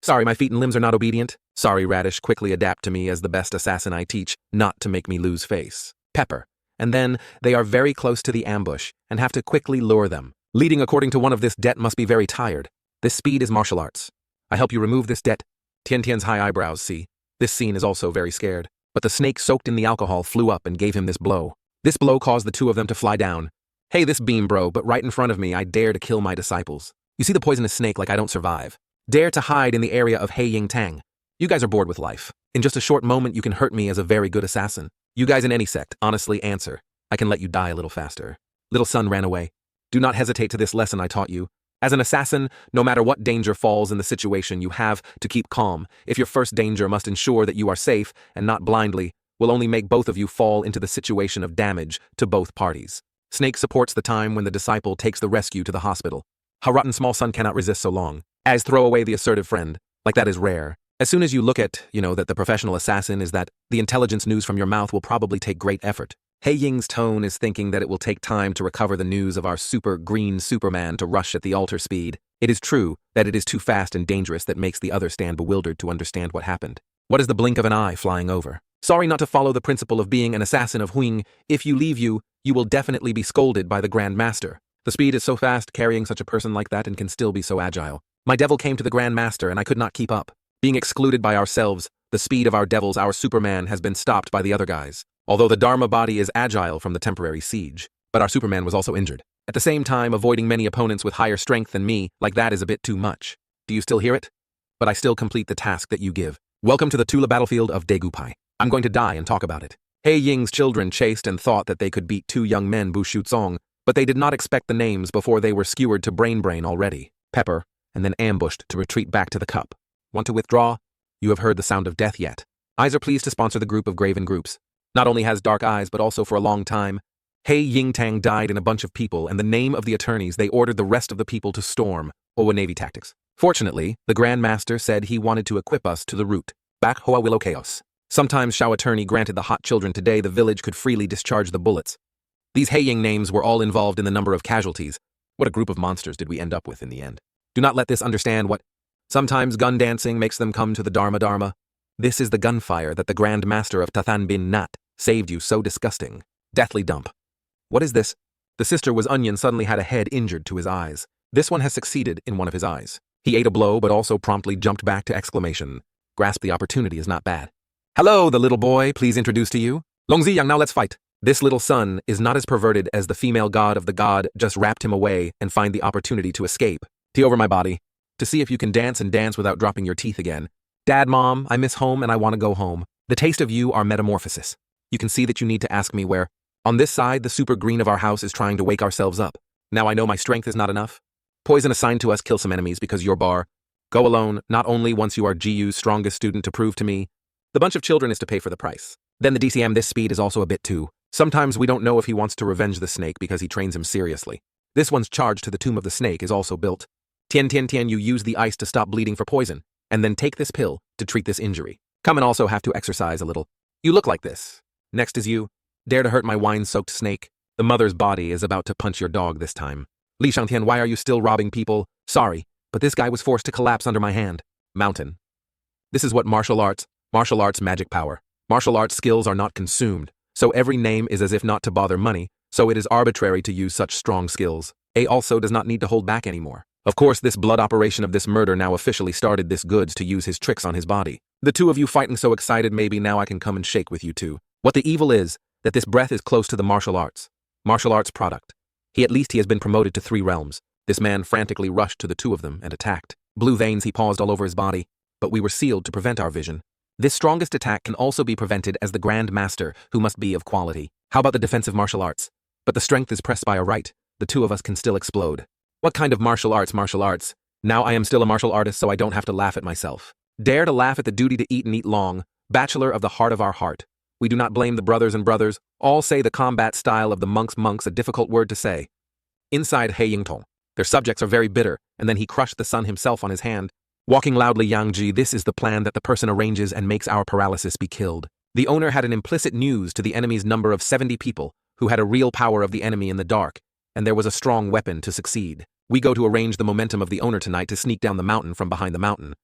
Sorry, my feet and limbs are not obedient. Sorry, Radish, quickly adapt to me as the best assassin I teach, not to make me lose face. Pepper. And then, they are very close to the ambush, and have to quickly lure them. Leading according to one of this debt must be very tired. This speed is martial arts. I help you remove this debt. Tian Tian's high eyebrows see. This scene is also very scared. But the snake soaked in the alcohol flew up and gave him this blow. This blow caused the two of them to fly down. Hey, this beam, bro, but right in front of me, I dare to kill my disciples. You see the poisonous snake like I don't survive. Dare to hide in the area of He Ying Tang. You guys are bored with life. In just a short moment, you can hurt me as a very good assassin. You guys in any sect, honestly answer. I can let you die a little faster. Little son ran away. Do not hesitate to this lesson I taught you. As an assassin, no matter what danger falls in the situation, you have to keep calm. If your first danger must ensure that you are safe and not blindly, will only make both of you fall into the situation of damage to both parties. Snake supports the time when the disciple takes the rescue to the hospital. How rotten small son cannot resist so long. As throw away the assertive friend. Like that is rare. As soon as you look at, that the professional assassin is that, the intelligence news from your mouth will probably take great effort. He Ying's tone is thinking that it will take time to recover the news of our super green Superman to rush at the altar speed. It is true that it is too fast and dangerous that makes the other stand bewildered to understand what happened. What is the blink of an eye flying over? Sorry not to follow the principle of being an assassin of Huing. If you leave you will definitely be scolded by the Grand Master. The speed is so fast carrying such a person like that and can still be so agile. My devil came to the Grand Master and I could not keep up. Being excluded by ourselves, the speed of our devils, our Superman has been stopped by the other guys. Although the Dharma body is agile from the temporary siege, but our Superman was also injured. At the same time, avoiding many opponents with higher strength than me, like that is a bit too much. Do you still hear it? But I still complete the task that you give. Welcome to the Tula battlefield of Dagupai. I'm going to die and talk about it. He Ying's children chased and thought that they could beat two young men Bu Shutsong, but they did not expect the names before they were skewered to brain already. Pepper, and then ambushed to retreat back to the cup. Want to withdraw? You have heard the sound of death yet. Eyes are pleased to sponsor the group of graven groups. Not only has dark eyes, but also for a long time. He Ying Tang died in a bunch of people, and the name of the attorneys, they ordered the rest of the people to storm, Owa Navy tactics. Fortunately, the Grand Master said he wanted to equip us to the route. Back Hoa Willow Chaos. Sometimes Shao Attorney granted the hot children today the village could freely discharge the bullets. These He Ying names were all involved in the number of casualties. What a group of monsters did we end up with in the end. Do not let this understand what. Sometimes gun dancing makes them come to the Dharma. This is the gunfire that the Grand Master of Tathan bin Nat saved you so disgusting. Deathly dump. What is this? The sister was Onion suddenly had a head injured to his eyes. This one has succeeded in one of his eyes. He ate a blow but also promptly jumped back to exclamation. Grasp the opportunity is not bad. Hello, the little boy, please introduce to you. Longzi Yang, now let's fight. This little son is not as perverted as the female god of the god just wrapped him away and find the opportunity to escape. Tea over my body. To see if you can dance and dance without dropping your teeth again. Dad, Mom, I miss home and I want to go home. The taste of you are metamorphosis. You can see that you need to ask me where. On this side, the super green of our house is trying to wake ourselves up. Now I know my strength is not enough. Poison assigned to us, kill some enemies because you're bar. Go alone, not only once you are GU's strongest student to prove to me. The bunch of children is to pay for the price. Then the DCM, this speed is also a bit too. Sometimes we don't know if he wants to revenge the snake because he trains him seriously. This one's charge to the tomb of the snake is also built. Tian, you use the ice to stop bleeding for poison, and then take this pill to treat this injury. Come and also have to exercise a little. You look like this. Next is you. Dare to hurt my wine-soaked snake. The mother's body is about to punch your dog this time. Li Shangtian, why are you still robbing people? Sorry, but this guy was forced to collapse under my hand. Mountain. This is what martial arts magic power. Martial arts skills are not consumed, so every name is as if not to bother money, so it is arbitrary to use such strong skills. A also does not need to hold back anymore. Of course, this blood operation of this murder now officially started this goods to use his tricks on his body. The two of you fighting so excited, maybe now I can come and shake with you two. What the evil is, that this breath is close to the martial arts product. At least he has been promoted to 3 realms. This man frantically rushed to the two of them and attacked. Blue veins he paused all over his body, but we were sealed to prevent our vision. This strongest attack can also be prevented as the Grand Master, who must be of quality. How about the defensive martial arts? But the strength is pressed by a right. The two of us can still explode. What kind of martial arts? Now I am still a martial artist, so I don't have to laugh at myself. Dare to laugh at the duty to eat and eat long. Bachelor of the heart of our heart. We do not blame the brothers and brothers. All say the combat style of the monks a difficult word to say. Inside He Yingtong, their subjects are very bitter, and then he crushed the sun himself on his hand. Walking loudly Yangji, this is the plan that the person arranges and makes our paralysis be killed. The owner had an implicit news to the enemy's number of 70 people, who had a real power of the enemy in the dark, and there was a strong weapon to succeed. We go to arrange the momentum of the owner tonight to sneak down the mountain from behind the mountain.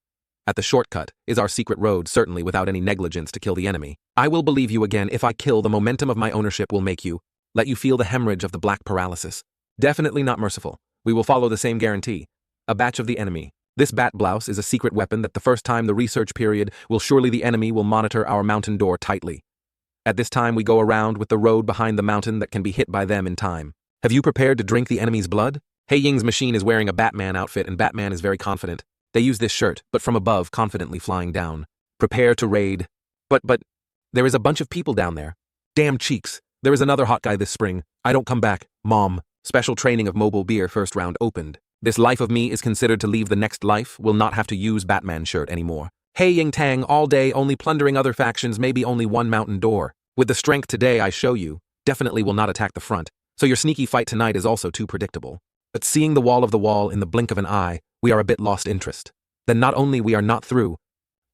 At the shortcut is our secret road, certainly without any negligence to kill the enemy. I will believe you again if I kill. The momentum of my ownership will make you, let you feel the hemorrhage of the black paralysis. Definitely not merciful. We will follow the same guarantee. A batch of the enemy. This bat blouse is a secret weapon that the first time the research period will surely the enemy will monitor our mountain door tightly. At this time we go around with the road behind the mountain that can be hit by them in time. Have you prepared to drink the enemy's blood? Hei Ying's machine is wearing a Batman outfit and Batman is very confident. They use this shirt, but from above confidently flying down. Prepare to raid. But, there is a bunch of people down there. Damn cheeks. There is another hot guy this spring. I don't come back. Mom. Special training of mobile beer first round opened. This life of me is considered to leave the next life, will not have to use Batman shirt anymore. Hey Ying Tang all day only plundering other factions, maybe only one mountain door. With the strength today I show you, definitely will not attack the front, so your sneaky fight tonight is also too predictable. But seeing the wall in the blink of an eye, we are a bit lost interest. Then not only we are not through.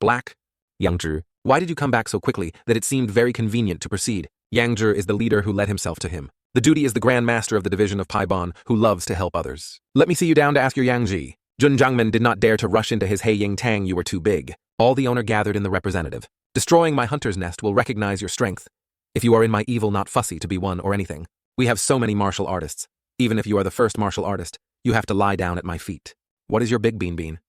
Black? Yangzhi, why did you come back so quickly that it seemed very convenient to proceed? Yangzhi is the leader who led himself to him. The duty is the Grand Master of the division of Paibon, who loves to help others. Let me see you down to ask your Yangzhi. Jun Jiangmen did not dare to rush into his Hei Ying Tang, you were too big. All the owner gathered in the representative. Destroying my hunter's nest will recognize your strength. If you are in my evil, not fussy to be one or anything. We have so many martial artists. Even if you are the first martial artist, you have to lie down at my feet. What is your big bean?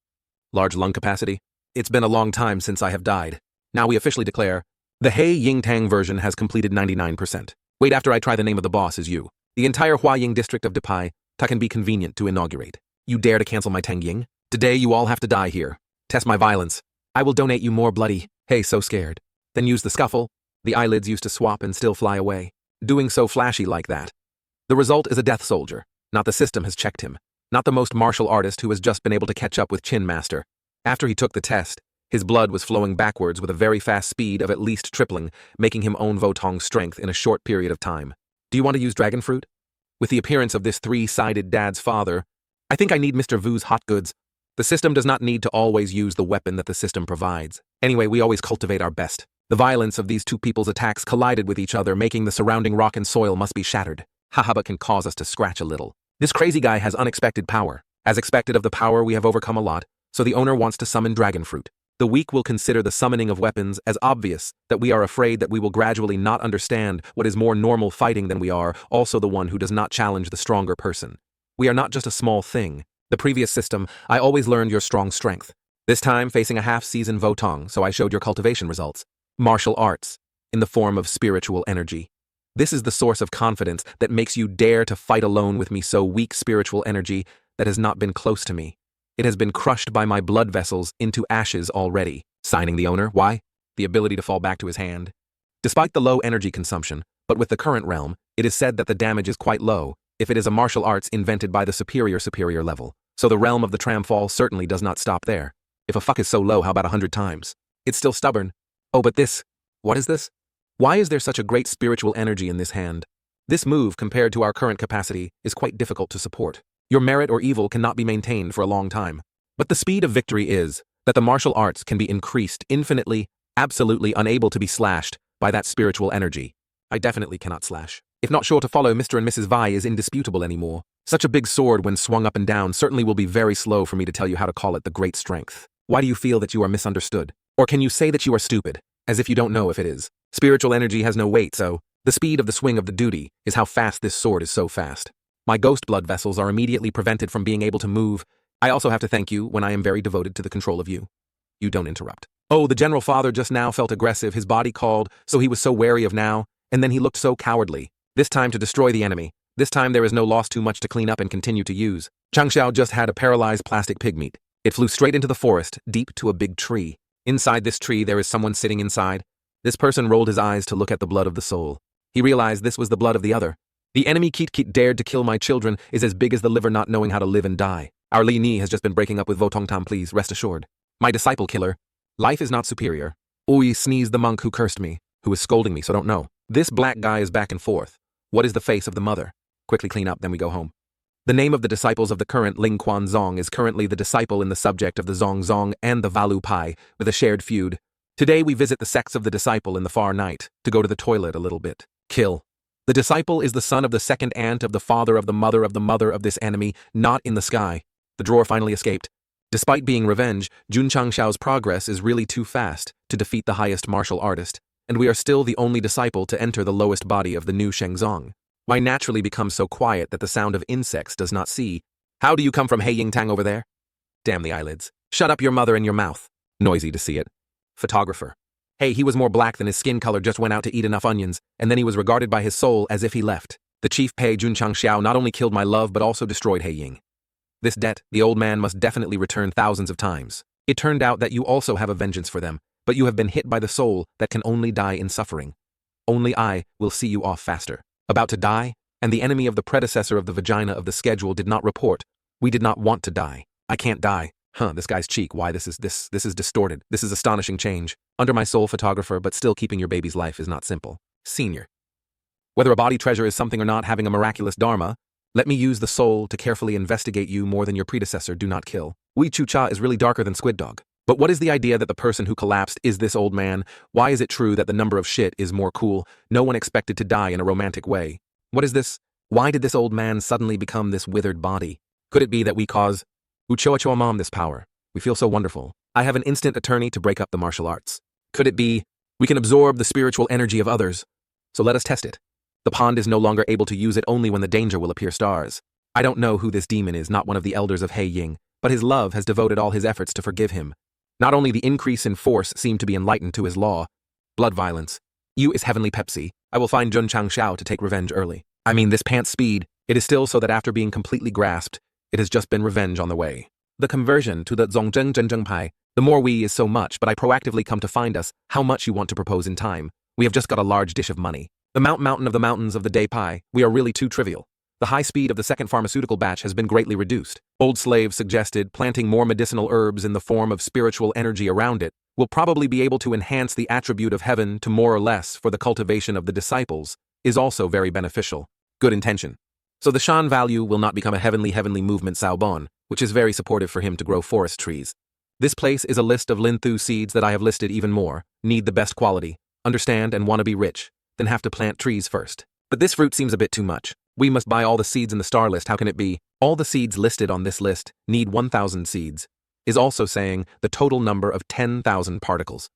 Large lung capacity? It's been a long time since I have died. Now we officially declare, the Hei Ying Tang version has completed 99%. Wait after I try the name of the boss is you. The entire Huaying district of Depai, ta can be convenient to inaugurate. You dare to cancel my Tang Ying? Today you all have to die here. Test my violence. I will donate you more bloody. Hey, so scared. Then use the scuffle. The eyelids used to swap and still fly away. Doing so flashy like that. The result is a death soldier. Not the system has checked him. Not the most martial artist who has just been able to catch up with Chin Master. After he took the test, his blood was flowing backwards with a very fast speed of at least tripling, making him own Votong's strength in a short period of time. Do you want to use dragon fruit? With the appearance of this three-sided dad's father, I think I need Mr. Vu's hot goods. The system does not need to always use the weapon that the system provides. Anyway, we always cultivate our best. The violence of these two people's attacks collided with each other, making the surrounding rock and soil must be shattered. Haha, but can cause us to scratch a little. This crazy guy has unexpected power. As expected of the power, we have overcome a lot, so the owner wants to summon dragon fruit. The weak will consider the summoning of weapons as obvious that we are afraid that we will gradually not understand what is more normal fighting than we are, also the one who does not challenge the stronger person. We are not just a small thing. The previous system, I always learned your strong strength. This time, facing a half-season Votong, so I showed your cultivation results. Martial arts, in the form of spiritual energy. This is the source of confidence that makes you dare to fight alone with me, so weak spiritual energy that has not been close to me. It has been crushed by my blood vessels into ashes already. Signing the owner, why? The ability to fall back to his hand. Despite the low energy consumption, but with the current realm, it is said that the damage is quite low, if it is a martial arts invented by the superior level. So the realm of the tramfall certainly does not stop there. If a fuck is so low, how about 100 times? It's still stubborn. Oh, but this, what is this? Why is there such a great spiritual energy in this hand? This move, compared to our current capacity, is quite difficult to support. Your merit or evil cannot be maintained for a long time. But the speed of victory is that the martial arts can be increased infinitely, absolutely unable to be slashed by that spiritual energy. I definitely cannot slash. If not sure to follow Mr. and Mrs. Vi is indisputable anymore. Such a big sword when swung up and down certainly will be very slow for me to tell you how to call it the great strength. Why do you feel that you are misunderstood? Or can you say that you are stupid, as if you don't know if it is? Spiritual energy has no weight, so the speed of the swing of the duty is how fast this sword is so fast. My ghost blood vessels are immediately prevented from being able to move. I also have to thank you when I am very devoted to the control of you. You don't interrupt. Oh, the general father just now felt aggressive, his body called, so he was so wary of now, and then he looked so cowardly. This time to destroy the enemy. This time there is no loss too much to clean up and continue to use. Changxiao just had a paralyzed plastic pigmeat. It flew straight into the forest, deep to a big tree. Inside this tree there is someone sitting inside. This person rolled his eyes to look at the blood of the soul. He realized this was the blood of the other. The enemy Kit dared to kill my children is as big as the liver not knowing how to live and die. Our Li Ni has just been breaking up with Votong Tam, please, rest assured. My disciple killer. Life is not superior. Oi, sneezed the monk who cursed me, who is scolding me, so don't know. This black guy is back and forth. What is the face of the mother? Quickly clean up, then we go home. The name of the disciples of the current Ling Quan Zong is currently the disciple in the subject of the Zong Zong and the Valu Pai, with a shared feud. Today we visit the sects of the disciple in the far night, to go to the toilet a little bit. Kill. The disciple is the son of the second aunt of the father of the mother of the mother of this enemy, not in the sky. The drawer finally escaped. Despite being revenge, Jun Changshao's progress is really too fast to defeat the highest martial artist, and we are still the only disciple to enter the lowest body of the new Shengzong. Why naturally become so quiet that the sound of insects does not see? How do you come from Hei Ying Tang over there? Damn the eyelids. Shut up your mother and your mouth. Noisy to see it. Photographer. Hey, he was more black than his skin color, just went out to eat enough onions, and then he was regarded by his soul as if he left. The chief Pei Jun Changxiao not only killed my love but also destroyed Hei Ying. This debt, the old man must definitely return thousands of times. It turned out that you also have a vengeance for them, but you have been hit by the soul that can only die in suffering. Only I will see you off faster. About to die? And the enemy of the predecessor of the vagina of the schedule did not report. We did not want to die. I can't die. This guy's cheek, why this is distorted. This is astonishing change. Under my soul, photographer, but still keeping your baby's life is not simple. Senior. Whether a body treasure is something or not, having a miraculous dharma, let me use the soul to carefully investigate you more than your predecessor. Do not kill. Wei Chu Cha is really darker than Squid Dog. But what is the idea that the person who collapsed is this old man? Why is it true that the number of shit is more cool? No one expected to die in a romantic way. What is this? Why did this old man suddenly become this withered body? Could it be that we cause Uchoa Mom this power? We feel so wonderful. I have an instant attorney to break up the martial arts. Could it be we can absorb the spiritual energy of others? So let us test it. The pond is no longer able to use it, only when the danger will appear stars. I don't know who this demon is, not one of the elders of Hei Ying, but his love has devoted all his efforts to forgive him. Not only the increase in force seemed to be enlightened to his law. Blood violence. You is heavenly Pepsi. I will find Jun Changxiao to take revenge early. I mean this pants speed. It is still so that after being completely grasped, it has just been revenge on the way. The conversion to the Zhongzheng Zhenzheng Pai. The more we is so much, but I proactively come to find us how much you want to propose in time. We have just got a large dish of money. The mountain of the mountains of the day pie, we are really too trivial. The high speed of the second pharmaceutical batch has been greatly reduced. Old slave suggested planting more medicinal herbs in the form of spiritual energy around it will probably be able to enhance the attribute of heaven to more or less for the cultivation of the disciples, is also very beneficial. Good intention. So the Shan value will not become a heavenly movement Saobon, which is very supportive for him to grow forest trees. This place is a list of Linthu seeds that I have listed even more, need the best quality, understand and want to be rich, then have to plant trees first. But this fruit seems a bit too much. We must buy all the seeds in the star list. How can it be? All the seeds listed on this list need 1,000 seeds, is also saying the total number of 10,000 particles.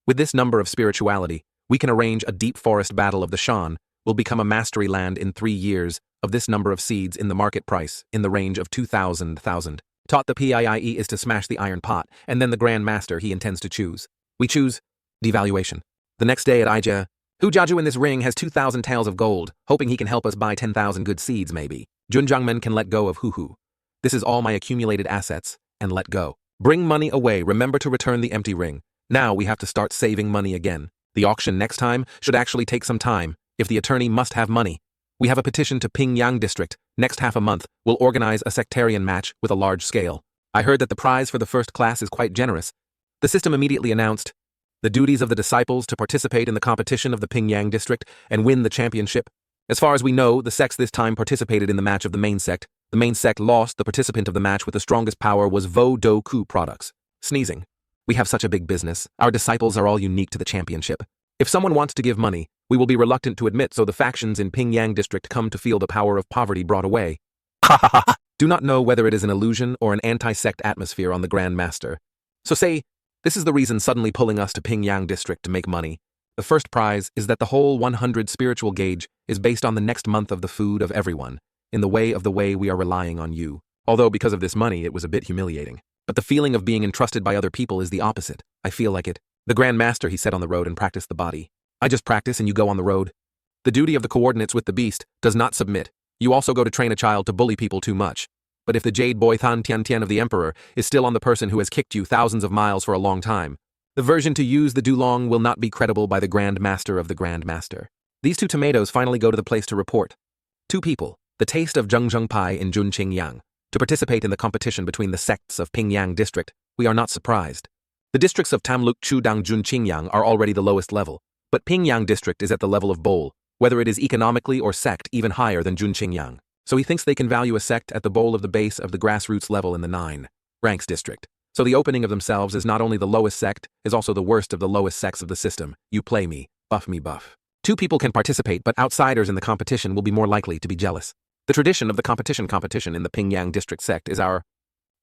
With this number of spirituality, we can arrange a deep forest battle of the Shan, will become a mastery land in 3 years of this number of seeds in the market price in the range of 2,000. Taught the PIIE is to smash the iron pot, and then the Grand Master he intends to choose. We choose devaluation. The next day at Ija, Hu Jiaju in this ring has 2,000 taels of gold, hoping he can help us buy 10,000 good seeds maybe. Jun Jiangmen can let go of Hu. This is all my accumulated assets, and let go. Bring money away, remember to return the empty ring. Now we have to start saving money again. The auction next time should actually take some time, if the attorney must have money. We have a petition to Pingyang District. Next half a month, we'll organize a sectarian match with a large scale. I heard that the prize for the first class is quite generous. The system immediately announced the duties of the disciples to participate in the competition of the Pingyang District and win the championship. As far as we know, the sects this time participated in the match of the main sect. The main sect lost. The participant of the match with the strongest power was Vo Do Ku products. Sneezing. We have such a big business. Our disciples are all unique to the championship. If someone wants to give money, we will be reluctant to admit, so the factions in Pingyang District come to feel the power of poverty brought away. Do not know whether it is an illusion or an anti-sect atmosphere on the Grand Master. So say, this is the reason suddenly pulling us to Pingyang District to make money. The first prize is that the whole 100 spiritual gauge is based on the next month of the food of everyone, in the way we are relying on you. Although because of this money it was a bit humiliating. But the feeling of being entrusted by other people is the opposite. I feel like it. The Grand Master, he sat on the road and practiced the body. I just practice and you go on the road. The duty of the coordinates with the beast does not submit. You also go to train a child to bully people too much. But if the jade boy Than Tian Tian of the Emperor is still on the person who has kicked you thousands of miles for a long time, the version to use the Dulong will not be credible by the Grand Master of the Grand Master. These 2 tomatoes finally go to the place to report. 2 people, the taste of Zhengzheng Pai in Junqingyang, to participate in the competition between the sects of Pingyang District. We are not surprised. The districts of Tamluk, Chudang, Junqingyang are already the lowest level, but Pingyang District is at the level of bowl, whether it is economically or sect even higher than Junqingyang. So he thinks they can value a sect at the bowl of the base of the grassroots level in the 9 ranks district. So the opening of themselves is not only the lowest sect, is also the worst of the lowest sects of the system. You play me, buff me buff. Two people can participate, but outsiders in the competition will be more likely to be jealous. The tradition of the competition in the Pingyang district sect is our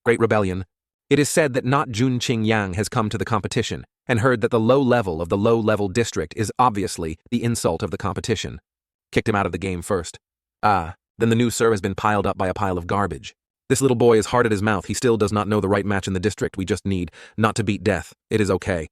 great rebellion. It is said that not Jun Qingyang has come to the competition and heard that the low level of the low-level district is obviously the insult of the competition. Kicked him out of the game first. Then the new sir has been piled up by a pile of garbage. This little boy is hard at his mouth. He still does not know the right match in the district. We just need not to beat death. It is okay.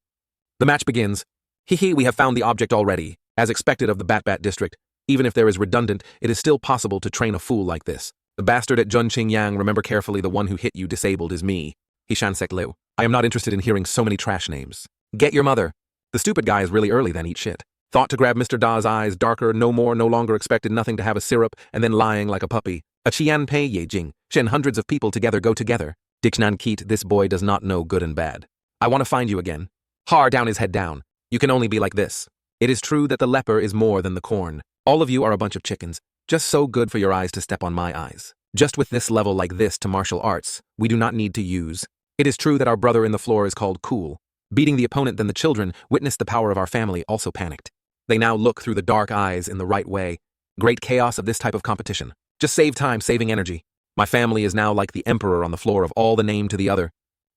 The match begins. We have found the object already. As expected of the Bat district, even if there is redundant, it is still possible to train a fool like this. The bastard at Jun Qingyang, remember carefully, the one who hit you disabled is me. Hishan Sect Liu. I am not interested in hearing so many trash names. Get your mother. The stupid guy is really early then, eat shit. Thought to grab Mr. Da's eyes, darker, no more, no longer expected nothing to have a syrup, and then lying like a puppy. A Qian Pei Ye Jing. Shen hundreds of people together go together. Dixnan Keat, this boy does not know good and bad. I want to find you again. Har down his head down. You can only be like this. It is true that the leper is more than the corn. All of you are a bunch of chickens. Just so good for your eyes to step on my eyes. Just with this level like this to martial arts, we do not need to use. It is true that our brother in the floor is called cool. Beating the opponent, then the children witnessed the power of our family, also panicked. They now look through the dark eyes in the right way. Great chaos of this type of competition. Just save time, saving energy. My family is now like the emperor on the floor of all the name to the other.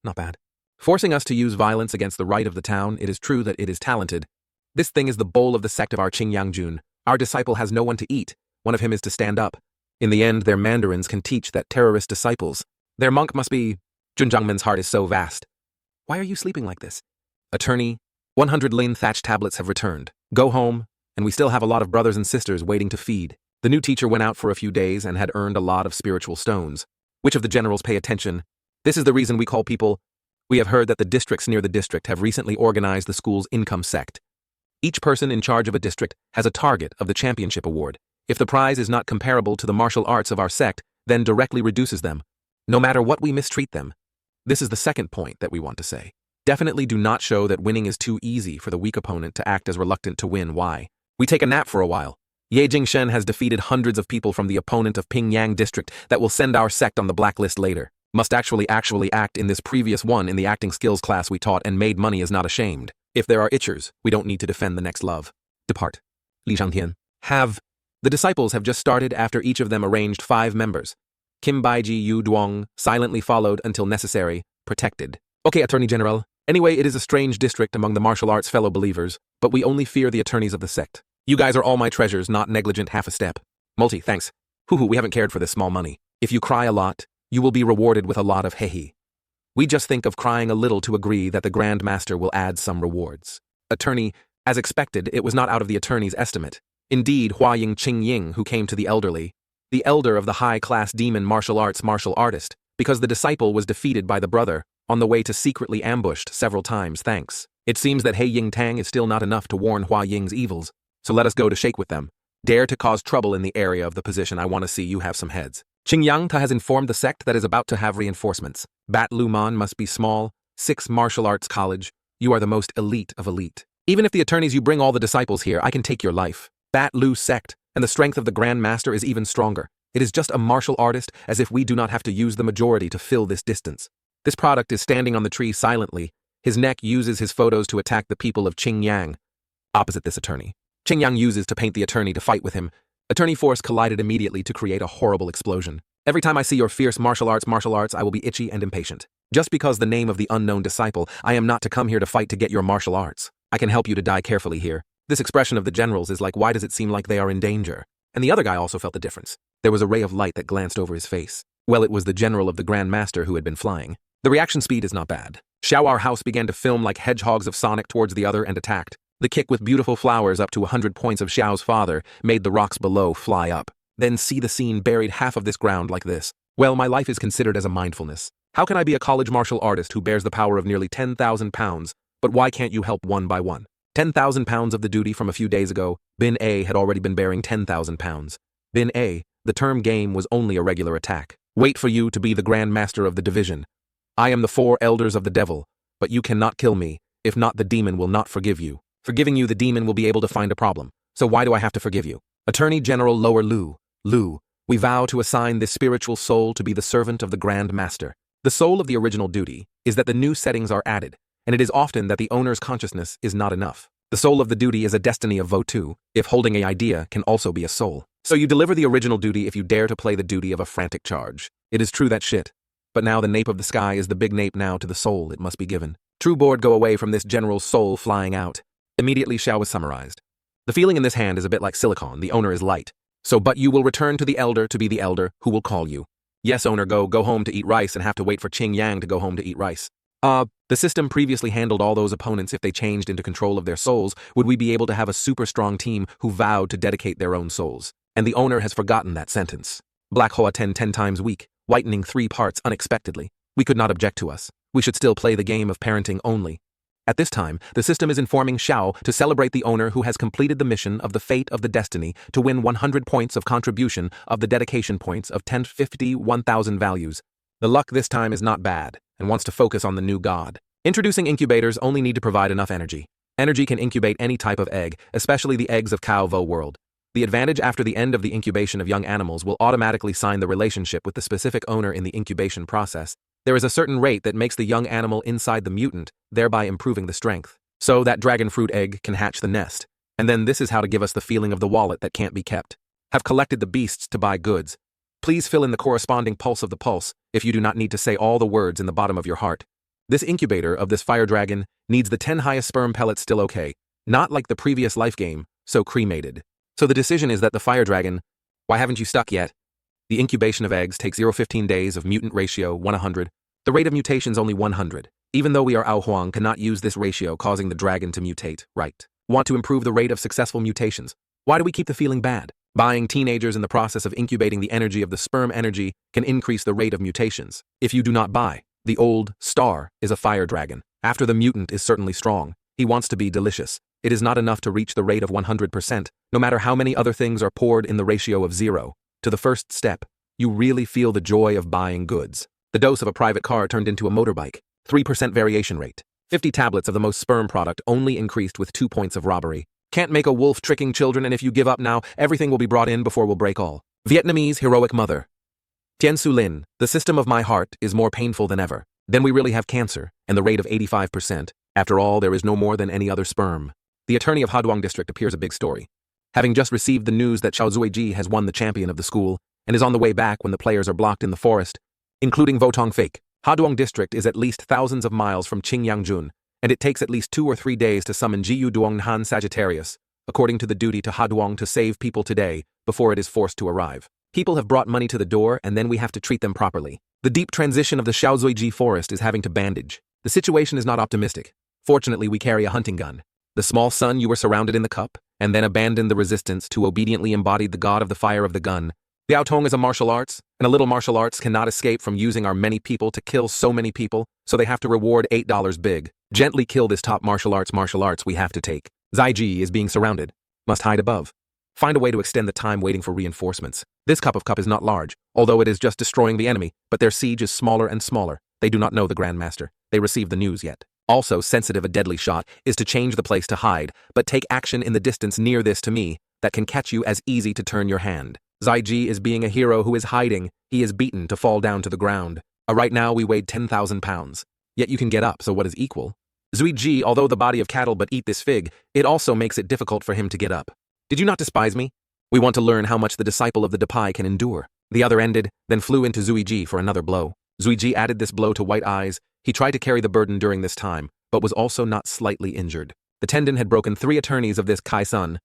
Not bad. Forcing us to use violence against the right of the town, it is true that it is talented. This thing is the bowl of the sect of our Qingyang Jun. Our disciple has no one to eat. One of him is to stand up. In the end, their mandarins can teach that terrorist disciples. Their monk must be... Junjangman's heart is so vast. Why are you sleeping like this? Attorney, 100 lin thatch tablets have returned. Go home, and we still have a lot of brothers and sisters waiting to feed. The new teacher went out for a few days and had earned a lot of spiritual stones. Which of the generals pay attention? This is the reason we call people... We have heard that the districts near the district have recently organized the school's income sect. Each person in charge of a district has a target of the championship award. If the prize is not comparable to the martial arts of our sect, then directly reduces them, no matter what we mistreat them. This is the second point that we want to say. Definitely do not show that winning is too easy for the weak opponent to act as reluctant to win. Why? We take a nap for a while. Ye Jingshen has defeated hundreds of people from the opponent of Pingyang district that will send our sect on the blacklist later. Must actually act in this previous one in the acting skills class we taught and made money is not ashamed. If there are itchers, we don't need to defend the next love. Depart. Li Shangtian. The disciples have just started after each of them arranged 5 members. Kim Baiji Yu Duong, silently followed until necessary, protected. Okay, Attorney General. Anyway, it is a strange district among the martial arts fellow believers, but we only fear the attorneys of the sect. You guys are all my treasures, not negligent half a step. Multi, thanks. We haven't cared for this small money. If you cry a lot, you will be rewarded with a lot of hehe. We just think of crying a little to agree that the Grand Master will add some rewards. Attorney, as expected, it was not out of the attorney's estimate. Indeed, Huaying Qingying, who came to the elder of the high-class demon martial artist, because the disciple was defeated by the brother, on the way to secretly ambushed several times, thanks. It seems that He Ying Tang is still not enough to warn Huaying's evils, so let us go to shake with them. Dare to cause trouble in the area of the position, I want to see you have some heads. Qingyang Ta has informed the sect that is about to have reinforcements. Bat Luman must be small, 6 martial arts college. You are the most elite of elite. Even if the attorneys you bring all the disciples here, I can take your life. Bat Lu sect, and the strength of the Grand Master is even stronger. It is just a martial artist, as if we do not have to use the majority to fill this distance. This product is standing on the tree silently. His neck uses his photos to attack the people of Qingyang. Opposite this attorney. Qingyang uses to paint the attorney to fight with him. Attorney force collided immediately to create a horrible explosion. Every time I see your fierce martial arts, I will be itchy and impatient. Just because the name of the unknown disciple, I am not to come here to fight to get your martial arts. I can help you to die carefully here. This expression of the generals is like, why does it seem like they are in danger? And the other guy also felt the difference. There was a ray of light that glanced over his face. Well, it was the general of the Grand Master who had been flying. The reaction speed is not bad. Xiao'ar House began to film like hedgehogs of Sonic towards the other and attacked. The kick with beautiful flowers up to 100 points of Xiao's father made the rocks below fly up. Then see the scene buried half of this ground like this. Well, my life is considered as a mindfulness. How can I be a college martial artist who bears the power of nearly 10,000 pounds, but why can't you help one by one? 10,000 pounds of the duty from a few days ago, Bin A had already been bearing 10,000 pounds. Bin A, the term game was only a regular attack. Wait for you to be the Grand Master of the division. I am the 4 elders of the devil, but you cannot kill me. If not, the demon will not forgive you. Forgiving you, the demon will be able to find a problem. So why do I have to forgive you? Attorney General Lower Lu, we vow to assign this spiritual soul to be the servant of the Grand Master. The soul of the original duty is that the new settings are added, and it is often that the owner's consciousness is not enough. The soul of the duty is a destiny of Votu, if holding a idea can also be a soul. So you deliver the original duty if you dare to play the duty of a frantic charge. It is true that shit. But now the nape of the sky is the big nape now to the soul it must be given. True board go away from this general's soul flying out. Immediately Xiao was summarized. The feeling in this hand is a bit like silicon, the owner is light. So but you will return to the elder to be the elder who will call you. Yes owner go home to eat rice and have to wait for Qing Yang to go home to eat rice. The system previously handled all those opponents if they changed into control of their souls, would we be able to have a super strong team who vowed to dedicate their own souls? And the owner has forgotten that sentence. Black Hoa 10 times weak, whitening 3 parts unexpectedly. We could not object to us. We should still play the game of parenting only. At this time, the system is informing Xiao to celebrate the owner who has completed the mission of the fate of the destiny to win 100 points of contribution of the dedication points of 10, 50, 1000 values. The luck this time is not bad, and wants to focus on the new god. Introducing incubators only need to provide enough energy. Energy can incubate any type of egg, especially the eggs of Cow Vo world. The advantage after the end of the incubation of young animals will automatically sign the relationship with the specific owner in the incubation process. There is a certain rate that makes the young animal inside the mutant, thereby improving the strength. So that dragon fruit egg can hatch the nest. And then this is how to give us the feeling of the wallet that can't be kept. Have collected the beasts to buy goods. Please fill in the corresponding pulse of the pulse, if you do not need to say all the words in the bottom of your heart. This incubator of this fire dragon needs the 10 highest sperm pellets still okay, not like the previous life game, so cremated. So the decision is that the fire dragon, why haven't you stuck yet? The incubation of eggs takes 0-15 days of mutant ratio 100. The rate of mutations only 100. Even though we are Ao Huang cannot use this ratio causing the dragon to mutate, right? Want to improve the rate of successful mutations. Why do we keep the feeling bad? Buying teenagers in the process of incubating the energy of the sperm energy can increase the rate of mutations. If you do not buy, the old star is a fire dragon. After the mutant is certainly strong, he wants to be delicious. It is not enough to reach the rate of 100%, no matter how many other things are poured in the ratio of 0. To the first step, you really feel the joy of buying goods. The dose of a private car turned into a motorbike. 3% variation rate. 50 tablets of the most sperm product only increased with 2 points of robbery. Can't make a wolf tricking children, and if you give up now, everything will be brought in before we'll break all. Vietnamese heroic mother. Tien Su Lin, the system of my heart is more painful than ever. Then we really have cancer, and the rate of 85%. After all, there is no more than any other sperm. The attorney of Haduang district appears a big story. Having just received the news that Xiao Zuiji has won the champion of the school, and is on the way back when the players are blocked in the forest, including Votong Fake. Haduang district is at least thousands of miles from Qingyangzhun, and it takes at least 2 or 3 days to summon Jiyu Duong Han Sagittarius, according to the duty to Haduang to save people today, before it is forced to arrive. People have brought money to the door, and then we have to treat them properly. The deep transition of the Shaozuiji forest is having to bandage. The situation is not optimistic. Fortunately, we carry a hunting gun. The small sun you were surrounded in the cup, and then abandoned the resistance to obediently embodied the god of the fire of the gun. The Aotong is a martial arts, and a little martial arts cannot escape from using our many people to kill so many people, so they have to reward $8 big. Gently kill this top martial arts we have to take. Zaiji is being surrounded. Must hide above. Find a way to extend the time waiting for reinforcements. This cup is not large, although it is just destroying the enemy, but their siege is smaller and smaller. They do not know the Grandmaster. They receive the news yet. Also sensitive a deadly shot is to change the place to hide, but take action in the distance near this to me, that can catch you as easy to turn your hand. Zaiji is being a hero who is hiding. He is beaten to fall down to the ground. Right now we weighed 10,000 pounds. Yet you can get up, so what is equal? Zuiji, although the body of cattle but eat this fig, it also makes it difficult for him to get up. Did you not despise me? We want to learn how much the disciple of the Depai can endure. The other ended, then flew into Zuiji for another blow. Zuiji added this blow to White Eyes. He tried to carry the burden during this time, but was also not slightly injured. The tendon had broken 3 attorneys of this Kai Sun.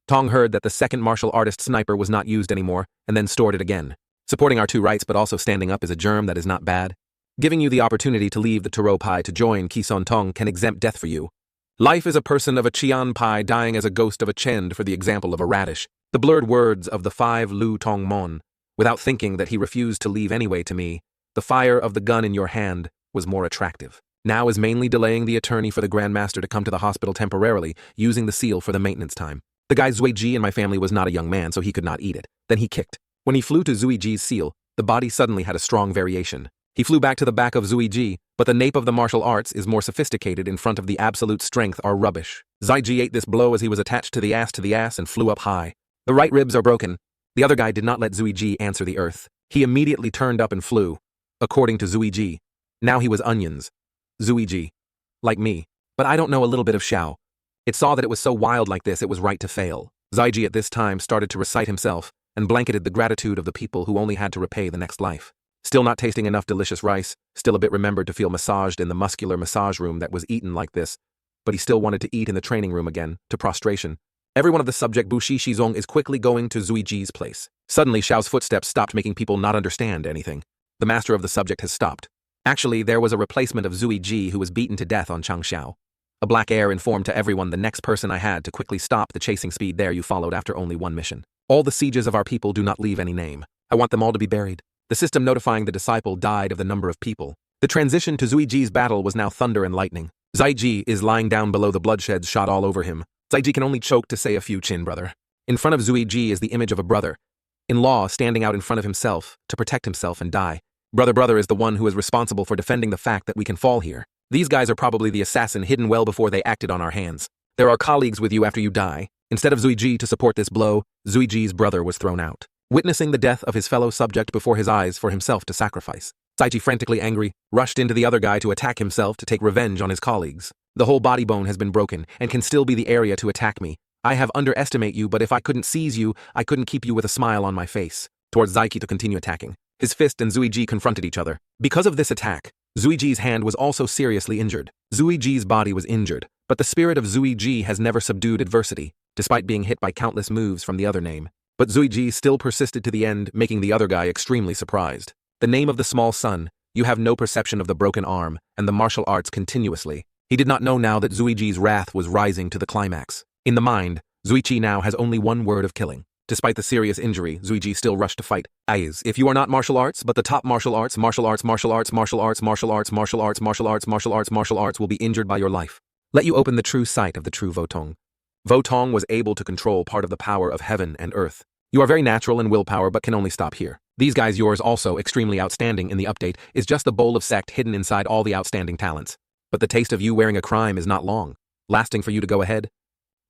Tong heard that the second martial artist sniper was not used anymore, and then stored it again. Supporting our 2 rights but also standing up is a germ that is not bad. Giving you the opportunity to leave the Turo Pai to join Kison Tong can exempt death for you. Life is a person of a Qian Pai dying as a ghost of a Chend for the example of a radish. The blurred words of the 5 Lu Tong Mon. Without thinking that he refused to leave anyway to me, the fire of the gun in your hand was more attractive. Now is mainly delaying the attorney for the Grandmaster to come to the hospital temporarily, using the seal for the maintenance time. The guy Zuiji in my family was not a young man, so he could not eat it. Then he kicked. When he flew to Zuiji's seal, the body suddenly had a strong variation. He flew back to the back of Zuiji, but the nape of the martial arts is more sophisticated in front of the absolute strength are rubbish. Zaiji ate this blow as he was attached to the ass and flew up high. The right ribs are broken. The other guy did not let Zuiji answer the earth. He immediately turned up and flew. According to Zuiji. Now he was onions. Zuiji. Like me. But I don't know a little bit of Xiao. It saw that it was so wild like this it was right to fail. Zaiji at this time started to recite himself and blanketed the gratitude of the people who only had to repay the next life. Still not tasting enough delicious rice, still a bit remembered to feel massaged in the muscular massage room that was eaten like this, but he still wanted to eat in the training room again, to prostration. Every one of the subject Bushi Shizong is quickly going to Zuiji's place. Suddenly Xiao's footsteps stopped, making people not understand anything. The master of the subject has stopped. Actually, there was a replacement of Zuiji who was beaten to death on Changxiao. A black air informed to everyone the next person I had to quickly stop the chasing speed there you followed after only one mission. All the sieges of our people do not leave any name. I want them all to be buried. The system notifying the disciple died of the number of people. The transition to Zuiji's battle was now thunder and lightning. Zaiji is lying down below, the bloodsheds shot all over him. Zaiji can only choke to say a few chin brother. In front of Zuiji is the image of a brother-in-law standing out in front of himself to protect himself and die. Brother is the one who is responsible for defending the fact that we can fall here. These guys are probably the assassin hidden well before they acted on our hands. There are colleagues with you after you die. Instead of Zuiji to support this blow, Zuiji's brother was thrown out, witnessing the death of his fellow subject before his eyes for himself to sacrifice. Zaiji, frantically angry, rushed into the other guy to attack himself to take revenge on his colleagues. The whole body bone has been broken and can still be the area to attack me. I have underestimated you, but if I couldn't seize you, I couldn't keep you with a smile on my face. Towards Zaiki to continue attacking. His fist and Zuiji confronted each other. Because of this attack, Zuiji's hand was also seriously injured. Zuiji's body was injured, but the spirit of Zuiji has never subdued adversity, despite being hit by countless moves from the other name. But Zuiji still persisted to the end, making the other guy extremely surprised. The name of the small son, you have no perception of the broken arm, and the martial arts continuously. He did not know now that Zuiji's wrath was rising to the climax. In the mind, Zuichi now has only one word of killing. Despite the serious injury, Zuiji still rushed to fight. If you are not martial arts, but the top martial arts will be injured by your life. Let you open the true sight of the true Votong. Votong was able to control part of the power of heaven and earth. You are very natural in willpower but can only stop here. These guys yours also extremely outstanding in the update is just the bowl of Sect hidden inside all the outstanding talents. But the taste of you wearing a crime is not long, lasting for you to go ahead.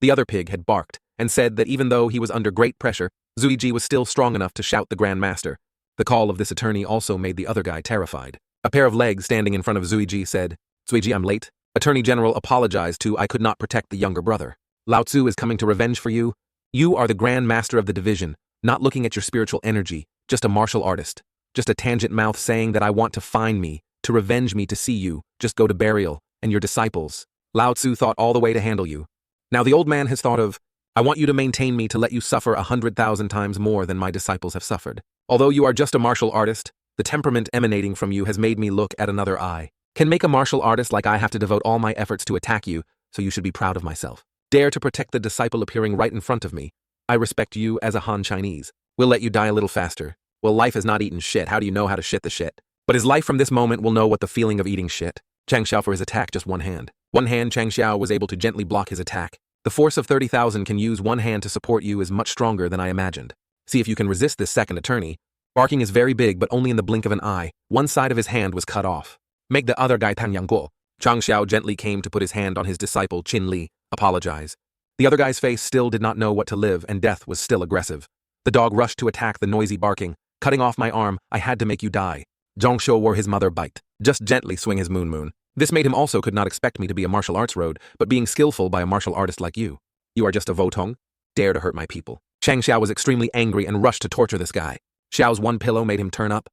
The other pig had barked and said that even though he was under great pressure, Zuiji was still strong enough to shout the Grand Master. The call of this attorney also made the other guy terrified. A pair of legs standing in front of Zuiji said, Zuiji, I'm late. Attorney General apologized to I could not protect the younger brother. Lao Tzu is coming to revenge for you. You are the Grand Master of the division, not looking at your spiritual energy, just a martial artist. Just a tangent mouth saying that I want to find me, to revenge me, to see you, just go to burial, and your disciples. Lao Tzu thought all the way to handle you. Now the old man has thought of, I want you to maintain me to let you suffer 100,000 times more than my disciples have suffered. Although you are just a martial artist, the temperament emanating from you has made me look at another eye. Can make a martial artist like I have to devote all my efforts to attack you, so you should be proud of myself. Dare to protect the disciple appearing right in front of me. I respect you as a Han Chinese. We'll let you die a little faster. Well, life has not eaten shit. How do you know how to shit the shit? But his life from this moment will know what the feeling of eating shit. Chang Xiao for his attack, just one hand. One hand, Chang Xiao was able to gently block his attack. The force of 30,000 can use one hand to support you is much stronger than I imagined. See if you can resist this second attorney. Barking is very big, but only in the blink of an eye. One side of his hand was cut off. Make the other guy Tang Yangguo. Chang Xiao gently came to put his hand on his disciple Qin Li, apologize. The other guy's face still did not know what to live, and death was still aggressive. The dog rushed to attack the noisy barking. Cutting off my arm, I had to make you die. Zhongshuo wore his mother bite. Just gently swing his moon. This made him also could not expect me to be a martial arts road, but being skillful by a martial artist like you. You are just a Votong? Dare to hurt my people. Chang Xiao was extremely angry and rushed to torture this guy. Xiao's one pillow made him turn up.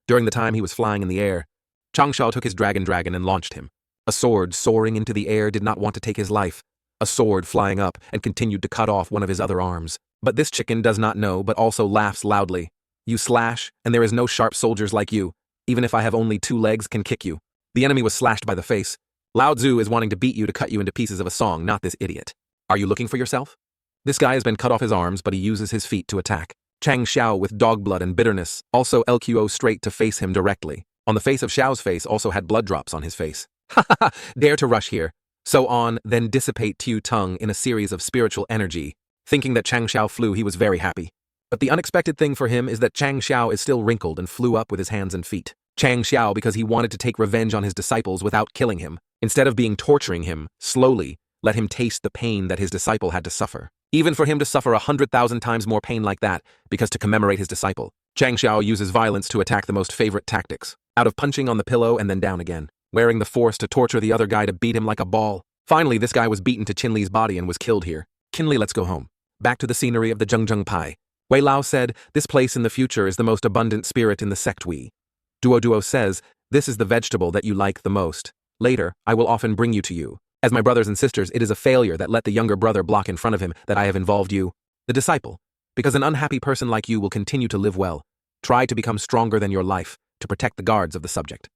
During the time he was flying in the air, Chang Xiao took his dragon and launched him. A sword soaring into the air did not want to take his life. A sword flying up and continued to cut off one of his other arms. But this chicken does not know but also laughs loudly. You slash, and there is no sharp soldiers like you. Even if I have only 2 legs can kick you. The enemy was slashed by the face. Lao Tzu is wanting to beat you to cut you into pieces of a song, not this idiot. Are you looking for yourself? This guy has been cut off his arms, but he uses his feet to attack. Chang Xiao with dog blood and bitterness, also LQO straight to face him directly. On the face of Xiao's face also had blood drops on his face. Ha ha ha, dare to rush here. So on, then dissipate Tu tongue in a series of spiritual energy. Thinking that Chang Xiao flew, he was very happy. But the unexpected thing for him is that Chang Xiao is still wrinkled and flew up with his hands and feet. Chang Xiao because he wanted to take revenge on his disciples without killing him. Instead of torturing him, slowly, let him taste the pain that his disciple had to suffer. Even for him to suffer 100,000 times more pain like that, because to commemorate his disciple, Chang Xiao uses violence to attack the most favorite tactics. Out of punching on the pillow and then down again. Wearing the force to torture the other guy to beat him like a ball. Finally, this guy was beaten to Qinli's body and was killed here. Qinli, let's go home. Back to the scenery of the Zhengzheng Pai. Wei Lao said, this place in the future is the most abundant spirit in the sect we. Duo says, this is the vegetable that you like the most. Later, I will often bring you to you. As my brothers and sisters, it is a failure that let the younger brother block in front of him that I have involved you, the disciple. Because an unhappy person like you will continue to live well. Try to become stronger than your life, to protect the guards of the subject.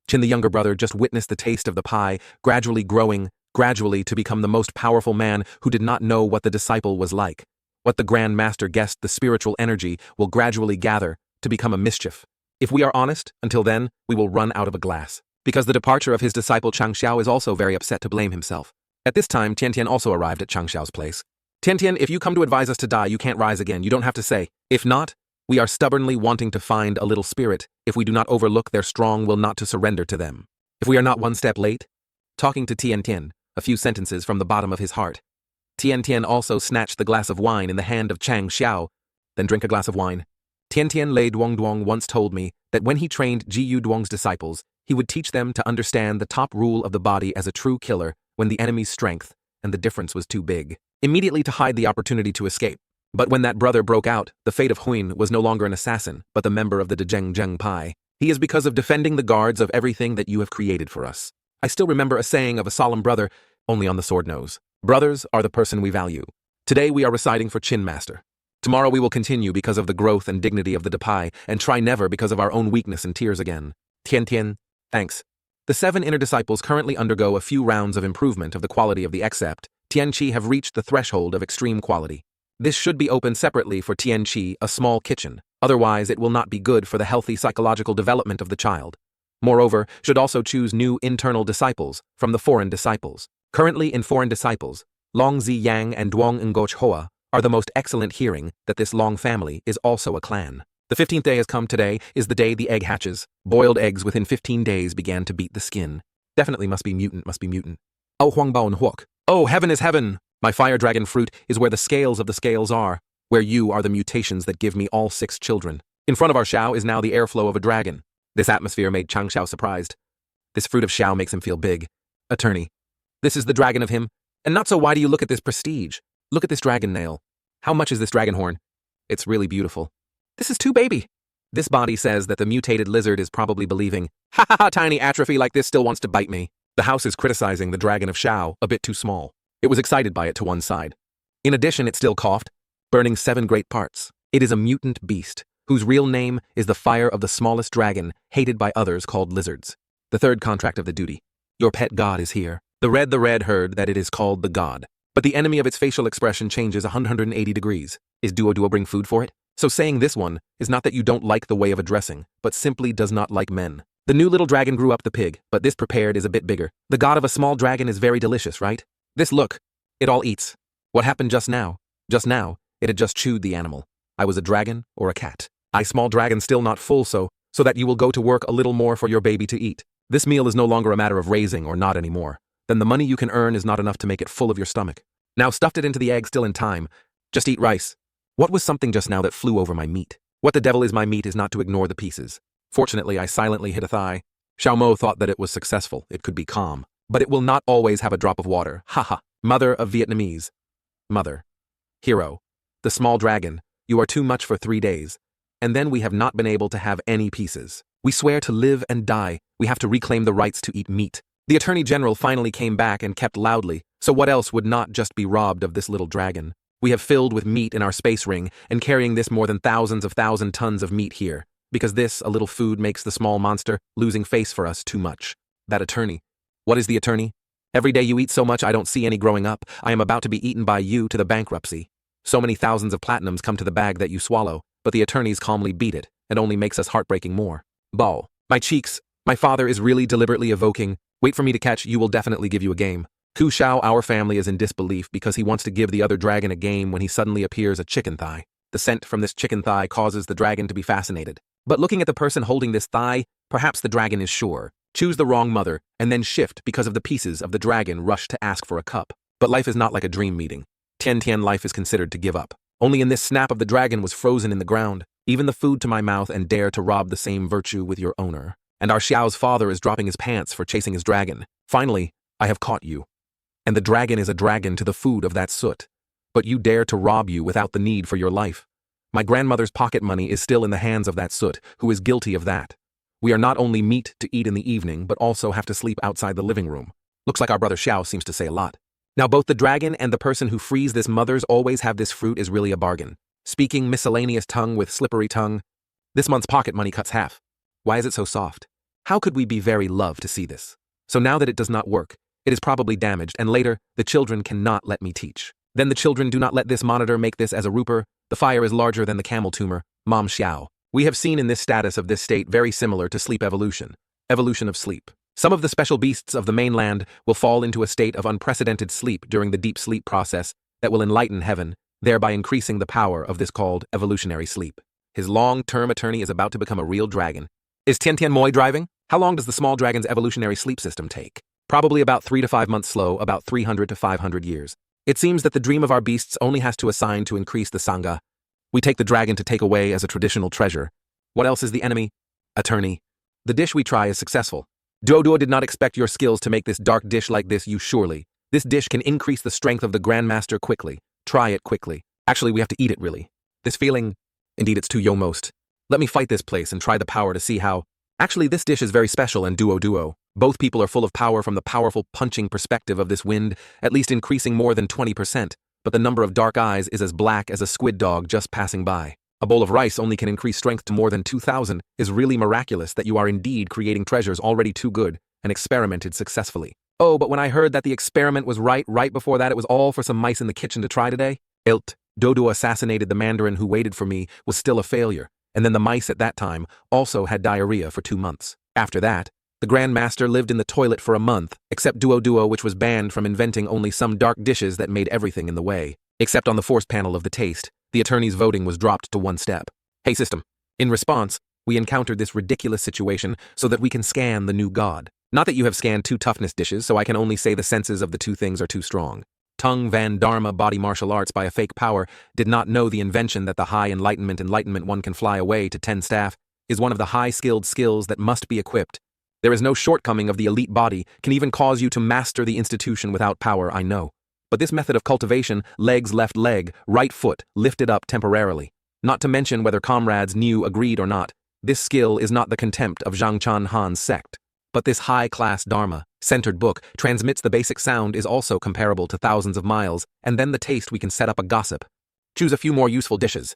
Qin, the younger brother, just witnessed the taste of the pie, gradually growing, gradually to become the most powerful man who did not know what the disciple was like. What the Grand Master guessed the spiritual energy will gradually gather to become a mischief. If we are honest, until then, we will run out of a glass. Because the departure of his disciple Chang Xiao is also very upset to blame himself. At this time, Tian also arrived at Chang Xiao's place. Tian, if you come to advise us to die, you can't rise again. You don't have to say. If not, we are stubbornly wanting to find a little spirit. If we do not overlook their strong will not to surrender to them. If we are not one step late. Talking to Tian, a few sentences from the bottom of his heart. Tian also snatched the glass of wine in the hand of Chang Xiao. Then drink a glass of wine. Tian Lei Duong once told me that when he trained Jiyu Duong's disciples, he would teach them to understand the top rule of the body as a true killer when the enemy's strength and the difference was too big, immediately to hide the opportunity to escape. But when that brother broke out, the fate of Huin was no longer an assassin, but the member of the Zhengzheng Pai. He is because of defending the guards of everything that you have created for us. I still remember a saying of a solemn brother, only on the sword nose. Brothers are the person we value. Today we are reciting for Qin Master. Tomorrow we will continue because of the growth and dignity of the Depai, and try never because of our own weakness and tears again. Tian, thanks. The 7 inner disciples currently undergo a few rounds of improvement of the quality of the except. Tianqi have reached the threshold of extreme quality. This should be opened separately for Tianqi, a small kitchen. Otherwise, it will not be good for the healthy psychological development of the child. Moreover, should also choose new internal disciples from the foreign disciples. Currently in foreign disciples, Long Zi Yang and Duong Ngoch Hoa are the most excellent, hearing that this Long family is also a clan. The 15th day has come. Today is the day the egg hatches. Boiled eggs within 15 days began to beat the skin. Definitely must be mutant. Oh Huang Bao and Huok. Oh, heaven is heaven! My fire dragon fruit is where the scales of the scales are, where you are the mutations that give me all 6 children. In front of our Xiao is now the airflow of a dragon. This atmosphere made Chang Xiao surprised. This fruit of Xiao makes him feel big. Attorney. This is the dragon of him. And not so, why do you look at this prestige? Look at this dragon nail. How much is this dragon horn? It's really beautiful. This is too baby. This body says that the mutated lizard is probably believing, ha, tiny atrophy like this still wants to bite me. The house is criticizing the dragon of Xiao, a bit too small. It was excited by it to one side. In addition, it still coughed, burning 7 great parts. It is a mutant beast, whose real name is the fire of the smallest dragon, hated by others called lizards. The 3rd contract of the duty. Your pet god is here. The red heard that it is called the god. But the enemy of its facial expression changes 180 degrees. Is Duo bring food for it? So saying this one is not that you don't like the way of addressing, but simply does not like men. The new little dragon grew up the pig, but this prepared is a bit bigger. The god of a small dragon is very delicious, right? This look, it all eats. What happened just now? Just now, it had just chewed the animal. I was a dragon or a cat. I small dragon still not full so that you will go to work a little more for your baby to eat. This meal is no longer a matter of raising or not anymore. Then the money you can earn is not enough to make it full of your stomach. Now stuffed it into the egg still in time. Just eat rice. What was something just now that flew over my meat? What the devil is my meat is not to ignore the pieces. Fortunately, I silently hit a thigh. Xiao Mo thought that it was successful, it could be calm. But it will not always have a drop of water. Haha. Mother of Vietnamese. Mother. Hero. The small dragon. You are too much for 3 days. And then we have not been able to have any pieces. We swear to live and die. We have to reclaim the rights to eat meat. The Attorney General finally came back and kept loudly. So what else would not just be robbed of this little dragon? We have filled with meat in our space ring and carrying this more than thousands of tons of meat here. Because this, a little food, makes the small monster losing face for us too much. That attorney. What is the attorney? Every day you eat so much I don't see any growing up. I am about to be eaten by you to the bankruptcy. So many thousands of platinums come to the bag that you swallow, but the attorneys calmly beat it, and only makes us heartbreaking more. Ball. My cheeks. My father is really deliberately evoking. Wait for me to catch, you will definitely give you a game. Ku Shao, our family, is in disbelief because he wants to give the other dragon a game when he suddenly appears a chicken thigh. The scent from this chicken thigh causes the dragon to be fascinated. But looking at the person holding this thigh, perhaps the dragon is sure. Choose the wrong mother, and then shift because of the pieces of the dragon rush to ask for a cup. But life is not like a dream meeting. Tian life is considered to give up. Only in this snap of the dragon was frozen in the ground, even the food to my mouth, and dare to rob the same virtue with your owner. And our Xiao's father is dropping his pants for chasing his dragon. Finally, I have caught you. and the dragon is a dragon to the food of that soot. But you dare to rob you without the need for your life. My grandmother's pocket money is still in the hands of that soot, who is guilty of that. We are not only meat to eat in the evening, but also have to sleep outside the living room. Looks like our brother Xiao seems to say a lot. Now both the dragon and the person who frees this mothers always have this fruit is really a bargain. Speaking miscellaneous tongue with slippery tongue. This month's pocket money cuts half. Why is it so soft? How could we be very loved to see this? So now that it does not work, it is probably damaged, and later, the children cannot let me teach. Then the children do not let this monitor make this as a rooper. The fire is larger than the camel tumor, Mom Xiao. We have seen in this status of this state very similar to sleep evolution. Evolution of sleep. Some of the special beasts of the mainland will fall into a state of unprecedented sleep during the deep sleep process that will enlighten heaven, thereby increasing the power of this called evolutionary sleep. His long-term attorney is about to become a real dragon. Is Tian Tian Moi driving? How long does the small dragon's evolutionary sleep system take? Probably about 3 to 5 months slow, about 300 to 500 years. It seems that the dream of our beasts only has to assign to increase the sangha. We take the dragon to take away as a traditional treasure. What else is the enemy? Attorney. The dish we try is successful. Duo did not expect your skills to make this dark dish like this, you surely. This dish can increase the strength of the Grandmaster quickly. Try it quickly. Actually, we have to eat it really. This feeling, indeed it's too yomost. Let me fight this place and try the power to see how. Actually, this dish is very special and duo. Both people are full of power from the powerful punching perspective of this wind, at least increasing more than 20%, but the number of dark eyes is as black as a squid dog just passing by. A bowl of rice only can increase strength to more than 2,000 is really miraculous that you are indeed creating treasures already too good and experimented successfully. Oh, but when I heard that the experiment was right before that it was all for some mice in the kitchen to try today. Dodo assassinated the Mandarin who waited for me was still a failure, and then the mice at that time also had diarrhea for 2 months. After that, the Grandmaster lived in the toilet for a month, except Duo which was banned from inventing only some dark dishes that made everything in the way. Except on the forced panel of the taste, the attorney's voting was dropped to 1 step. Hey system. In response, we encountered this ridiculous situation so that we can scan the new god. Not that you have scanned 2 toughness dishes, so I can only say the senses of the 2 things are too strong. Tung Van Dharma body martial arts by a fake power did not know the invention that the high enlightenment one can fly away to 10 staff is one of the high-skilled skills that must be equipped. There is no shortcoming of the elite body can even cause you to master the institution without power, I know. But this method of cultivation, legs left leg, right foot, lifted up temporarily. Not to mention whether comrades knew agreed or not, this skill is not the contempt of Zhang Chan Han's sect. But this high-class Dharma-centered book transmits the basic sound is also comparable to thousands of miles, and then the taste we can set up a gossip. Choose a few more useful dishes.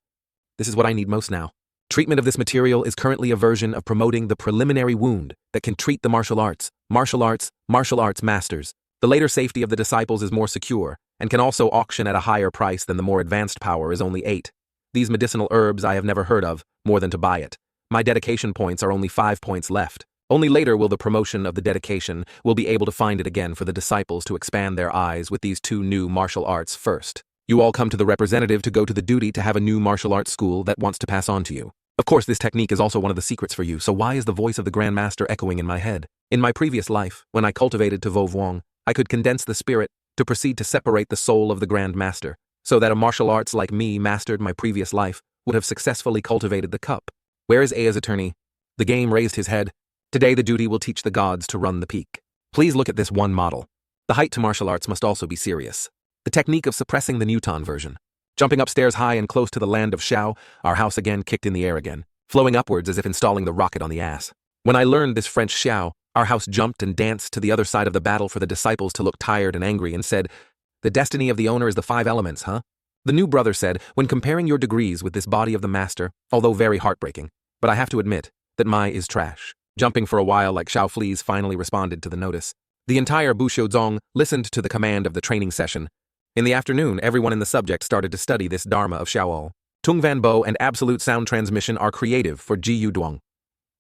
This is what I need most now. Treatment of this material is currently a version of promoting the preliminary wound that can treat the martial arts masters. The later safety of the disciples is more secure, and can also auction at a higher price than the more advanced power is only 8. These medicinal herbs I have never heard of, more than to buy it. My dedication points are only 5 points left. Only later will the promotion of the dedication will be able to find it again for the disciples to expand their eyes with these 2 new martial arts first. You all come to the representative to go to the duty to have a new martial arts school that wants to pass on to you. Of course, this technique is also one of the secrets for you, so why is the voice of the Grandmaster echoing in my head? In my previous life, when I cultivated to Vo Vuong, I could condense the spirit to proceed to separate the soul of the Grandmaster, so that a martial arts like me mastered my previous life would have successfully cultivated the cup. Where is Aya's attorney? The game raised his head. Today the duty will teach the gods to run the peak. Please look at this one model. The height to martial arts must also be serious. The technique of suppressing the Newton version. Jumping upstairs high and close to the land of Xiao, our house again kicked in the air again, flowing upwards as if installing the rocket on the ass. When I learned this French Xiao, our house jumped and danced to the other side of the battle for the disciples to look tired and angry and said, "The destiny of the owner is the 5 elements, huh?" The new brother said, "When comparing your degrees with this body of the master, although very heartbreaking, but I have to admit that my is trash." Jumping for a while like Xiao Fleas finally responded to the notice. The entire Bushu Zong listened to the command of the training session. In the afternoon, everyone in the subject started to study this Dharma of Xiao'o. Tung Van Bo and absolute sound transmission are creative for Ji Yu Duong.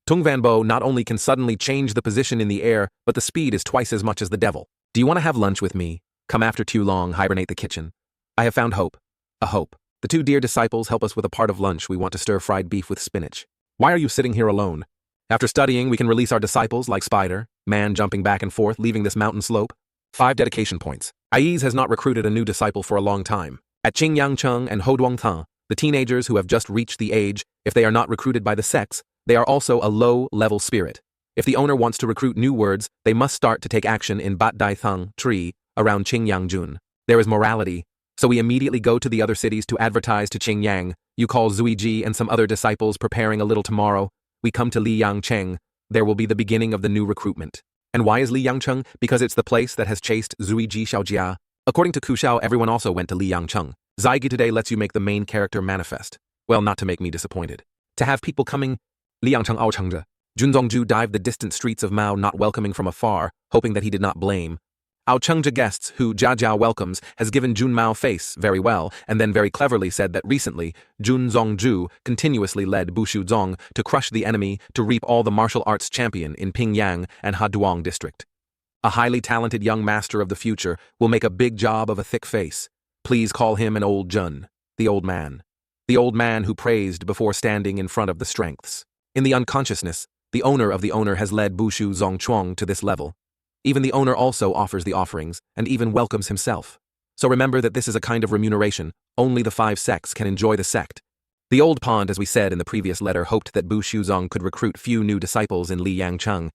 Tung Van Bo not only can suddenly change the position in the air, but the speed is twice as much as the devil. Do you want to have lunch with me? Come after too long, hibernate the kitchen. I have found hope. A hope. The 2 dear disciples help us with a part of lunch. We want to stir fried beef with spinach. Why are you sitting here alone? After studying, we can release our disciples like Spider, man jumping back and forth, leaving this mountain slope. 5 dedication points. Aiz has not recruited a new disciple for a long time. At Qingyang Cheng and Hoduang Tang, the teenagers who have just reached the age, if they are not recruited by the sects, they are also a low-level spirit. If the owner wants to recruit new words, they must start to take action in Bat Dai Thang tree around Qingyang-jun. There is morality, so we immediately go to the other cities to advertise to Qingyang. You call Zuiji and some other disciples preparing a little tomorrow. We come to Liyangcheng. There will be the beginning of the new recruitment. And why is Liyangcheng? Because it's the place that has chased Zuiji Xiaojia. According to Kuxiao, everyone also went to Liyangcheng. Zaigi today lets you make the main character manifest. Well, not to make me disappointed. To have people coming, Liyangcheng Aochengzhe. Junzongju dived the distant streets of Mao, not welcoming from afar, hoping that he did not blame. Aochengzhe guests, who Jiajiao welcomes, has given Jun Mao face very well, and then very cleverly said that recently, Junzongju continuously led Bushu Zong to crush the enemy to reap all the martial arts champion in Pingyang and Haduang district. A highly talented young master of the future will make a big job of a thick face. Please call him an old Jun, the old man. The old man who praised before standing in front of the strengths. In the unconsciousness, the owner of the owner has led Bushu Zongchuang to this level. Even the owner also offers the offerings, and even welcomes himself. So remember that this is a kind of remuneration. Only the 5 sects can enjoy the sect. The old pond, as we said in the previous letter, hoped that Bu Shuzong could recruit few new disciples in Li Yangcheng.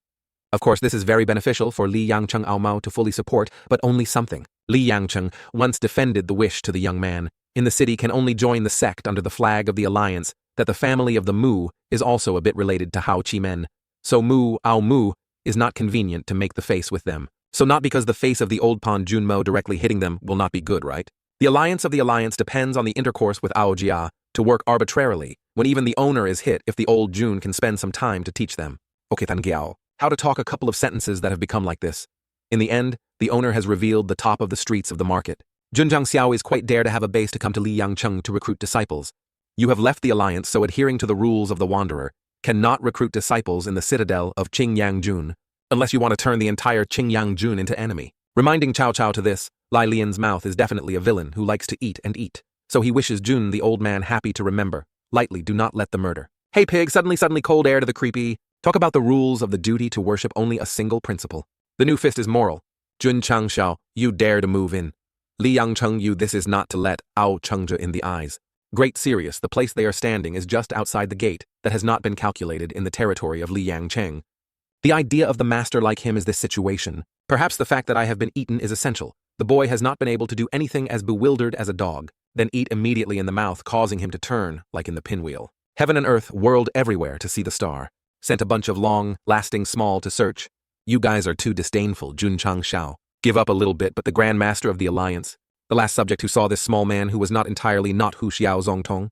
Of course, this is very beneficial for Li Yangcheng Aomao to fully support, but only something. Li Yangcheng once defended the wish to the young man. In the city can only join the sect under the flag of the alliance, that the family of the Mu is also a bit related to Hao Chi-men. So Mu, Ao Mu, is not convenient to make the face with them. So not because the face of the old pond Junmo directly hitting them will not be good, right? The alliance of the alliance depends on the intercourse with Ao Jia to work arbitrarily, when even the owner is hit if the old Jun can spend some time to teach them. Okay, Tangiao. How to talk a couple of sentences that have become like this. In the end, the owner has revealed the top of the streets of the market. Junjiang Xiao is quite dare to have a base to come to Li Yangcheng to recruit disciples. You have left the alliance, so adhering to the rules of the wanderer, cannot recruit disciples in the citadel of Qingyang-jun, unless you want to turn the entire Qingyang-jun into enemy. Reminding Cao Cao to this, Lai Lian's mouth is definitely a villain who likes to eat and eat. So he wishes Jun the old man happy to remember. Lightly, do not let the murder. Hey pig, suddenly cold air to the creepy. Talk about the rules of the duty to worship only a single principle. The new fist is moral. Jun Changxiao, you dare to move in. Li Yangcheng, you this is not to let Ao Chengzhe in the eyes. Great serious, the place they are standing is just outside the gate that has not been calculated in the territory of Li Yangcheng. The idea of the master like him is this situation. Perhaps the fact that I have been eaten is essential. The boy has not been able to do anything as bewildered as a dog, then eat immediately in the mouth, causing him to turn, like in the pinwheel. Heaven and earth whirled everywhere to see the star. Sent a bunch of long, lasting small to search. You guys are too disdainful, Jun Changxiao. Give up a little bit, but the Grand Master of the Alliance, the last subject who saw this small man who was not entirely not Hu Xiao Zongtong.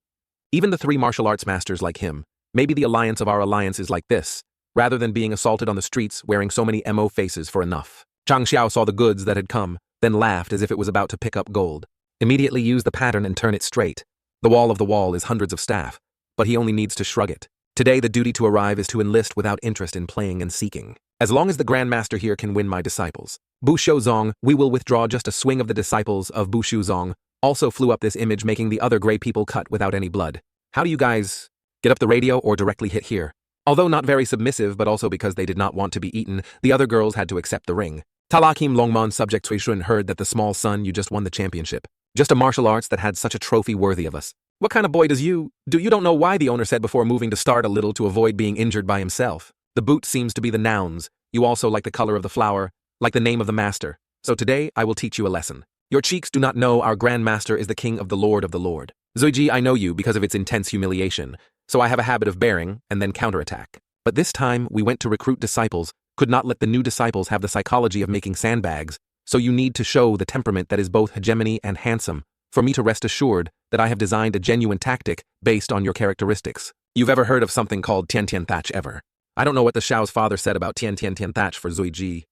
Even the 3 martial arts masters like him. Maybe the alliance of our alliance is like this, rather than being assaulted on the streets wearing so many MO faces for enough. Chang Xiao saw the goods that had come, then laughed as if it was about to pick up gold. Immediately use the pattern and turn it straight. The wall is hundreds of staff, but he only needs to shrug it. Today the duty to arrive is to enlist without interest in playing and seeking. As long as the Grand Master here can win my disciples. Bu Shuzong, we will withdraw just a swing of the disciples of Bu Shuzong, also flew up this image making the other gray people cut without any blood. How do you guys get up the radio or directly hit here? Although not very submissive but also because they did not want to be eaten, the other girls had to accept the ring. Talakim Longmon subject Suishun heard that the small son you just won the championship. Just a martial arts that had such a trophy worthy of us. What kind of boy does you don't know why the owner said before moving to start a little to avoid being injured by himself. The boot seems to be the nouns. You also like the color of the flower, like the name of the master. So today I will teach you a lesson. Your cheeks do not know our Grand Master is the king of the Lord of the Lord. Zuiji, I know you because of its intense humiliation, so I have a habit of bearing and then counterattack. But this time we went to recruit disciples, could not let the new disciples have the psychology of making sandbags, so you need to show the temperament that is both hegemony and handsome, for me to rest assured that I have designed a genuine tactic based on your characteristics. You've ever heard of something called Tian Tian Thatch ever? I don't know what the Xiao's father said about Tian Tian Tian Thatch for Zuiji,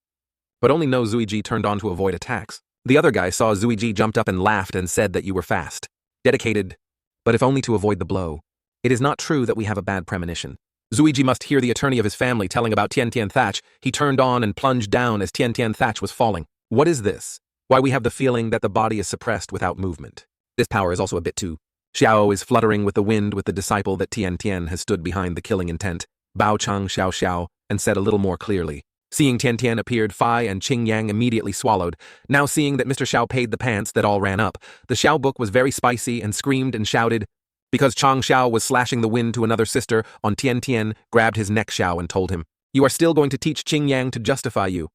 but only know Zuiji turned on to avoid attacks. The other guy saw Zuiji jumped up and laughed and said that you were fast, dedicated, but if only to avoid the blow. It is not true that we have a bad premonition. Zuiji must hear the attorney of his family telling about Tian Tian Thatch. He turned on and plunged down as Tian Tian Thatch was falling. What is this? Why we have the feeling that the body is suppressed without movement. This power is also a bit too. Xiao is fluttering with the wind with the disciple that Tian Tian has stood behind the killing intent. Bao Chang Xiao Xiao and said a little more clearly. Seeing Tian Tian appeared, Fai and Qing Yang immediately swallowed. Now seeing that Mr. Xiao paid the pants, that all ran up. The Xiao book was very spicy and screamed and shouted, because Chang Xiao was slashing the wind to another sister on Tian Tian, grabbed his neck Xiao and told him, "You are still going to teach Qing Yang to justify you."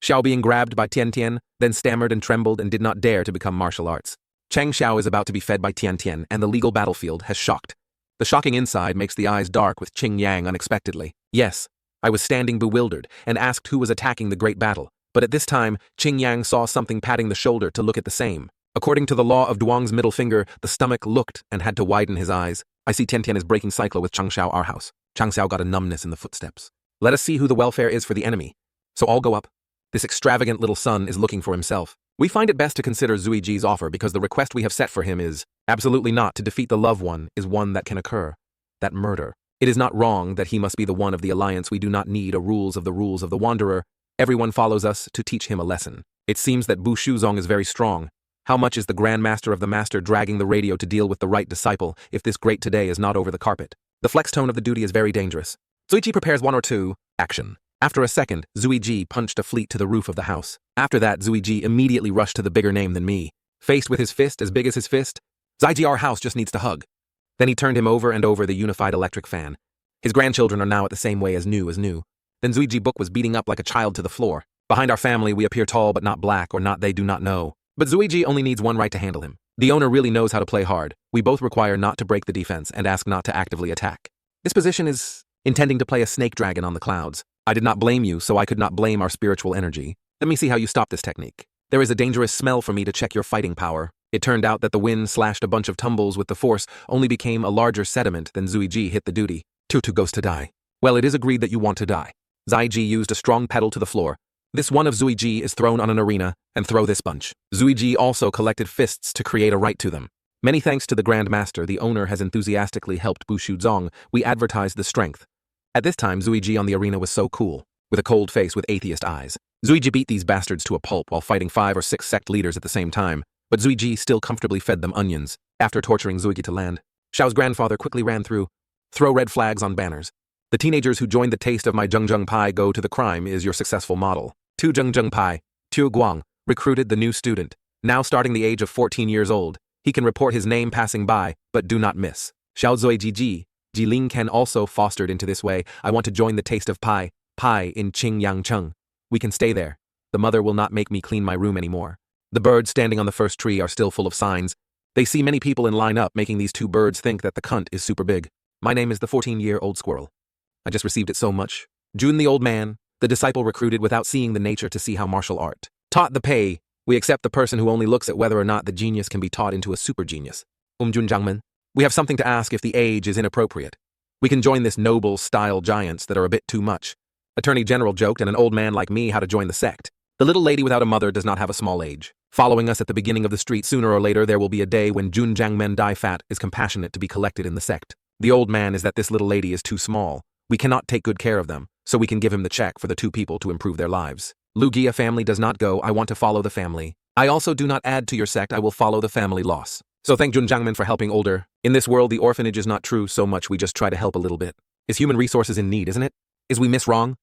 Xiao being grabbed by Tian Tian, then stammered and trembled and did not dare to become martial arts. Cheng Xiao is about to be fed by Tian Tian, and the legal battlefield has shocked. The shocking inside makes the eyes dark with Qing Yang unexpectedly. Yes, I was standing bewildered and asked who was attacking the great battle, but at this time, Qing Yang saw something patting the shoulder to look at the same. According to the law of Duang's middle finger, the stomach looked and had to widen his eyes. I see Tian Tian is breaking cycle with Chang Xiao our house. Chang Xiao got a numbness in the footsteps. Let us see who the welfare is for the enemy. So all go up. This extravagant little son is looking for himself. We find it best to consider Zuiji's offer because the request we have set for him is absolutely not to defeat the loved one is one that can occur. That murder. It is not wrong that he must be the one of the alliance. We do not need a rules of the wanderer. Everyone follows us to teach him a lesson. It seems that Bu Shuzong is very strong. How much is the Grand Master of the Master dragging the radio to deal with the right disciple if this great today is not over the carpet? The flex tone of the duty is very dangerous. Zuiji prepares 1 or 2. Action. After a second, Zuiji punched a fleet to the roof of the house. After that, Zuiji immediately rushed to the bigger name than me. Faced with his fist as big as his fist, Zuiji our house just needs to hug. Then he turned him over and over the unified electric fan. His grandchildren are now at the same way as new. Then Zuiji Book was beating up like a child to the floor. Behind our family, we appear tall but not black or not they do not know. But Zuiji only needs one right to handle him. The owner really knows how to play hard. We both require not to break the defense and ask not to actively attack. This position is intending to play a snake dragon on the clouds. I did not blame you, so I could not blame our spiritual energy. Let me see how you stop this technique. There is a dangerous smell for me to check your fighting power. It turned out that the wind slashed a bunch of tumbles with the force only became a larger sediment than Zuiji hit the duty. Tutu goes to die. Well, it is agreed that you want to die. Zuiji used a strong pedal to the floor. This one of Zuiji is thrown on an arena, and throw this bunch. Zuiji also collected fists to create a right to them. Many thanks to the Grand Master, the owner has enthusiastically helped Bu Shuzong. We advertised the strength. At this time, Zuiji on the arena was so cool, with a cold face with atheist eyes. Zuiji beat these bastards to a pulp while fighting 5 or 6 sect leaders at the same time, but Zuiji still comfortably fed them onions. After torturing Zuiji to land, Xiao's grandfather quickly ran through. Throw red flags on banners. The teenagers who joined the taste of my Zheng Pai go to the crime is your successful model. Tu Zheng Pai, Tu Guang, recruited the new student. Now starting the age of 14 years old, he can report his name passing by, but do not miss. Xiao Zui Ji Ling Ken also fostered into this way. I want to join the taste of pie in Qing Yang Cheng. We can stay there. The mother will not make me clean my room anymore. The birds standing on the first tree are still full of signs. They see many people in line up, making these 2 birds think that the cunt is super big. My name is the 14-year-old squirrel. I just received it so much. Jun the old man, the disciple recruited without seeing the nature to see how martial art taught the pay. We accept the person who only looks at whether or not the genius can be taught into a super genius. Jun Jiangmen. We have something to ask if the age is inappropriate. We can join this noble style giants that are a bit too much. Attorney General joked and an old man like me how to join the sect. The little lady without a mother does not have a small age. Following us at the beginning of the street, sooner or later there will be a day when Jun Jiangmen Dai Fat is compassionate to be collected in the sect. The old man is that this little lady is too small. We cannot take good care of them, so we can give him the check for the 2 people to improve their lives. Lugia family does not go. I want to follow the family. I also do not add to your sect. I will follow the family loss. So thank Jun Jiangmen for helping older. In this world, the orphanage is not true so much. We just try to help a little bit. Is human resources in need, isn't it? Is we miss wrong?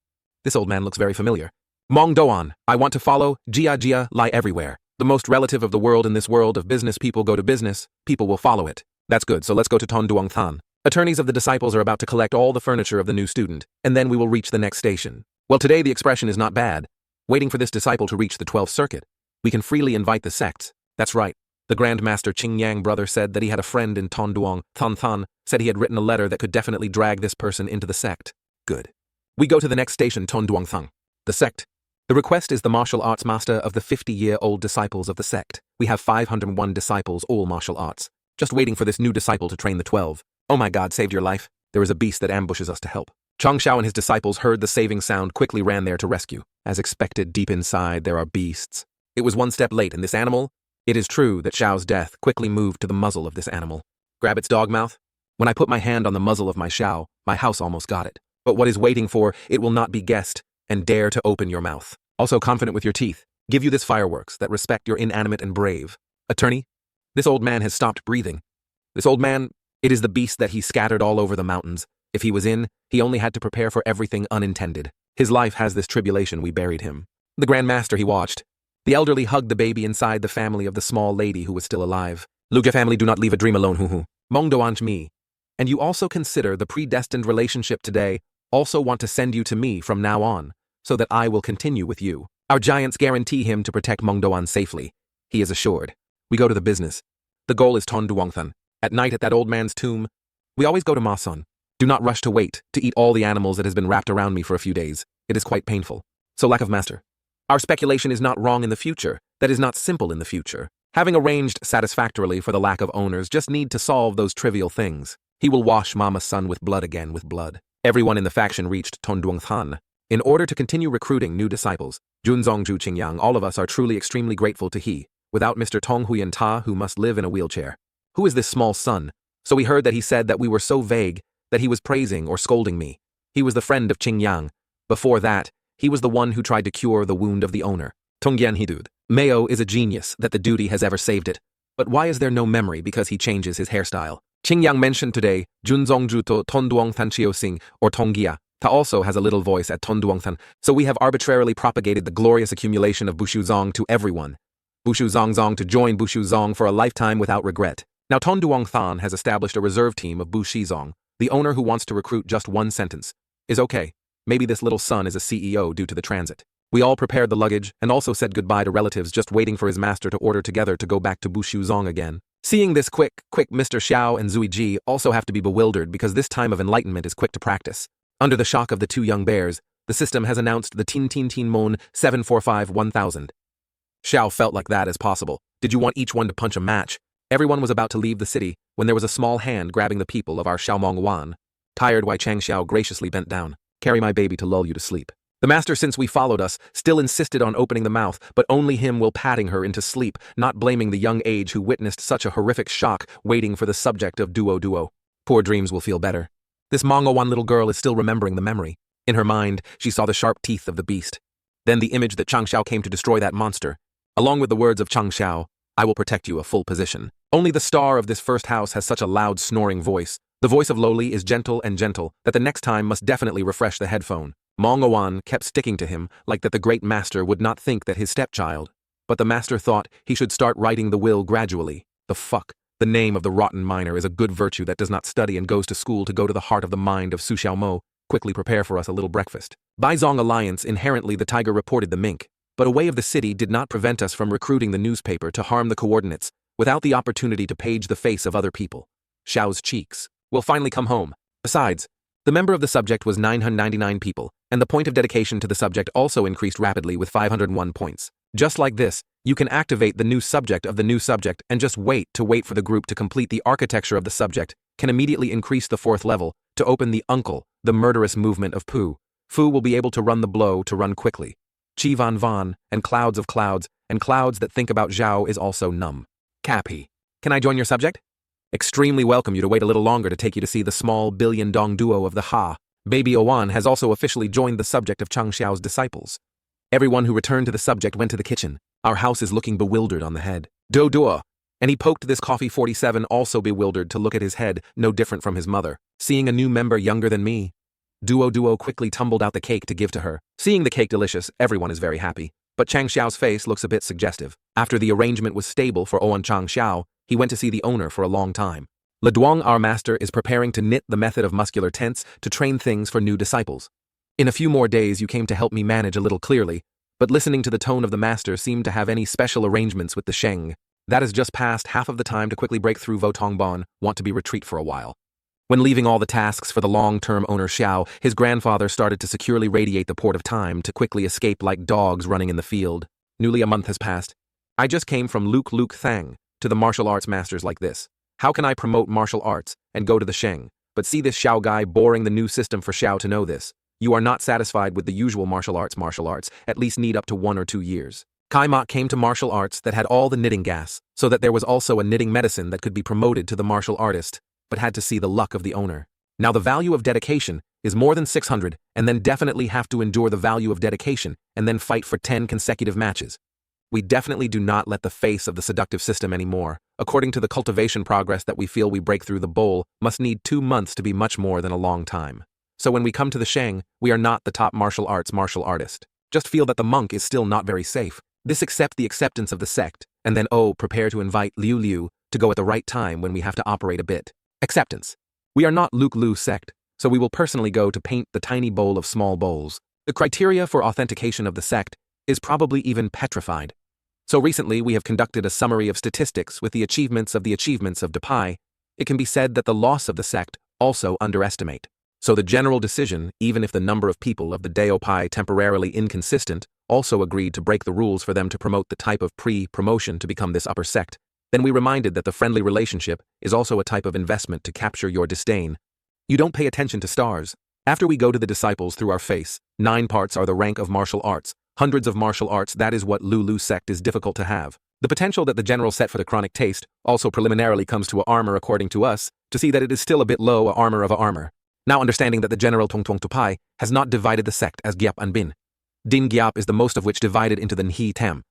This old man looks very familiar. Mong Doan. I want to follow. Jia lie everywhere. The most relative of the world in this world of business people go to business. People will follow it. That's good. So let's go to Ton Duong Than. Attorneys of the disciples are about to collect all the furniture of the new student, and then we will reach the next station. Well, today the expression is not bad. Waiting for this disciple to reach the 12th circuit. We can freely invite the sects. That's right. The Grand Master Qing Yang brother said that he had a friend in Tonduong, Than, said he had written a letter that could definitely drag this person into the sect. Good. We go to the next station, Tonduong Thang. The sect. The request is the martial arts master of the 50-year-old disciples of the sect. We have 501 disciples, all martial arts. Just waiting for this new disciple to train the 12. Oh my God, saved your life. There is a beast that ambushes us to help. Chang Xiao and his disciples heard the saving sound, quickly ran there to rescue. As expected, deep inside there are beasts. It was one step late, and this animal? It is true that Xiao's death quickly moved to the muzzle of this animal. Grab its dog mouth? When I put my hand on the muzzle of my Xiao, my house almost got it. But what is waiting for, it will not be guessed, and dare to open your mouth. Also confident with your teeth. Give you this fireworks that respect your inanimate and brave. Attorney? This old man has stopped breathing. This old man, it is the beast that he scattered all over the mountains. If he was in, he only had to prepare for everything unintended. His life has this tribulation, we buried him. The Grand Master he watched. The elderly hugged the baby inside the family of the small lady who was still alive. Luga family, do not leave a dream alone, hoo. Mongdoanj me. And you also consider the predestined relationship today, also want to send you to me from now on, so that I will continue with you. Our giants guarantee him to protect Mongdoan safely. He is assured. We go to the business. The goal is Tonduongthan. At night at that old man's tomb, we always go to Mason. Do not rush to wait to eat all the animals that has been wrapped around me for a few days. It is quite painful. So lack of master. Our speculation is not wrong in the future. That is not simple in the future. Having arranged satisfactorily for the lack of owners, just need to solve those trivial things. He will wash Mama's son with blood again with blood. Everyone in the faction reached Tonduongthan. In order to continue recruiting new disciples, Junzongju Qingyang, all of us are truly extremely grateful to he, without Mr. Tong Huyan Ta, who must live in a wheelchair. Who is this small son? So we heard that he said that we were so vague that he was praising or scolding me. He was the friend of Qingyang. Before that, he was the one who tried to cure the wound of the owner. Tongyan Hidud. Mayo is a genius that the duty has ever saved it. But why is there no memory because he changes his hairstyle? Qingyang mentioned today, Junzongju to Tonduongthan Chiosing, or Tongia. Ta also has a little voice at Tonduongthan, so we have arbitrarily propagated the glorious accumulation of Bushuzong to everyone. Bushuzongzong to join Bushuzong for a lifetime without regret. Now Tonduongthan has established a reserve team of Bushizong. The owner who wants to recruit just one sentence is okay. Maybe this little son is a CEO due to the transit. We all prepared the luggage and also said goodbye to relatives, just waiting for his master to order together to go back to Bushuzong again. Seeing this quick, Mr. Xiao and Zui Ji also have to be bewildered because this time of enlightenment is quick to practice. Under the shock of the two young bears, the system has announced the Tin Mon 745-1000. Xiao felt like that is possible. Did you want each one to punch a match? Everyone was about to leave the city when there was a small hand grabbing the people of our Xiaomong Wan. Tired, Wai Chang Xiao graciously bent down. Carry my baby to lull you to sleep. The master, since we followed us, still insisted on opening the mouth, but only him will patting her into sleep, not blaming the young age who witnessed such a horrific shock, waiting for the subject of duo. Poor dreams will feel better. This Mangawan little girl is still remembering the memory. In her mind, she saw the sharp teeth of the beast. Then the image that Chang Xiao came to destroy that monster. Along with the words of Chang Xiao, I will protect you, a full position. Only the star of this first house has such a loud snoring voice. The voice of Loli is gentle that the next time must definitely refresh the headphone. Mangawan kept sticking to him like that the great master would not think that his stepchild. But the master thought he should start writing the will gradually. The fuck. The name of the rotten miner is a good virtue that does not study and goes to school to go to the heart of the mind of Su Xiaomo. Quickly prepare for us a little breakfast. Baizong Alliance, inherently the tiger reported the mink. But a way of the city did not prevent us from recruiting the newspaper to harm the coordinates, without the opportunity to page the face of other people. Xiao's cheeks will finally come home. Besides, the member of the subject was 999 people, and the point of dedication to the subject also increased rapidly with 501 points. Just like this, you can activate the new subject of the new subject and just wait for the group to complete the architecture of the subject, can immediately increase the 4th level to open the uncle, the murderous movement of Pu. Fu will be able to run the blow to run quickly. Chi Van, and clouds of clouds, and clouds that think about Zhao is also numb. Cappy. Can I join your subject? Extremely welcome you to wait a little longer to take you to see the small billion-dong duo of the Ha. Baby Owan has also officially joined the subject of Chang Xiao's disciples. Everyone who returned to the subject went to the kitchen. Our house is looking bewildered on the head. Duo. And he poked this coffee 47 also bewildered to look at his head, no different from his mother. Seeing a new member younger than me. Duo quickly tumbled out the cake to give to her. Seeing the cake delicious, everyone is very happy. But Chang Xiao's face looks a bit suggestive. After the arrangement was stable for Owen Chang Xiao, he went to see the owner for a long time. Le Duong, our master, is preparing to knit the method of muscular tense to train things for new disciples. In a few more days you came to help me manage a little clearly, but listening to the tone of the master seemed to have any special arrangements with the Sheng. That is just past half of the time to quickly break through Votongbon, want to be retreat for a while. When leaving all the tasks for the long-term owner Xiao, his grandfather started to securely radiate the port of time to quickly escape like dogs running in the field. Newly a month has passed. I just came from Luke Thang to the martial arts masters like this. How can I promote martial arts and go to the Sheng? But see this Xiao guy boring the new system for Xiao to know this. You are not satisfied with the usual martial arts, at least need up to 1 or 2 years. Kai Mok came to martial arts that had all the knitting gas, so that there was also a knitting medicine that could be promoted to the martial artist, but had to see the luck of the owner. Now the value of dedication is more than 600, and then definitely have to endure the value of dedication, and then fight for 10 consecutive matches. We definitely do not let the face of the seductive system anymore. According to the cultivation progress that we feel we break through the bowl, must need 2 months to be much more than a long time. So when we come to the Sheng, we are not the top martial artist. Just feel that the monk is still not very safe. This accept the acceptance of the sect, and then prepare to invite Liu to go at the right time when we have to operate a bit. Acceptance. We are not Luke Lu sect, so we will personally go to paint the tiny bowl of small bowls. The criteria for authentication of the sect is probably even petrified. So recently we have conducted a summary of statistics with the achievements of Depai. It can be said that the loss of the sect also underestimate. So the general decision, even if the number of people of the Deopai temporarily inconsistent, also agreed to break the rules for them to promote the type of pre-promotion to become this upper sect. Then we reminded that the friendly relationship is also a type of investment to capture your disdain. You don't pay attention to stars. After we go to the disciples through our face, 9 parts are the rank of martial arts. Hundreds of martial arts, that is what Lulu sect is difficult to have. The potential that the general set for the chronic taste also preliminarily comes to a armor according to us, to see that it is still a bit low a armor of a armor. Now understanding that the general Tong Tong Tupai has not divided the sect as Gyap and Bin. Din Gyap is the most of which divided into the Nhi Tam.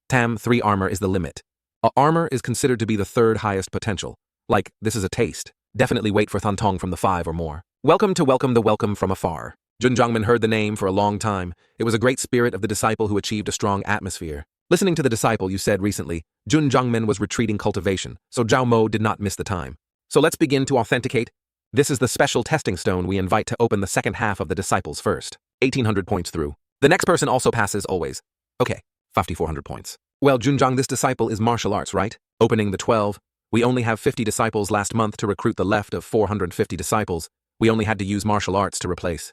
Tam 3 armor is the limit. A armor is considered to be the 3rd highest potential. Like, this is a taste. Definitely wait for Thantong from the 5 or more. Welcome the welcome from afar. Jun Jongmin heard the name for a long time. It was a great spirit of the disciple who achieved a strong atmosphere. Listening to the disciple you said recently, Jun Jongmin was retreating cultivation, so Zhao Mo did not miss the time. So let's begin to authenticate. This is the special testing stone we invite to open the second half of the disciples first. 1800 points through. The next person also passes always. Okay, 5400 points. Well, Junjong, this disciple is martial arts, right? Opening the 12. We only have 50 disciples last month to recruit the left of 450 disciples. We only had to use martial arts to replace.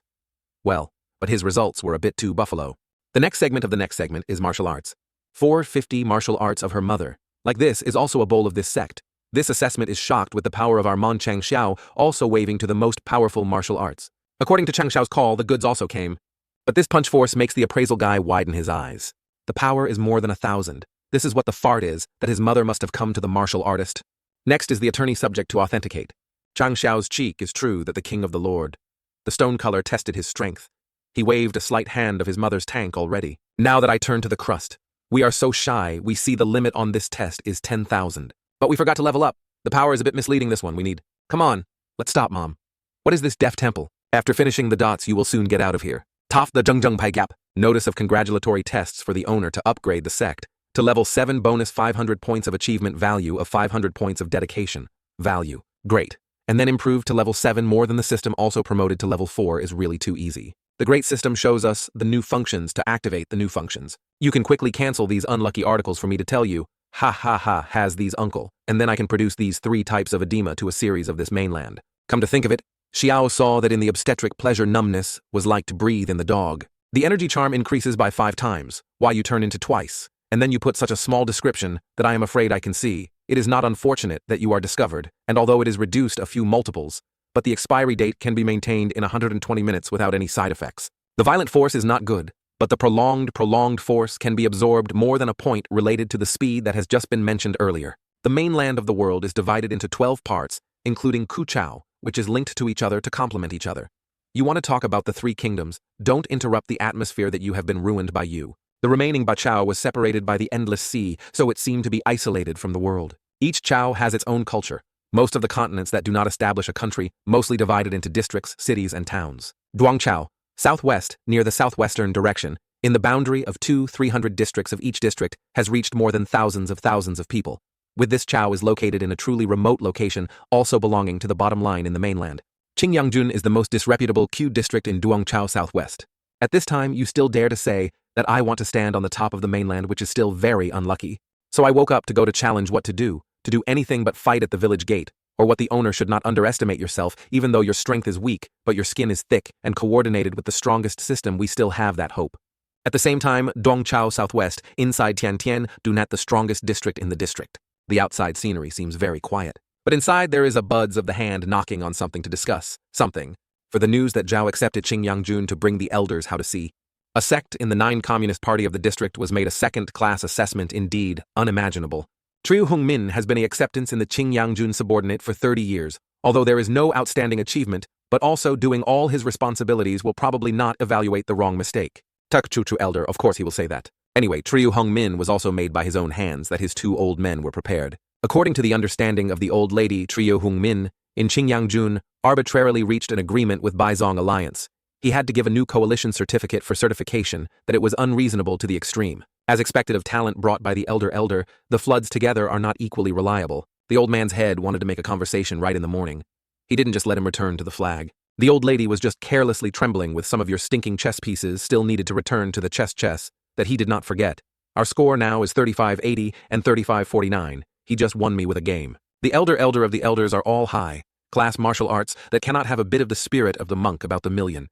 Well, but his results were a bit too buffalo. The next segment of the next segment is martial arts. 450 martial arts of her mother. Like this is also a bowl of this sect. This assessment is shocked with the power of our Mon Chang Xiao also waving to the most powerful martial arts. According to Chang Xiao's call, the goods also came. But this punch force makes the appraisal guy widen his eyes. The power is more than 1,000. This is what the fart is, that his mother must have come to the martial artist. Next is the attorney subject to authenticate. Chang Xiao's cheek is true that the king of the Lord. The stone color tested his strength. He waved a slight hand of his mother's tank already. Now that I turn to the crust. We are so shy, we see the limit on this test is 10,000. But we forgot to level up. The power is a bit misleading this one, we need. Come on, let's stop, Mom. What is this deaf temple? After finishing the dots, you will soon get out of here. Toff the Zheng Pai Gap. Notice of congratulatory tests for the owner to upgrade the sect. To level 7 bonus 500 points of achievement value of 500 points of dedication. Value. Great. And then improve to level 7 more than the system also promoted to level 4 is really too easy. The great system shows us the new functions to activate the new functions. You can quickly cancel these unlucky articles for me to tell you, ha ha ha, has these uncle, and then I can produce these 3 types of edema to a series of this mainland. Come to think of it, Xiao saw that in the obstetric pleasure numbness was like to breathe in the dog. The energy charm increases by 5 times, while you turn into twice, and then you put such a small description that I am afraid I can see. It is not unfortunate that you are discovered, and although it is reduced a few multiples, but the expiry date can be maintained in 120 minutes without any side effects. The violent force is not good, but the prolonged force can be absorbed more than a point related to the speed that has just been mentioned earlier. The mainland of the world is divided into 12 parts, including Kuchao, which is linked to each other to complement each other. You want to talk about the 3 kingdoms, don't interrupt the atmosphere that you have been ruined by you. The remaining Bachao was separated by the endless sea, so it seemed to be isolated from the world. Each Chao has its own culture. Most of the continents that do not establish a country, mostly divided into districts, cities, and towns. Duangchao, southwest, near the southwestern direction, in the boundary of 300 districts of each district, has reached more than thousands of people. With this Chao is located in a truly remote location, also belonging to the bottom line in the mainland. Qingyangjun is the most disreputable Q district in Duangchao southwest. At this time, you still dare to say that I want to stand on the top of the mainland, which is still very unlucky. So I woke up to go to challenge what to do anything but fight at the village gate, or what the owner should not underestimate yourself, even though your strength is weak, but your skin is thick and coordinated with the strongest system, we still have that hope. At the same time, Dongchao Southwest, inside Tiantian, do not the strongest district in the district. The outside scenery seems very quiet, but inside there is a buds of the hand knocking on something to discuss, something, for the news that Zhao accepted Qingyangjun to bring the elders how to see. A sect in the 9 Communist Party of the district was made a second-class assessment, indeed, unimaginable. Triu Hongmin has been an acceptance in the Qingyangjun subordinate for 30 years, although there is no outstanding achievement, but also doing all his responsibilities will probably not evaluate the wrong mistake. Tuk Chu elder, of course he will say that. Anyway, Triu Hongmin was also made by his own hands that his 2 old men were prepared. According to the understanding of the old lady Triu Hongmin, in Qingyangjun, arbitrarily reached an agreement with Baizong Alliance. He had to give a new coalition certificate for certification that it was unreasonable to the extreme. As expected of talent brought by the elder, the floods together are not equally reliable. The old man's head wanted to make a conversation right in the morning. He didn't just let him return to the flag. The old lady was just carelessly trembling with some of your stinking chess pieces still needed to return to the chess. that he did not forget. Our score now is 35-80 and 35-49. He just won me with a game. The elder of the elders are all high-class martial arts that cannot have a bit of the spirit of the monk about the million.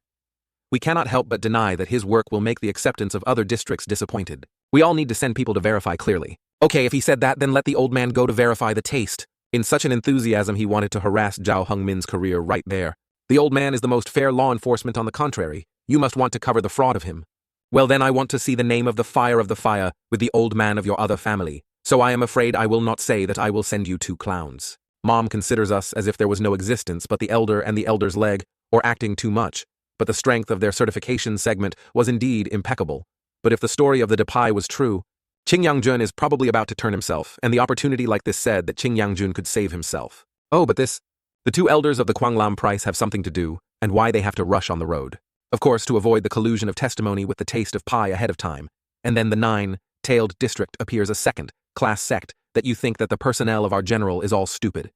We cannot help but deny that his work will make the acceptance of other districts disappointed. We all need to send people to verify clearly. Okay, if he said that, then let the old man go to verify the taste. In such an enthusiasm, he wanted to harass Zhao Hungmin's career right there. The old man is the most fair law enforcement on the contrary. You must want to cover the fraud of him. Well then, I want to see the name of the fire with the old man of your other family. So I am afraid I will not say that I will send you 2 clowns. Mom considers us as if there was no existence but the elder and the elder's leg, or acting too much. But the strength of their certification segment was indeed impeccable. But if the story of the Depai was true, Qing Yangjun is probably about to turn himself, and the opportunity like this said that Qing Yangjun could save himself. Oh, but the 2 elders of the Quanglam Price have something to do, and why they have to rush on the road. Of course, to avoid the collusion of testimony with the taste of pie ahead of time. And then the 9-tailed district appears a second-class sect that you think that the personnel of our general is all stupid.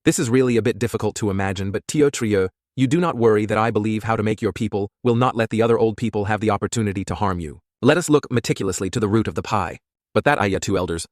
This is really a bit difficult to imagine, but Tio Trio, you do not worry that I believe how to make your people will not let the other old people have the opportunity to harm you. Let us look meticulously to the root of the pie. But that 2 elders.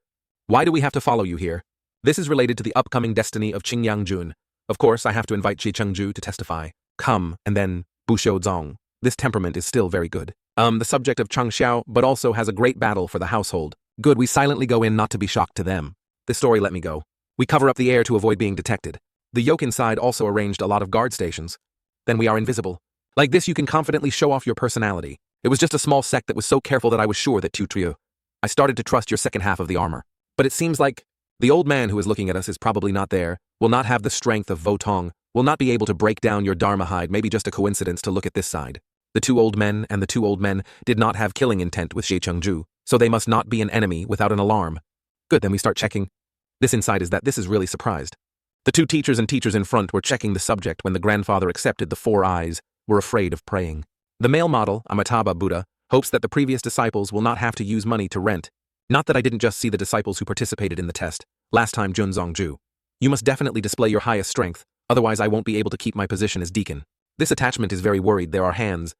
Why do we have to follow you here? This is related to the upcoming destiny of Qing Yangjun. Of course, I have to invite Ji Chengju to testify. Come, and then Bushou Zong. This temperament is still very good. The subject of Cheng Xiao, but also has a great battle for the household. Good, we silently go in not to be shocked to them. This story let me go. We cover up the air to avoid being detected. The yoke inside also arranged a lot of guard stations. Then we are invisible. Like this you can confidently show off your personality. It was just a small sect that was so careful that I was sure that Trio. I started to trust your second half of the armor. But it seems like the old man who is looking at us is probably not there, will not have the strength of Votong, will not be able to break down your Dharma hide, maybe just a coincidence to look at this side. The 2 old men and the 2 old men did not have killing intent with Xie Chengju, so they must not be an enemy without an alarm. Good, then we start checking. This inside is that this is really surprised. The 2 teachers and teachers in front were checking the subject when the grandfather accepted the 4 eyes, were afraid of praying. The male model, Amitabha Buddha, hopes that the previous disciples will not have to use money to rent. Not that I didn't just see the disciples who participated in the test, last time Jun Zongju. You must definitely display your highest strength, otherwise I won't be able to keep my position as deacon. This attachment is very worried there are hands.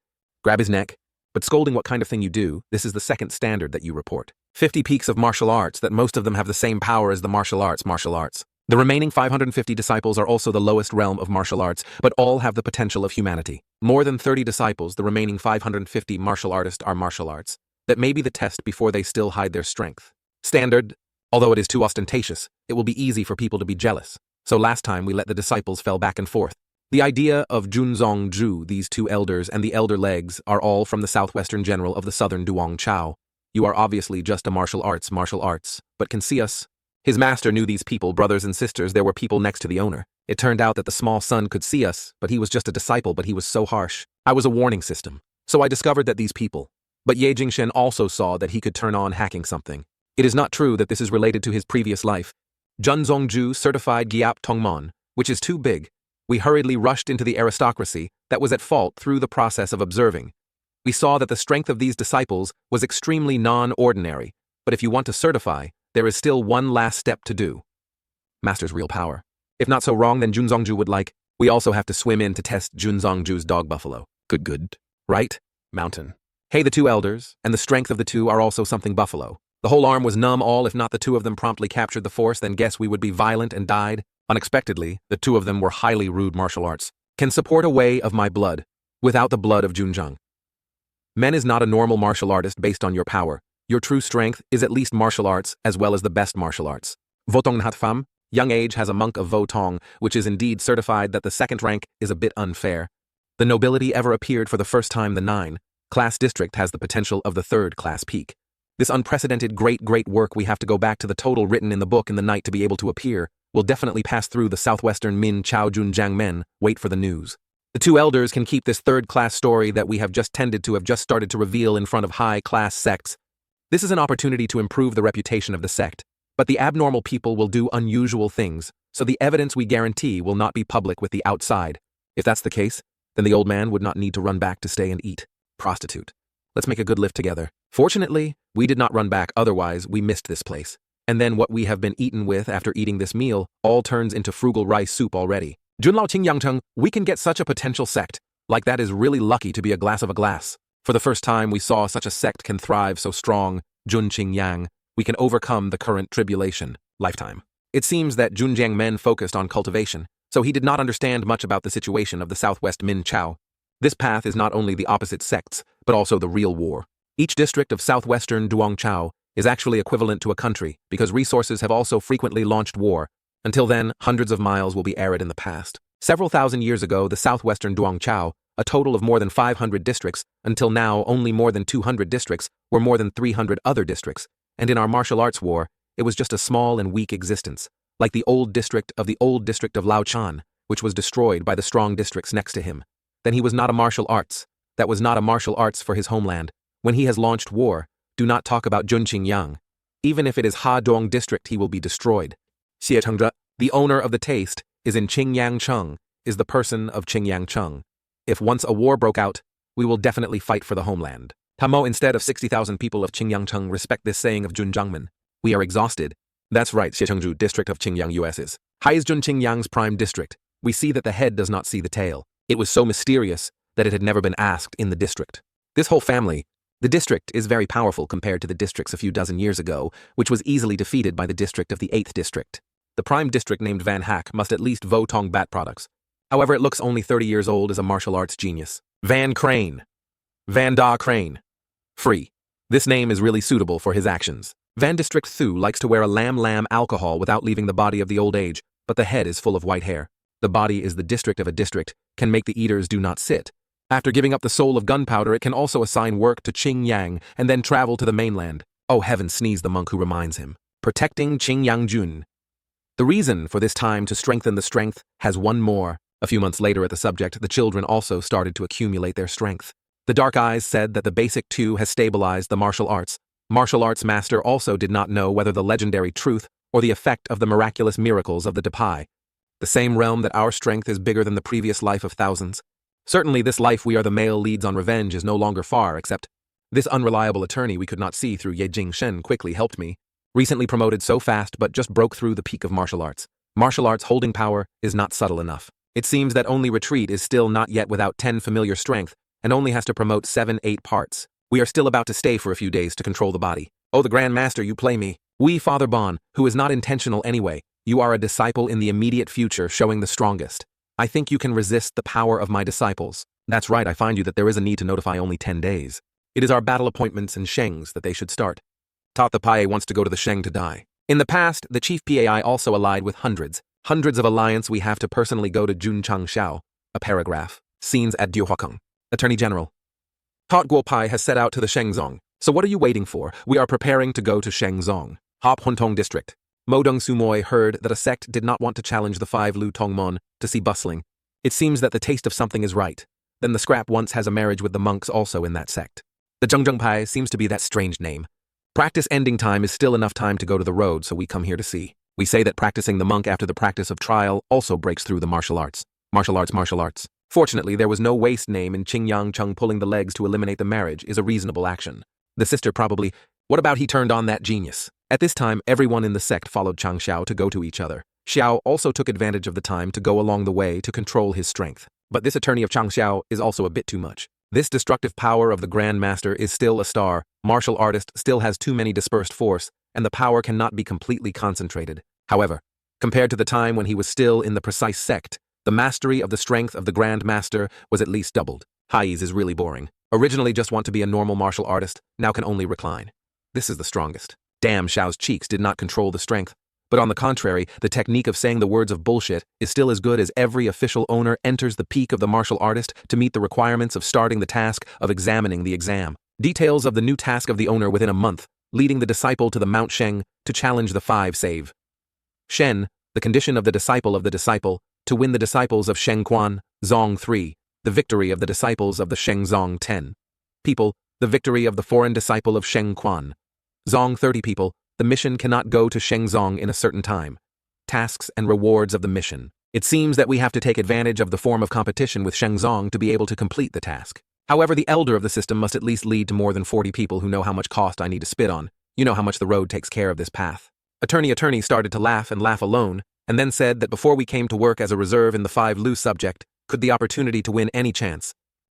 Grab his neck. But scolding what kind of thing you do, this is the second standard that you report. 50 peaks of martial arts that most of them have the same power as the martial arts. The remaining 550 disciples are also the lowest realm of martial arts, but all have the potential of humanity. More than 30 disciples, the remaining 550 martial artists are martial arts. That may be the test before they still hide their strength. Standard, although it is too ostentatious, it will be easy for people to be jealous. So last time we let the disciples fell back and forth. The idea of Junzong Zhu, these 2 elders and the elder legs are all from the southwestern general of the southern Duong Chao. You are obviously just a martial arts, but can see us. His master knew these people, brothers and sisters, there were people next to the owner. It turned out that the small son could see us, but he was just a disciple, but he was so harsh. I was a warning system. So I discovered that these people. But Ye Jingshen also saw that he could turn on hacking something. It is not true that this is related to his previous life. Jun Zongju certified Giap Tongmon, which is too big. We hurriedly rushed into the aristocracy that was at fault through the process of observing. We saw that the strength of these disciples was extremely non-ordinary, but if you want to certify, there is still one last step to do. Master's real power. If not so wrong, then Junzongju would like. We also have to swim in to test Junzongju's dog buffalo. Good. Right? Mountain. Hey, the 2 elders, and the strength of the 2 are also something buffalo. The whole arm was numb, all if not the 2 of them promptly captured the force, then guess we would be violent and died. Unexpectedly, the 2 of them were highly rude martial arts. Can support a way of my blood, without the blood of Junzhang. Men is not a normal martial artist based on your power. Your true strength is at least martial arts as well as the best martial arts. Votong Nhat Pham, young age has a monk of Votong, which is indeed certified that the second rank is a bit unfair. The nobility ever appeared for the first time the 9-class district has the potential of the 3rd-class peak. This unprecedented great work we have to go back to the total written in the book in the night to be able to appear, will definitely pass through the southwestern Min Chao Jun Jiang Men, wait for the news. The 2 elders can keep this 3rd-class story that we have just tended to have just started to reveal in front of high-class sects. This is an opportunity to improve the reputation of the sect, but the abnormal people will do unusual things, so the evidence we guarantee will not be public with the outside. If that's the case, then the old man would not need to run back to stay and eat. Prostitute. Let's make a good lift together. Fortunately, we did not run back, otherwise we missed this place. And then what we have been eaten with after eating this meal all turns into frugal rice soup already. Junlao Qing Yangcheng, we can get such a potential sect. Like that is really lucky to be a glass of a glass. For the first time we saw such a sect can thrive so strong, Junqing Yang, we can overcome the current tribulation, lifetime. It seems that Junjiang men focused on cultivation, so he did not understand much about the situation of the southwest Min Chao. This path is not only the opposite sects, but also the real war. Each district of southwestern Duongchao is actually equivalent to a country because resources have also frequently launched war. Until then, hundreds of miles will be arid in the past. Several thousand years ago, the southwestern Duongchao, a total of more than 500 districts, until now only more than 200 districts, were more than 300 other districts, and in our martial arts war, it was just a small and weak existence, like the old district of Laochan, which was destroyed by the strong districts next to him. Then he was not a martial arts. That was not a martial arts for his homeland. When he has launched war, do not talk about Junqing Yang. Even if it is Hadong district, he will be destroyed. Xie Chengzhe, the owner of the taste, is in Qingyang Cheng, is the person of Qingyang Cheng. If once a war broke out, we will definitely fight for the homeland. Tamo instead of 60,000 people of Qingyang Cheng respect this saying of Jun Zhangmen. We are exhausted. That's right, Xiechengzhu district of Qingyang US's. High is Junqing Yang's prime district. We see that the head does not see the tail. It was so mysterious that it had never been asked in the district. This whole family, the district is very powerful compared to the districts a few dozen years ago, which was easily defeated by the district of the 8th district. The prime district named Van Hack must at least Vo Tong Bat products. However, it looks only 30 years old as a martial arts genius. Van Crane. Van Da Crane. Free. This name is really suitable for his actions. Van District Thu likes to wear a lamb alcohol without leaving the body of the old age, but the head is full of white hair. The body is the district of a district, can make the eaters do not sit. After giving up the soul of gunpowder, it can also assign work to Qing Yang and then travel to the mainland. Oh heaven, sneezed the monk who reminds him. Protecting Qing Yang Jun. The reason for this time to strengthen the strength has one more. A few months later at the subject, the children also started to accumulate their strength. The Dark Eyes said that the Basic 2 has stabilized the martial arts. Martial arts master also did not know whether the legendary truth or the effect of the miraculous miracles of the Depai. The same realm that our strength is bigger than the previous life of thousands. Certainly this life we are the male leads on revenge is no longer far, except this unreliable attorney we could not see through Ye Jing Shen quickly helped me. Recently promoted so fast but just broke through the peak of martial arts. Martial arts holding power is not subtle enough. It seems that only retreat is still not yet without 10 familiar strength and only has to promote 7-8 parts. We are still about to stay for a few days to control the body. Oh, the Grand Master, you play me. We, Father Bon, who is not intentional anyway, you are a disciple in the immediate future showing the strongest. I think you can resist the power of my disciples. That's right, I find you that there is a need to notify only 10 days. It is our battle appointments and Shengs that they should start. Tat the Pai wants to go to the Sheng to die. In the past, the Chief PAI also allied with hundreds of alliance. We have to personally go to Jun Chang Xiao. A paragraph. Scenes at Duohuakeng. Attorney General. Tat Guo Pai has set out to the Shengzong. So what are you waiting for? We are preparing to go to Shengzong. Hop Huntong District. Modong Sumoy heard that a sect did not want to challenge the 5 Lu Tongmon to see bustling. It seems that the taste of something is right. Then the scrap once has a marriage with the monks also in that sect. The Zhengzheng Pai seems to be that strange name. Practice ending time is still enough time to go to the road, so we come here to see. We say that practicing the monk after the practice of trial also breaks through the martial arts. Martial arts. Fortunately, there was no waste name in Qingyang Cheng. Pulling the legs to eliminate the marriage is a reasonable action. The sister probably, what about he turned on that genius? At this time, everyone in the sect followed Chang Xiao to go to each other. Xiao also took advantage of the time to go along the way to control his strength. But this attorney of Chang Xiao is also a bit too much. This destructive power of the Grand Master is still a star. Martial artist still has too many dispersed force, and the power cannot be completely concentrated. However, compared to the time when he was still in the precise sect, the mastery of the strength of the Grand Master was at least doubled. Hai's is really boring. Originally just want to be a normal martial artist, now can only recline. This is the strongest. Damn, Xiao's cheeks did not control the strength. But on the contrary, the technique of saying the words of bullshit is still as good as every official owner enters the peak of the martial artist to meet the requirements of starting the task of examining the exam. Details of the new task of the owner within a month, leading the disciple to the Mount Sheng to challenge the 5 save. Shen, the condition of the disciple, to win the disciples of Sheng Quan, Zong 3, the victory of the disciples of the Sheng Zong 10. People, the victory of the foreign disciple of Sheng Quan. Zong 30 people, the mission cannot go to Sheng Zong in a certain time. Tasks and rewards of the mission. It seems that we have to take advantage of the form of competition with Sheng Zong to be able to complete the task. However, the elder of the system must at least lead to more than 40 people who know how much cost I need to spit on. You know how much the road takes care of this path. Attorney started to laugh and laugh alone, and then said that before we came to work as a reserve in the 5 Lu subject, could the opportunity to win any chance.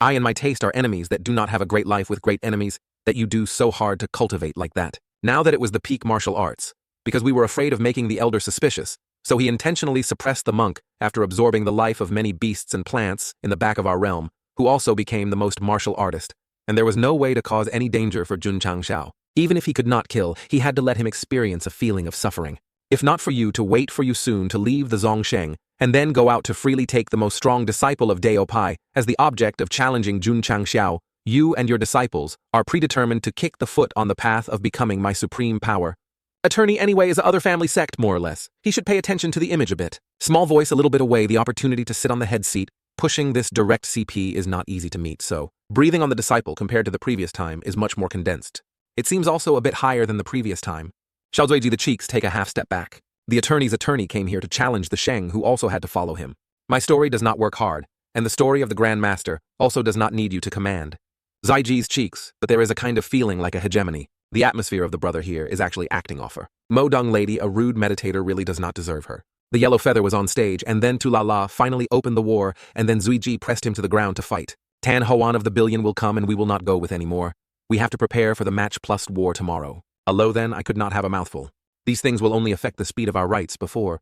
I and my taste are enemies that do not have a great life with great enemies that you do so hard to cultivate like that. Now that it was the peak martial arts, because we were afraid of making the elder suspicious, so he intentionally suppressed the monk after absorbing the life of many beasts and plants in the back of our realm, who also became the most martial artist, and there was no way to cause any danger for Jun Changxiao. Even if he could not kill, he had to let him experience a feeling of suffering. If not for you to wait for you soon to leave the Zhongsheng, and then go out to freely take the most strong disciple of Dao Pai as the object of challenging Jun Changxiao, you and your disciples are predetermined to kick the foot on the path of becoming my supreme power. Attorney anyway is a other family sect, more or less. He should pay attention to the image a bit. Small voice a little bit away, the opportunity to sit on the head seat. Pushing this direct CP is not easy to meet, so breathing on the disciple compared to the previous time is much more condensed. It seems also a bit higher than the previous time. Xiao Zuiji the cheeks take a half step back. The attorney's attorney came here to challenge the Sheng who also had to follow him. My story does not work hard, and the story of the Grand Master also does not need you to command. Zaiji's cheeks, but there is a kind of feeling like a hegemony. The atmosphere of the brother here is actually acting off her. Mo Dung lady, a rude meditator, really does not deserve her. The yellow feather was on stage, and then Tulala finally opened the war, and then Zuiji pressed him to the ground to fight. Tan Hoan of the billion will come and we will not go with any more. We have to prepare for the match plus war tomorrow. Although then, I could not have a mouthful. These things will only affect the speed of our rights before.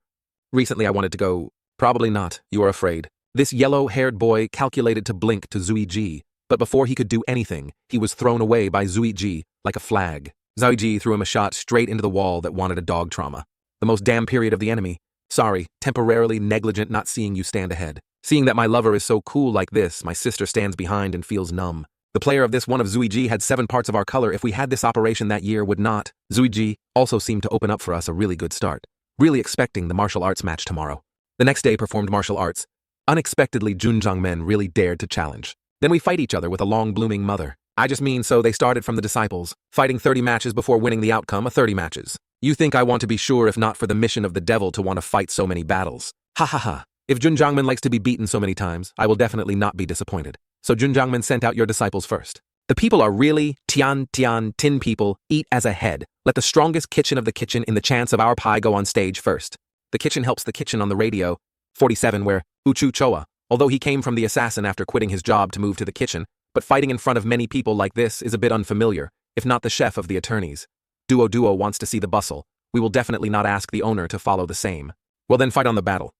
Recently I wanted to go. Probably not, you are afraid. This yellow-haired boy calculated to blink to Zuiji, but before he could do anything, he was thrown away by Zuiji like a flag. Zuiji threw him a shot straight into the wall that wanted a dog trauma. The most damn period of the enemy. Sorry, temporarily negligent not seeing you stand ahead. Seeing that my lover is so cool like this, my sister stands behind and feels numb. The player of this one of Zuiji had 7 parts of our color. If we had this operation that year would not. Zuiji also seemed to open up for us a really good start. Really expecting the martial arts match tomorrow. The next day performed martial arts. Unexpectedly Junjiang men really dared to challenge. Then we fight each other with a long blooming mother. I just mean so they started from the disciples, fighting 30 matches before winning the outcome of 30 matches. You think I want to be sure if not for the mission of the devil to want to fight so many battles. Ha ha ha. If Junjiangmen likes to be beaten so many times, I will definitely not be disappointed. So Junjiangmen sent out your disciples first. The people are really Tian tin people, eat as a head. Let the strongest kitchen of the kitchen in the chance of our pie go on stage first. The kitchen helps the kitchen on the radio. 47 where Uchu Choa, although he came from the assassin after quitting his job to move to the kitchen, but fighting in front of many people like this is a bit unfamiliar, if not the chef of the attorneys. Duo wants to see the bustle. We will definitely not ask the owner to follow the same. Well then fight on the battle.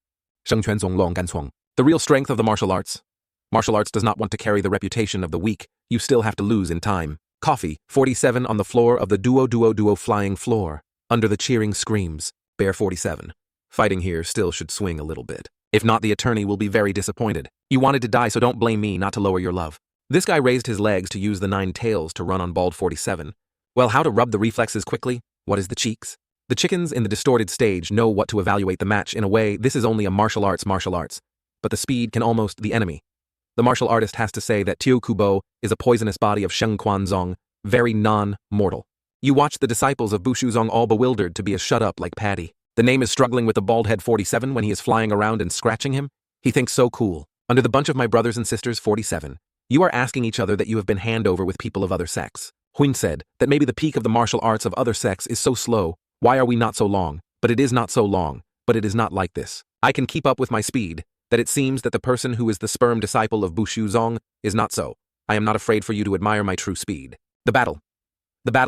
The real strength of the martial arts. Martial arts does not want to carry the reputation of the weak. You still have to lose in time. Coffee, 47 on the floor of the duo flying floor. Under the cheering screams. Bear 47. Fighting here still should swing a little bit. If not, the attorney will be very disappointed. You wanted to die, so don't blame me not to lower your love. This guy raised his legs to use the 9 tails to run on bald 47. Well, how to rub the reflexes quickly? What is the cheeks? The chickens in the distorted stage know what to evaluate the match. In a way, this is only a martial arts. But the speed can almost the enemy. The martial artist has to say that Tiu Kubo is a poisonous body of Sheng Quanzong, very non-mortal. You watch the disciples of Bushuzong all bewildered to be a shut up like Patty. The name is struggling with the bald head 47 when he is flying around and scratching him. He thinks so cool. Under the bunch of my brothers and sisters 47. You are asking each other that you have been handover with people of other sects. Huyn said that maybe the peak of the martial arts of other sects is so slow. Why are we not so long? But it is not so long. But it is not like this. I can keep up with my speed. That it seems that the person who is the sperm disciple of Bushuzong is not so. I am not afraid for you to admire my true speed. The battle.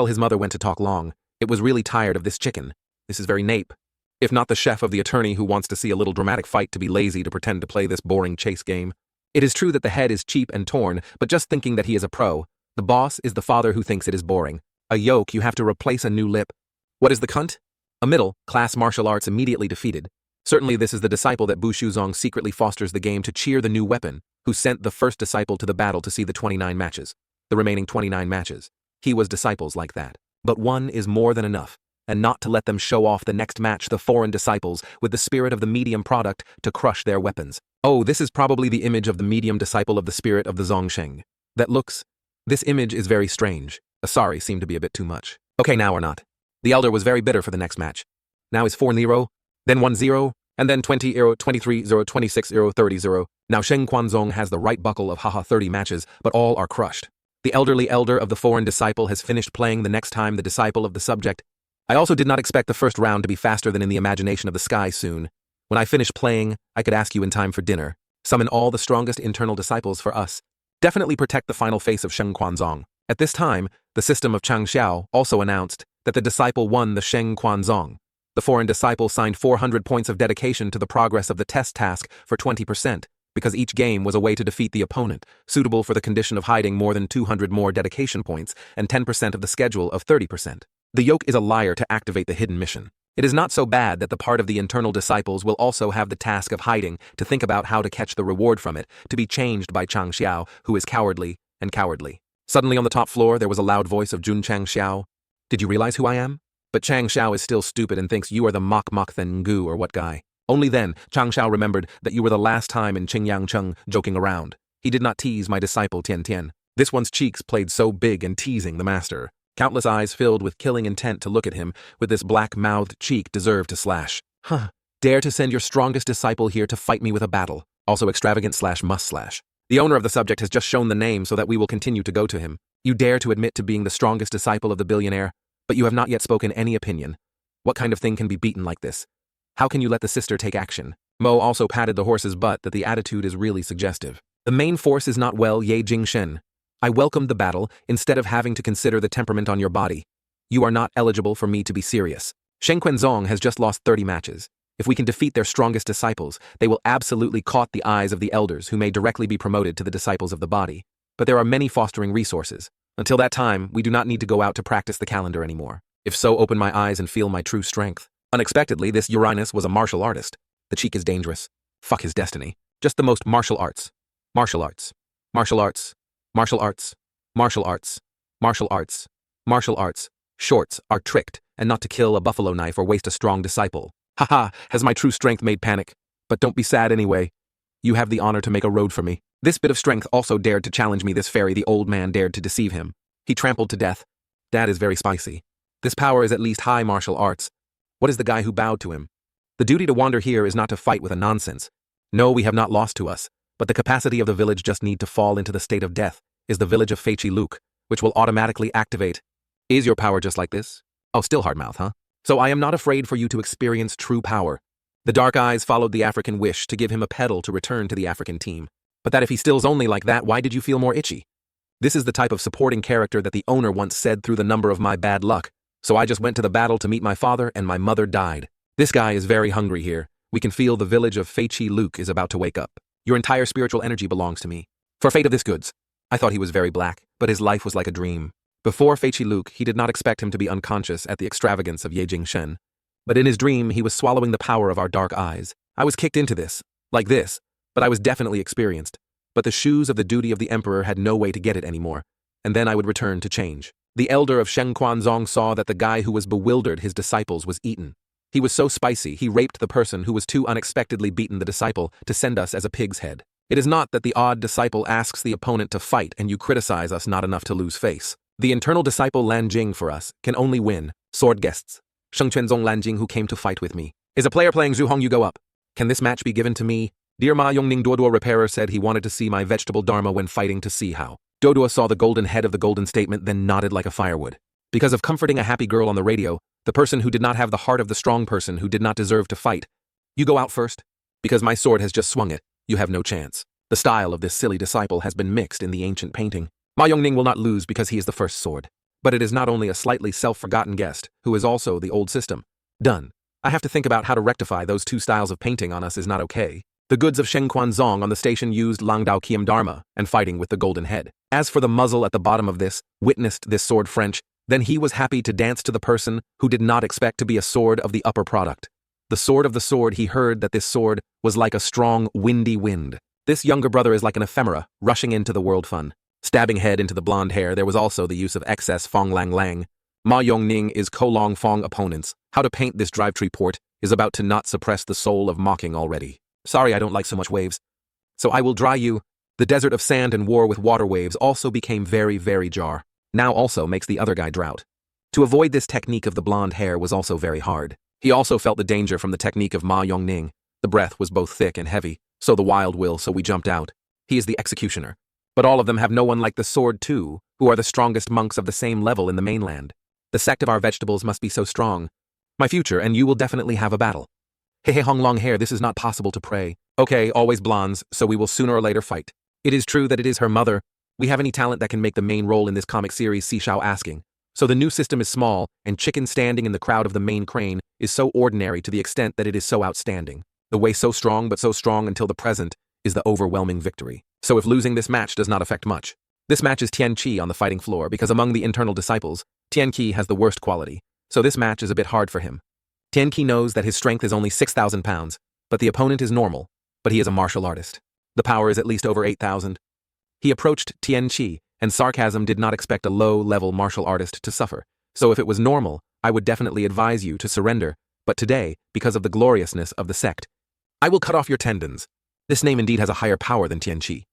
His mother went to talk long. It was really tired of this chicken. This is very nape. If not the chef of the attorney who wants to see a little dramatic fight to be lazy to pretend to play this boring chase game. It is true that the head is cheap and torn, but just thinking that he is a pro. The boss is the father who thinks it is boring. A yoke, you have to replace a new lip. What is the cunt? A middle-class martial arts immediately defeated. Certainly this is the disciple that Bushuzong secretly fosters the game to cheer the new weapon, who sent the first disciple to the battle to see the 29 matches. The remaining 29 matches. He was disciples like that. But one is more than enough, and not to let them show off the next match the foreign disciples with the spirit of the medium product to crush their weapons. Oh, this is probably the image of the medium disciple of the spirit of the Zongsheng. This image is very strange. A sorry seemed to be a bit too much. Okay, now or not. The elder was very bitter for the next match. Now is 4-0, then 1-0, and then 20-0, 23-0, 26-0, 30-0. Now Sheng Quanzong has the right buckle of haha 30 matches, but all are crushed. The elderly elder of the foreign disciple has finished playing the next time the disciple of the subject. I also did not expect the first round to be faster than in the imagination of the sky soon. When I finish playing, I could ask you in time for dinner. Summon all the strongest internal disciples for us. Definitely protect the final face of Sheng Quanzong. At this time, the system of Chang Xiao also announced that the disciple won the Sheng Quanzong. The foreign disciple signed 400 points of dedication to the progress of the test task for 20%, because each game was a way to defeat the opponent, suitable for the condition of hiding more than 200 more dedication points and 10% of the schedule of 30%. The yoke is a liar to activate the hidden mission. It is not so bad that the part of the internal disciples will also have the task of hiding to think about how to catch the reward from it, to be changed by Chang Xiao, who is cowardly and cowardly. Suddenly on the top floor there was a loud voice of Jun Chang Xiao. Did you realize who I am? But Chang Xiao is still stupid and thinks you are the Mok Then Ngu or what guy. Only then, Chang Xiao remembered that you were the last time in Qingyang Cheng joking around. He did not tease my disciple Tian Tian. This one's cheeks played so big and teasing the master. Countless eyes filled with killing intent to look at him with this black-mouthed cheek deserved to slash. Dare to send your strongest disciple here to fight me with a battle. Also extravagant / must /. The owner of the subject has just shown the name so that we will continue to go to him. You dare to admit to being the strongest disciple of the billionaire, but you have not yet spoken any opinion. What kind of thing can be beaten like this? How can you let the sister take action? Mo also patted the horse's butt that the attitude is really suggestive. The main force is not well, Ye Jingshen. I welcomed the battle instead of having to consider the temperament on your body. You are not eligible for me to be serious. Sheng Quanzong has just lost 30 matches. If we can defeat their strongest disciples, they will absolutely caught the eyes of the elders who may directly be promoted to the disciples of the body. But there are many fostering resources. Until that time, we do not need to go out to practice the calendar anymore. If so, open my eyes and feel my true strength. Unexpectedly, this Uranus was a martial artist. The cheek is dangerous. Fuck his destiny. Just the most martial arts. Martial arts. Martial arts. Martial arts. Martial arts. Martial arts. Martial arts. Shorts are tricked, and not to kill a buffalo knife or waste a strong disciple. Haha, has my true strength made panic? But don't be sad anyway. You have the honor to make a road for me. This bit of strength also dared to challenge me. This fairy, the old man, dared to deceive him. He trampled to death. That is very spicy. This power is at least high martial arts. What is the guy who bowed to him? The duty to wander here is not to fight with a nonsense. No, we have not lost to us, but the capacity of the village just need to fall into the state of death is the village of Feichi Luke, which will automatically activate. Is your power just like this? Oh, still hard mouth, huh? So I am not afraid for you to experience true power. The dark eyes followed the African wish to give him a pedal to return to the African team. But that if he still's only like that, why did you feel more itchy? This is the type of supporting character that the owner once said through the number of my bad luck. So I just went to the battle to meet my father and my mother died. This guy is very hungry here. We can feel the village of Feichi Luke is about to wake up. Your entire spiritual energy belongs to me. For fate of this goods. I thought he was very black, but his life was like a dream. Before Feichi Luke, he did not expect him to be unconscious at the extravagance of Ye Jingshen. But in his dream, he was swallowing the power of our dark eyes. I was kicked into this, like this, but I was definitely experienced. But the shoes of the duty of the emperor had no way to get it anymore, and then I would return to change. The elder of Sheng Quanzong saw that the guy who was bewildered his disciples was eaten. He was so spicy, he raped the person who was too unexpectedly beaten the disciple to send us as a pig's head. It is not that the odd disciple asks the opponent to fight and you criticize us not enough to lose face. The internal disciple Lanjing for us can only win. Sword guests. Sheng Quanzong Lanjing who came to fight with me. Is a player playing Zhu Hong you go up? Can this match be given to me? Dear Ma Yongning Duoduo repairer said he wanted to see my vegetable dharma when fighting to see how. Duoduo saw the golden head of the golden statement then nodded like a firewood. Because of comforting a happy girl on the radio, the person who did not have the heart of the strong person who did not deserve to fight. You go out first? Because my sword has just swung it, you have no chance. The style of this silly disciple has been mixed in the ancient painting. Ma Yongning will not lose because he is the first sword. But it is not only a slightly self-forgotten guest, who is also the old system. Done. I have to think about how to rectify those two styles of painting on us is not okay. The goods of Sheng Quanzong on the station used Langdao Kiem Dharma and fighting with the golden head. As for the muzzle at the bottom of this, witnessed this sword French, then he was happy to dance to the person who did not expect to be a sword of the upper product. The sword he heard that this sword was like a strong, windy wind. This younger brother is like an ephemera, rushing into the world fun. Stabbing head into the blonde hair, there was also the use of excess Fong Lang Lang. Ma Yongning is Kolong Fong opponents. How to paint this drive-tree port is about to not suppress the soul of mocking already. Sorry I don't like so much waves. So I will dry you. The desert of sand and war with water waves also became very, very jar. Now also makes the other guy drought. To avoid this technique of the blonde hair was also very hard. He also felt the danger from the technique of Ma Yongning. The breath was both thick and heavy, so the wild will, so we jumped out. He is the executioner. But all of them have no one like the sword too, who are the strongest monks of the same level in the mainland. The sect of our vegetables must be so strong. My future and you will definitely have a battle. Hehe Hong long hair, this is not possible to pray. Okay, always blondes, so we will sooner or later fight. It is true that it is her mother, We have any talent that can make the main role in this comic series, Si Xiao asking. So the new system is small, and Chicken standing in the crowd of the main crane is so ordinary to the extent that it is so outstanding. The way so strong but so strong until the present is the overwhelming victory. So if losing this match does not affect much. This match is Tian Qi on the fighting floor because among the internal disciples, Tian Qi has the worst quality, so this match is a bit hard for him. Tian Qi knows that his strength is only 6,000 pounds, but the opponent is normal, but he is a martial artist. The power is at least over 8,000. He approached Tian Qi, and sarcasm did not expect a low-level martial artist to suffer, so if it was normal, I would definitely advise you to surrender, but today, because of the gloriousness of the sect, I will cut off your tendons. This name indeed has a higher power than Tian Qi.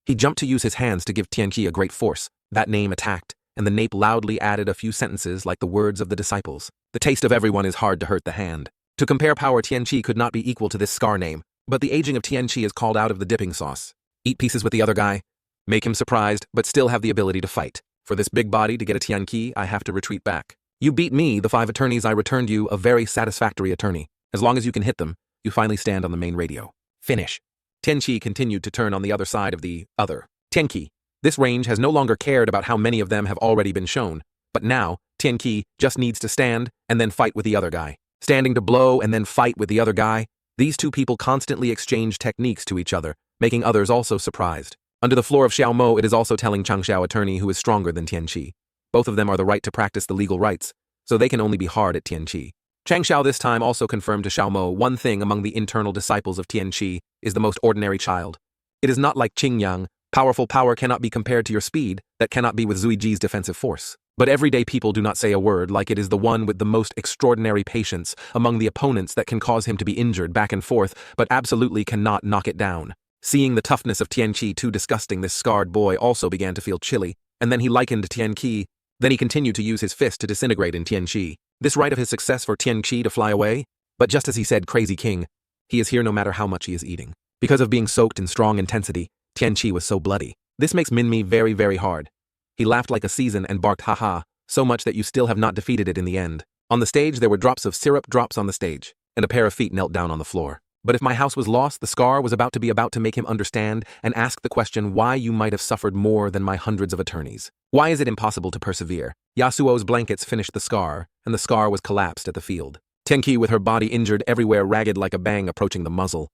He jumped to use his hands to give Tian Qi a great force. That name attacked, and the nape loudly added a few sentences like the words of the disciples. The taste of everyone is hard to hurt the hand. To compare power, Tian Qi could not be equal to this scar name, but the aging of Tian Qi is called out of the dipping sauce. Eat pieces with the other guy. Make him surprised, but still have the ability to fight. For this big body to get a Tian Qi, I have to retreat back. You beat me, the 5 attorneys I returned you, a very satisfactory attorney. As long as you can hit them, you finally stand on the main radio. Finish. Tian Qi continued to turn on the other side of the other. Tian Qi. This range has no longer cared about how many of them have already been shown, but now, Tian Qi just needs to stand and then fight with the other guy. Standing to blow and then fight with the other guy, these two people constantly exchange techniques to each other, making others also surprised. Under the floor of Xiaomo, it is also telling Changxiao attorney who is stronger than Tian Qi. Both of them are the right to practice the legal rights, so they can only be hard at Tian Qi. Changxiao this time also confirmed to Xiaomo one thing among the internal disciples of Tian Qi is the most ordinary child. It is not like Qingyang. Powerful power cannot be compared to your speed, that cannot be with Zuiji's defensive force. But everyday people do not say a word like it is the one with the most extraordinary patience among the opponents that can cause him to be injured back and forth, but absolutely cannot knock it down. Seeing the toughness of Tian Qi too disgusting, this scarred boy also began to feel chilly, and then he likened Tian Qi, then he continued to use his fist to disintegrate in Tian Qi. This right of his success for Tian Qi to fly away? But just as he said, Crazy King, he is here no matter how much he is eating. Because of being soaked in strong intensity, Tian Qi was so bloody. This makes Minmi very, very hard. He laughed like a season and barked haha, so much that you still have not defeated it in the end. On the stage there were drops of syrup drops on the stage, and a pair of feet knelt down on the floor. But if my house was lost, the scar was about to make him understand and ask the question why you might have suffered more than my hundreds of attorneys. Why is it impossible to persevere? Yasuo's blankets finished the scar, and the scar was collapsed at the field. Tian Qi with her body injured everywhere ragged like a bang approaching the muzzle.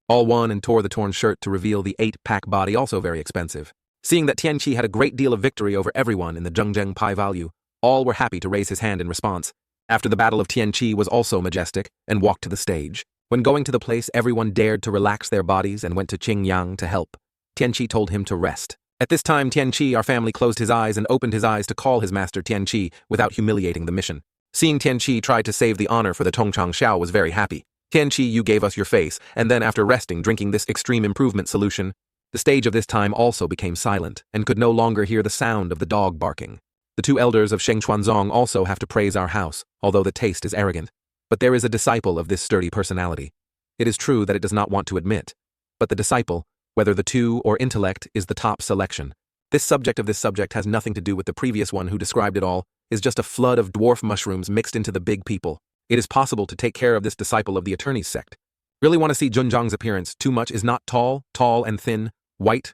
All won and tore the torn shirt to reveal the 8-pack body, also very expensive. Seeing that Tian Qi had a great deal of victory over everyone in the Zhengzheng Pai value, all were happy to raise his hand in response. After the battle of Tian Qi was also majestic and walked to the stage. When going to the place, everyone dared to relax their bodies and went to Qingyang to help. Tian Qi told him to rest. At this time, Tian Qi, our family, closed his eyes and opened his eyes to call his master Tian Qi without humiliating the mission. Seeing Tian Qi try to save the honor for the Tongchang Xiao was very happy. Tian Qi, you gave us your face, and then after resting, drinking this extreme improvement solution, the stage of this time also became silent and could no longer hear the sound of the dog barking. The 2 elders of Shengchuanzong also have to praise our house, although the taste is arrogant. But there is a disciple of this sturdy personality. It is true that it does not want to admit, but the disciple, whether the 2 or intellect, is the top selection. This subject has nothing to do with the previous one who described it all, is just a flood of dwarf mushrooms mixed into the big people. It is possible to take care of this disciple of the attorney's sect. Really want to see Junzhang's appearance. Too much is not tall, tall and thin, white,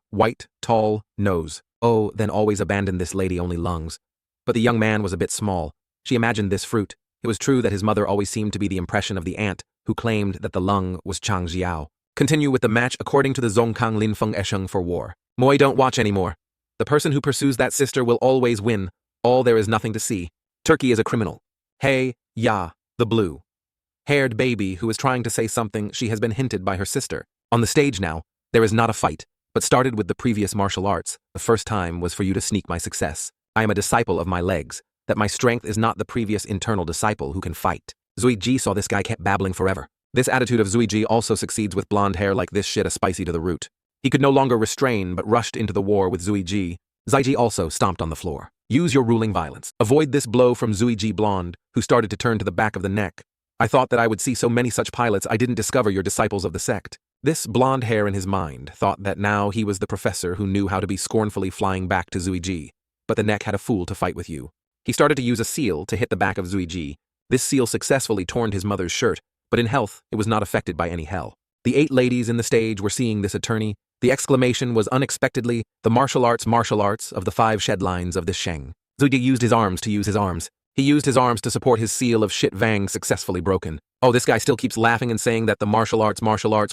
tall, nose. Oh, then always abandon this lady only lungs. But the young man was a bit small. She imagined this fruit. It was true that his mother always seemed to be the impression of the ant, who claimed that the lung was Chang Jiao. Continue with the match according to the Zongkang Linfeng Esheng for war. Moi, don't watch anymore. The person who pursues that sister will always win. All there is nothing to see. Turkey is a criminal. Hey, ya, the blue-haired baby who is trying to say something she has been hinted by her sister. On the stage now, there is not a fight, but started with the previous martial arts. The first time was for you to sneak my success. I am a disciple of my legs, that my strength is not the previous internal disciple who can fight. Zuiji saw this guy kept babbling forever. This attitude of Zuiji also succeeds with blonde hair like this shit a spicy to the root. He could no longer restrain but rushed into the war with Zuiji. Zaiji also stomped on the floor. Use your ruling violence. Avoid this blow from Zuiji Blonde, who started to turn to the back of the neck. I thought that I would see so many such pilots I didn't discover your disciples of the sect. This blonde hair in his mind thought that now he was the professor who knew how to be scornfully flying back to Zuiji. But the neck had a fool to fight with you. He started to use a seal to hit the back of Zuiji. This seal successfully torn his mother's shirt, but in health, it was not affected by any hell. The 8 ladies in the stage were seeing this attorney. The exclamation was unexpectedly the martial arts of the 5 shed lines of this Sheng. Zuji used his arms to use his arms. He used his arms to support his seal of shit Vang successfully broken. Oh, this guy still keeps laughing and saying that the martial arts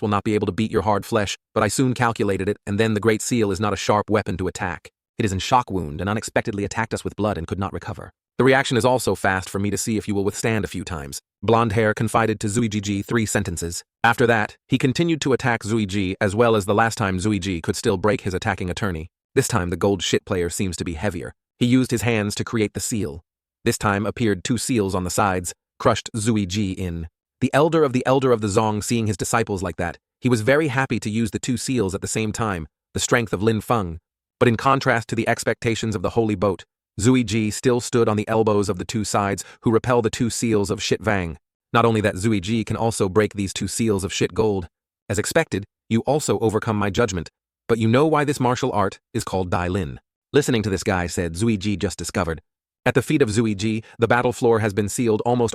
will not be able to beat your hard flesh, but I soon calculated it, and then the great seal is not a sharp weapon to attack. It is in shock wound and unexpectedly attacked us with blood and could not recover. The reaction is also fast for me to see if you will withstand a few times. Blonde hair confided to Zuiji 3 sentences. After that, he continued to attack Zuiji as well as the last time Zuiji could still break his attacking attorney. This time the gold shit player seems to be heavier. He used his hands to create the seal. This time appeared 2 seals on the sides, crushed Zuiji in. The elder of the Zong seeing his disciples like that, he was very happy to use the 2 seals at the same time, the strength of Lin Feng. But in contrast to the expectations of the holy boat, Zuiji still stood on the elbows of the 2 sides who repel the 2 seals of shit Vang. Not only that, Zuiji can also break these 2 seals of shit gold. As expected, you also overcome my judgment, but you know why this martial art is called Dai Lin. Listening to this guy said Zuiji just discovered. At the feet of Zuiji, the battle floor has been sealed almost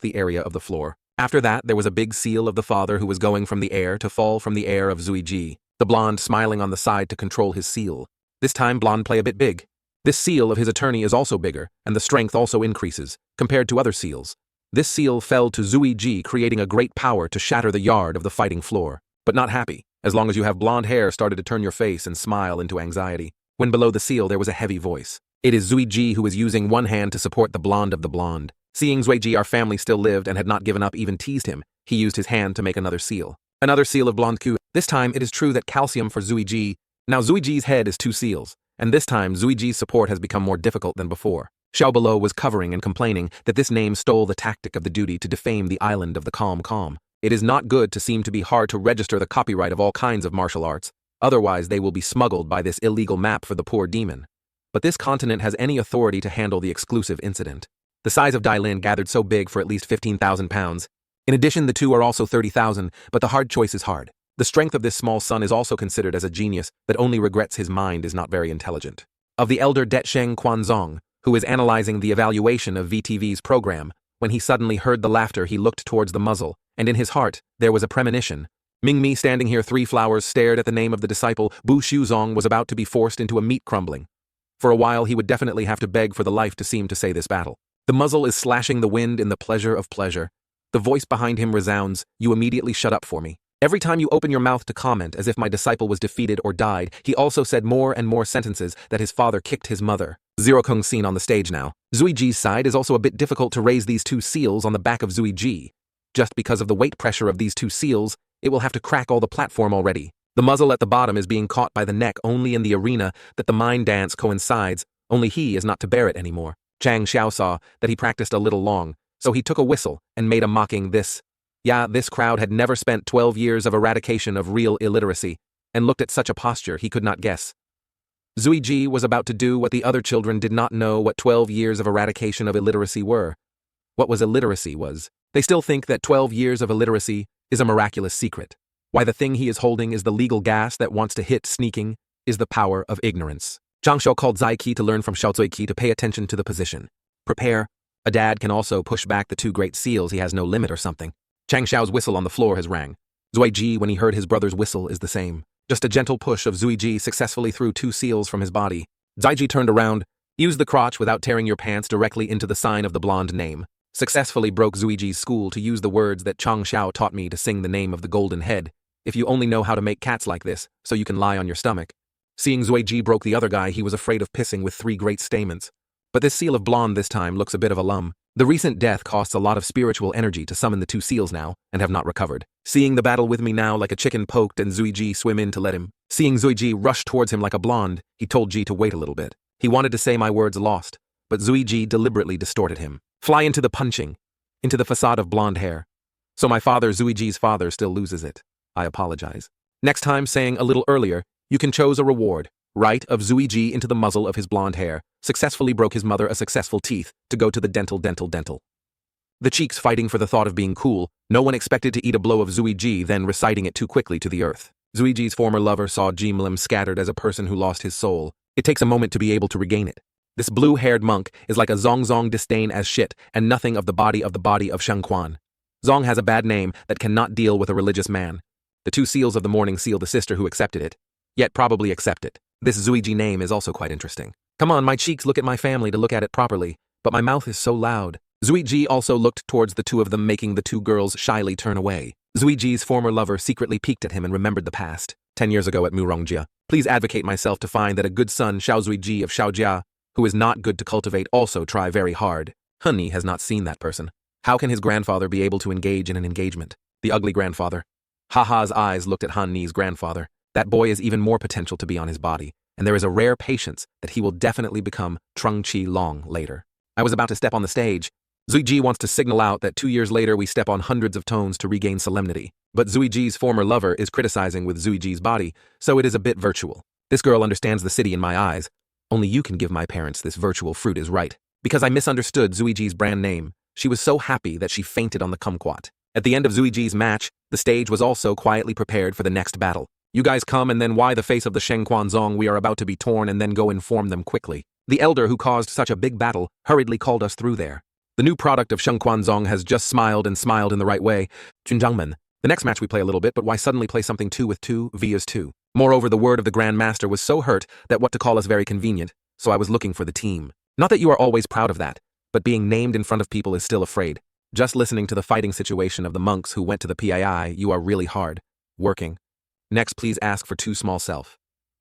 the area of the floor. After that, there was a big seal of the father who was going from the air to fall from the air of Zuiji, the blonde smiling on the side to control his seal. This time blonde play a bit big. This seal of his attorney is also bigger, and the strength also increases, compared to other seals. This seal fell to Zuiji, creating a great power to shatter the yard of the fighting floor. But not happy, as long as you have blonde hair started to turn your face and smile into anxiety. When below the seal there was a heavy voice. It is Zuiji who is using one hand to support the blonde of the blonde. Seeing Zuiji our family still lived and had not given up even teased him, he used his hand to make another seal. Another seal of blonde Q. This time it is true that calcium for Zuiji. Now Zuiji's head is 2 seals, and this time Zuiji's support has become more difficult than before. Xiao Below was covering and complaining that this name stole the tactic of the duty to defame the island of the calm. It is not good to seem to be hard to register the copyright of all kinds of martial arts, otherwise they will be smuggled by this illegal map for the poor demon. But this continent has any authority to handle the exclusive incident. The size of Dai Lin gathered so big for at least 15,000 pounds. In addition, the 2 are also 30,000, but the hard choice is hard. The strength of this small son is also considered as a genius that only regrets his mind is not very intelligent. Of the elder Det Sheng Quanzong, who is analyzing the evaluation of VTV's program, when he suddenly heard the laughter he looked towards the muzzle, and in his heart there was a premonition. Ming Mi standing here 3 flowers stared at the name of the disciple. Bu Shuzong was about to be forced into a meat crumbling. For a while he would definitely have to beg for the life to seem to say this battle. The muzzle is slashing the wind in the pleasure of pleasure. The voice behind him resounds, you immediately shut up for me. Every time you open your mouth to comment as if my disciple was defeated or died, he also said more and more sentences that his father kicked his mother. Zero Kung seen on the stage now. Zuiji's side is also a bit difficult to raise these 2 seals on the back of Zuiji. Just because of the weight pressure of these 2 seals, it will have to crack all the platform already. The muzzle at the bottom is being caught by the neck only in the arena that the mind dance coincides, only he is not to bear it anymore. Chang Xiao saw that he practiced a little long, so he took a whistle and made a mocking this. Yeah, this crowd had never spent 12 years of eradication of real illiteracy, and looked at such a posture he could not guess. Zuiji was about to do what the other children did not know what 12 years of eradication of illiteracy were. What was illiteracy was. They still think that 12 years of illiteracy is a miraculous secret. Why the thing he is holding is the legal gas that wants to hit sneaking is the power of ignorance. Zhang Shao called Zai Qi to learn from Xiao Zui Qi to pay attention to the position. Prepare. A dad can also push back the 2 great seals, he has no limit or something. Chang Xiao's whistle on the floor has rang. Zuiji, when he heard his brother's whistle, is the same. Just a gentle push of Zuiji successfully threw 2 seals from his body. Zaiji turned around, used the crotch without tearing your pants directly into the sign of the blonde name. Successfully broke Zuiji's school to use the words that Chang Xiao taught me to sing the name of the golden head. If you only know how to make cats like this, so you can lie on your stomach. Seeing Zuiji broke the other guy, he was afraid of pissing with 3 great stamens. But this seal of blonde this time looks a bit of a lum. The recent death costs a lot of spiritual energy to summon the 2 seals now, and have not recovered. Seeing the battle with me now like a chicken poked and Zuiji swim in to let him. Seeing Zuiji rush towards him like a blonde, he told Ji to wait a little bit. He wanted to say my words lost, but Zuiji deliberately distorted him. Fly into the punching, into the facade of blonde hair. So my father, Zuiji's father, still loses it. I apologize. Next time, saying a little earlier, you can chose a reward. Right of Zuiji into the muzzle of his blonde hair, successfully broke his mother a successful teeth to go to the dental. The cheeks fighting for the thought of being cool, no one expected to eat a blow of Zuiji, then reciting it too quickly to the earth. Zuiji's former lover saw Jimlim scattered as a person who lost his soul. It takes a moment to be able to regain it. This blue-haired monk is like a Zongzong disdain as shit and nothing of the body of Shangquan. Zong has a bad name that cannot deal with a religious man. The two seals of the morning seal the sister who accepted it, yet probably accept it. This Zuiji name is also quite interesting. Come on, my cheeks look at my family to look at it properly, but my mouth is so loud. Zuiji also looked towards the two of them, making the two girls shyly turn away. Zuiji's former lover secretly peeked at him and remembered the past. 10 years ago at Murongjia. Please advocate myself to find that a good son, Xiao Zuiji of Xiaojia, who is not good to cultivate, also try very hard. Honey has not seen that person. How can his grandfather be able to engage in an engagement? The ugly grandfather. Haha's eyes looked at Han Ni's grandfather. That boy is even more potential to be on his body, and there is a rare patience that he will definitely become Trung Chi Long later. I was about to step on the stage. Zuiji wants to signal out that 2 years later we step on hundreds of tones to regain solemnity. But Zuiji's former lover is criticizing with Zuiji's body, so it is a bit virtual. This girl understands the city in my eyes. Only you can give my parents this virtual fruit is right. Because I misunderstood Zuiji's brand name, she was so happy that she fainted on the kumquat. At the end of Zuiji's match, the stage was also quietly prepared for the next battle. You guys come and then why the face of the Shengquanzong we are about to be torn and then go inform them quickly. The elder who caused such a big battle hurriedly called us through there. The new product of Shengquanzong has just smiled and smiled in the right way. Junjangmen. The next match we play a little bit, but why suddenly play something 2 with 2 vs 2? Moreover, the word of the Grand Master was so hurt that what to call us very convenient, so I was looking for the team. Not that you are always proud of that, but being named in front of people is still afraid. Just listening to the fighting situation of the monks who went to the PII, you are really hard. Working. Next, please ask for 2 small self.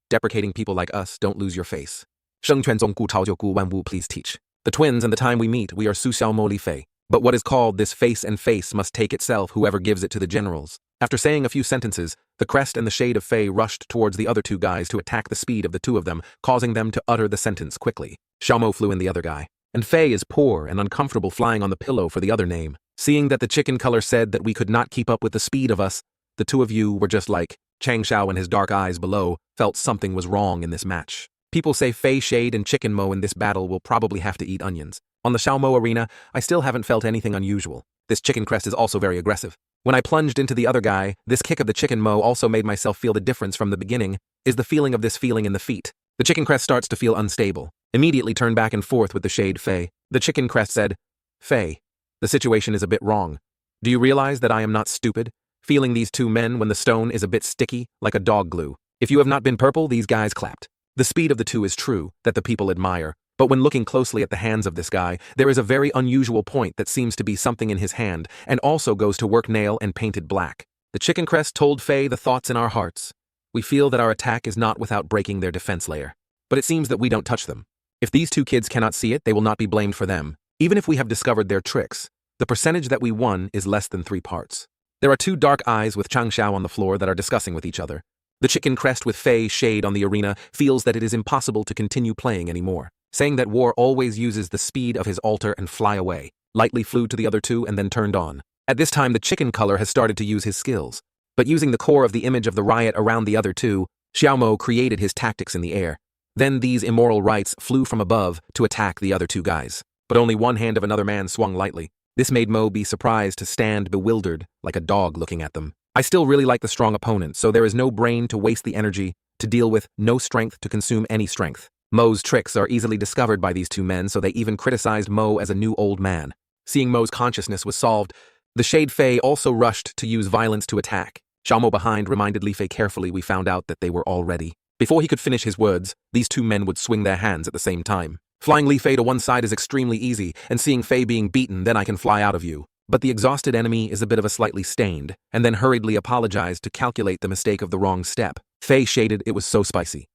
Deprecating people like us, don't lose your face. Sheng Quan Zong Gu Tao Jiu Gu Wan Wu, please teach. The twins and the time we meet, we are Su Xiao Mo Li Fei. But what is called this face and face must take itself whoever gives it to the generals. After saying a few sentences, the crest and the shade of Fei rushed towards the other 2 guys to attack the speed of the 2 of them, causing them to utter the sentence quickly. Xiaomo flew in the other guy. And Fei is poor and uncomfortable flying on the pillow for the other name. Seeing that the chicken color said that we could not keep up with the speed of us, the 2 of you were just like, Chang Xiao and his dark eyes below felt something was wrong in this match. People say Fei Shade and Chicken Mo in this battle will probably have to eat onions. On the Xiaomo arena, I still haven't felt anything unusual. This chicken crest is also very aggressive. When I plunged into the other guy, this kick of the Chicken Mo also made myself feel the difference from the beginning, is the feeling of this feeling in the feet. The chicken crest starts to feel unstable. Immediately turn back and forth with the shade Fei. The chicken crest said, Fei, the situation is a bit wrong. Do you realize that I am not stupid? Feeling these 2 men when the stone is a bit sticky, like a dog glue. If you have not been purple, these guys clapped. The speed of the 2 is true, that the people admire. But when looking closely at the hands of this guy, there is a very unusual point that seems to be something in his hand, and also goes to work nail and painted black. The chicken crest told Fei the thoughts in our hearts. We feel that our attack is not without breaking their defense layer. But it seems that we don't touch them. If these 2 kids cannot see it, they will not be blamed for them. Even if we have discovered their tricks, the percentage that we won is less than 3 parts. There are 2 dark eyes with Chang Xiao on the floor that are discussing with each other. The chicken crest with Fei Shade on the arena feels that it is impossible to continue playing anymore, saying that war always uses the speed of his altar and fly away. Lightly flew to the other 2 and then turned on. At this time the chicken color has started to use his skills. But using the core of the image of the riot around the other 2, Xiaomo created his tactics in the air. Then these immoral rights flew from above to attack the other 2 guys. But only one hand of another man swung lightly. This made Mo be surprised to stand bewildered, like a dog looking at them. I still really like the strong opponent, so there is no brain to waste the energy to deal with, no strength to consume any strength. Mo's tricks are easily discovered by these 2 men, so they even criticized Mo as a new old man. Seeing Mo's consciousness was solved, the Shade Fei also rushed to use violence to attack. Xiaomo behind reminded Li Fei carefully we found out that they were all ready. Before he could finish his words, these 2 men would swing their hands at the same time. Flying Li Fei to one side is extremely easy, and seeing Fei being beaten, then I can fly out of you. But the exhausted enemy is a bit of a slightly stained, and then hurriedly apologized to calculate the mistake of the wrong step. Fei shaded, it was so spicy.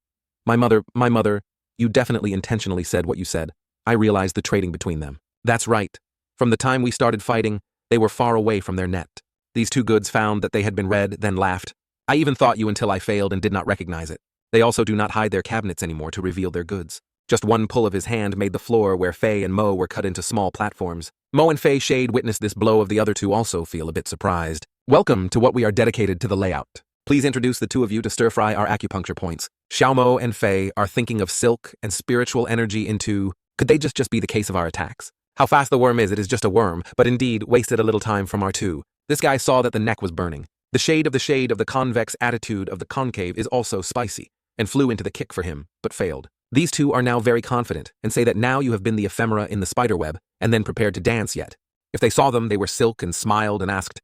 My mother, you definitely intentionally said what you said. I realized the trading between them. That's right. From the time we started fighting, they were far away from their net. These 2 goods found that they had been read, then laughed. I even thought you until I failed and did not recognize it. They also do not hide their cabinets anymore to reveal their goods. Just one pull of his hand made the floor where Fei and Mo were cut into small platforms. Mo and Fei Shade witnessed this blow of the other 2 also feel a bit surprised. Welcome to what we are dedicated to the layout. Please introduce the 2 of you to stir-fry our acupuncture points. Xiaomo and Fei are thinking of silk and spiritual energy into, could they just be the case of our attacks? How fast the worm is, it is just a worm, but indeed wasted a little time from our 2. This guy saw that the neck was burning. The shade of the convex attitude of the concave is also spicy, and flew into the kick for him, but failed. These 2 are now very confident, and say that now you have been the ephemera in the spiderweb, and then prepared to dance yet. If they saw them, they were silk and smiled and asked,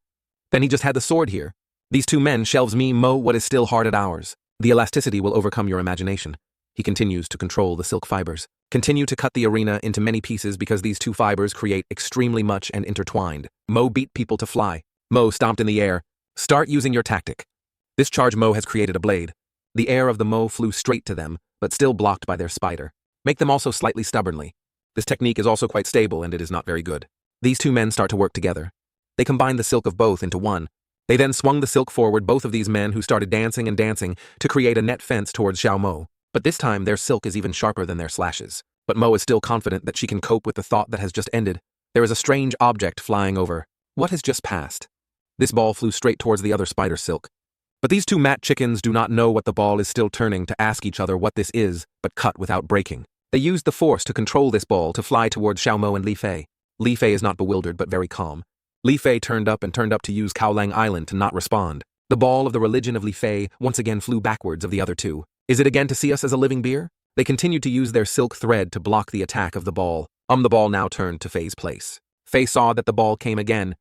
then he just had the sword here. These two men shelves me Mo what is still hard at ours. The elasticity will overcome your imagination. He continues to control the silk fibers. Continue to cut the arena into many pieces because these two fibers create extremely much and intertwined. Mo beat people to fly. Mo stomped in the air. Start using your tactic. This charge Mo has created a blade. The air of the Mo flew straight to them, but still blocked by their spider. Make them also slightly stubbornly. This technique is also quite stable and it is not very good. These two men start to work together. They combine the silk of both into one. They then swung the silk forward, both of these men who started dancing and dancing to create a net fence towards Xiao Mo. But this time their silk is even sharper than their slashes. But Mo is still confident that she can cope with the thought that has just ended. There is a strange object flying over. What has just passed? This ball flew straight towards the other spider silk. But these two mat chickens do not know what the ball is still turning to ask each other what this is, but cut without breaking. They used the force to control this ball to fly towards Xiao Mo and Li Fei. Li Fei is not bewildered but very calm. Li Fei turned up to use Kaolang Island to not respond. The ball of the religion of Li Fei once again flew backwards of the other two. Is it again to see us as a living beer? They continued to use their silk thread to block the attack of the ball. The ball now turned to Fei's place. Fei saw that the ball came again.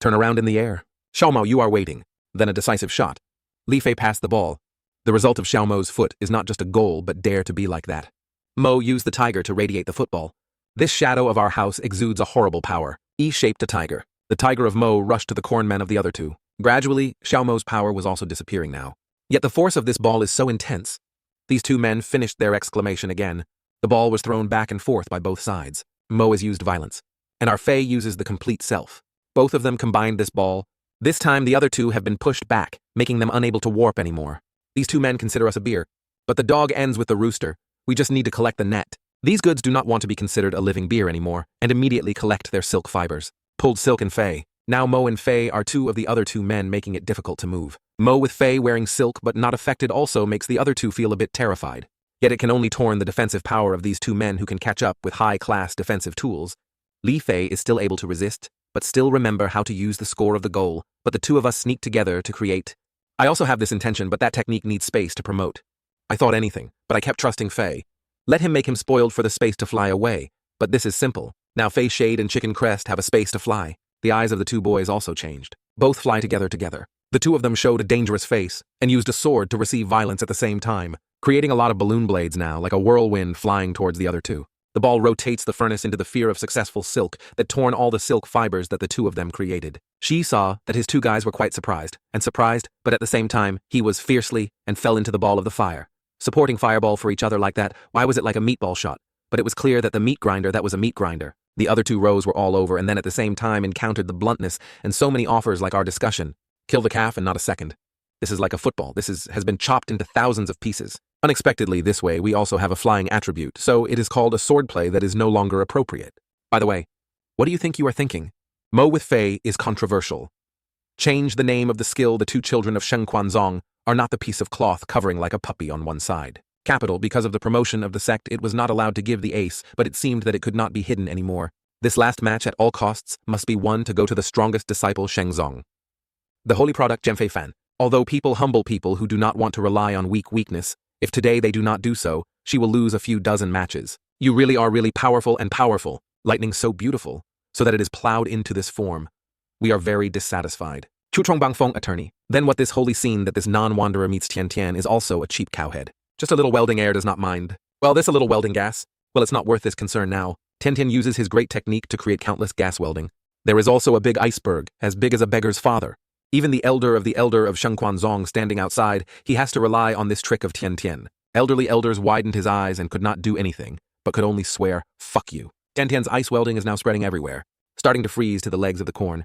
Turn around in the air. Xiao Mo, you are waiting. Then a decisive shot. Li Fei passed the ball. The result of Xiao Mo's foot is not just a goal but dare to be like that. Mo used the tiger to radiate the football. This shadow of our house exudes a horrible power. E-shaped a tiger. The tiger of Mo rushed to the cornmen of the other two. Gradually, Xiao Mo's power was also disappearing now. Yet the force of this ball is so intense. These two men finished their exclamation again. The ball was thrown back and forth by both sides. Mo has used violence. And our Fei uses the complete self. Both of them combined this ball. This time the other two have been pushed back, making them unable to warp anymore. These two men consider us a beer. But the dog ends with the rooster. We just need to collect the net. These goods do not want to be considered a living beer anymore, and immediately collect their silk fibers. Pulled Silk and Fei. Now Mo and Fei are two of the other two men, making it difficult to move. Mo with Fei wearing silk but not affected also makes the other two feel a bit terrified. Yet it can only torn the defensive power of these two men who can catch up with high-class defensive tools. Li Fei is still able to resist, but still remember how to use the score of the goal, but the two of us sneak together to create. I also have this intention, but that technique needs space to promote. I thought anything, but I kept trusting Fei. Let him make him spoiled for the space to fly away, but this is simple. Now Fei Shade and Chicken Crest have a space to fly. The eyes of the two boys also changed. Both fly together. The two of them showed a dangerous face, and used a sword to receive violence at the same time, creating a lot of balloon blades now, like a whirlwind flying towards the other two. The ball rotates the furnace into the fear of successful silk that torn all the silk fibers that the two of them created. She saw that his two guys were quite surprised, but at the same time, he was fiercely and fell into the ball of the fire. Supporting fireball for each other like that, why was it like a meatball shot? But it was clear that the meat grinder, that was a meat grinder. The other two rows were all over and then at the same time encountered the bluntness and so many offers like our discussion. Kill the calf and not a second. This is like a football. This has been chopped into thousands of pieces. Unexpectedly this way we also have a flying attribute, so it is called a swordplay that is no longer appropriate. By the way, what do you think you are thinking? Mo with Fei is controversial. Change the name of the skill. The two children of Sheng Quanzong are not the piece of cloth covering like a puppy on one side. Capital, because of the promotion of the sect it was not allowed to give the ace, but it seemed that it could not be hidden anymore. This last match at all costs must be won to go to the strongest disciple Shengzong. The holy product Genfei Fan. Although people humble people who do not want to rely on weakness, if today they do not do so, she will lose a few dozen matches. You really are really powerful and powerful, lightning so beautiful, so that it is plowed into this form. We are very dissatisfied. Chu Chongbangfeng attorney. Then what this holy scene that this non-wanderer meets Tian Tian is also a cheap cowhead. Just a little welding air does not mind. Well, this a little welding gas. Well, it's not worth this concern now. Tian Tian uses his great technique to create countless gas welding. There is also a big iceberg, as big as a beggar's father. Even the elder of Sheng Quanzong standing outside, he has to rely on this trick of Tian Tian. Elderly elders widened his eyes and could not do anything, but could only swear, fuck you. Tian Tian's ice welding is now spreading everywhere, starting to freeze to the legs of the corn.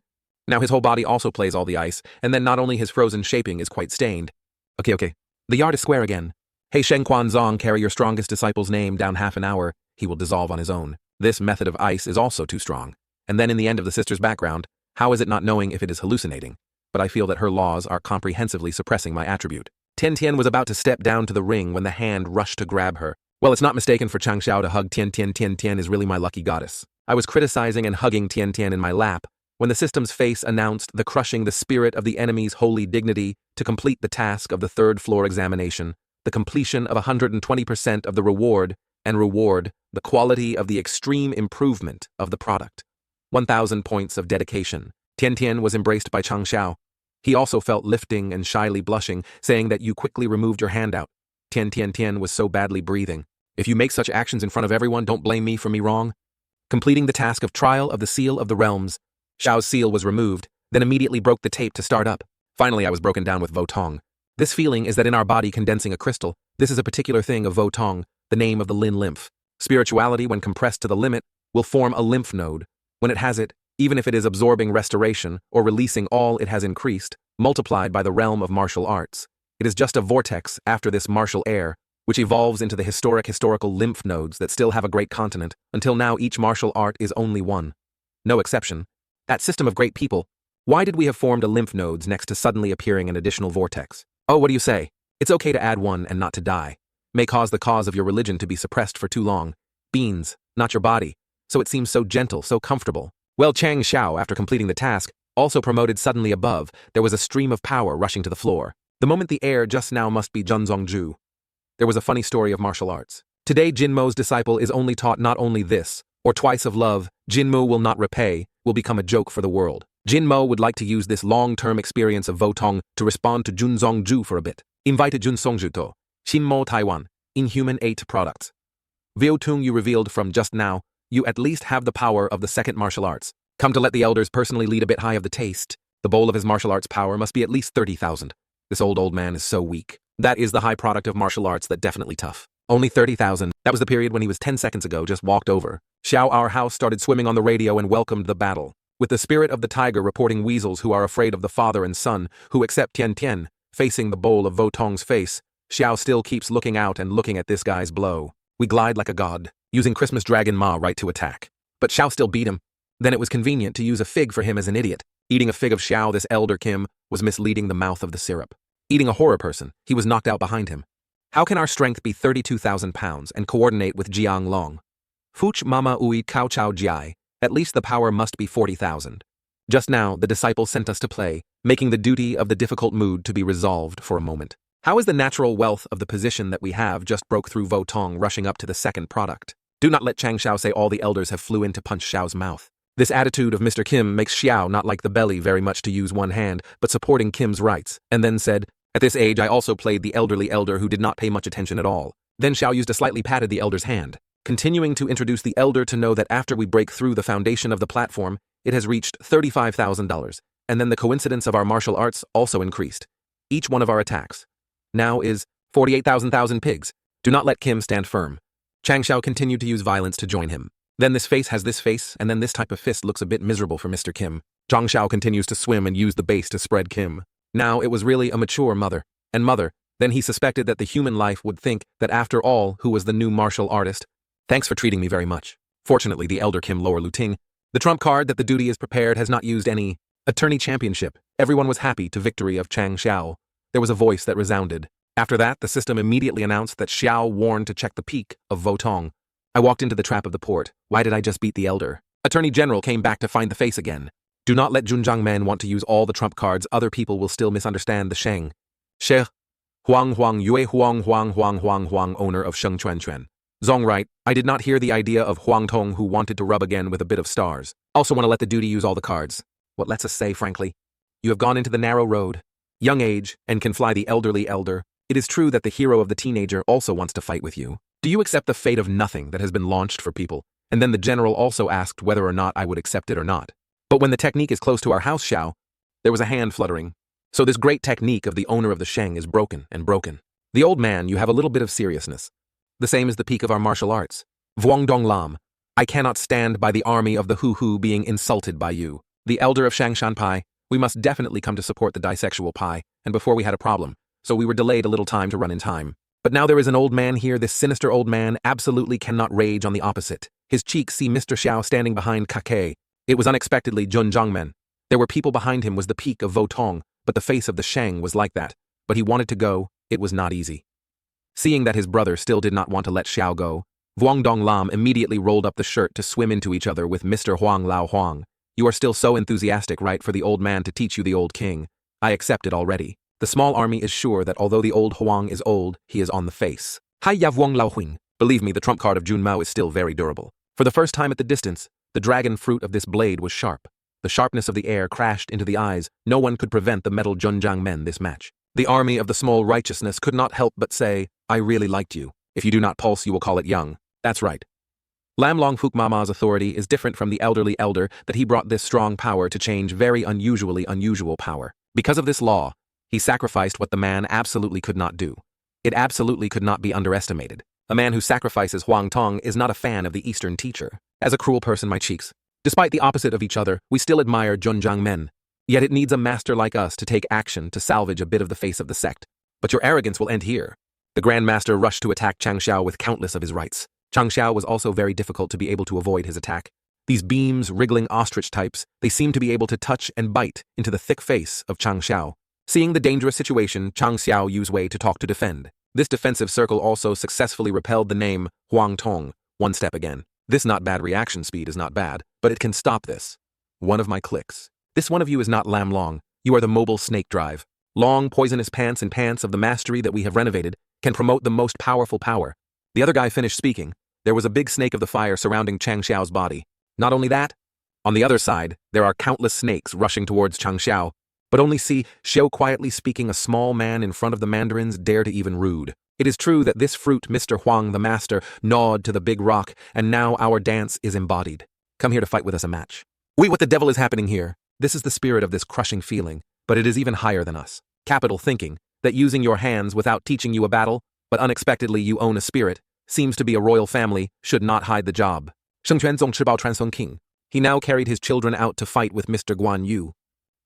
Now his whole body also plays all the ice, and then not only his frozen shaping is quite stained. Okay. The yard is square again. Hey Sheng Quanzong, carry your strongest disciple's name down half an hour, he will dissolve on his own. This method of ice is also too strong. And then in the end of the sister's background, how is it not knowing if it is hallucinating? But I feel that her laws are comprehensively suppressing my attribute. Tian Tian was about to step down to the ring when the hand rushed to grab her. Well, it's not mistaken for Chang Xiao to hug Tian Tian. Tian Tian is really my lucky goddess. I was criticizing and hugging Tian Tian in my lap when the system's face announced the crushing the spirit of the enemy's holy dignity to complete the task of the third floor examination, the completion of 120% of the reward, and reward the quality of the extreme improvement of the product. 1,000 points of dedication. Tian Tian was embraced by Chang Xiao. He also felt lifting and shyly blushing, saying that you quickly removed your hand out. Tian was so badly breathing. If you make such actions in front of everyone, don't blame me for me wrong. Completing the task of trial of the seal of the realms, Xiao's seal was removed, then immediately broke the tape to start up. Finally, I was broken down with Votong. This feeling is that in our body condensing a crystal, this is a particular thing of Votong, the name of the Lin lymph. Spirituality, when compressed to the limit, will form a lymph node. When it has it, even if it is absorbing restoration or releasing all it has increased, multiplied by the realm of martial arts. It is just a vortex after this martial air, which evolves into the historical lymph nodes that still have a great continent. Until now, each martial art is only one. No exception. That system of great people. Why did we have formed a lymph nodes next to suddenly appearing an additional vortex? Oh, what do you say? It's okay to add one and not to die. May cause the cause of your religion to be suppressed for too long. Beans, not your body. So it seems so gentle, so comfortable. Well, Chang Xiao, after completing the task, also promoted suddenly above, there was a stream of power rushing to the floor. The moment the air just now must be Junzongju. There was a funny story of martial arts. Today, Jinmo's disciple is only taught not only this, or twice of love, Jinmo will not repay, will become a joke for the world. Jinmo would like to use this long-term experience of Votong to respond to Junzongju for a bit. Invited Junsongjuto, Shinmo Taiwan, Inhuman 8 products. Webtoon you revealed from just now, you at least have the power of the second martial arts. Come to let the elders personally lead a bit high of the taste. The bowl of his martial arts power must be at least 30,000. This old man is so weak. That is the high product of martial arts that definitely tough. Only 30,000. That was the period when he was 10 seconds ago just walked over. Xiao our house started swimming on the radio and welcomed the battle. With the spirit of the tiger reporting weasels who are afraid of the father and son, who accept Tian, facing the bowl of Votong's face, Xiao still keeps looking out and looking at this guy's blow. We glide like a god, using Christmas Dragon Ma right to attack. But Xiao still beat him. Then it was convenient to use a fig for him as an idiot. Eating a fig of Xiao, this elder Kim, was misleading the mouth of the syrup. Eating a horror person, he was knocked out behind him. How can our strength be 32,000 pounds and coordinate with Jiang Long? Fuch Mama Ui Kao Chao Jiai, at least the power must be 40,000. Just now, the disciple sent us to play, making the duty of the difficult mood to be resolved for a moment. How is the natural wealth of the position that we have just broke through Votong rushing up to the second product? Do not let Chang Xiao say all the elders have flew in to punch Xiao's mouth. This attitude of Mr. Kim makes Xiao not like the belly very much to use one hand, but supporting Kim's rights, and then said, at this age I also played the elderly elder who did not pay much attention at all. Then Xiao used a slightly patted the elder's hand, continuing to introduce the elder to know that after we break through the foundation of the platform, it has reached $35,000, and then the coincidence of our martial arts also increased. Each one of our attacks now is 48,000 pigs. Do not let Kim stand firm. Chang Xiao continued to use violence to join him. Then this face has this face, and then this type of fist looks a bit miserable for Mr. Kim. Zhang Xiao continues to swim and use the base to spread Kim. Now it was really a mature mother. Then he suspected that the human life would think that after all, who was the new martial artist? Thanks for treating me very much. Fortunately, the elder Kim lower Luting, the trump card that the duty is prepared has not used any attorney championship. Everyone was happy to victory of Chang Xiao. There was a voice that resounded. After that, the system immediately announced that Xiao warned to check the peak of Votong. I walked into the trap of the port. Why did I just beat the elder? Attorney General came back to find the face again. Do not let Junjiang men want to use all the trump cards. Other people will still misunderstand the Sheng. She Huang Yue Huang owner of Sheng Chuan. Zong right, I did not hear the idea of Huang Tong who wanted to rub again with a bit of stars. Also want to let the duty use all the cards. What lets us say, frankly? You have gone into the narrow road. Young age, and can fly the elderly elder. It is true that the hero of the teenager also wants to fight with you. Do you accept the fate of nothing that has been launched for people? And then the general also asked whether or not I would accept it or not. But when the technique is close to our house, Xiao, there was a hand fluttering. So this great technique of the owner of the Sheng is broken and broken. The old man, you have a little bit of seriousness. The same as the peak of our martial arts. Vuong Dong Lam, I cannot stand by the army of the Hu being insulted by you. The elder of Shangshan Pai, we must definitely come to support the bisexual Pai, and before we had a problem, so we were delayed a little time to run in time. But now there is an old man here, this sinister old man absolutely cannot rage on the opposite. His cheeks see Mr. Xiao standing behind Kake. It was unexpectedly Jun Zhangmen. There were people behind him was the peak of Votong, but the face of the Sheng was like that. But he wanted to go, it was not easy. Seeing that his brother still did not want to let Xiao go, Vuong Dong Lam immediately rolled up the shirt to swim into each other with Mr. Huang Lao Huang. You are still so enthusiastic, right, for the old man to teach you the old king. I accept it already. The small army is sure that although the old Huang is old, he is on the face. Hai Ya Vuong Lao Huing. Believe me, the trump card of Jun Mao is still very durable. For the first time at the distance, the dragon fruit of this blade was sharp. The sharpness of the air crashed into the eyes. No one could prevent the metal Junjang men this match. The army of the small righteousness could not help but say, I really liked you. If you do not pulse, you will call it young. That's right. Lam Long Fuk Mama's authority is different from the elderly elder that he brought this strong power to change very unusually unusual power. Because of this law, he sacrificed what the man absolutely could not do. It absolutely could not be underestimated. A man who sacrifices Huang Tong is not a fan of the Eastern teacher. As a cruel person, my cheeks. Despite the opposite of each other, we still admire Junjang men. Yet it needs a master like us to take action to salvage a bit of the face of the sect. But your arrogance will end here. The Grand Master rushed to attack Chang Xiao with countless of his rights. Chang Xiao was also very difficult to be able to avoid his attack. These beams, wriggling ostrich types, they seemed to be able to touch and bite into the thick face of Chang Xiao. Seeing the dangerous situation, Chang Xiao used way to talk to defend. This defensive circle also successfully repelled the name Huang Tong. One step again. This not bad reaction speed is not bad, but it can stop this. One of my clicks. This one of you is not Lam Long. You are the mobile snake drive. Long, poisonous pants and pants of the mastery that we have renovated can promote the most powerful power. The other guy finished speaking. There was a big snake of the fire surrounding Chang Xiao's body. Not only that, on the other side, there are countless snakes rushing towards Chang Xiao. But only see Xiao quietly speaking a small man in front of the mandarins dare to even rude. It is true that this fruit Mr. Huang the master gnawed to the big rock, and now our dance is embodied. Come here to fight with us a match. Wait, what the devil is happening here? This is the spirit of this crushing feeling, but it is even higher than us. Capital thinking, that using your hands without teaching you a battle, but unexpectedly you own a spirit, seems to be a royal family, should not hide the job. Shengquan Zong Chibao Transfeng King. He now carried his children out to fight with Mr. Guan Yu.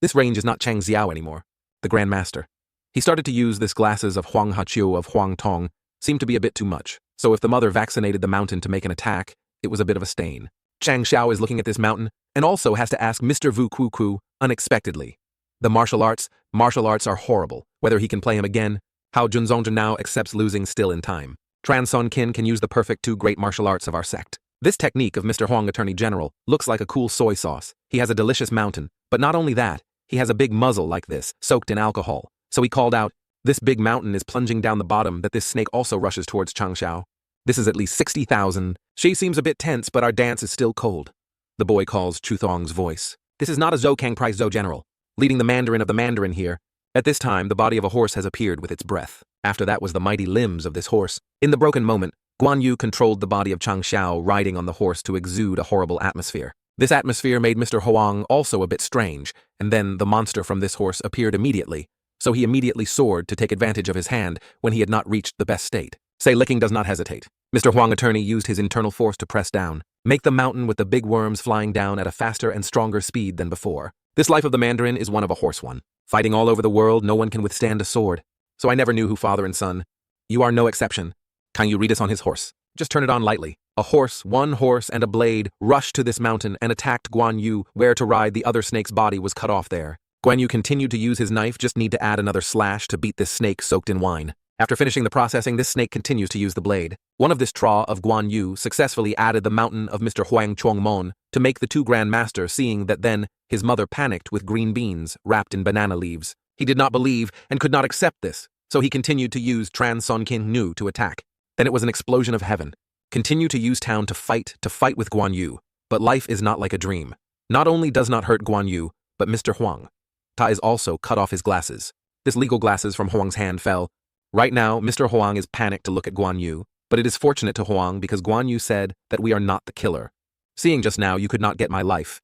This range is not Chang Xiao anymore, the Grand Master. He started to use this glasses of Huang Haqiu of Huang Tong, seemed to be a bit too much, so if the mother vaccinated the mountain to make an attack, it was a bit of a stain. Chang Xiao is looking at this mountain, and also has to ask Mr. Vu Ku Ku, unexpectedly. The martial arts are horrible, whether he can play him again, how Junzongzhen now accepts losing still in time. Transon Kin can use the perfect two great martial arts of our sect. This technique of Mr. Huang Attorney General looks like a cool soy sauce. He has a delicious mountain, but not only that, he has a big muzzle like this, soaked in alcohol. So he called out, this big mountain is plunging down the bottom that this snake also rushes towards Chang Xiao. This is at least 60,000. She seems a bit tense, but our dance is still cold. The boy calls Chuthong's voice. This is not a Zhou Prize Zhou General, leading the Mandarin of the Mandarin here. At this time, the body of a horse has appeared with its breath. After that was the mighty limbs of this horse. In the broken moment, Guan Yu controlled the body of Chang Xiao riding on the horse to exude a horrible atmosphere. This atmosphere made Mr. Huang also a bit strange, and then the monster from this horse appeared immediately, so he immediately soared to take advantage of his hand when he had not reached the best state. Say licking does not hesitate. Mr. Huang Attorney used his internal force to press down, make the mountain with the big worms flying down at a faster and stronger speed than before. This life of the Mandarin is one of a horse one. Fighting all over the world, no one can withstand a sword. So I never knew who father and son. You are no exception. Can you read us on his horse? Just turn it on lightly. A horse, one horse and a blade, rushed to this mountain and attacked Guan Yu, where to ride the other snake's body was cut off there. Guan Yu continued to use his knife, just need to add another slash to beat this snake soaked in wine. After finishing the processing, this snake continues to use the blade. One of this traw of Guan Yu successfully added the mountain of Mr. Huang Chongmon to make the two Grand Master, seeing that then his mother panicked with green beans wrapped in banana leaves. He did not believe and could not accept this, so he continued to use Tran Son Kin Nu to attack. Then it was an explosion of heaven. Continue to use town to fight with Guan Yu, but life is not like a dream. Not only does not hurt Guan Yu, but Mr. Huang Ta is also cut off his glasses. This legal glasses from Huang's hand fell. Right now, Mr. Huang is panicked to look at Guan Yu, but it is fortunate to Huang because Guan Yu said that we are not the killer. Seeing just now you could not get my life.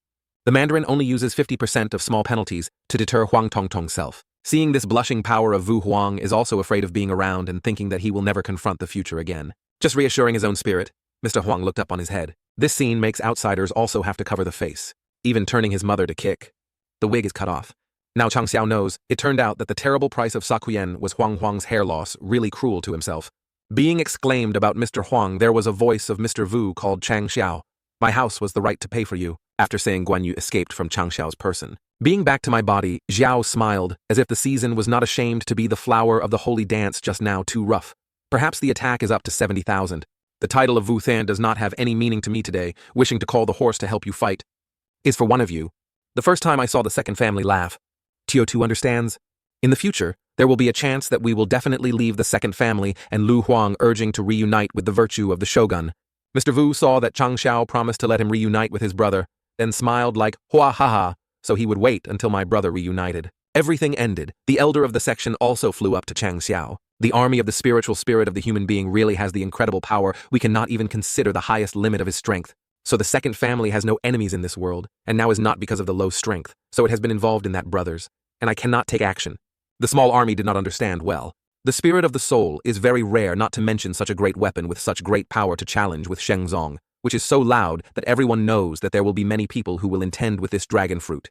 The Mandarin only uses 50% of small penalties to deter Huang Tongtong's self. Seeing this blushing power of Vu Huang is also afraid of being around and thinking that he will never confront the future again. Just reassuring his own spirit, Mr. Huang looked up on his head. This scene makes outsiders also have to cover the face, even turning his mother to kick. The wig is cut off. Now Chang Xiao knows, it turned out that the terrible price of Sakuyen was Huang's hair loss, really cruel to himself. Being exclaimed about Mr. Huang, there was a voice of Mr. Vu called Chang Xiao. My house was the right to pay for you, after saying Guan Yu escaped from Chang Xiao's person. Being back to my body, Xiao smiled, as if the season was not ashamed to be the flower of the holy dance just now too rough. Perhaps the attack is up to 70,000. The title of Wu Than does not have any meaning to me today. Wishing to call the horse to help you fight is for one of you. The first time I saw the second family laugh. Tio2 understands. In the future, there will be a chance that we will definitely leave the second family and Lu Huang urging to reunite with the virtue of the shogun. Mr. Vu saw that Chang Xiao promised to let him reunite with his brother, then smiled like, hua ha ha, so he would wait until my brother reunited. Everything ended. The elder of the section also flew up to Chang Xiao. The army of the spiritual spirit of the human being really has the incredible power we cannot even consider the highest limit of his strength. So the second family has no enemies in this world, and now is not because of the low strength, so it has been involved in that, brothers, and I cannot take action. The small army did not understand well. The spirit of the soul is very rare, not to mention such a great weapon with such great power to challenge with Shengzong, which is so loud that everyone knows that there will be many people who will intend with this dragon fruit.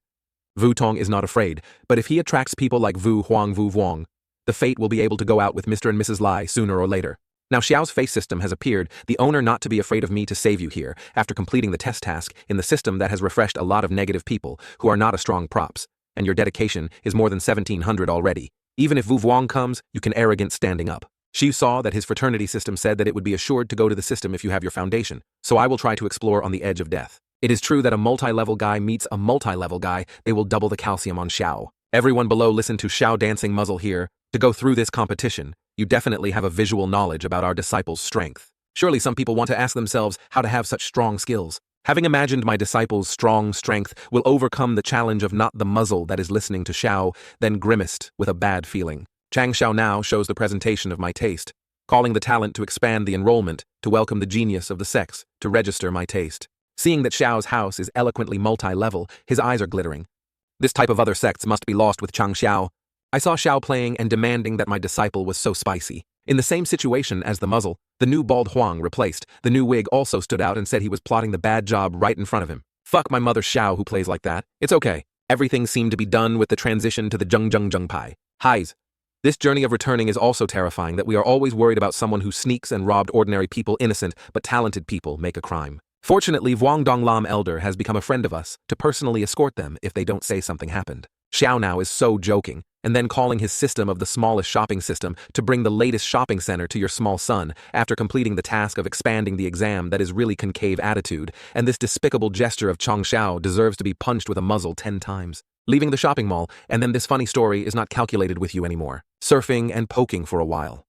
Wu Tong is not afraid, but if he attracts people like Wu Huang, the fate will be able to go out with Mr. and Mrs. Lai sooner or later. Now Xiao's face system has appeared, the owner not to be afraid of me to save you here, after completing the test task in the system that has refreshed a lot of negative people who are not a strong props, and your dedication is more than 1700 already. Even if Wu Vuong comes, you can arrogant standing up. She saw that his fraternity system said that it would be assured to go to the system if you have your foundation, so I will try to explore on the edge of death. It is true that a multi-level guy meets a multi-level guy, they will double the calcium on Xiao. Everyone below listen to Xiao dancing muzzle here. To go through this competition, you definitely have a visual knowledge about our disciples' strength. Surely some people want to ask themselves how to have such strong skills. Having imagined my disciples' strong strength will overcome the challenge of not the muzzle that is listening to Xiao, then grimaced with a bad feeling. Chang Xiao now shows the presentation of my taste, calling the talent to expand the enrollment, to welcome the genius of the sects, to register my taste. Seeing that Xiao's house is eloquently multi-level, his eyes are glittering. This type of other sects must be lost with Chang Xiao. I saw Xiao playing and demanding that my disciple was so spicy. In the same situation as the muzzle, the new bald Huang replaced. The new wig also stood out and said he was plotting the bad job right in front of him. Fuck my mother Xiao who plays like that. It's okay. Everything seemed to be done with the transition to the Zheng Pai. Highs. This journey of returning is also terrifying that we are always worried about someone who sneaks and robbed ordinary people, innocent but talented people make a crime. Fortunately, Vuong Dong Lam Elder has become a friend of us to personally escort them if they don't say something happened. Xiao now is so joking, and then calling his system of the smallest shopping system to bring the latest shopping center to your small son after completing the task of expanding the exam that is really concave attitude, and this despicable gesture of Chang Xiao deserves to be punched with a muzzle 10 times. Leaving the shopping mall, and then this funny story is not calculated with you anymore. Surfing and poking for a while.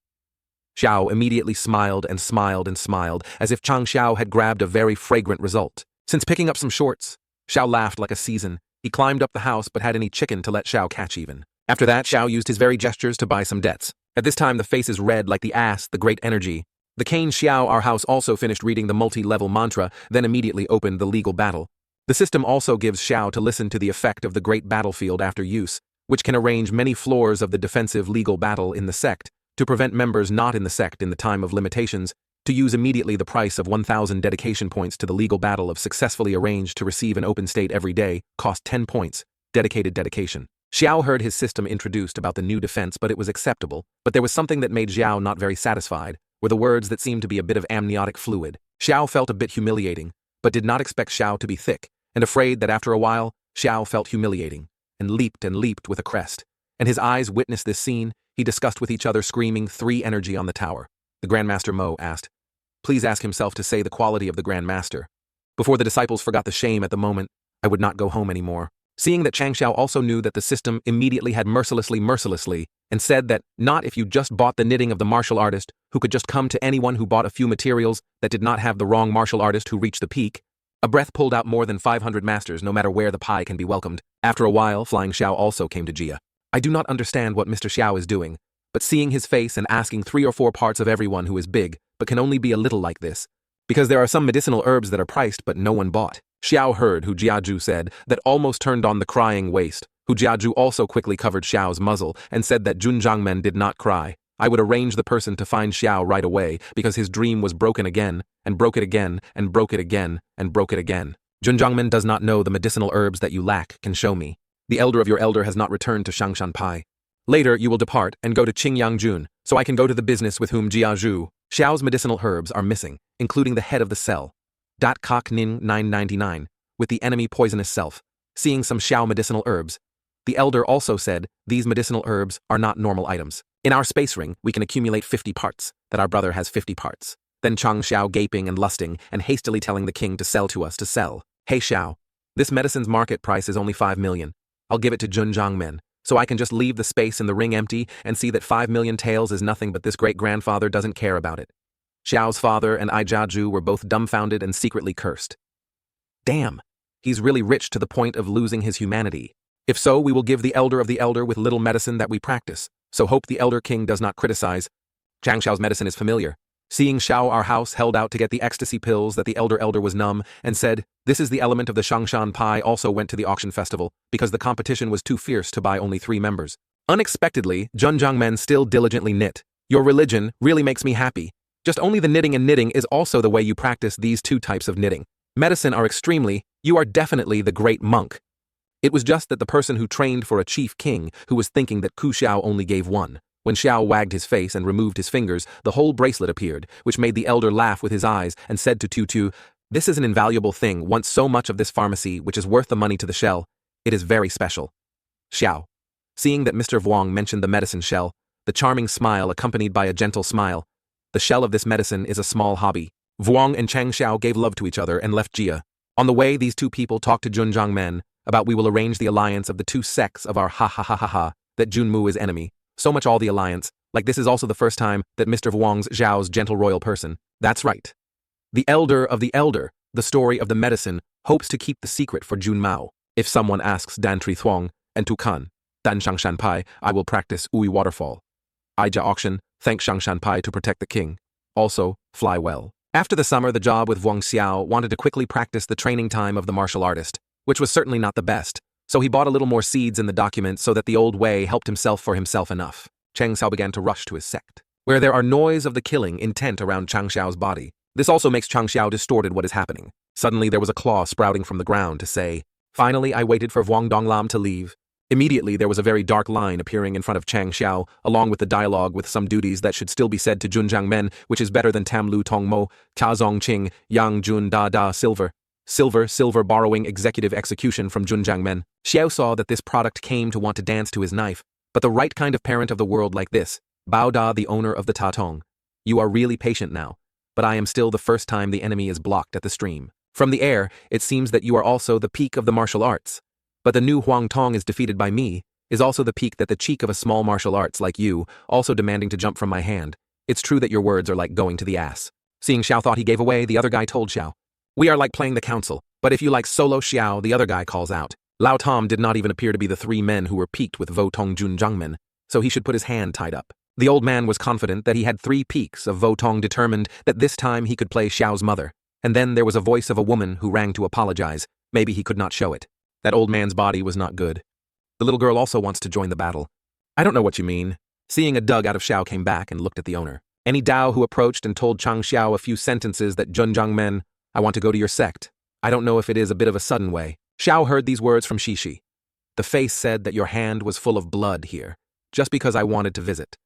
Xiao immediately smiled and smiled and smiled, as if Chang Xiao had grabbed a very fragrant result. Since picking up some shorts, Xiao laughed like a season. He climbed up the house but had any chicken to let Xiao catch even. After that, Xiao used his very gestures to buy some debts. At this time, the face is red like the ass, the great energy. The Kane Xiao, our house, also finished reading the multi-level mantra, then immediately opened the legal battle. The system also gives Xiao to listen to the effect of the great battlefield after use, which can arrange many floors of the defensive legal battle in the sect, to prevent members not in the sect in the time of limitations, to use immediately the price of 1,000 dedication points to the legal battle of successfully arranged to receive an open state every day, cost 10 points, dedicated dedication. Xiao heard his system introduced about the new defense, but it was acceptable, but there was something that made Xiao not very satisfied, were the words that seemed to be a bit of amniotic fluid. Xiao felt a bit humiliating, but did not expect Xiao to be thick, and afraid that after a while, Xiao felt humiliating, and leaped with a crest. And his eyes witnessed this scene, he discussed with each other screaming 3 energy on the tower. The Grandmaster Mo asked, "Please ask himself to say the quality of the Grandmaster." Before the disciples forgot the shame at the moment, I would not go home anymore. Seeing that Chang Xiao also knew that the system immediately had mercilessly, and said that not if you just bought the knitting of the martial artist, who could just come to anyone who bought a few materials that did not have the wrong martial artist who reached the peak. A breath pulled out more than 500 masters no matter where the pie can be welcomed. After a while, Flying Xiao also came to Jia. I do not understand what Mr. Xiao is doing, but seeing his face and asking 3 or 4 parts of everyone who is big, but can only be a little like this, because there are some medicinal herbs that are priced but no one bought. Xiao heard Hu Jiaju said that almost turned on the crying waste. Hu Jiaju also quickly covered Xiao's muzzle and said that Jun Zhangmen did not cry. I would arrange the person to find Xiao right away because his dream was broken again, and broke it again, and broke it again, and broke it again. Jun Zhangmen does not know the medicinal herbs that you lack can show me. The elder of your elder has not returned to Shangshan Pai. Later, you will depart and go to Qingyang Jun, so I can go to the business with whom Jiazhu. Xiao's medicinal herbs are missing, including the head of the cell. Kok Ning 999, with the enemy poisonous self. Seeing some Xiao medicinal herbs, the elder also said, these medicinal herbs are not normal items. In our space ring, we can accumulate 50 parts, that our brother has 50 parts. Then Chang Xiao gaping and lusting, and hastily telling the king to sell to us to sell. Hey Xiao, this medicine's market price is only 5 million. I'll give it to Jun Zhangmen, so I can just leave the space in the ring empty and see that 5 million taels is nothing but this great-grandfather doesn't care about it. Xiao's father and Ai Jiaju were both dumbfounded and secretly cursed. Damn, He's really rich to the point of losing his humanity. If so, we will give the elder of the elder with little medicine that we practice. So hope the elder king does not criticize. Chang Xiao's medicine is familiar. Seeing Xiao our house held out to get the ecstasy pills that the elder was numb and said, this is the element of the Shangshan pie also went to the auction festival because the competition was too fierce to buy only 3 members. Unexpectedly, Junjiangmen still diligently knit. Your religion really makes me happy. Just only the knitting and knitting is also the way you practice these 2 types of knitting. Medicine are extremely, you are definitely the great monk. It was just that the person who trained for a chief king who was thinking that Ku Xiao only gave 1. When Xiao wagged his face and removed his fingers, the whole bracelet appeared, which made the elder laugh with his eyes and said to Tutu, this is an invaluable thing, once so much of this pharmacy which is worth the money to the shell. It is very special. Xiao. Seeing that Mr. Vuong mentioned the medicine shell, the charming smile accompanied by a gentle smile. The shell of this medicine is a small hobby. Vuong and Chang Xiao gave love to each other and left Jia. On the way, these 2 people talked to Junjiangmen about we will arrange the alliance of the 2 sects of our ha that Junmu is enemy. So much all the alliance, like this is also the first time that Mr. Vuong's Zhao's gentle royal person. That's right. The elder of the elder, the story of the medicine, hopes to keep the secret for Jun Mao. If someone asks Dan Tri Thuong and Tu Kan, Dan Shangshan Pai, I will practice Ui Waterfall. Ija auction, thank Shangshan Pai to protect the king. Also, fly well. After the summer, the job with Vuong Xiao wanted to quickly practice the training time of the martial artist, which was certainly not the best. So he bought a little more seeds in the document so that the old way helped himself for himself enough. Chang Xiao began to rush to his sect, where there are noise of the killing intent around Chang Xiao's body. This also makes Chang Xiao distorted what is happening. Suddenly there was a claw sprouting from the ground to say, finally I waited for Vuong Donglam to leave. Immediately there was a very dark line appearing in front of Chang Xiao, along with the dialogue with some duties that should still be said to Junjiangmen, which is better than Tam Lu Tong Mo, Ka Zong Qing, Yang Jun Da Silver. Silver borrowing executive execution from Junjiangmen. Xiao saw that this product came to want to dance to his knife, but the right kind of parent of the world like this, Bao Da the owner of the Ta Tong. You are really patient now, but I am still the first time the enemy is blocked at the stream. From the air, it seems that you are also the peak of the martial arts. But the new Huang Tong is defeated by me, is also the peak that the cheek of a small martial arts like you, also demanding to jump from my hand. It's true that your words are like going to the ass. Seeing Xiao thought he gave away, the other guy told Xiao. We are like playing the council, but if you like solo Xiao, the other guy calls out. Lao Tom did not even appear to be the 3 men who were peaked with Vo Tong Junjiangmen, so he should put his hand tied up. The old man was confident that he had 3 peaks of Vo Tong, determined that this time he could play Xiao's mother. And then there was a voice of a woman who rang to apologize. Maybe he could not show it. That old man's body was not good. The little girl also wants to join the battle. I don't know what you mean. Seeing a dug out of Xiao came back and looked at the owner. Any Dao who approached and told Chang Xiao a few sentences that Junjiangmen, I want to go to your sect. I don't know if it is a bit of a sudden way. Xiao heard these words from Shishi. The face said that your hand was full of blood here, just because I wanted to visit.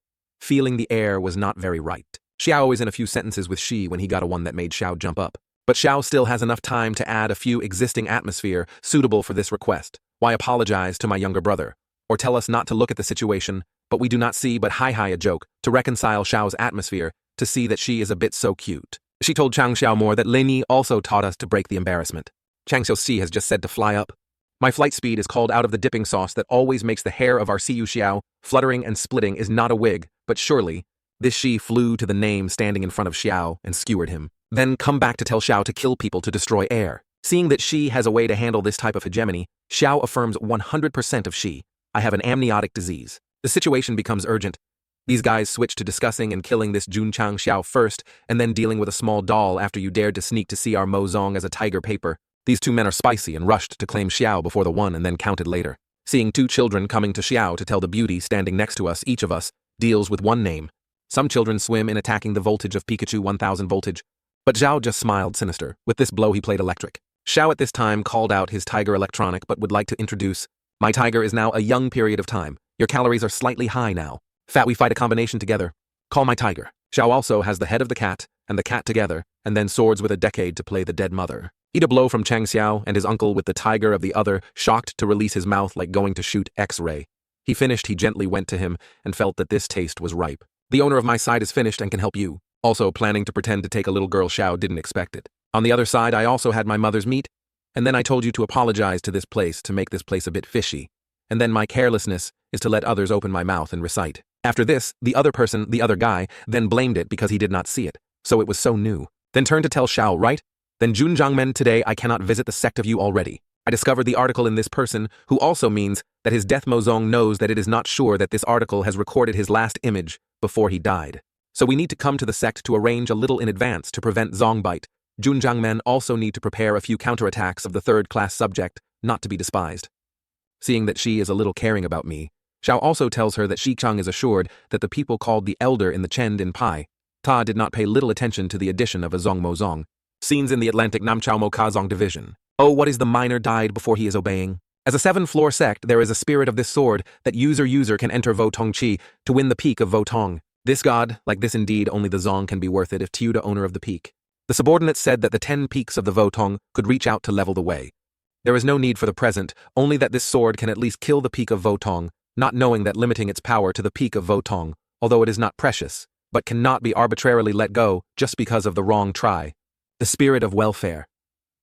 Feeling the air was not very right. Xiao is in a few sentences with Shi when he got a one that made Xiao jump up. But Xiao still has enough time to add a few existing atmosphere suitable for this request. Why apologize to my younger brother? Or tell us not to look at the situation, but we do not see but hi a joke, to reconcile Xiao's atmosphere, to see that she is a bit so cute. She told Chang Xiao more that Leni also taught us to break the embarrassment. Chang Xiao Si has just said to fly up. My flight speed is called out of the dipping sauce that always makes the hair of our Siyu Xiao fluttering and splitting is not a wig, but surely. This Shi flew to the name standing in front of Xiao and skewered him. Then come back to tell Xiao to kill people to destroy air. Seeing that Shi has a way to handle this type of hegemony, Xiao affirms 100% of Shi. I have an amniotic disease. The situation becomes urgent. These guys switch to discussing and killing this Jun Chang Xiao first, and then dealing with a small doll after you dared to sneak to see our Mo Zong as a tiger paper. These 2 men are spicy and rushed to claim Xiao before the one and then counted later. Seeing 2 children coming to Xiao to tell the beauty standing next to us, each of us, deals with one name. Some children swim in attacking the voltage of Pikachu 1000 voltage. But Zhao just smiled sinister. With this blow he played electric. Xiao at this time called out his tiger electronic but would like to introduce. My tiger is now a young period of time. Your calories are slightly high now. Fat we fight a combination together. Call my tiger. Xiao also has the head of the cat and the cat together, and then swords with a decade to play the dead mother. Eat a blow from Chang Xiao and his uncle with the tiger of the other, shocked to release his mouth like going to shoot X-ray. He finished, he gently went to him and felt that this taste was ripe. The owner of my side is finished and can help you. Also planning to pretend to take a little girl Xiao didn't expect it. On the other side I also had my mother's meat, and then I told you to apologize to this place to make this place a bit fishy. And then my carelessness is to let others open my mouth and recite. After this, the other person, the other guy, then blamed it because he did not see it, so it was so new. Then turned to tell Xiao, right? Then Junjangmen, today I cannot visit the sect of you already. I discovered the article in this person, who also means that his death Mozong knows that it is not sure that this article has recorded his last image before he died. So we need to come to the sect to arrange a little in advance to prevent Zongbite. Junjangmen also need to prepare a few counterattacks of the third-class subject, not to be despised. Seeing that she is a little caring about me, Xiao also tells her that Shichang is assured that the people called the Elder in the Chend in Pai. Ta did not pay little attention to the addition of a Zong Mozong. Scenes in the Atlantic Namchao Mo Kazong division. Oh, what is the minor died before he is obeying? As a 7th-floor sect, there is a spirit of this sword that user can enter Votong Chi to win the peak of Votong. This god, like this indeed, only the Zong can be worth it if Tiuda owner of the peak. The subordinates said that the 10 peaks of the Votong could reach out to level the way. There is no need for the present, only that this sword can at least kill the peak of Votong, not knowing that limiting its power to the peak of Votong, although it is not precious, but cannot be arbitrarily let go just because of the wrong try. The spirit of welfare.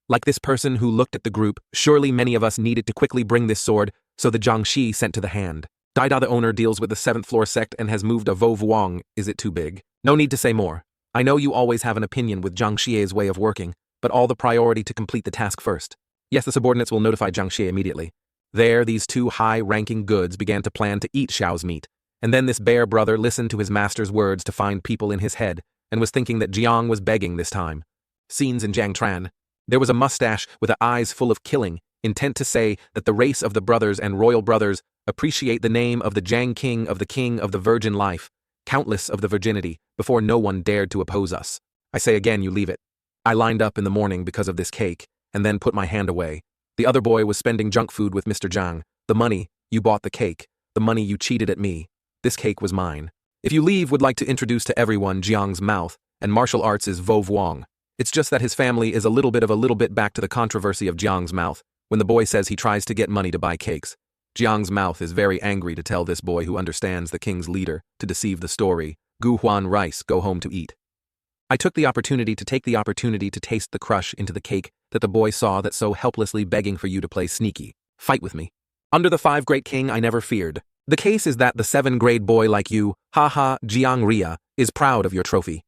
Like this person who looked at the group, surely many of us needed to quickly bring this sword, so the Jiangxi sent to the hand. Daida the owner deals with the 7th-floor sect and has moved a Vo Vuong. Is it too big? No need to say more. I know you always have an opinion with Jiang Xie's way of working, but all the priority to complete the task first. Yes, the subordinates will notify Jiang Xie immediately. There, these two high-ranking goods began to plan to eat Xiao's meat, and then this bear brother listened to his master's words to find people in his head, and was thinking that Jiang was begging this time. Scenes in Jiangtran. There was a mustache with eyes full of killing, intent to say that the race of the brothers and royal brothers appreciate the name of the Jiang King of the virgin life, countless of the virginity, before no one dared to oppose us. I say again, you leave it. I lined up in the morning because of this cake, and then put my hand away. The other boy was spending junk food with Mr. Jiang. The money, you bought the cake. The money you cheated at me. This cake was mine. If you leave, would like to introduce to everyone Jiang's mouth, and martial arts is Vo Vuong. It's just that his family is a little bit back to the controversy of Jiang's mouth, when the boy says he tries to get money to buy cakes. Jiang's mouth is very angry to tell this boy who understands the king's leader to deceive the story. Gu Huan rice, go home to eat. I took the opportunity to taste the crush into the cake that the boy saw that so helplessly begging for you to play sneaky. Fight with me. Under the 5 great king I never feared. The case is that the 7th-grade boy like you, haha, Jiang Ria, is proud of your trophy.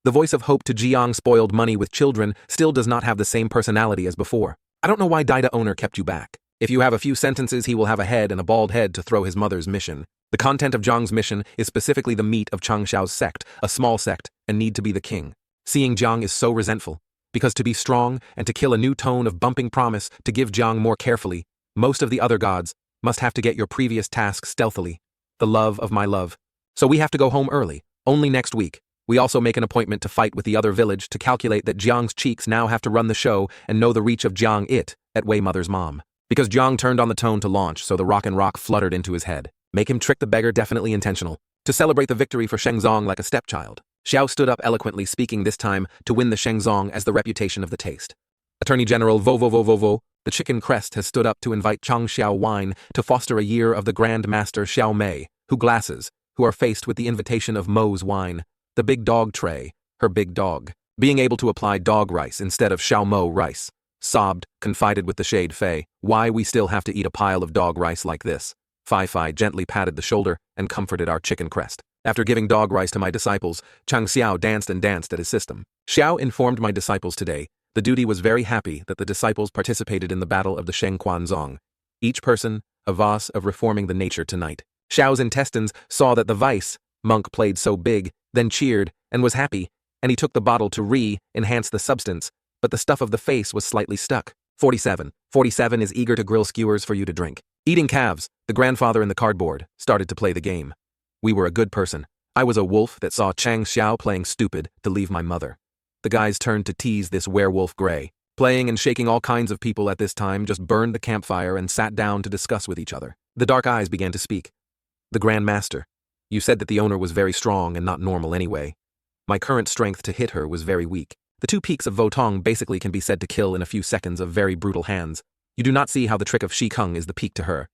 The voice of hope to Jiang spoiled money with children still does not have the same personality as before. I don't know why Daida owner kept you back. If you have a few sentences, he will have a head and a bald head to throw his mother's mission. The content of Jiang's mission is specifically the meat of Changshao's sect, a small sect, and need to be the king. Seeing Jiang is so resentful, because to be strong and to kill a new tone of bumping promise to give Jiang more carefully, most of the other gods must have to get your previous task stealthily. The love of my love. So we have to go home early, only next week. We also make an appointment to fight with the other village to calculate that Jiang's cheeks now have to run the show and know the reach of Jiang at Wei Mother's mom. Because Jiang turned on the tone to launch, so the rock fluttered into his head. Make him trick the beggar, definitely intentional. To celebrate the victory for Shengzong like a stepchild. Xiao stood up eloquently, speaking this time to win the Shengzong as the reputation of the taste. Attorney General Vo, the chicken crest has stood up to invite Changxiao wine to foster a year of the Grand Master Xiao Mei, who are faced with the invitation of Mo's wine. The big dog tray, her big dog, being able to apply dog rice instead of Xiao Mo rice. Sobbed, confided with the shade Fei, why we still have to eat a pile of dog rice like this. Fei gently patted the shoulder and comforted our chicken crest. After giving dog rice to my disciples, Chang Xiao danced at his system. Xiao informed my disciples today, the duty was very happy that the disciples participated in the battle of the Shengquanzong. Each person, a vase of reforming the nature tonight. Xiao's intestines saw that the vice, monk played so big, then cheered, and was happy, and he took the bottle to enhance the substance, but the stuff of the face was slightly stuck. 47 is eager to grill skewers for you to drink. Eating calves, the grandfather in the cardboard, started to play the game. We were a good person. I was a wolf that saw Chang Xiao playing stupid to leave my mother. The guys turned to tease this werewolf gray. Playing and shaking all kinds of people at this time just burned the campfire and sat down to discuss with each other. The dark eyes began to speak. The Grand Master. You said that the owner was very strong and not normal anyway. My current strength to hit her was very weak. The 2 peaks of Votong basically can be said to kill in a few seconds of very brutal hands. You do not see how the trick of Shi Kung is the peak to her.